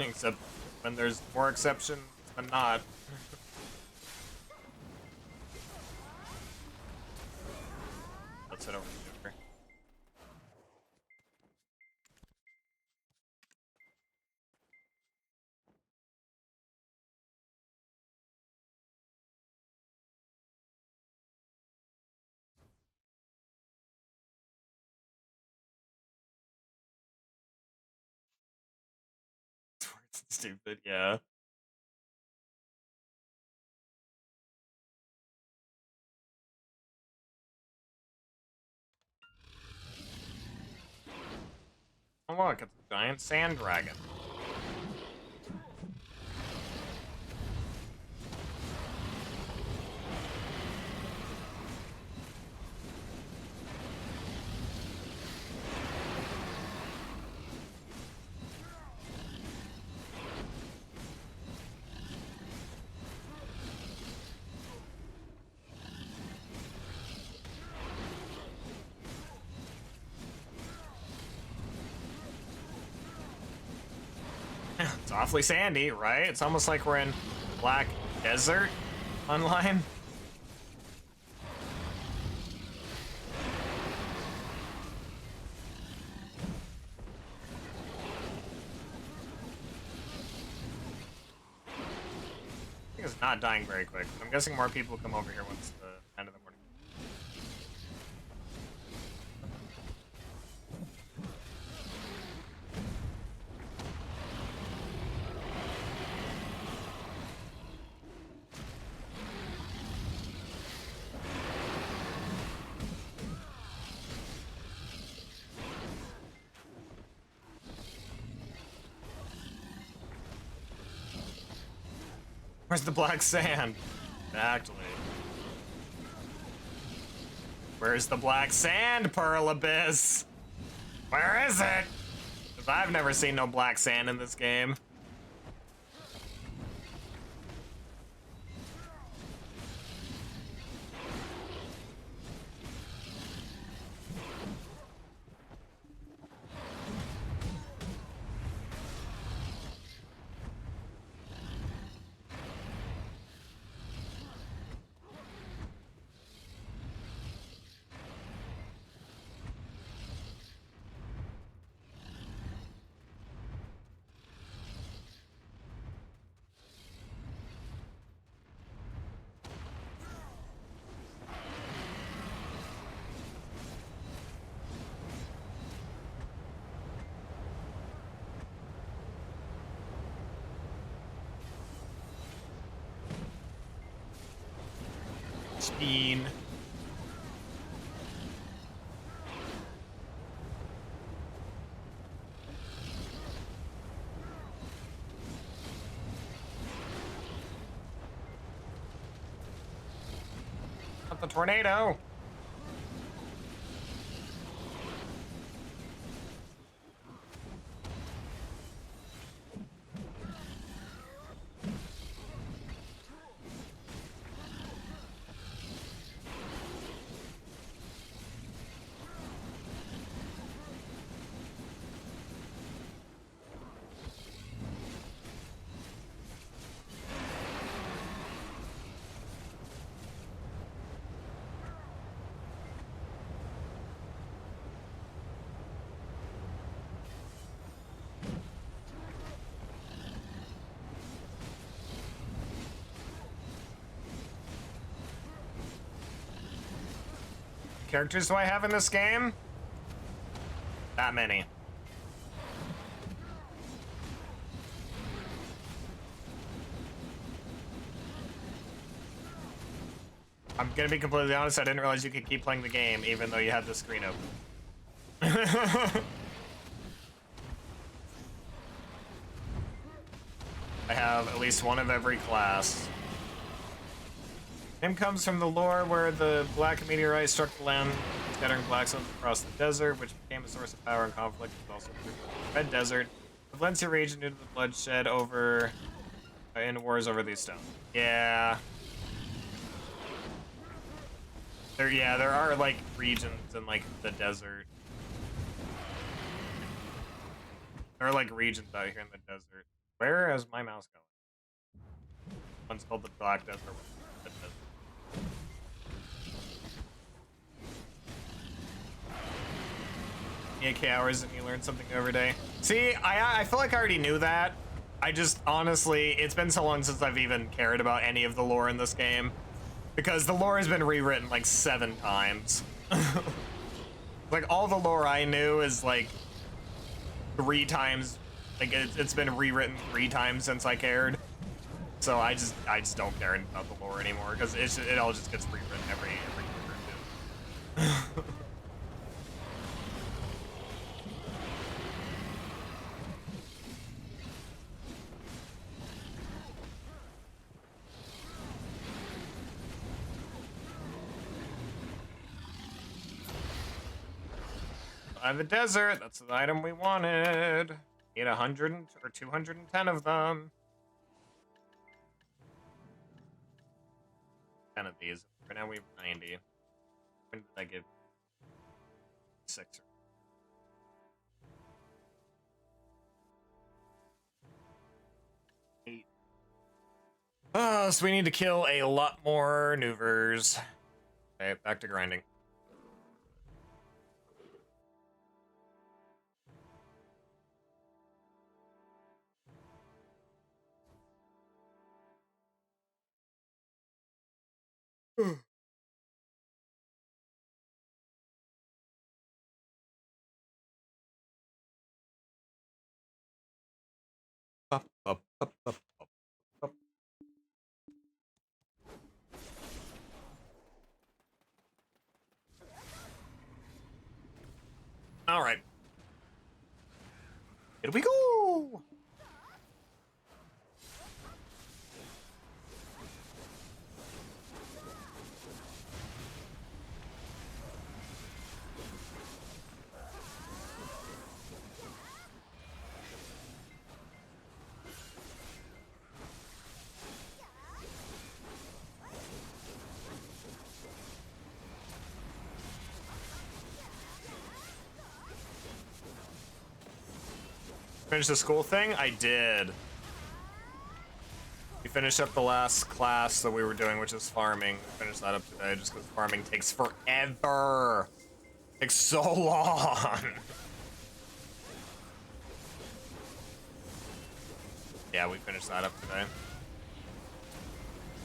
Except when there's more exceptions than not. Let's head over to Joker. Stupid, yeah. Oh look, it's a giant sand dragon. It's awfully sandy, right? It's almost like we're in Black Desert online. I think it's not dying very quick. I'm guessing more people come over here once the end of the morning. Where's the black sand? Exactly. Where's the black sand, Pearl Abyss? Where is it? Because I've never seen no black sand in this game. Speen. Not the tornado. Characters do I have in this game? That many. I'm gonna be completely honest, I didn't realize you could keep playing the game even though you had the screen open. I have at least one of every class. Name comes from the lore where the black meteorite struck the land, scattering black stones across the desert, which became a source of power and conflict. It was also the Red Desert, the Valencia region, due to the bloodshed over in wars over these stones. Yeah. There are like regions in like the desert. There are like regions out here in the desert. Where is my mouse going? One's called the Black Desert. Red Desert. 8K hours and you learn something every day. See, I feel like I already knew that. I just, honestly, it's been so long since I've even cared about any of the lore in this game. Because the lore has been rewritten like 7 times. Like, all the lore I knew is like 3 times. Like, it's been rewritten 3 times since I cared. So I just don't care about the lore anymore, because it all just gets rewritten every year or 2. By the desert, that's the item we wanted. Need 100 or 210 of them. 10 of these. Right now we have 90. When did I give 6 or 8? Oh, so we need to kill a lot more Noovers. Okay, back to grinding. Up, up, up, up, up, up. All right. Here we go. Finish the school thing? I did. We finished up the last class that we were doing, which is farming. We finished that up today just because farming takes forever. Takes so long. Yeah, we finished that up today.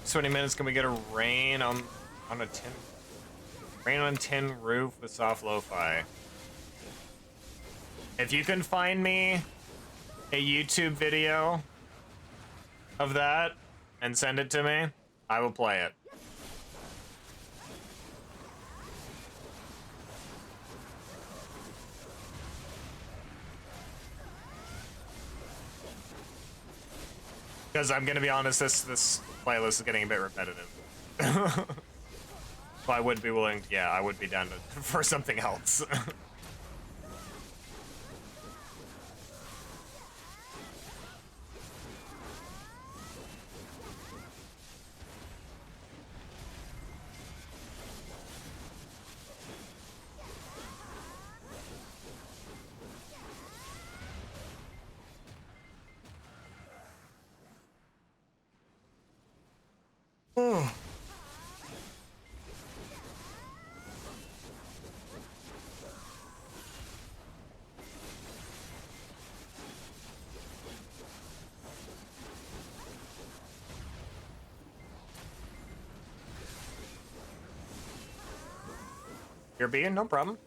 20 minutes, can we get a rain on a tin? Rain on tin roof with soft lo-fi. If you can find me a YouTube video of that and send it to me, I will play it. Because I'm gonna be honest, this playlist is getting a bit repetitive. So I would be willing, yeah, I would be down for something else. You're being no problem.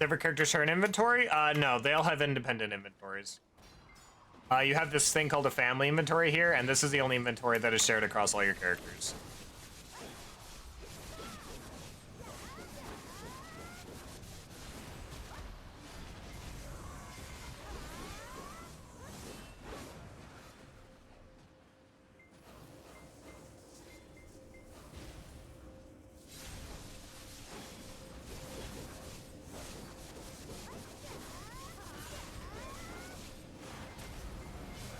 every character share an inventory? No, they all have independent inventories. You have this thing called a family inventory here, and this is the only inventory that is shared across all your characters.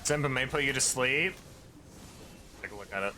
Simba may put you to sleep. Take a look at it.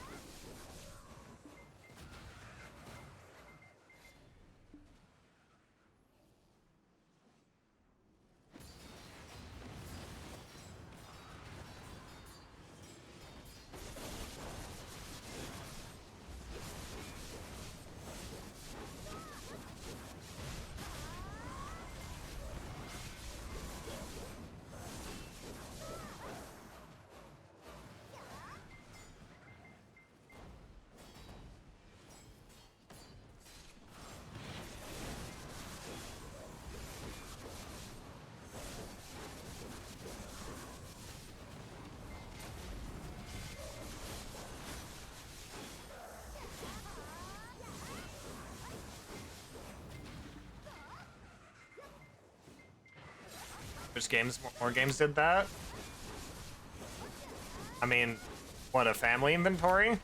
Which games, more games did that? I mean, what, a family inventory?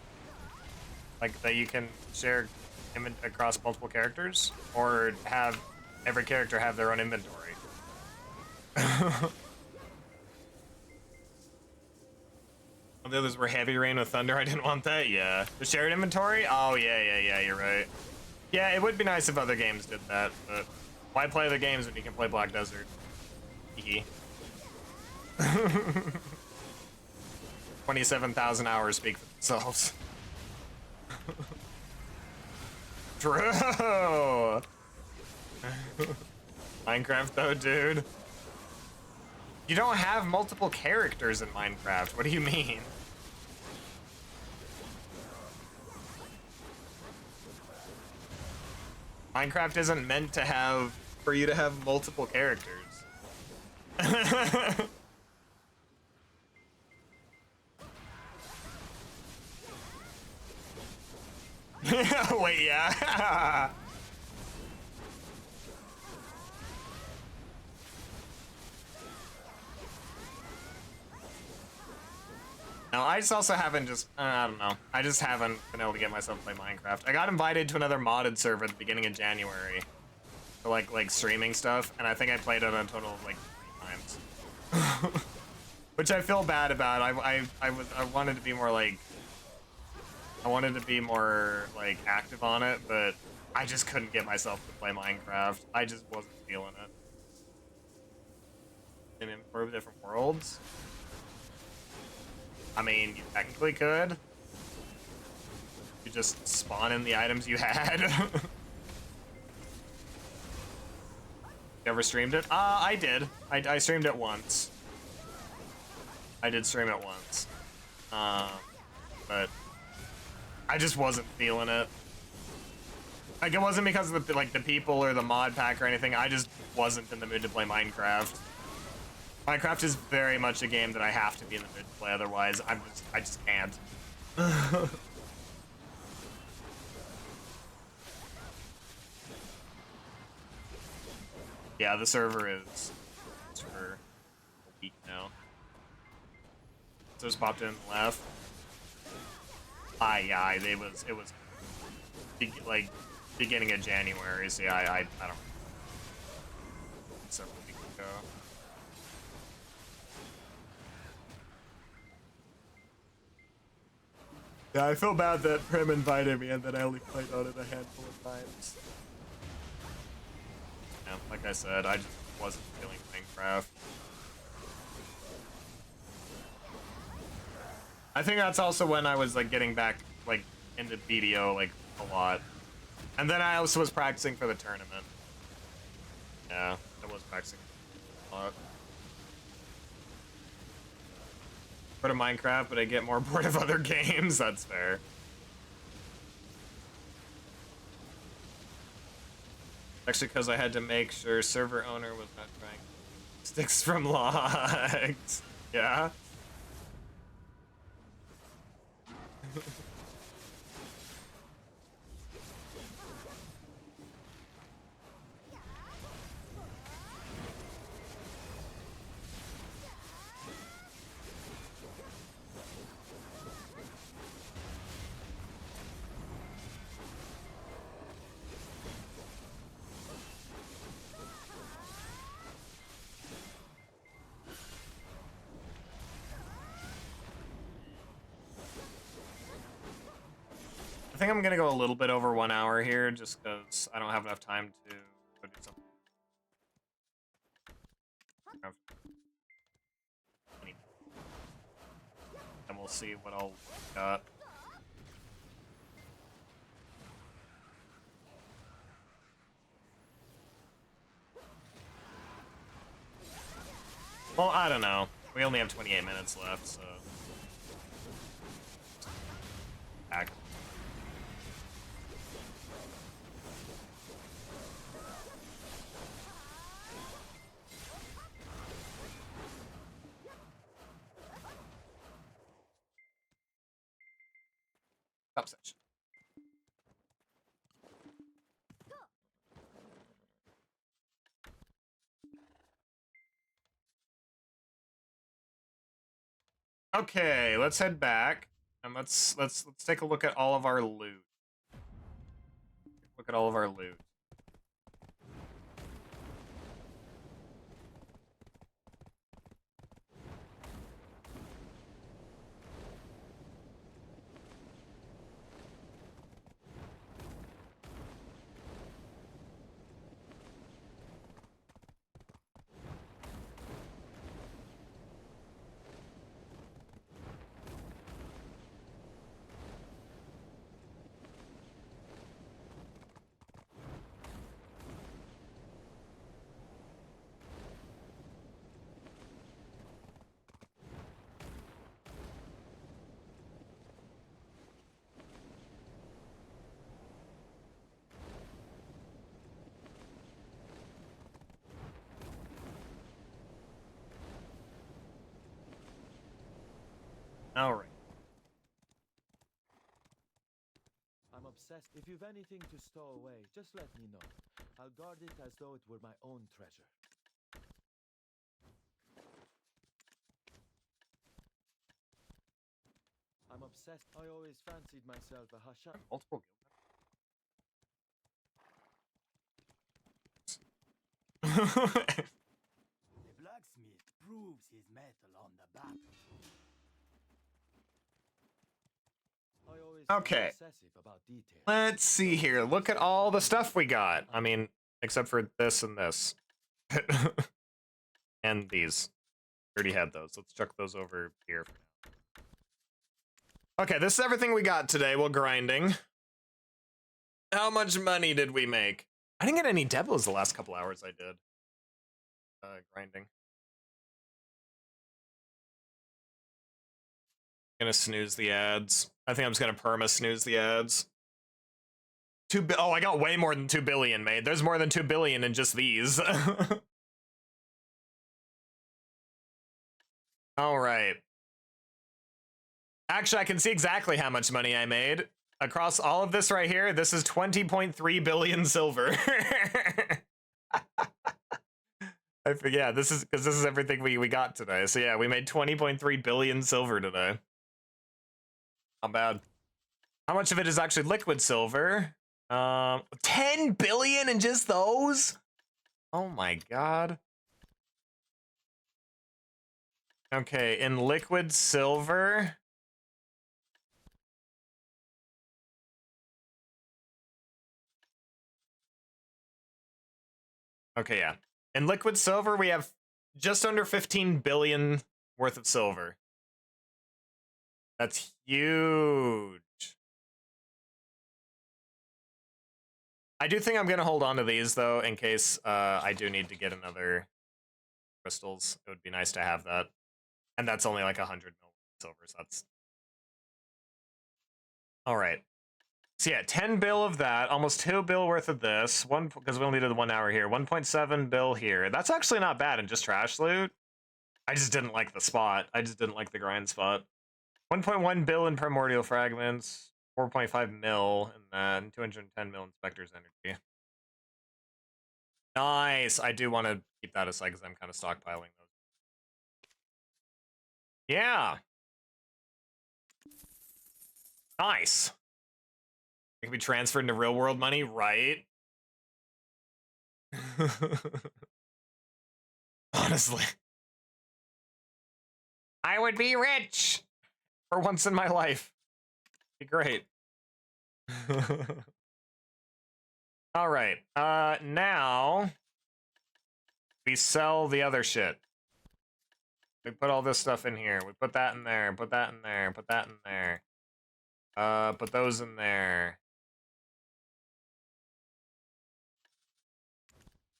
Like, that you can share across multiple characters? Or have every character have their own inventory? The others were Heavy Rain with Thunder, I didn't want that, yeah. The shared inventory? Oh, yeah, you're right. Yeah, it would be nice if other games did that, but why play other games when you can play Black Desert? 27,000 hours speak for themselves. True. Minecraft though, dude. You don't have multiple characters in Minecraft. What do you mean? Minecraft isn't meant to have for you to have multiple characters. Wait, yeah. No, I just also haven't I don't know. I just haven't been able to get myself to play Minecraft. I got invited to another modded server at the beginning of January for like streaming stuff, and I think I played it on a total of like 3 times. Which I feel bad about. I wanted to be more like active on it, but I just couldn't get myself to play Minecraft. I just wasn't feeling it. And improve different worlds. I mean, you technically could. You just spawn in the items you had. You ever streamed it? I did. I streamed it once. I did stream it once. But I just wasn't feeling it. Like, it wasn't because of the people or the mod pack or anything. I just wasn't in the mood to play Minecraft. Minecraft is very much a game that I have to be in the mood to play, otherwise I just can't. Yeah, the server is for a week now. So just popped in and left. Yeah, it was like beginning of January, so yeah, I don't know. Several weeks ago. Yeah, I feel bad that Prim invited me and that I only played on it a handful of times. Yeah, like I said, I just wasn't feeling Minecraft. I think that's also when I was like getting back like into BDO like a lot. And then I also was practicing for the tournament. Yeah, I was practicing a lot. Go to Minecraft, but I get more bored of other games. That's fair. Actually, because I had to make sure server owner was not trying sticks from logs. Yeah. I think I'm gonna go a little bit over 1 hour here, just because I don't have enough time to go do something. And we'll see what I'll got. Well, I don't know. We only have 28 minutes left, so. Back. Stop section. Okay, let's head back and let's take a look at all of our loot. Look at all of our loot. All right. I'm obsessed. If you've anything to stow away, just let me know. I'll guard it as though it were my own treasure. I'm obsessed. I always fancied myself a Hashan. Multiple The blacksmith proves his metal on the battle. I always Okay. obsessive about detail. Let's see here. Look at all the stuff we got. I mean, except for this and this. And these. Already had those. Let's chuck those over here for now. Okay, this is everything we got today while grinding. How much money did we make? I didn't get any debos the last couple hours I did. Grinding. Gonna snooze the ads. I think I'm just gonna perma snooze the ads. Oh, I got way more than 2 billion made. There's more than 2 billion in just these. All right. Actually, I can see exactly how much money I made. Across all of this right here, this is 20.3 billion silver. Yeah, this is because this is everything we got today. So yeah, we made 20.3 billion silver today. Not bad. How much of it is actually liquid silver? 10 billion in just those? Oh my god. Okay, in liquid silver. Okay, yeah. In liquid silver, we have just under 15 billion worth of silver. That's huge. I do think I'm going to hold on to these, though, in case I do need to get another crystals. It would be nice to have that. And that's only like 100 mil silver, so that's... All right. So yeah, 10 bill of that, almost 2 bill worth of this. One because we only did the 1 hour here. 1.7 bill here. That's actually not bad in just trash loot. I just didn't like the spot. I just didn't like the grind spot. 1.1 bill in primordial fragments. 4.5 mil and then 210 mil inspector's energy. Nice. I do want to keep that aside because I'm kind of stockpiling those. Yeah. Nice. It can be transferred into real world money, right? Honestly. I would be rich for once in my life. Be great. All right. Now we sell the other shit. We put all this stuff in here. We put that in there. Put that in there. Put that in there. Put those in there.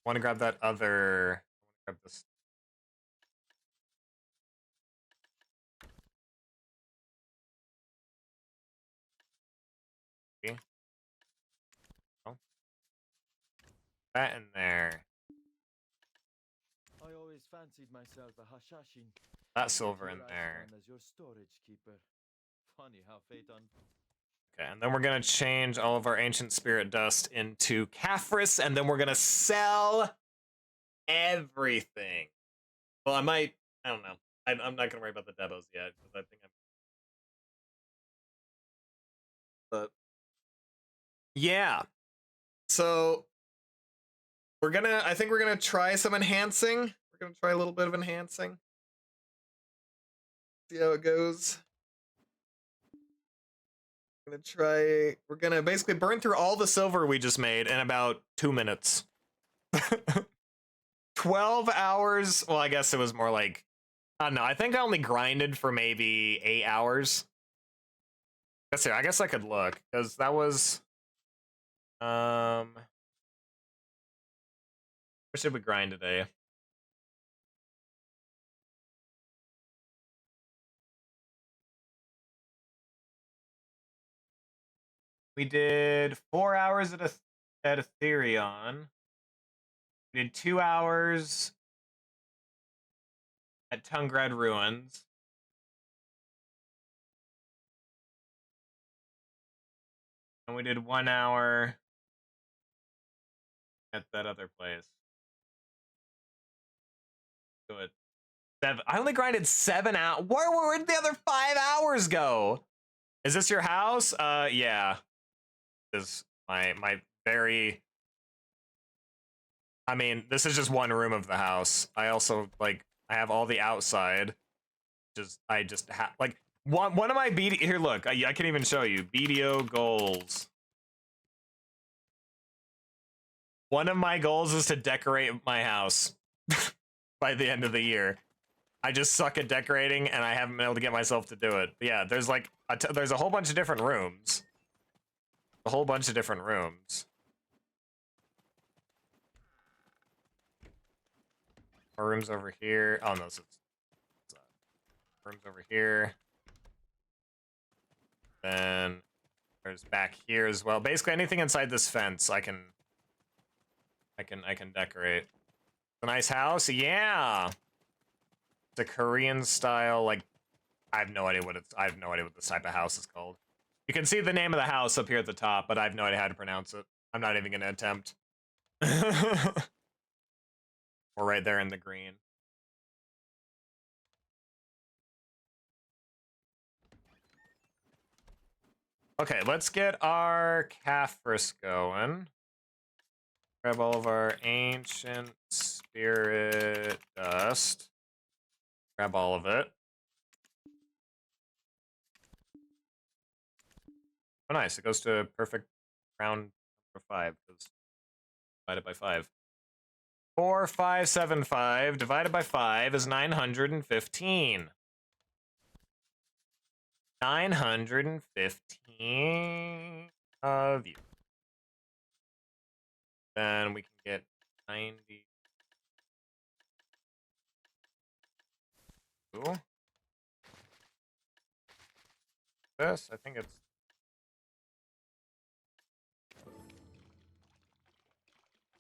Want to grab that other. I want to grab this. Okay. Oh. That in there. I always fancied myself a Hashashin. That silver in Here I there. stand as your storage keeper. Funny how fate Okay, and then we're gonna change all of our ancient spirit dust into Caphras, and then we're gonna sell everything. Well, I don't know. I'm not gonna worry about the demos yet because I think I'm. But yeah, so I think we're gonna try some enhancing. We're gonna try a little bit of enhancing. See how it goes. We're gonna basically burn through all the silver we just made in about 2 minutes. 12 hours. Well, I guess it was more like, I don't know. I think I only grinded for maybe 8 hours. Let's see. I guess I could look because that was, what should we grind today? We did 4 hours at Ethereon. We did 2 hours at Tungrad Ruins. And we did 1 hour at that other place. Good. I only grinded 7 hours. Where'd the other 5 hours go? Is this your house? Yeah. This is my very. I mean, this is just one room of the house. I also I have all the outside. I just have like one of my BD here. Look, I can even show you BDO goals. One of my goals is to decorate my house by the end of the year. I just suck at decorating, and I haven't been able to get myself to do it. But yeah, there's like there's a whole bunch of different rooms. A whole bunch of different rooms. More rooms over here. Oh no, rooms over here. Then there's back here as well. Basically anything inside this fence I can decorate. It's a nice house, yeah. It's a Korean style, like I have no idea what this type of house is called. You can see the name of the house up here at the top, but I have no idea how to pronounce it. I'm not even gonna attempt. We're right there in the green. Okay, let's get our Caphras going. Grab all of our ancient spirit dust. Grab all of it. Oh, nice. It goes to perfect round number 5. Because divided by 5. 4575 divided by 5 is 915. 915 of you. Then we can get 90. Cool. This, I think it's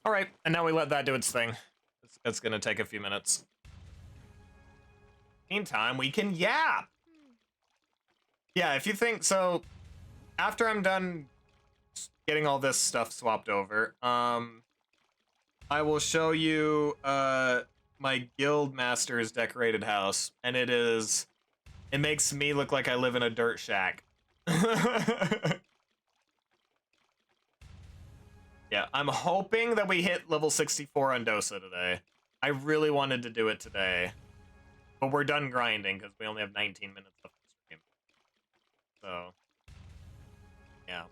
All right, and now we let that do its thing. It's gonna take a few minutes. Meantime, we can yap. Yeah, if you think so, after I'm done getting all this stuff swapped over, I will show you my guild master's decorated house, and it makes me look like I live in a dirt shack. Yeah, I'm hoping that we hit level 64 on Dosa today. I really wanted to do it today, but we're done grinding because we only have 19 minutes left of the stream. So, yeah.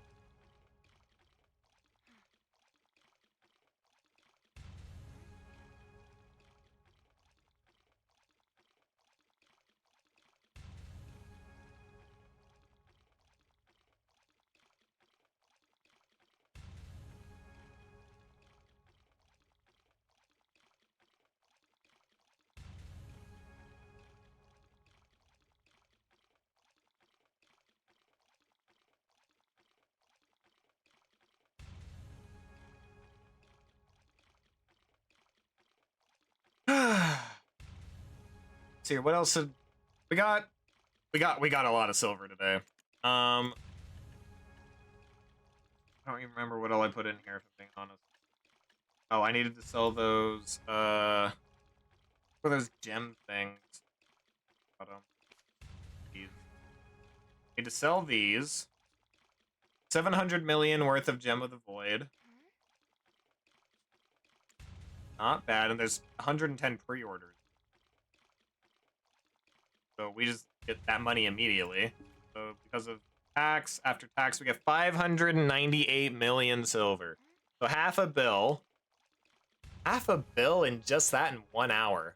See, what else did we got? We got a lot of silver today. I don't even remember what all I put in here, if I'm being honest. Oh, I needed to sell those for those gem things. These. Need to sell these. 700 million worth of Gem of the Void. Not bad, and there's 110 pre-orders. So we just get that money immediately. So because of tax, after tax, we get 598 million silver. So half a bill in just that in 1 hour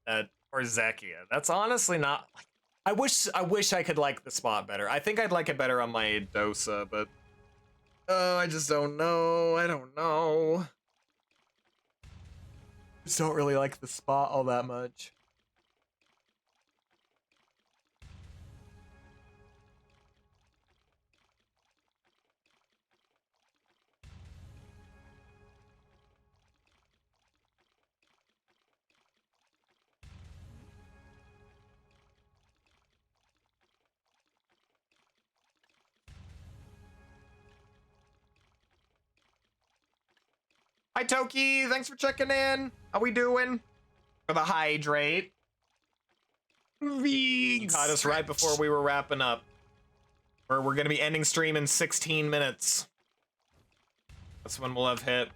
at Orzekia. That's honestly not like, I wish I could like the spot better. I think I'd like it better on my Dosa, but I just don't know. I don't know. Just don't really like the spot all that much. Hi Toki, thanks for checking in. How we doing? For the hydrate. You caught us right before we were wrapping up. We're gonna be ending stream in 16 minutes. That's when we'll have hit,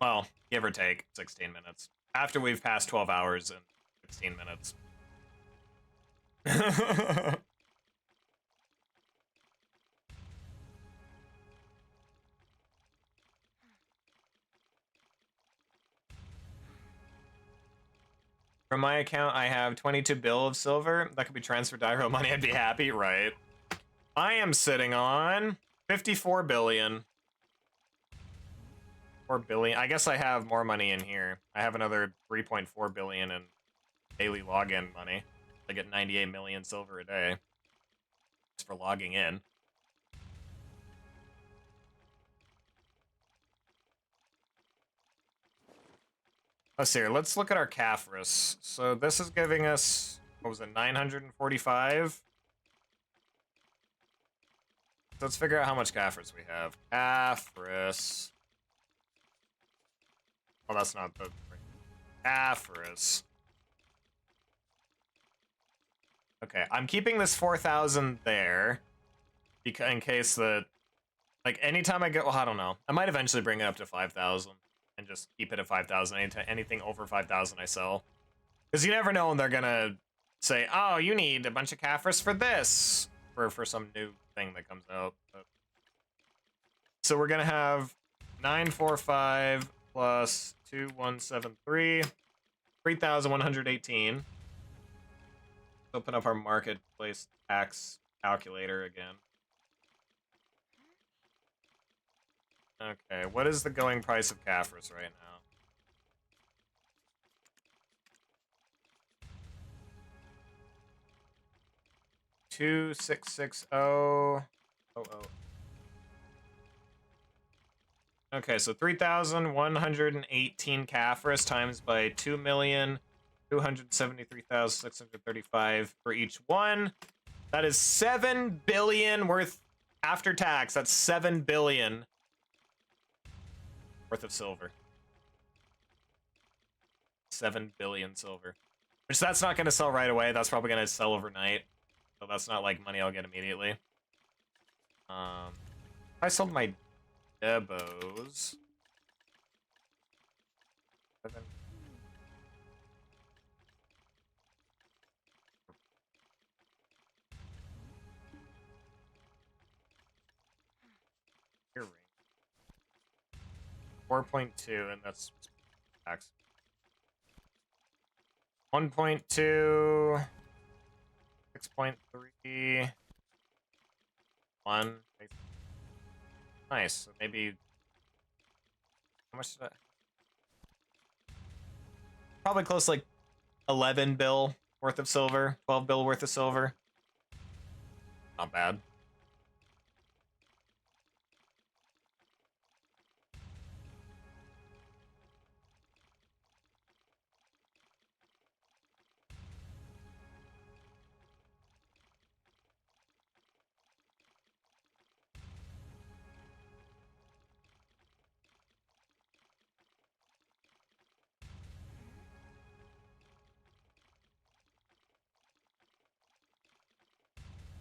well, give or take 16 minutes. After we've passed 12 hours and 16 minutes. From my account, I have 22 bill of silver. That could be transferred to IRO money. I'd be happy, right? I am sitting on 54 billion. 4 billion. I guess I have more money in here. I have another 3.4 billion in daily login money. I get 98 million silver a day just for logging in. Let's see here. Let's look at our Caphras. So this is giving us, what was it, 945? So let's figure out how much Caphras we have. Caphras. Oh, that's not the Caphras. Okay, I'm keeping this 4,000 there because in case that, like, anytime I go, well, I don't know. I might eventually bring it up to 5,000 and just keep it at 5,000. Anything over 5,000 I sell. Because you never know when they're gonna say, oh, you need a bunch of Caphras for this, for some new thing that comes out. But... So we're gonna have 945 plus 2173, 3,118. Open up our marketplace tax calculator again. Okay, what is the going price of Caphras right now? $2,660. Oh. Okay, so 3,118 Caphras times by 2,273,635 for each one. That is 7 billion worth after tax. That's 7 billion worth of silver. 7 billion silver. Which that's not going to sell right away. That's probably going to sell overnight. So that's not like money I'll get immediately. I sold my Debos. Earring. 4.2, and that's tax. 1.2, 6.3, 1. Nice. So maybe how much is that? Probably close to like 11 bill worth of silver, 12 bill worth of silver. Not bad.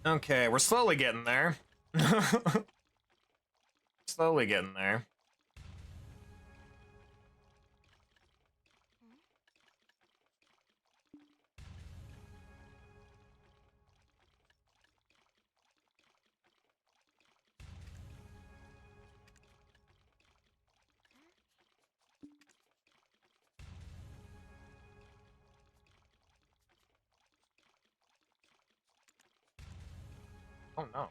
Okay, we're slowly getting there. Slowly getting there. Oh no.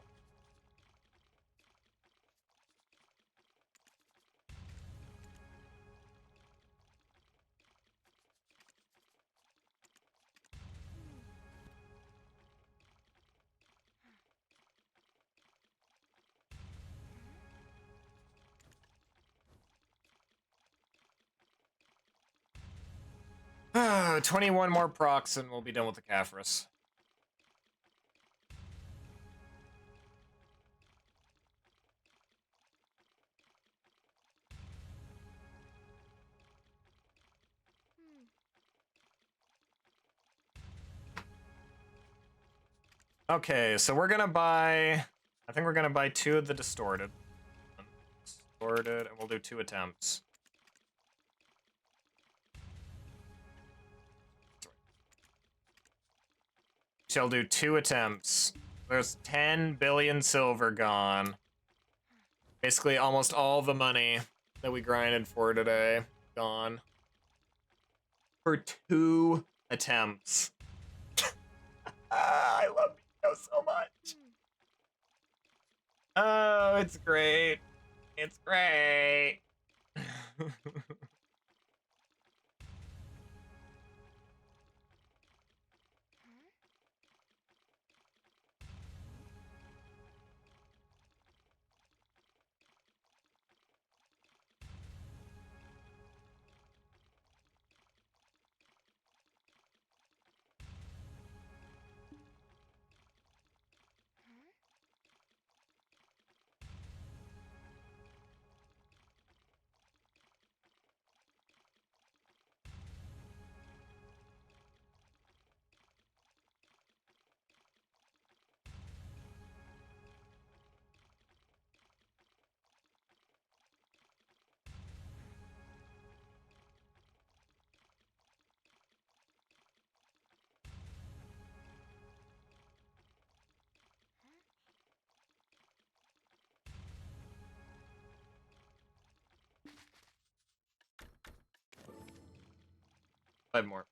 Ah, 21 more procs and we'll be done with the Caphras. Okay, so we're gonna buy... I think we're gonna buy 2 of the distorted. Distorted, and we'll do 2 attempts. Shall do 2 attempts. There's 10 billion silver gone. Basically, almost all the money that we grinded for today gone. For 2 attempts. I love Miko so much. Oh, it's great. It's great. Five more.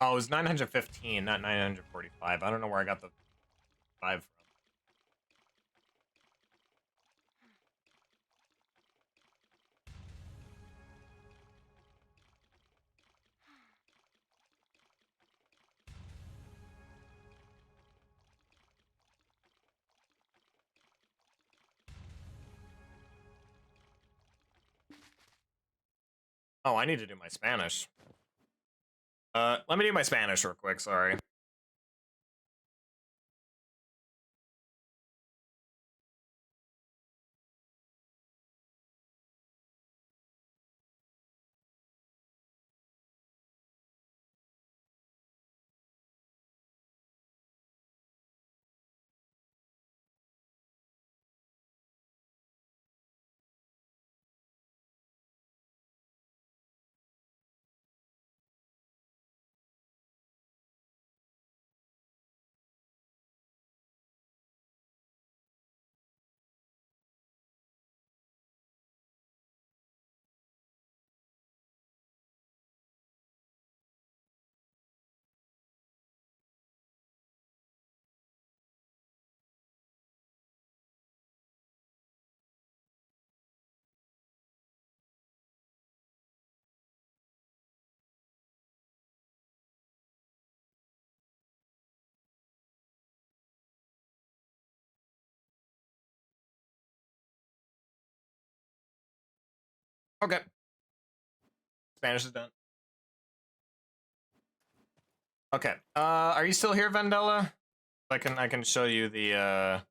Oh, it was 915, not 945. I don't know where I got the 5 from. Oh, I need to do my Spanish. Let me do my Spanish real quick, sorry. Okay. Spanish is done. Okay. Are you still here, Vendella? I can show you the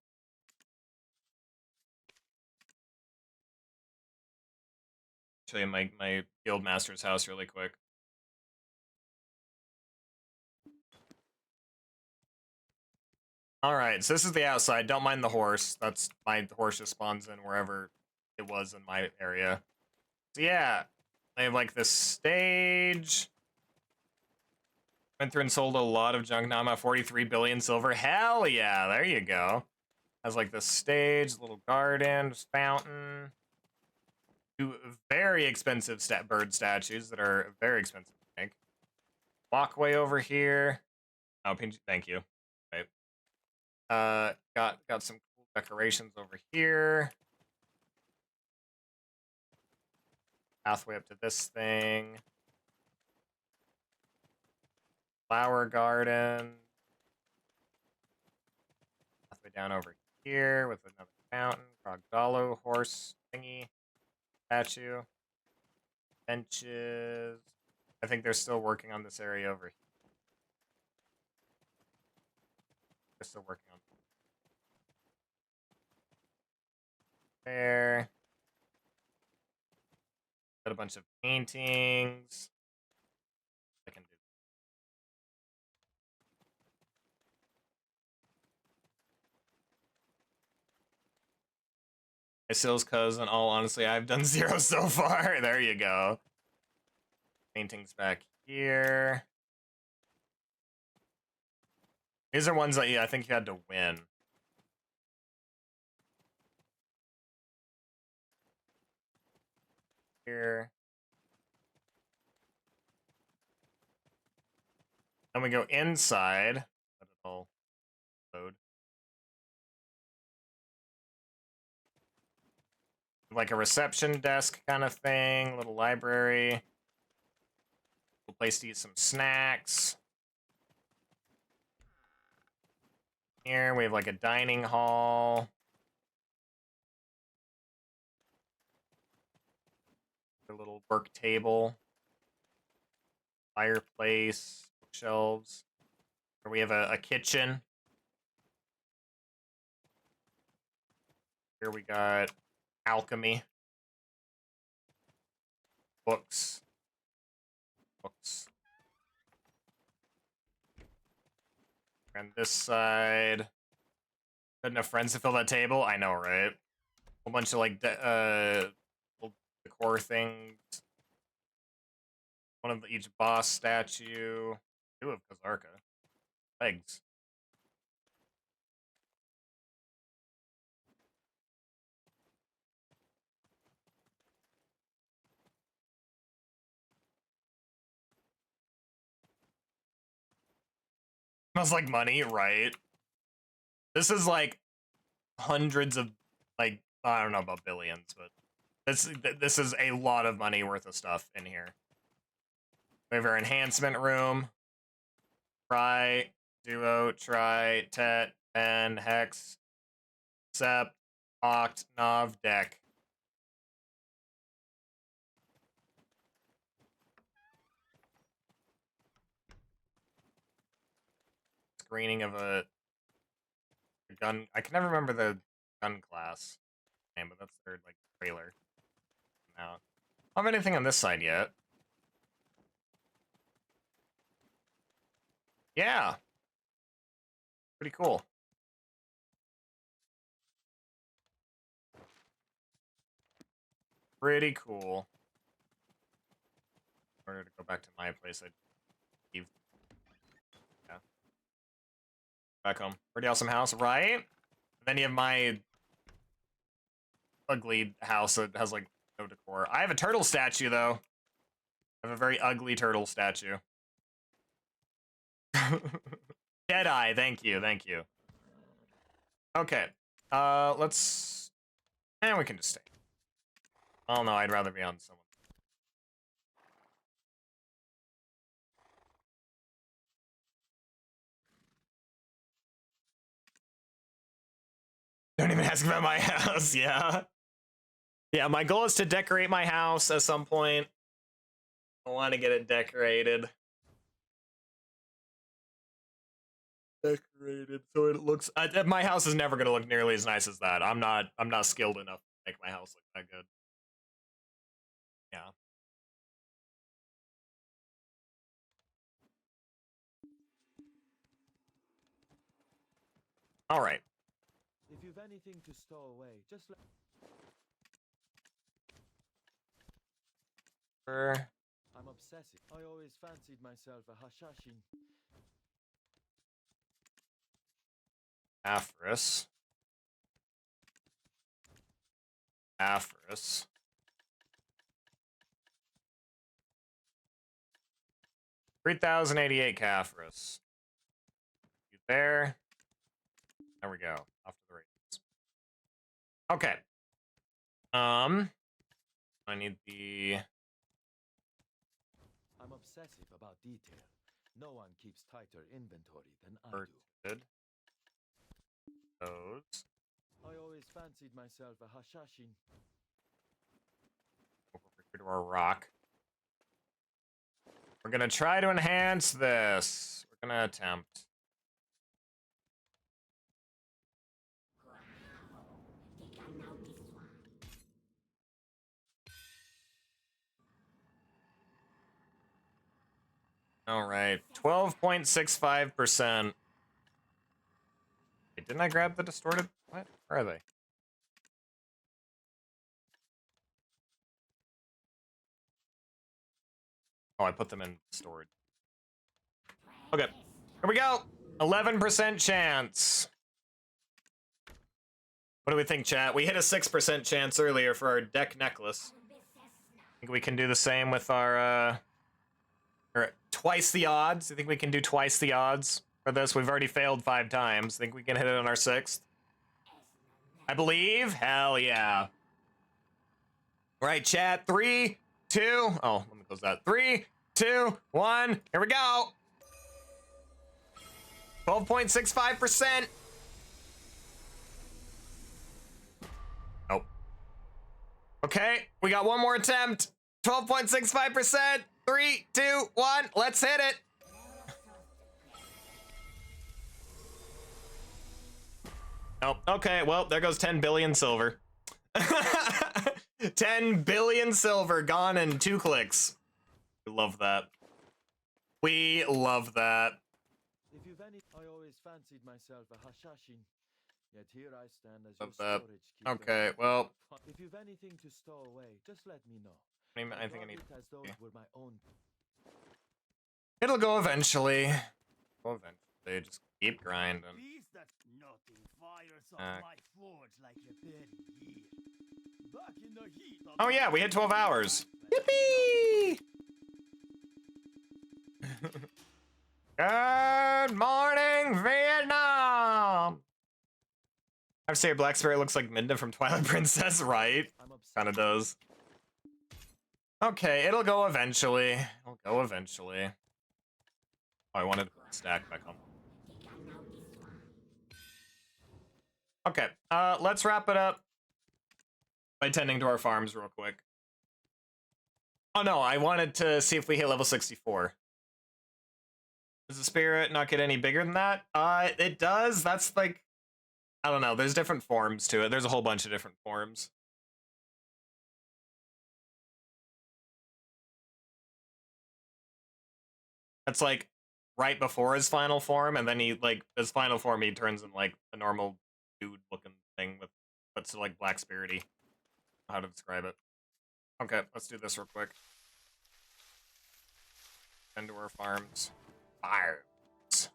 show you my guild master's house really quick. All right, so this is the outside. Don't mind the horse. That's my horse just spawns in wherever it was in my area. So yeah, they have like this stage. Went through and sold a lot of junk. Now I'm at 43 billion silver. Hell yeah, there you go. Has like this stage, little garden, fountain. Two very expensive bird statues that are very expensive to make. Walkway over here. Oh, thank you. Right. Got some cool decorations over here. Pathway up to this thing. Flower garden. Pathway down over here with another fountain. Krogdalo horse thingy. Statue. Benches. I think they're still working on this area over here. They're still working on there. Got a bunch of paintings. I can do. My Sills cousin, all honestly, I've done 0 so far. There you go. Paintings back here. These are ones that I think you had to win. Here. Then we go inside. It'll load. Like a reception desk kind of thing, little library. Little place to eat some snacks. Here we have like a dining hall. A little work table. Fireplace, bookshelves. Here we have a kitchen. Here we got alchemy. Books. And this side. Good enough friends to fill that table? I know, right? A bunch of like little decor things. One of each boss statue. 2 of Kazarka. Legs. Smells like money, right? This is like hundreds of, like, I don't know about billions, but this is a lot of money worth of stuff in here. We have our enhancement room. Try, duo, try, tet, pen, hex, sept, oct, nov, deck. screening of a gun. I can never remember the gun class name, but that's their like trailer. Now, I don't have anything on this side yet. Yeah, pretty cool. Pretty cool. In order to go back to my place, I'd leave. Yeah. Back home. Pretty awesome house, right? And then you have my ugly house that has like no decor. I have a turtle statue though. I have a very ugly turtle statue. Deadeye, thank you, thank you. Okay. Let's. And we can just stay. Oh no, I'd rather be on someone. Don't even ask about my house, yeah. Yeah, my goal is to decorate my house at some point. I want to get it decorated. Decorated so it looks. My house is never gonna look nearly as nice as that. I'm not skilled enough to make my house look that good. Yeah. All right. If you've anything to stow away, just let. I'm obsessive. I always fancied myself a Hashashin. Aphris. Aphris. $3,088 Caphras. You there? There we go. Off to the races. Okay. I need the. I'm obsessive about detail. No one keeps tighter inventory than I do. Good. Those. I always fancied myself a Hashashin. Over here to our rock. We're gonna try to enhance this. We're gonna attempt. All right, 12.65%. Wait, didn't I grab the distorted? What? Where are they? Oh, I put them in storage. Okay, here we go. 11% chance. What do we think, chat? We hit a 6% chance earlier for our deck necklace. Think we can do the same with our, or twice the odds? I think we can do twice the odds for this. We've already failed 5 times. Think we can hit it on our 6th? I believe. Hell yeah. All right, chat. 3, 2. Oh, let me close that. 3, 2, 1. Here we go. 12.65%. Oh. Okay, we got one more attempt. 12.65%. 3, 2, 1. Let's hit it. Oh, okay. Well, there goes 10 billion silver. 10 billion silver gone in 2 clicks. We love that. We love that. If you've any, I always fancied myself a Hashashin. Yet here I stand as Love your that. storage keeper. Okay, well, If you've anything to stow away, just let me know. I think I need. Guard it as those were my own. It'll go eventually. Go eventually. Just keep grinding. Please that nothing fires Uh. on my forge like a berry here. Back in the heat of Oh yeah, we hit 12 hours. Yippee! Good morning, Vietnam! I have to say, Black Spirit looks like Minda from Twilight Princess, right? I'm obsessed. Kind of does. Okay, it'll go eventually. It'll go eventually. Oh, I wanted to stack back home. Okay, let's wrap it up by tending to our farms real quick. Oh no, I wanted to see if we hit level 64. Does the spirit not get any bigger than that? It does. That's like, I don't know. There's different forms to it. There's a whole bunch of different forms. That's like right before his final form, and then he like his final form he turns in like a normal dude looking thing with what's like black spirity. How to describe it. Okay, let's do this real quick. Into our farms. Farms.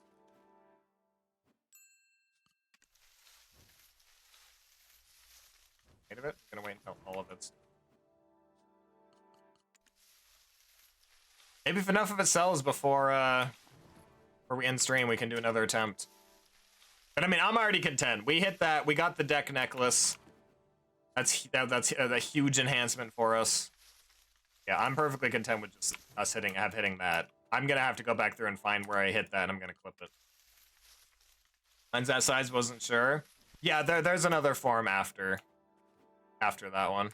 Wait a bit. I'm gonna wait until all of it's. Maybe if enough of it sells before we end stream, we can do another attempt. But I mean, I'm already content. We hit that. We got the deck necklace. That's a huge enhancement for us. Yeah, I'm perfectly content with just us hitting that. I'm gonna have to go back through and find where I hit that, and I'm gonna clip it. Mine's that size, wasn't sure. Yeah, there's another form after that one.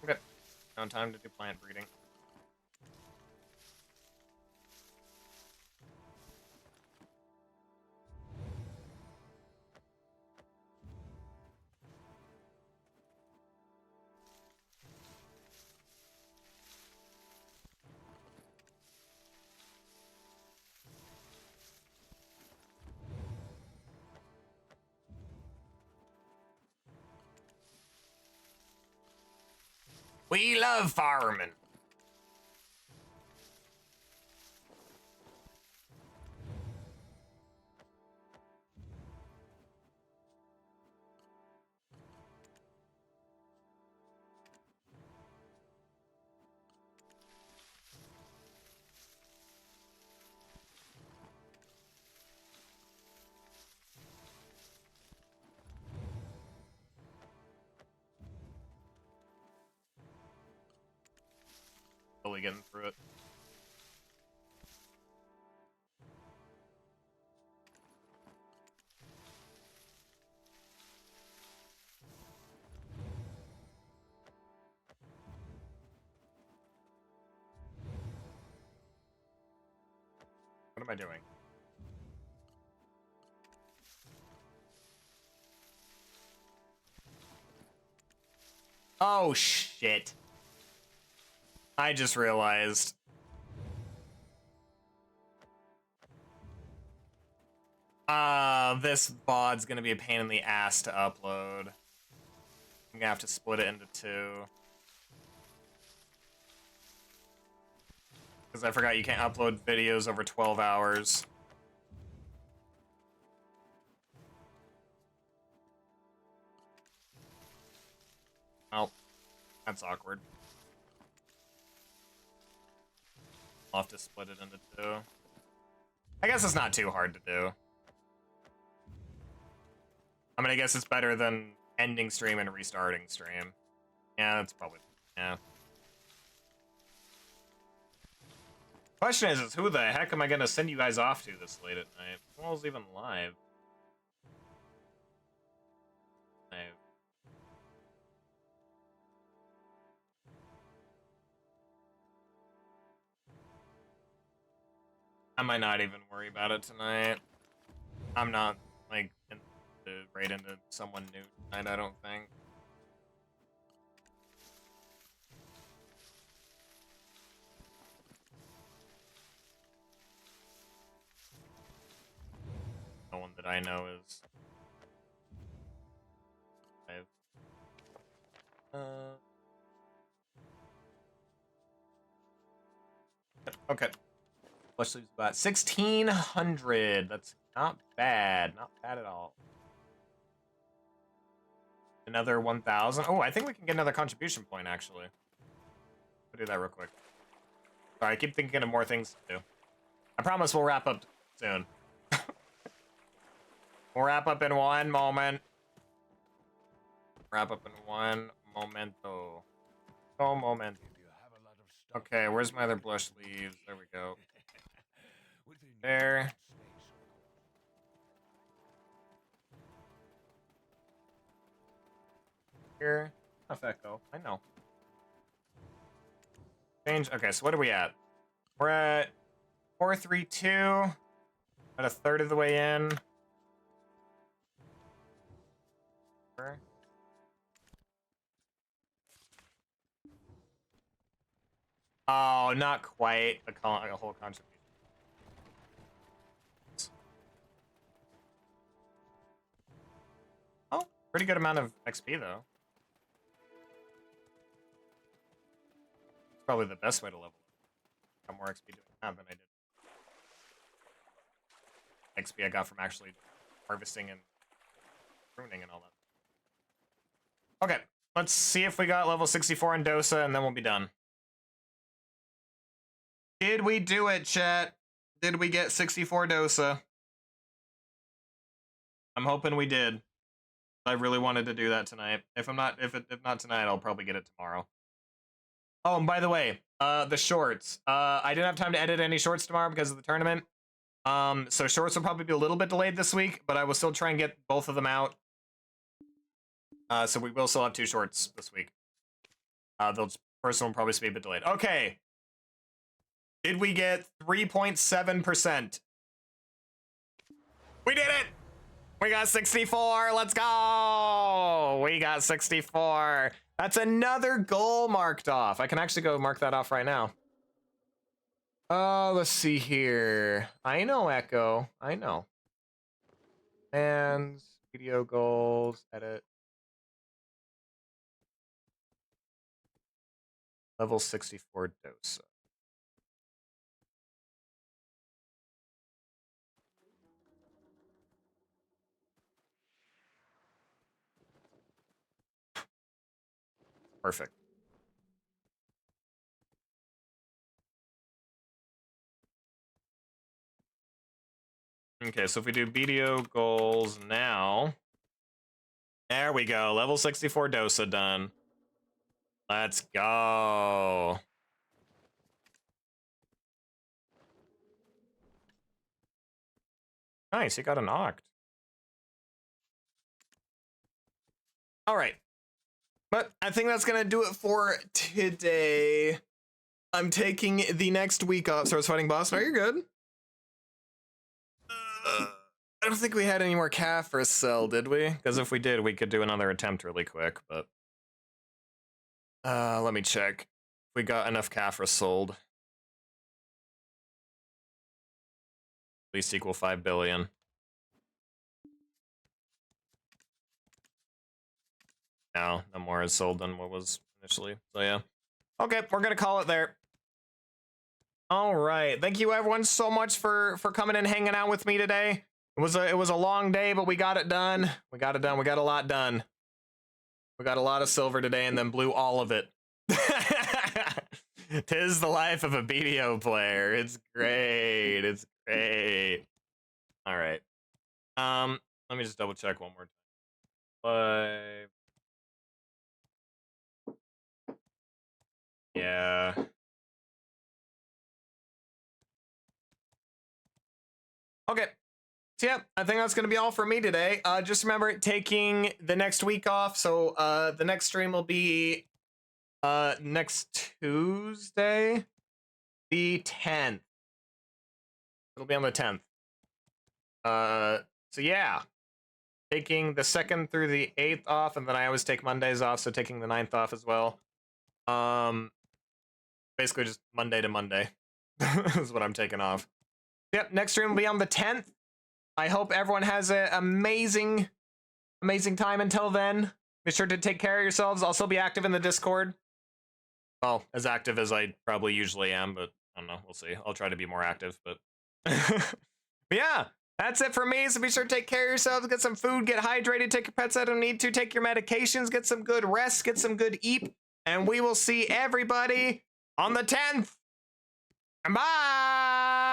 Okay, now time to do plant breeding. We love farming. Slowly getting through it. What am I doing? Oh, shit. I just realized. This VOD's gonna be a pain in the ass to upload. I'm gonna have to split it into two. Because I forgot you can't upload videos over 12 hours. Oh, that's awkward. I'll have to split it into two. I guess it's not too hard to do. I mean, I guess it's better than ending stream and restarting stream. Yeah, that's probably, yeah. Question is who the heck am I gonna send you guys off to this late at night? Who else is even live? I might not even worry about it tonight. I'm not, like, right into someone new tonight, I don't think. No one that I know is live. Okay. Let's lose about 1,600. That's not bad. Not bad at all. Another 1,000. Oh, I think we can get another contribution point, actually. I'll do that real quick. Sorry, I keep thinking of more things to do. I promise we'll wrap up soon. We'll wrap up in one moment. Wrap up in one momento. No moment. If you have a lot of Okay, where's my other blush leaves? There we go. There. Here. Enough echo. I know. Change. Okay, so what are we at? We're at 432. At a third of the way in. Oh, not quite a whole contribution. Oh, pretty good amount of XP though. Probably the best way to level up. Got more XP doing that than I did. XP I got from actually harvesting and pruning and all that. Okay, let's see if we got level 64 in Dosa, and then we'll be done. Did we do it, chat? Did we get 64 Dosa? I'm hoping we did. I really wanted to do that tonight. If not tonight, I'll probably get it tomorrow. Oh, and by the way, the shorts. I didn't have time to edit any shorts tomorrow because of the tournament. So shorts will probably be a little bit delayed this week, but I will still try and get both of them out. So we will still have 2 shorts this week. The first one will probably be a bit delayed. Okay. Did we get 3.7%? We did it! We got 64. Let's go! We got 64. That's another goal marked off. I can actually go mark that off right now. Let's see here. I know, Echo. I know. And video goals, edit. Level 64 Dosa. Perfect. Okay, so if we do BDO goals now. There we go. Level 64 Dosa done. Let's go. Nice, he got an Oct. All right. But I think that's going to do it for today. I'm taking the next week off. Starts fighting boss. Are you good? I don't think we had any more Caphras sell, did we? Because if we did, we could do another attempt really quick. But let me check. If we got enough Caphras sold. At least equal 5 billion. No more is sold than what was initially. So yeah. Okay, we're gonna call it there. All right. Thank you everyone so much for coming and hanging out with me today. It was a long day, but we got it done. We got it done. We got a lot done. We got a lot of silver today and then blew all of it. 'Tis the life of a BDO player. It's great. It's great. All right. Let me just double check one more time. Yeah. Okay. So yeah, I think that's going to be all for me today. Just remember taking the next week off. So the next stream will be next Tuesday, the 10th. It'll be on the 10th. So yeah, taking the 2nd through the 8th off, and then I always take Mondays off, so taking the 9th off as well. Basically just Monday to Monday is what I'm taking off. Yep, next stream will be on the 10th. I hope everyone has an amazing time until then. Be sure to take care of yourselves. I'll still be active in the Discord. Well, as active as I probably usually am, but I don't know. We'll see. I'll try to be more active, but... but yeah, that's it for me. So be sure to take care of yourselves. Get some food, get hydrated, take your pets out don't need to, take your medications, get some good rest, get some good eat, and we will see everybody on the 10th. And bye!